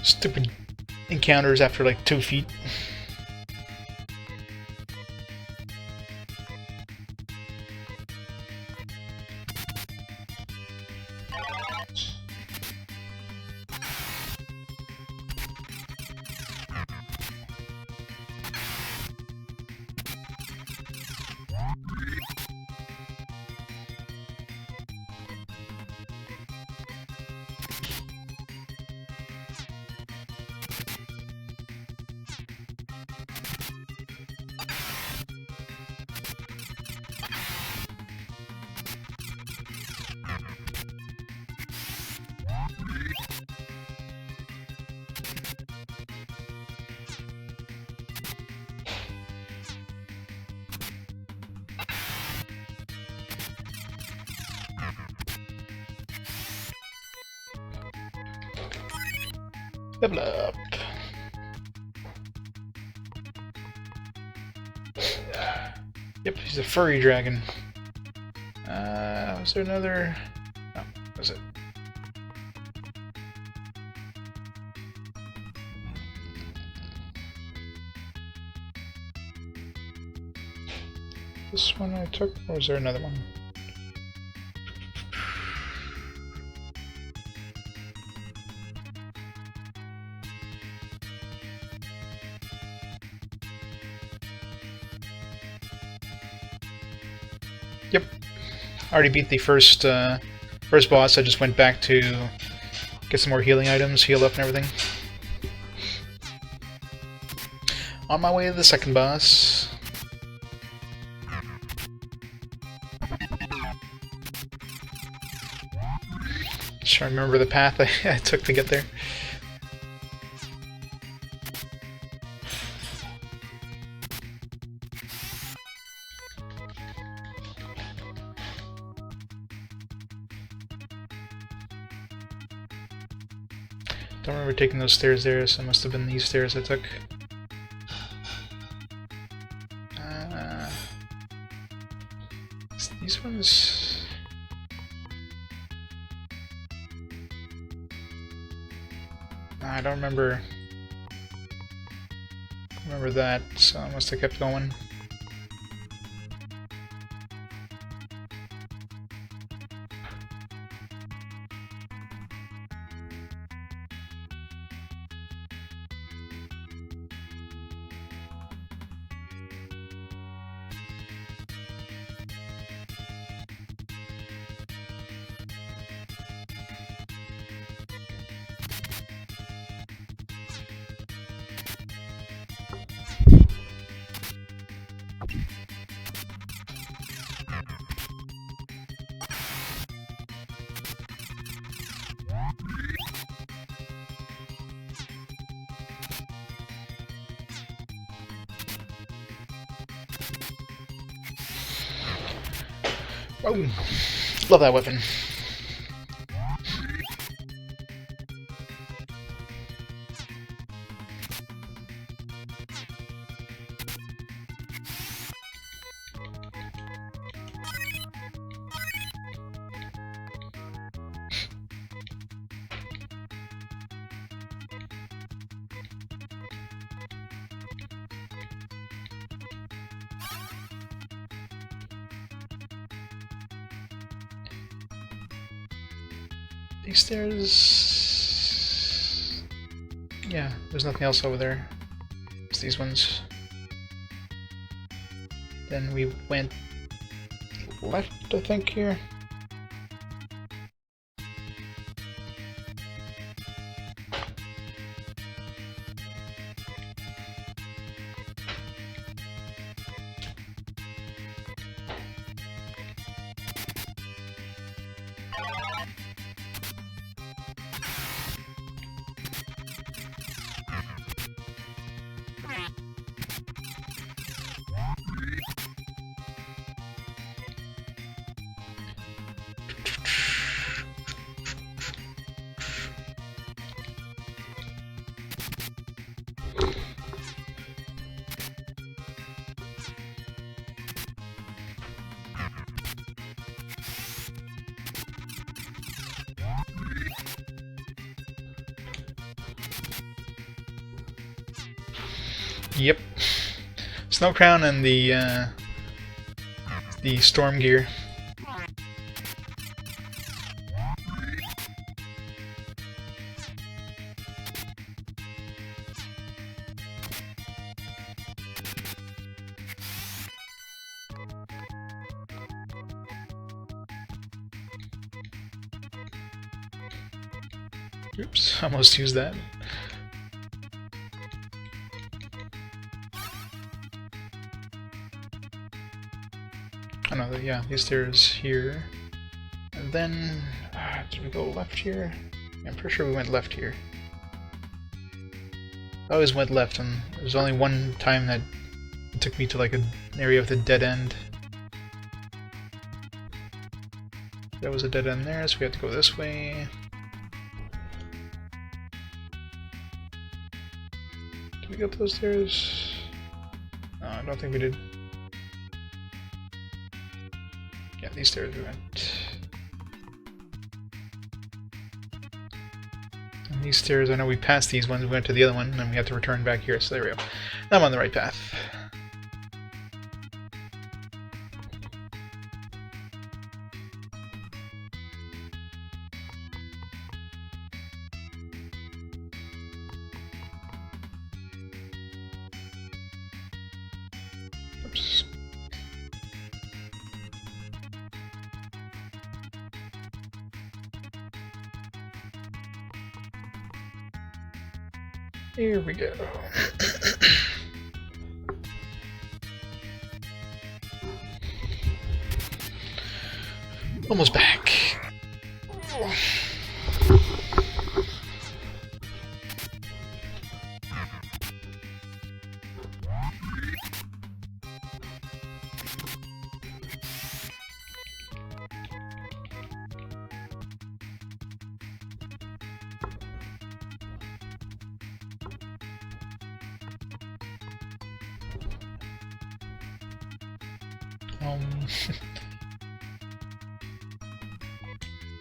Stupid encounters after like 2 feet. Level up. Yep, he's a furry dragon. Was there another? No, that was it. This one I took, or was there another one? Yep, already beat the first boss. I just went back to get some more healing items, heal up and everything. On my way to the second boss. Just trying to remember the path I took to get there. don't remember taking those stairs there, so it must have been these stairs I took. These ones... I don't remember that, so I must have kept going. Oh, love that weapon. These stairs... yeah, there's nothing else over there. It's these ones. Then we went left, I think, here. Yep. Snow Crown and the Storm Gear. Oops, almost used that. Oh no, yeah, these stairs here. And then, did we go left here? Yeah, I'm pretty sure we went left here. I always went left, and there was only one time that it took me to like an area with a dead end. There was a dead end there, so we had to go this way. Did we go up those stairs? No, I don't think we did. Yeah, these stairs we went. And these stairs, I know we passed these ones, we went to the other one, and then we had to return back here, so there we go. Now I'm on the right path. Oops. Here we go. Almost back.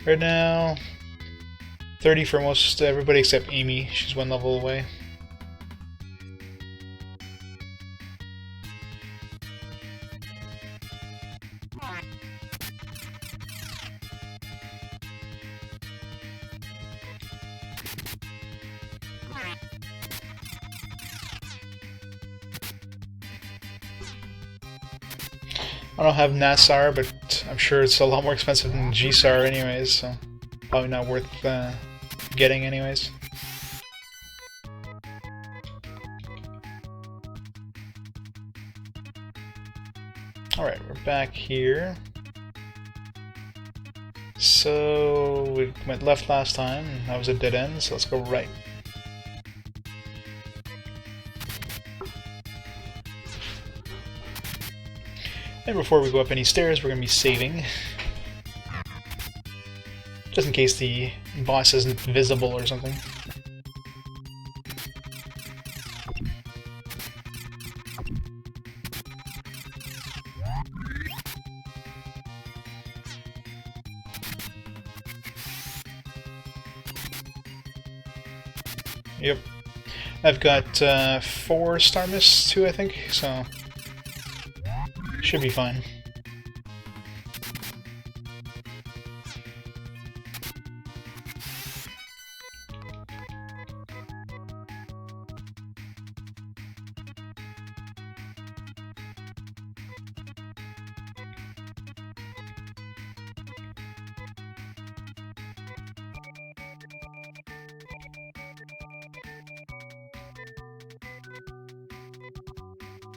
Right now, 30 for most everybody except Amy. She's 1 level away. I don't have Nassar, but I'm sure it's a lot more expensive than G-Sar anyways, so probably not worth getting anyways. Alright, we're back here. So we went left last time, and that was a dead end, so let's go right. And before we go up any stairs, we're going to be saving. Just in case the boss isn't visible or something. Yep. I've got 4 star mists too, I think, so should be fine.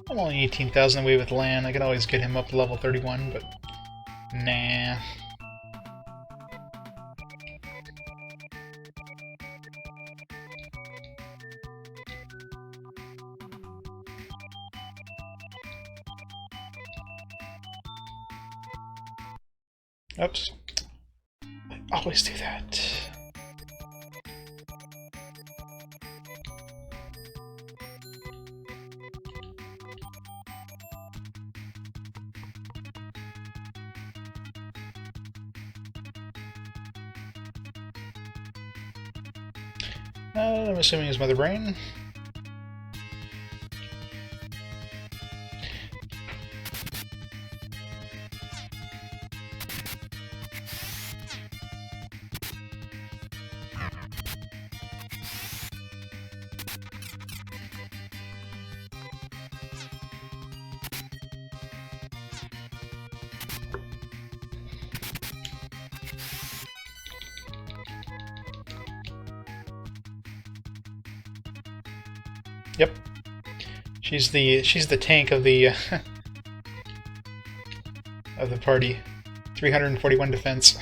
I'm only 18,000 away with Lan. I can always get him up to level 31, but nah. Oops. I always do that. I'm assuming his Mother Brain. Yep. She's the tank of the of the party. 341 defense.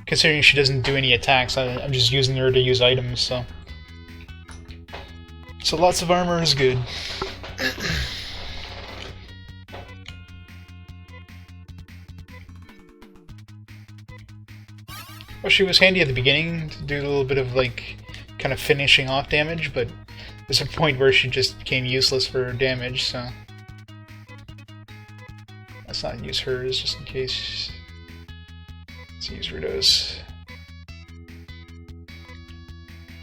Considering she doesn't do any attacks, I'm just using her to use items, so... So lots of armor is good. Well, she was handy at the beginning to do a little bit of, like, kind of finishing off damage, but there's a point where she just became useless for damage, so... Let's not use hers, just in case... Let's use Rudo's.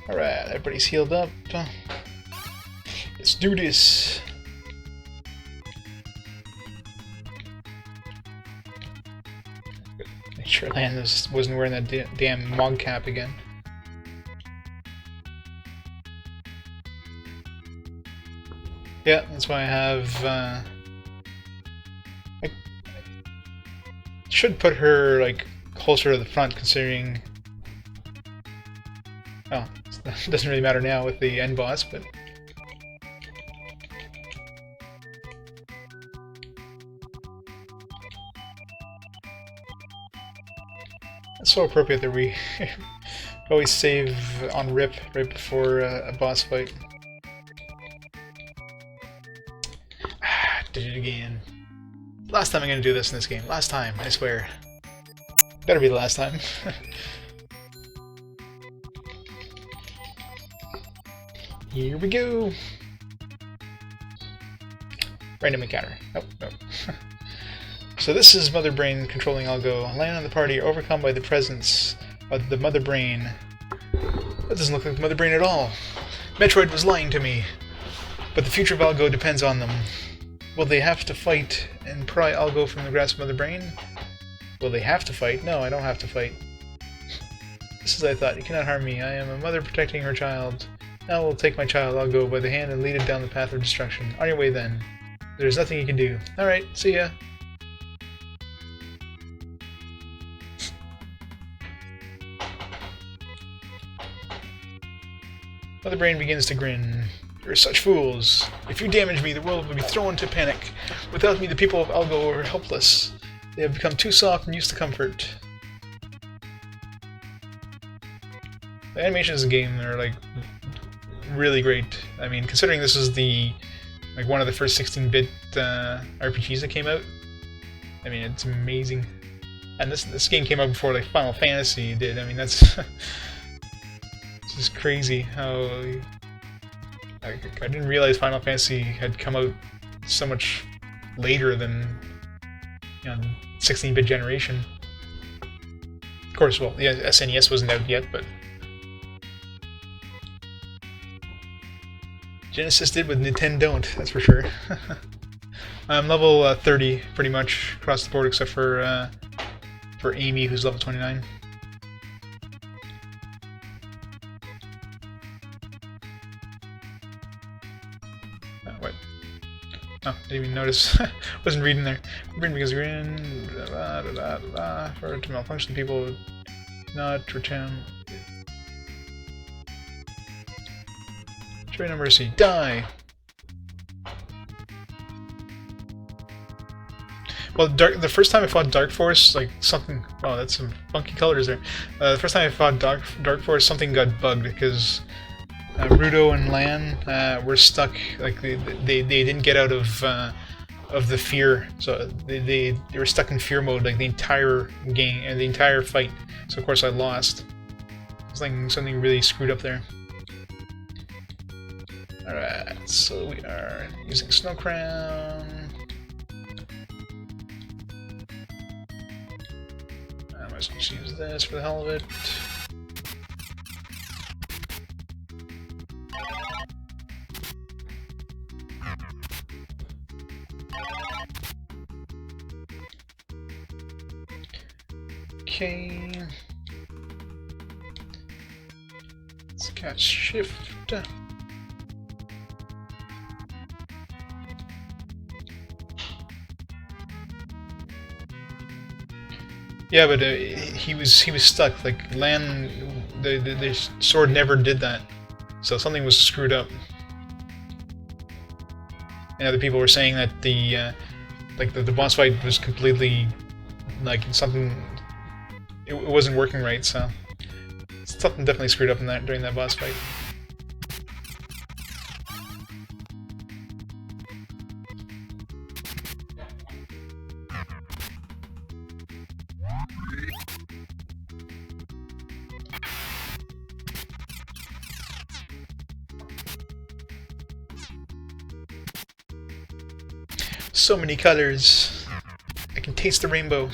Alright, everybody's healed up. Let's do this! Make sure Landis wasn't wearing that damn mog cap again. Yeah, that's why I have... I should put her, like, closer to the front, considering... Oh, it doesn't really matter now with the end boss, but... Let's so appropriate that we always save on rip right before a boss fight. Did it again. Last time I'm gonna do this in this game. Last time, I swear. Better be the last time. Here we go! Random encounter. Nope, nope. So this is Mother Brain controlling Algo. Land on the party are overcome by the presence of the Mother Brain. That doesn't look like the Mother Brain at all. Metroid was lying to me. But the future of Algo depends on them. Will they have to fight and pry Algo from the grasp of Mother Brain? Will they have to fight? No, I don't have to fight. This is I thought. You cannot harm me. I am a mother protecting her child. Now I will take my child, Algo, by the hand and lead it down the path of destruction. On your way then. There's nothing you can do. Alright, see ya. Mother Brain begins to grin. You're such fools. If you damage me, the world will be thrown into panic. Without me, the people of Algo are helpless. They have become too soft and used to comfort. The animations in the game are like really great. I mean, considering this is the like one of the first 16-bit RPGs that came out. I mean, it's amazing. And this game came out before like Final Fantasy did. I mean, that's it's just crazy how I didn't realize Final Fantasy had come out so much later than 16-bit generation. Of course, well, yeah, SNES wasn't out yet, but Genesis did what Nintendo don't, that's for sure. I'm level 30 pretty much across the board, except for Amy, who's level 29. What? Oh, didn't even notice. Wasn't reading there. Reading because you're in. For it to malfunction, people would not return. Show no mercy. Die! Well, the first time I fought Dark Force, like something. Oh, that's some funky colors there. The first time I fought Dark Force, something got bugged because Rudo and Lan were stuck. Like they didn't get out of the fear, so they were stuck in fear mode like the entire game and the entire fight. So of course I lost. It's like something really screwed up there. Alright, so we are using Snow Crown. I might as well just use this for the hell of it. Okay. Let's catch shift. Yeah, but he was stuck. Like Lan, the sword never did that, so something was screwed up. And other people were saying that the boss fight was completely like something. It wasn't working right, so something definitely screwed up in that during that boss fight. So many colors. I can taste the rainbow.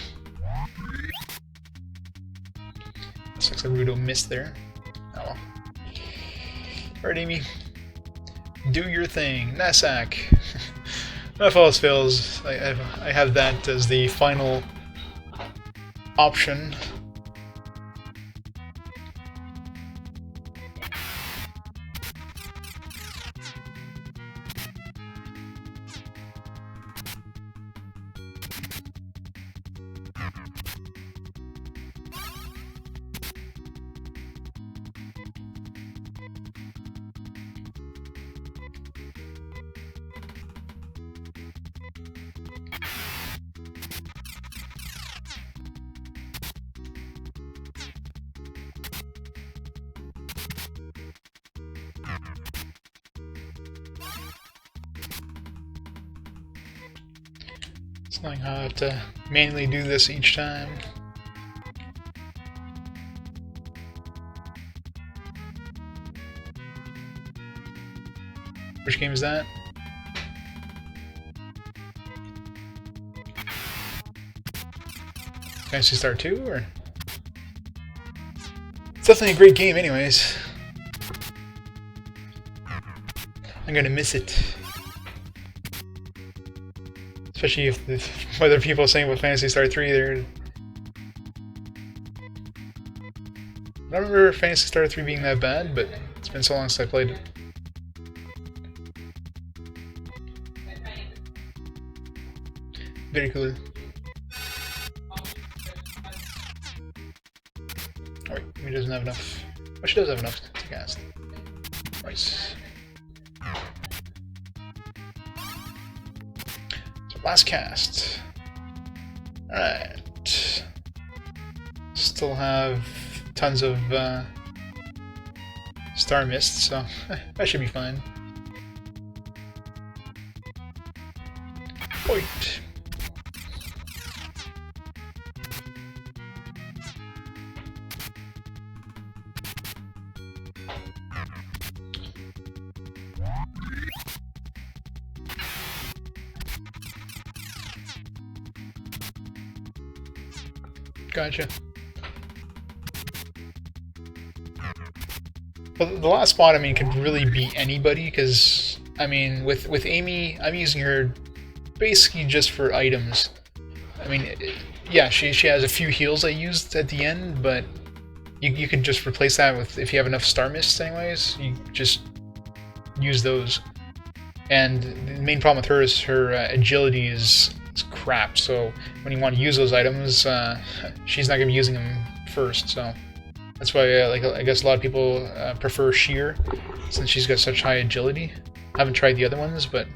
Looks like Rudo missed there. Oh well. Alright, Amy. Do your thing. Nasak. If all else fails, I have that as the final option. It's annoying how I have to manually do this each time. Which game is that? Phantasy Star 2, or? It's definitely a great game anyways. I'm gonna miss it. Especially if other people are saying with Phantasy Star 3 there. I don't remember Phantasy Star 3 being that bad, but it's been so long since I played it. Very cool. Alright, he doesn't have enough. Oh, she does have enough to cast. Nice. So, last cast. Alright. Still have tons of star mist, so that should be fine. Point. Gotcha. Well, the last spot, I mean, could really be anybody, because, I mean, with Amy, I'm using her basically just for items. I mean, yeah, she has a few heals I used at the end, but you could just replace that with, if you have enough star mists anyways, you just use those. And the main problem with her is her agility is crap, so when you want to use those items, she's not going to be using them first, so that's why like I guess a lot of people prefer Sheer, since she's got such high agility. I haven't tried the other ones, but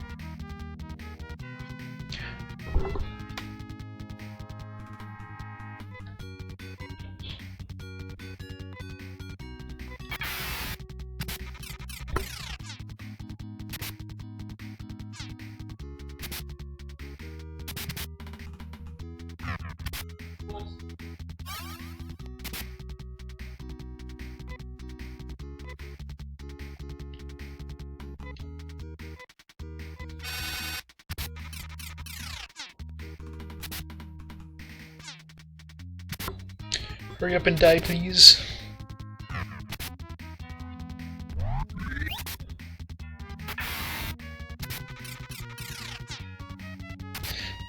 hurry up and die, please.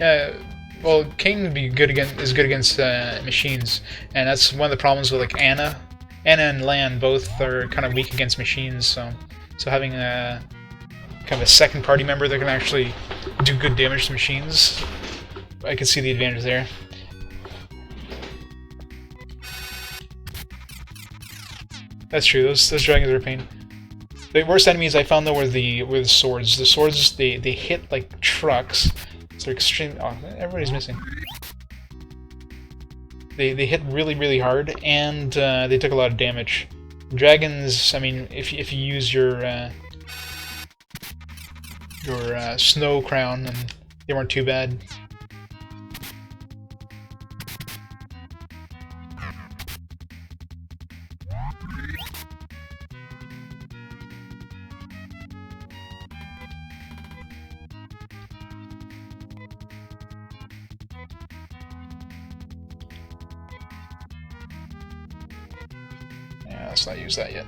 Yeah, well, Kane would be good against machines, and that's one of the problems with like Anna and Lan both are kind of weak against machines. So having a kind of a second party member that can actually do good damage to machines, I can see the advantage there. That's true. Those dragons are a pain. The worst enemies I found though were the swords. The swords they hit like trucks. So they're extreme. Oh, everybody's missing. They hit really hard, and they took a lot of damage. Dragons. I mean, if you use your snow crown, then they weren't too bad. Let's not use that yet.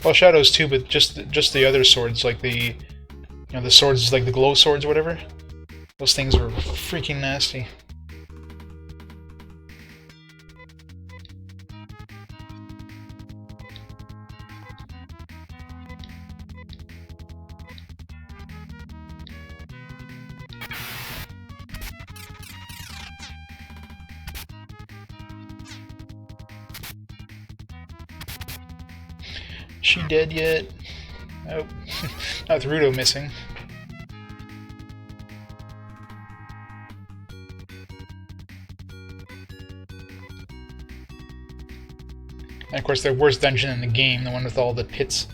Well, shadows too, but just the other swords, like the the swords, like the glow swords or whatever. Those things were freaking nasty. She dead yet? Oh, not with Rudo missing. And of course, the worst dungeon in the game, the one with all the pits,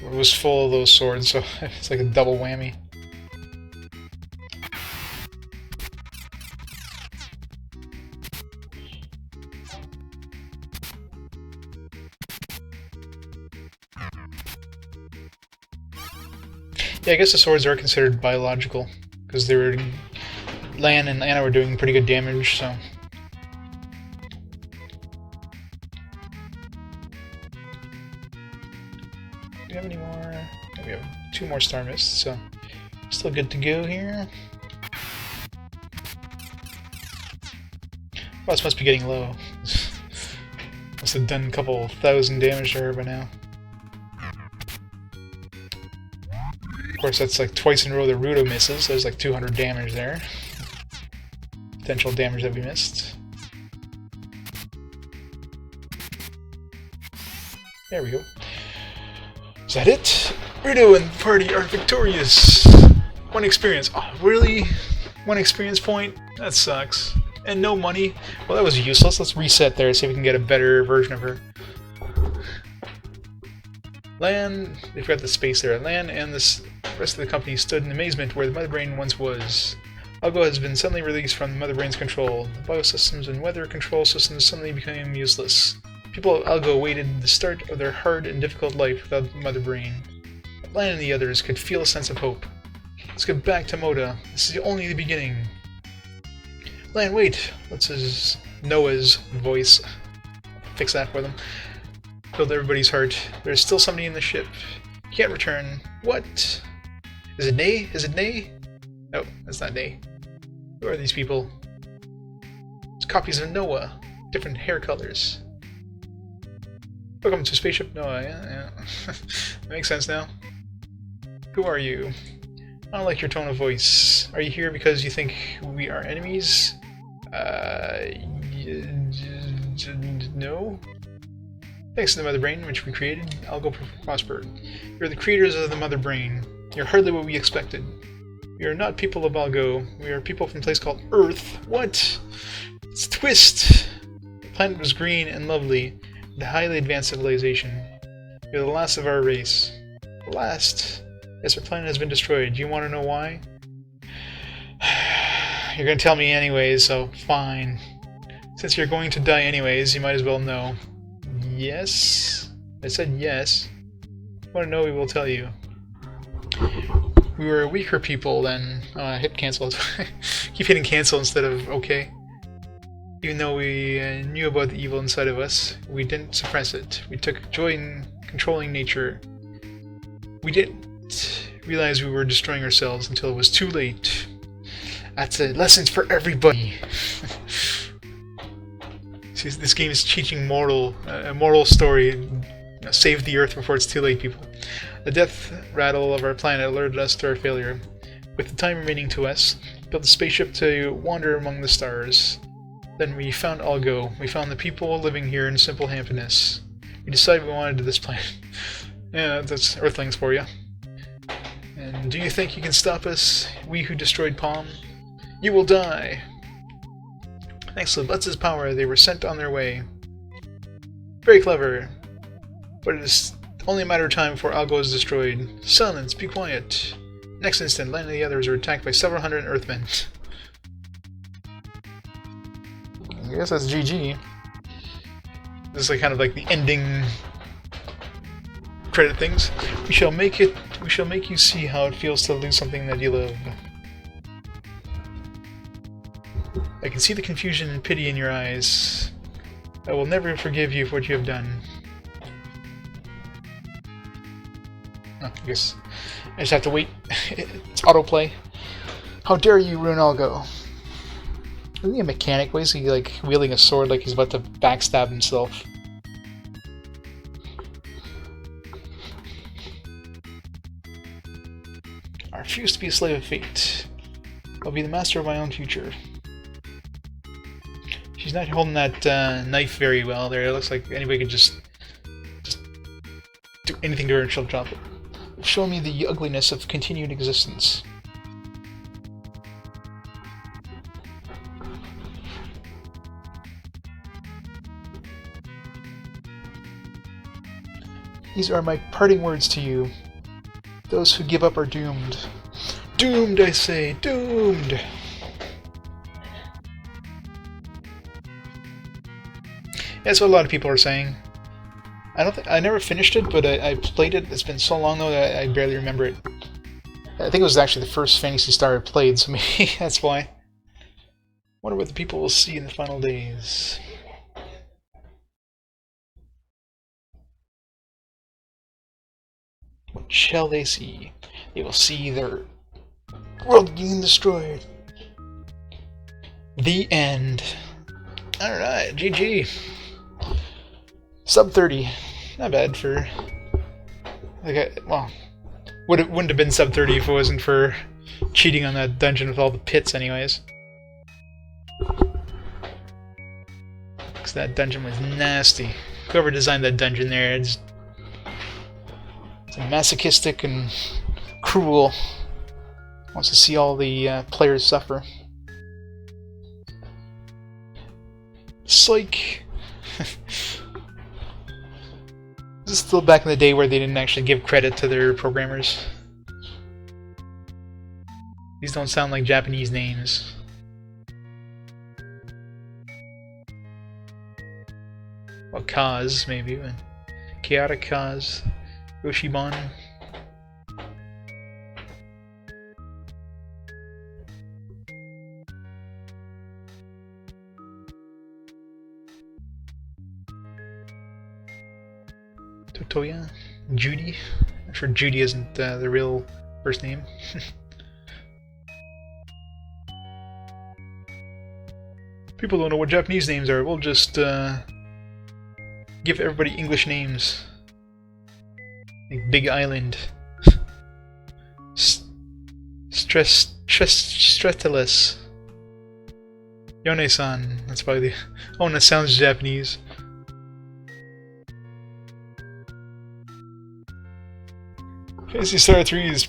was full of those swords, so it's like a double whammy. Yeah, I guess the swords are considered biological, because Lan and Anna were doing pretty good damage, so... Do we have any more? Oh, we have 2 more Star Mists, so still good to go here. Oh, this must be getting low. Must have done a couple thousand damage to her by now. Of course, that's like twice in a row that Rudo misses, so there's like 200 damage there. Potential damage that we missed. There we go. Is that it? Rudo and the party are victorious! 1 experience. Oh, really? 1 experience point? That sucks. And no money? Well, that was useless. Let's reset there, see if we can get a better version of her. Lan, they forgot the space there. Lan and the rest of the company stood in amazement where the Mother Brain once was. Algo has been suddenly released from the Mother Brain's control. The biosystems and weather control systems suddenly became useless. People of Algo awaited the start of their hard and difficult life without the Mother Brain. Lan and the others could feel a sense of hope. Let's get back to Moda. This is only the beginning. Lan, wait! That's Noah's voice. Fix that for them. Filled everybody's heart. There's still somebody in the ship. Can't return. What? Is it Nay? Is it Nay? No, that's not Nay. Who are these people? It's copies of Noah. Different hair colors. Welcome to Spaceship Noah. Yeah. That makes sense now. Who are you? I don't like your tone of voice. Are you here because you think we are enemies? No? Thanks to the Mother Brain, which we created, Algo prospered. You're the creators of the Mother Brain. You're hardly what we expected. We are not people of Algo. We are people from a place called Earth. What? It's a twist! The planet was green and lovely, with a highly advanced civilization. You're the last of our race. The last? Yes, our planet has been destroyed. Do you want to know why? You're going to tell me anyways, so fine. Since you're going to die anyways, you might as well know. Yes? I said yes. If you want to know, we will tell you. We were a weaker people then. Oh, I hit cancel. Keep hitting cancel instead of okay. Even though we knew about the evil inside of us, we didn't suppress it. We took joy in controlling nature. We didn't realize we were destroying ourselves until it was too late. That's a lesson for everybody. See, this game is teaching a moral story. Save the Earth before it's too late, people. The death rattle of our planet alerted us to our failure. With the time remaining to us, we built a spaceship to wander among the stars. Then we found Algo. We found the people living here in simple happiness. We decided we wanted this planet. Yeah, that's Earthlings for you. And do you think you can stop us, we who destroyed Palm? You will die! Thanks to Lutz's power, they were sent on their way. Very clever. But it is only a matter of time before Algo is destroyed. Silence, be quiet. Next instant, Lan and the others are attacked by several hundred Earthmen. I guess that's GG. This is like kind of like the ending credit things. We shall make you see how it feels to lose something that you love. I can see the confusion and pity in your eyes. I will never forgive you for what you have done. Oh, I guess I just have to wait. It's autoplay. How dare you ruin Algo? Isn't he a mechanic? Why is he like wielding a sword like he's about to backstab himself? I refuse to be a slave of fate. I'll be the master of my own future. She's not holding that knife very well there. It looks like anybody could just anything to chill chocolate. Show me the ugliness of continued existence. These are my parting words to you. Those who give up are doomed. Doomed, I say, doomed! Yeah, that's what a lot of people are saying. I never finished it, but I played it. It's been so long though that I barely remember it. I think it was actually the first Phantasy Star I played, so maybe that's why. Wonder what the people will see in the final days. What shall they see? They will see their world being destroyed. The end. Alright, GG. Sub 30. Not bad for... well, wouldn't have been sub 30 if it wasn't for cheating on that dungeon with all the pits anyways. Because that dungeon was nasty. Whoever designed that dungeon there, it's masochistic and cruel. Wants to see all the players suffer. Psych! This is still back in the day where they didn't actually give credit to their programmers. These don't sound like Japanese names. Well, Kaz, maybe. Chaotic Kaz. Yoshibon. Toya? Judy? I'm sure Judy isn't the real first name. People don't know what Japanese names are. We'll just give everybody English names. Like Big Island. Stretilus. Yone-san. That's probably the... Oh, and it sounds Japanese. Phantasy Star 3 is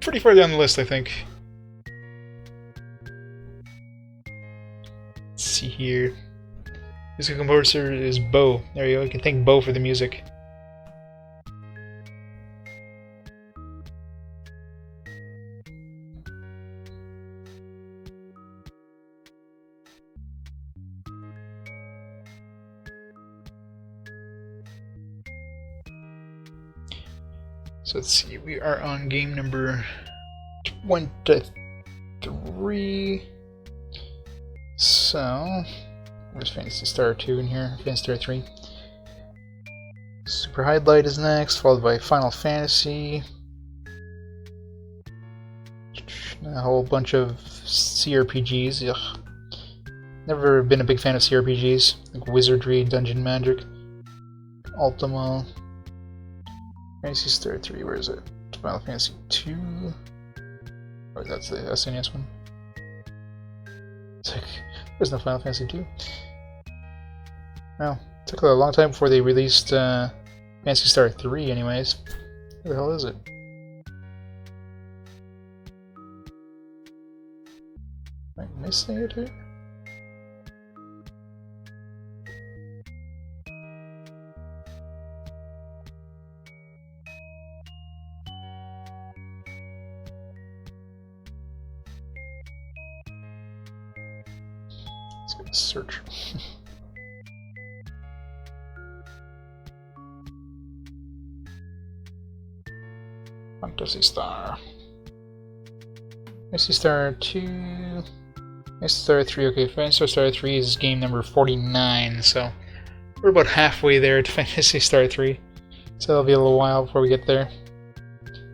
pretty far down the list, I think. Let's see here. Music composer is Bo. There you go, you can thank Bo for the music. So let's see, we are on game number 23. So, where's Phantasy Star 2 in here? Phantasy Star 3. Super Highlight is next, followed by Final Fantasy. A whole bunch of CRPGs. Ugh. Never been a big fan of CRPGs, like Wizardry, Dungeon Magic, Ultima. Phantasy Star 3, where is it? Final Fantasy 2? Oh, that's the SNES one. It's like, there's no Final Fantasy 2. Well, it took a long time before they released Phantasy Star 3 anyways. Where the hell is it? Am I missing it here? Search. Phantasy Star. Phantasy Star 2. Phantasy Star 3. Okay, Phantasy Star 3 is game number 49, so we're about halfway there to Phantasy Star 3. So it'll be a little while before we get there.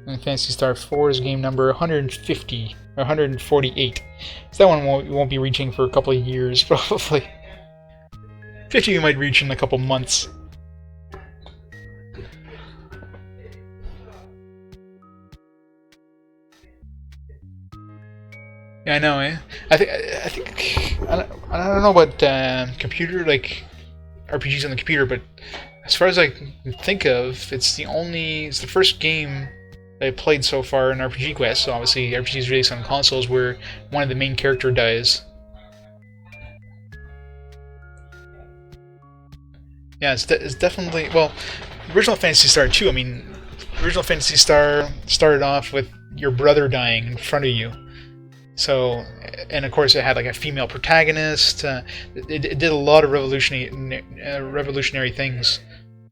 And Phantasy Star 4 is game number 150. Or 148. So that one won't be reaching for a couple of years, probably. 50 we might reach in a couple months. Yeah, I know, eh? I don't know about computer, like RPGs on the computer, but as far as I can think of, it's the first game that I played so far in RPG Quest. So obviously RPGs released on consoles where one of the main character dies. Yeah, it's definitely, well, original Phantasy Star 2, I mean, original Phantasy Star started off with your brother dying in front of you. So, and of course it had like a female protagonist. It did a lot of revolutionary things.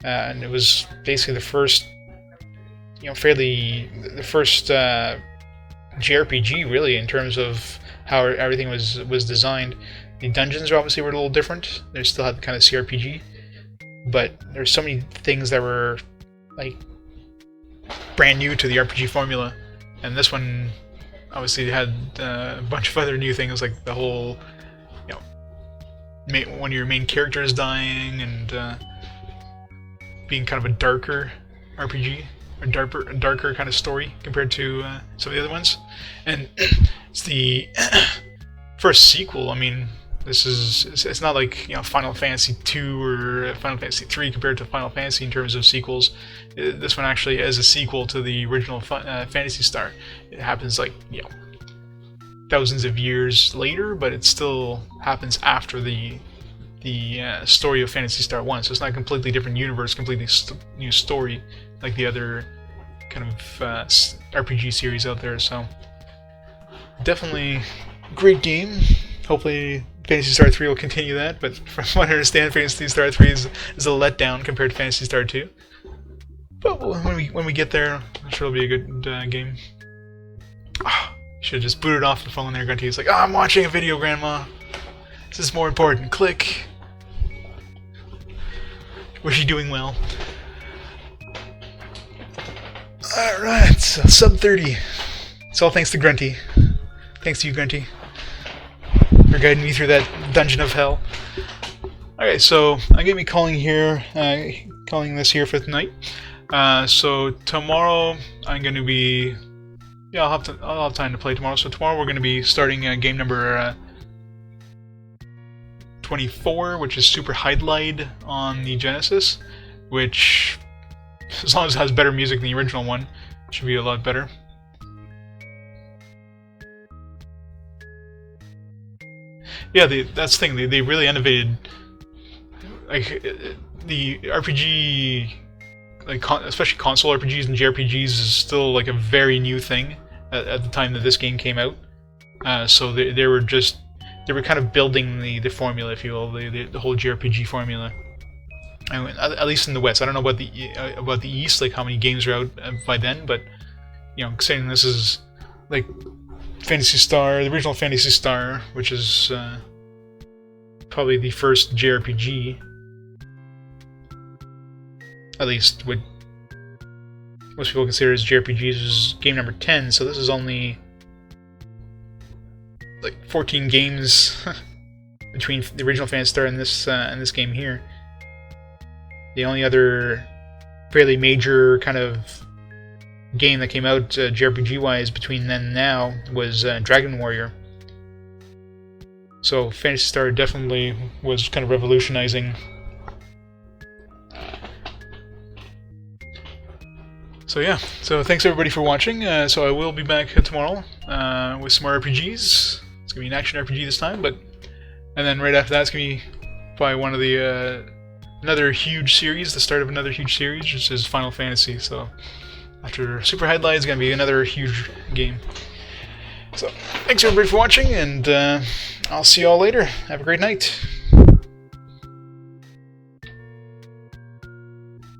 And it was basically the first, the first JRPG really in terms of how everything was designed. The dungeons obviously were a little different. They still had kind of CRPG, but there's so many things that were like brand new to the RPG formula, and this one obviously had a bunch of other new things like the whole, one of your main characters dying and being kind of a darker RPG, a darker kind of story compared to some of the other ones. And it's the first sequel. I mean, it's not like Final Fantasy 2 or Final Fantasy 3 compared to Final Fantasy in terms of sequels. This one actually is a sequel to the original Phantasy Star. It happens like thousands of years later, but it still happens after the story of Phantasy Star 1, so it's not a completely different universe, completely new story like the other kind of RPG series out there. So definitely great game. Hopefully Phantasy Star 3 will continue that, but from what I understand, Phantasy Star 3 is a letdown compared to Phantasy Star 2. But when we get there, I'm sure it'll be a good game. Should have just booted off the phone there, Grunty. It's like, I'm watching a video, Grandma. This is more important. Click. Was she doing well? Alright, so sub 30. It's all thanks to Grunty. Thanks to you, Grunty, for guiding me through that dungeon of hell. Okay, so I'm going to be calling this here for tonight. So tomorrow I'm going to be... I'll have time to play tomorrow. So tomorrow we're going to be starting game number 24, which is Super Highlight on the Genesis, which, as long as it has better music than the original one, should be a lot better. Yeah, that's the thing. They really innovated, like the RPG, like especially console RPGs and JRPGs is still like a very new thing at the time that this game came out. So they were kind of building the formula, if you will, the whole JRPG formula. I mean, at least in the West. I don't know about the East, like how many games are out by then, but saying this is like Phantasy Star, the original Phantasy Star, which is probably the first JRPG, at least what most people consider as JRPGs, is game number 10. So this is only like 14 games between the original Phantasy Star and this game here. The only other fairly major kind of game that came out JRPG-wise between then and now was Dragon Warrior. So Phantasy Star definitely was kind of revolutionizing. So yeah, so thanks everybody for watching. So I will be back tomorrow with some more RPGs. It's gonna be an action RPG this time, and then right after that it's gonna be probably one of the another huge series, the start of another huge series, which is Final Fantasy. So after Super Highlight, it's gonna be another huge game. So thanks everybody for watching, and I'll see you all later. Have a great night.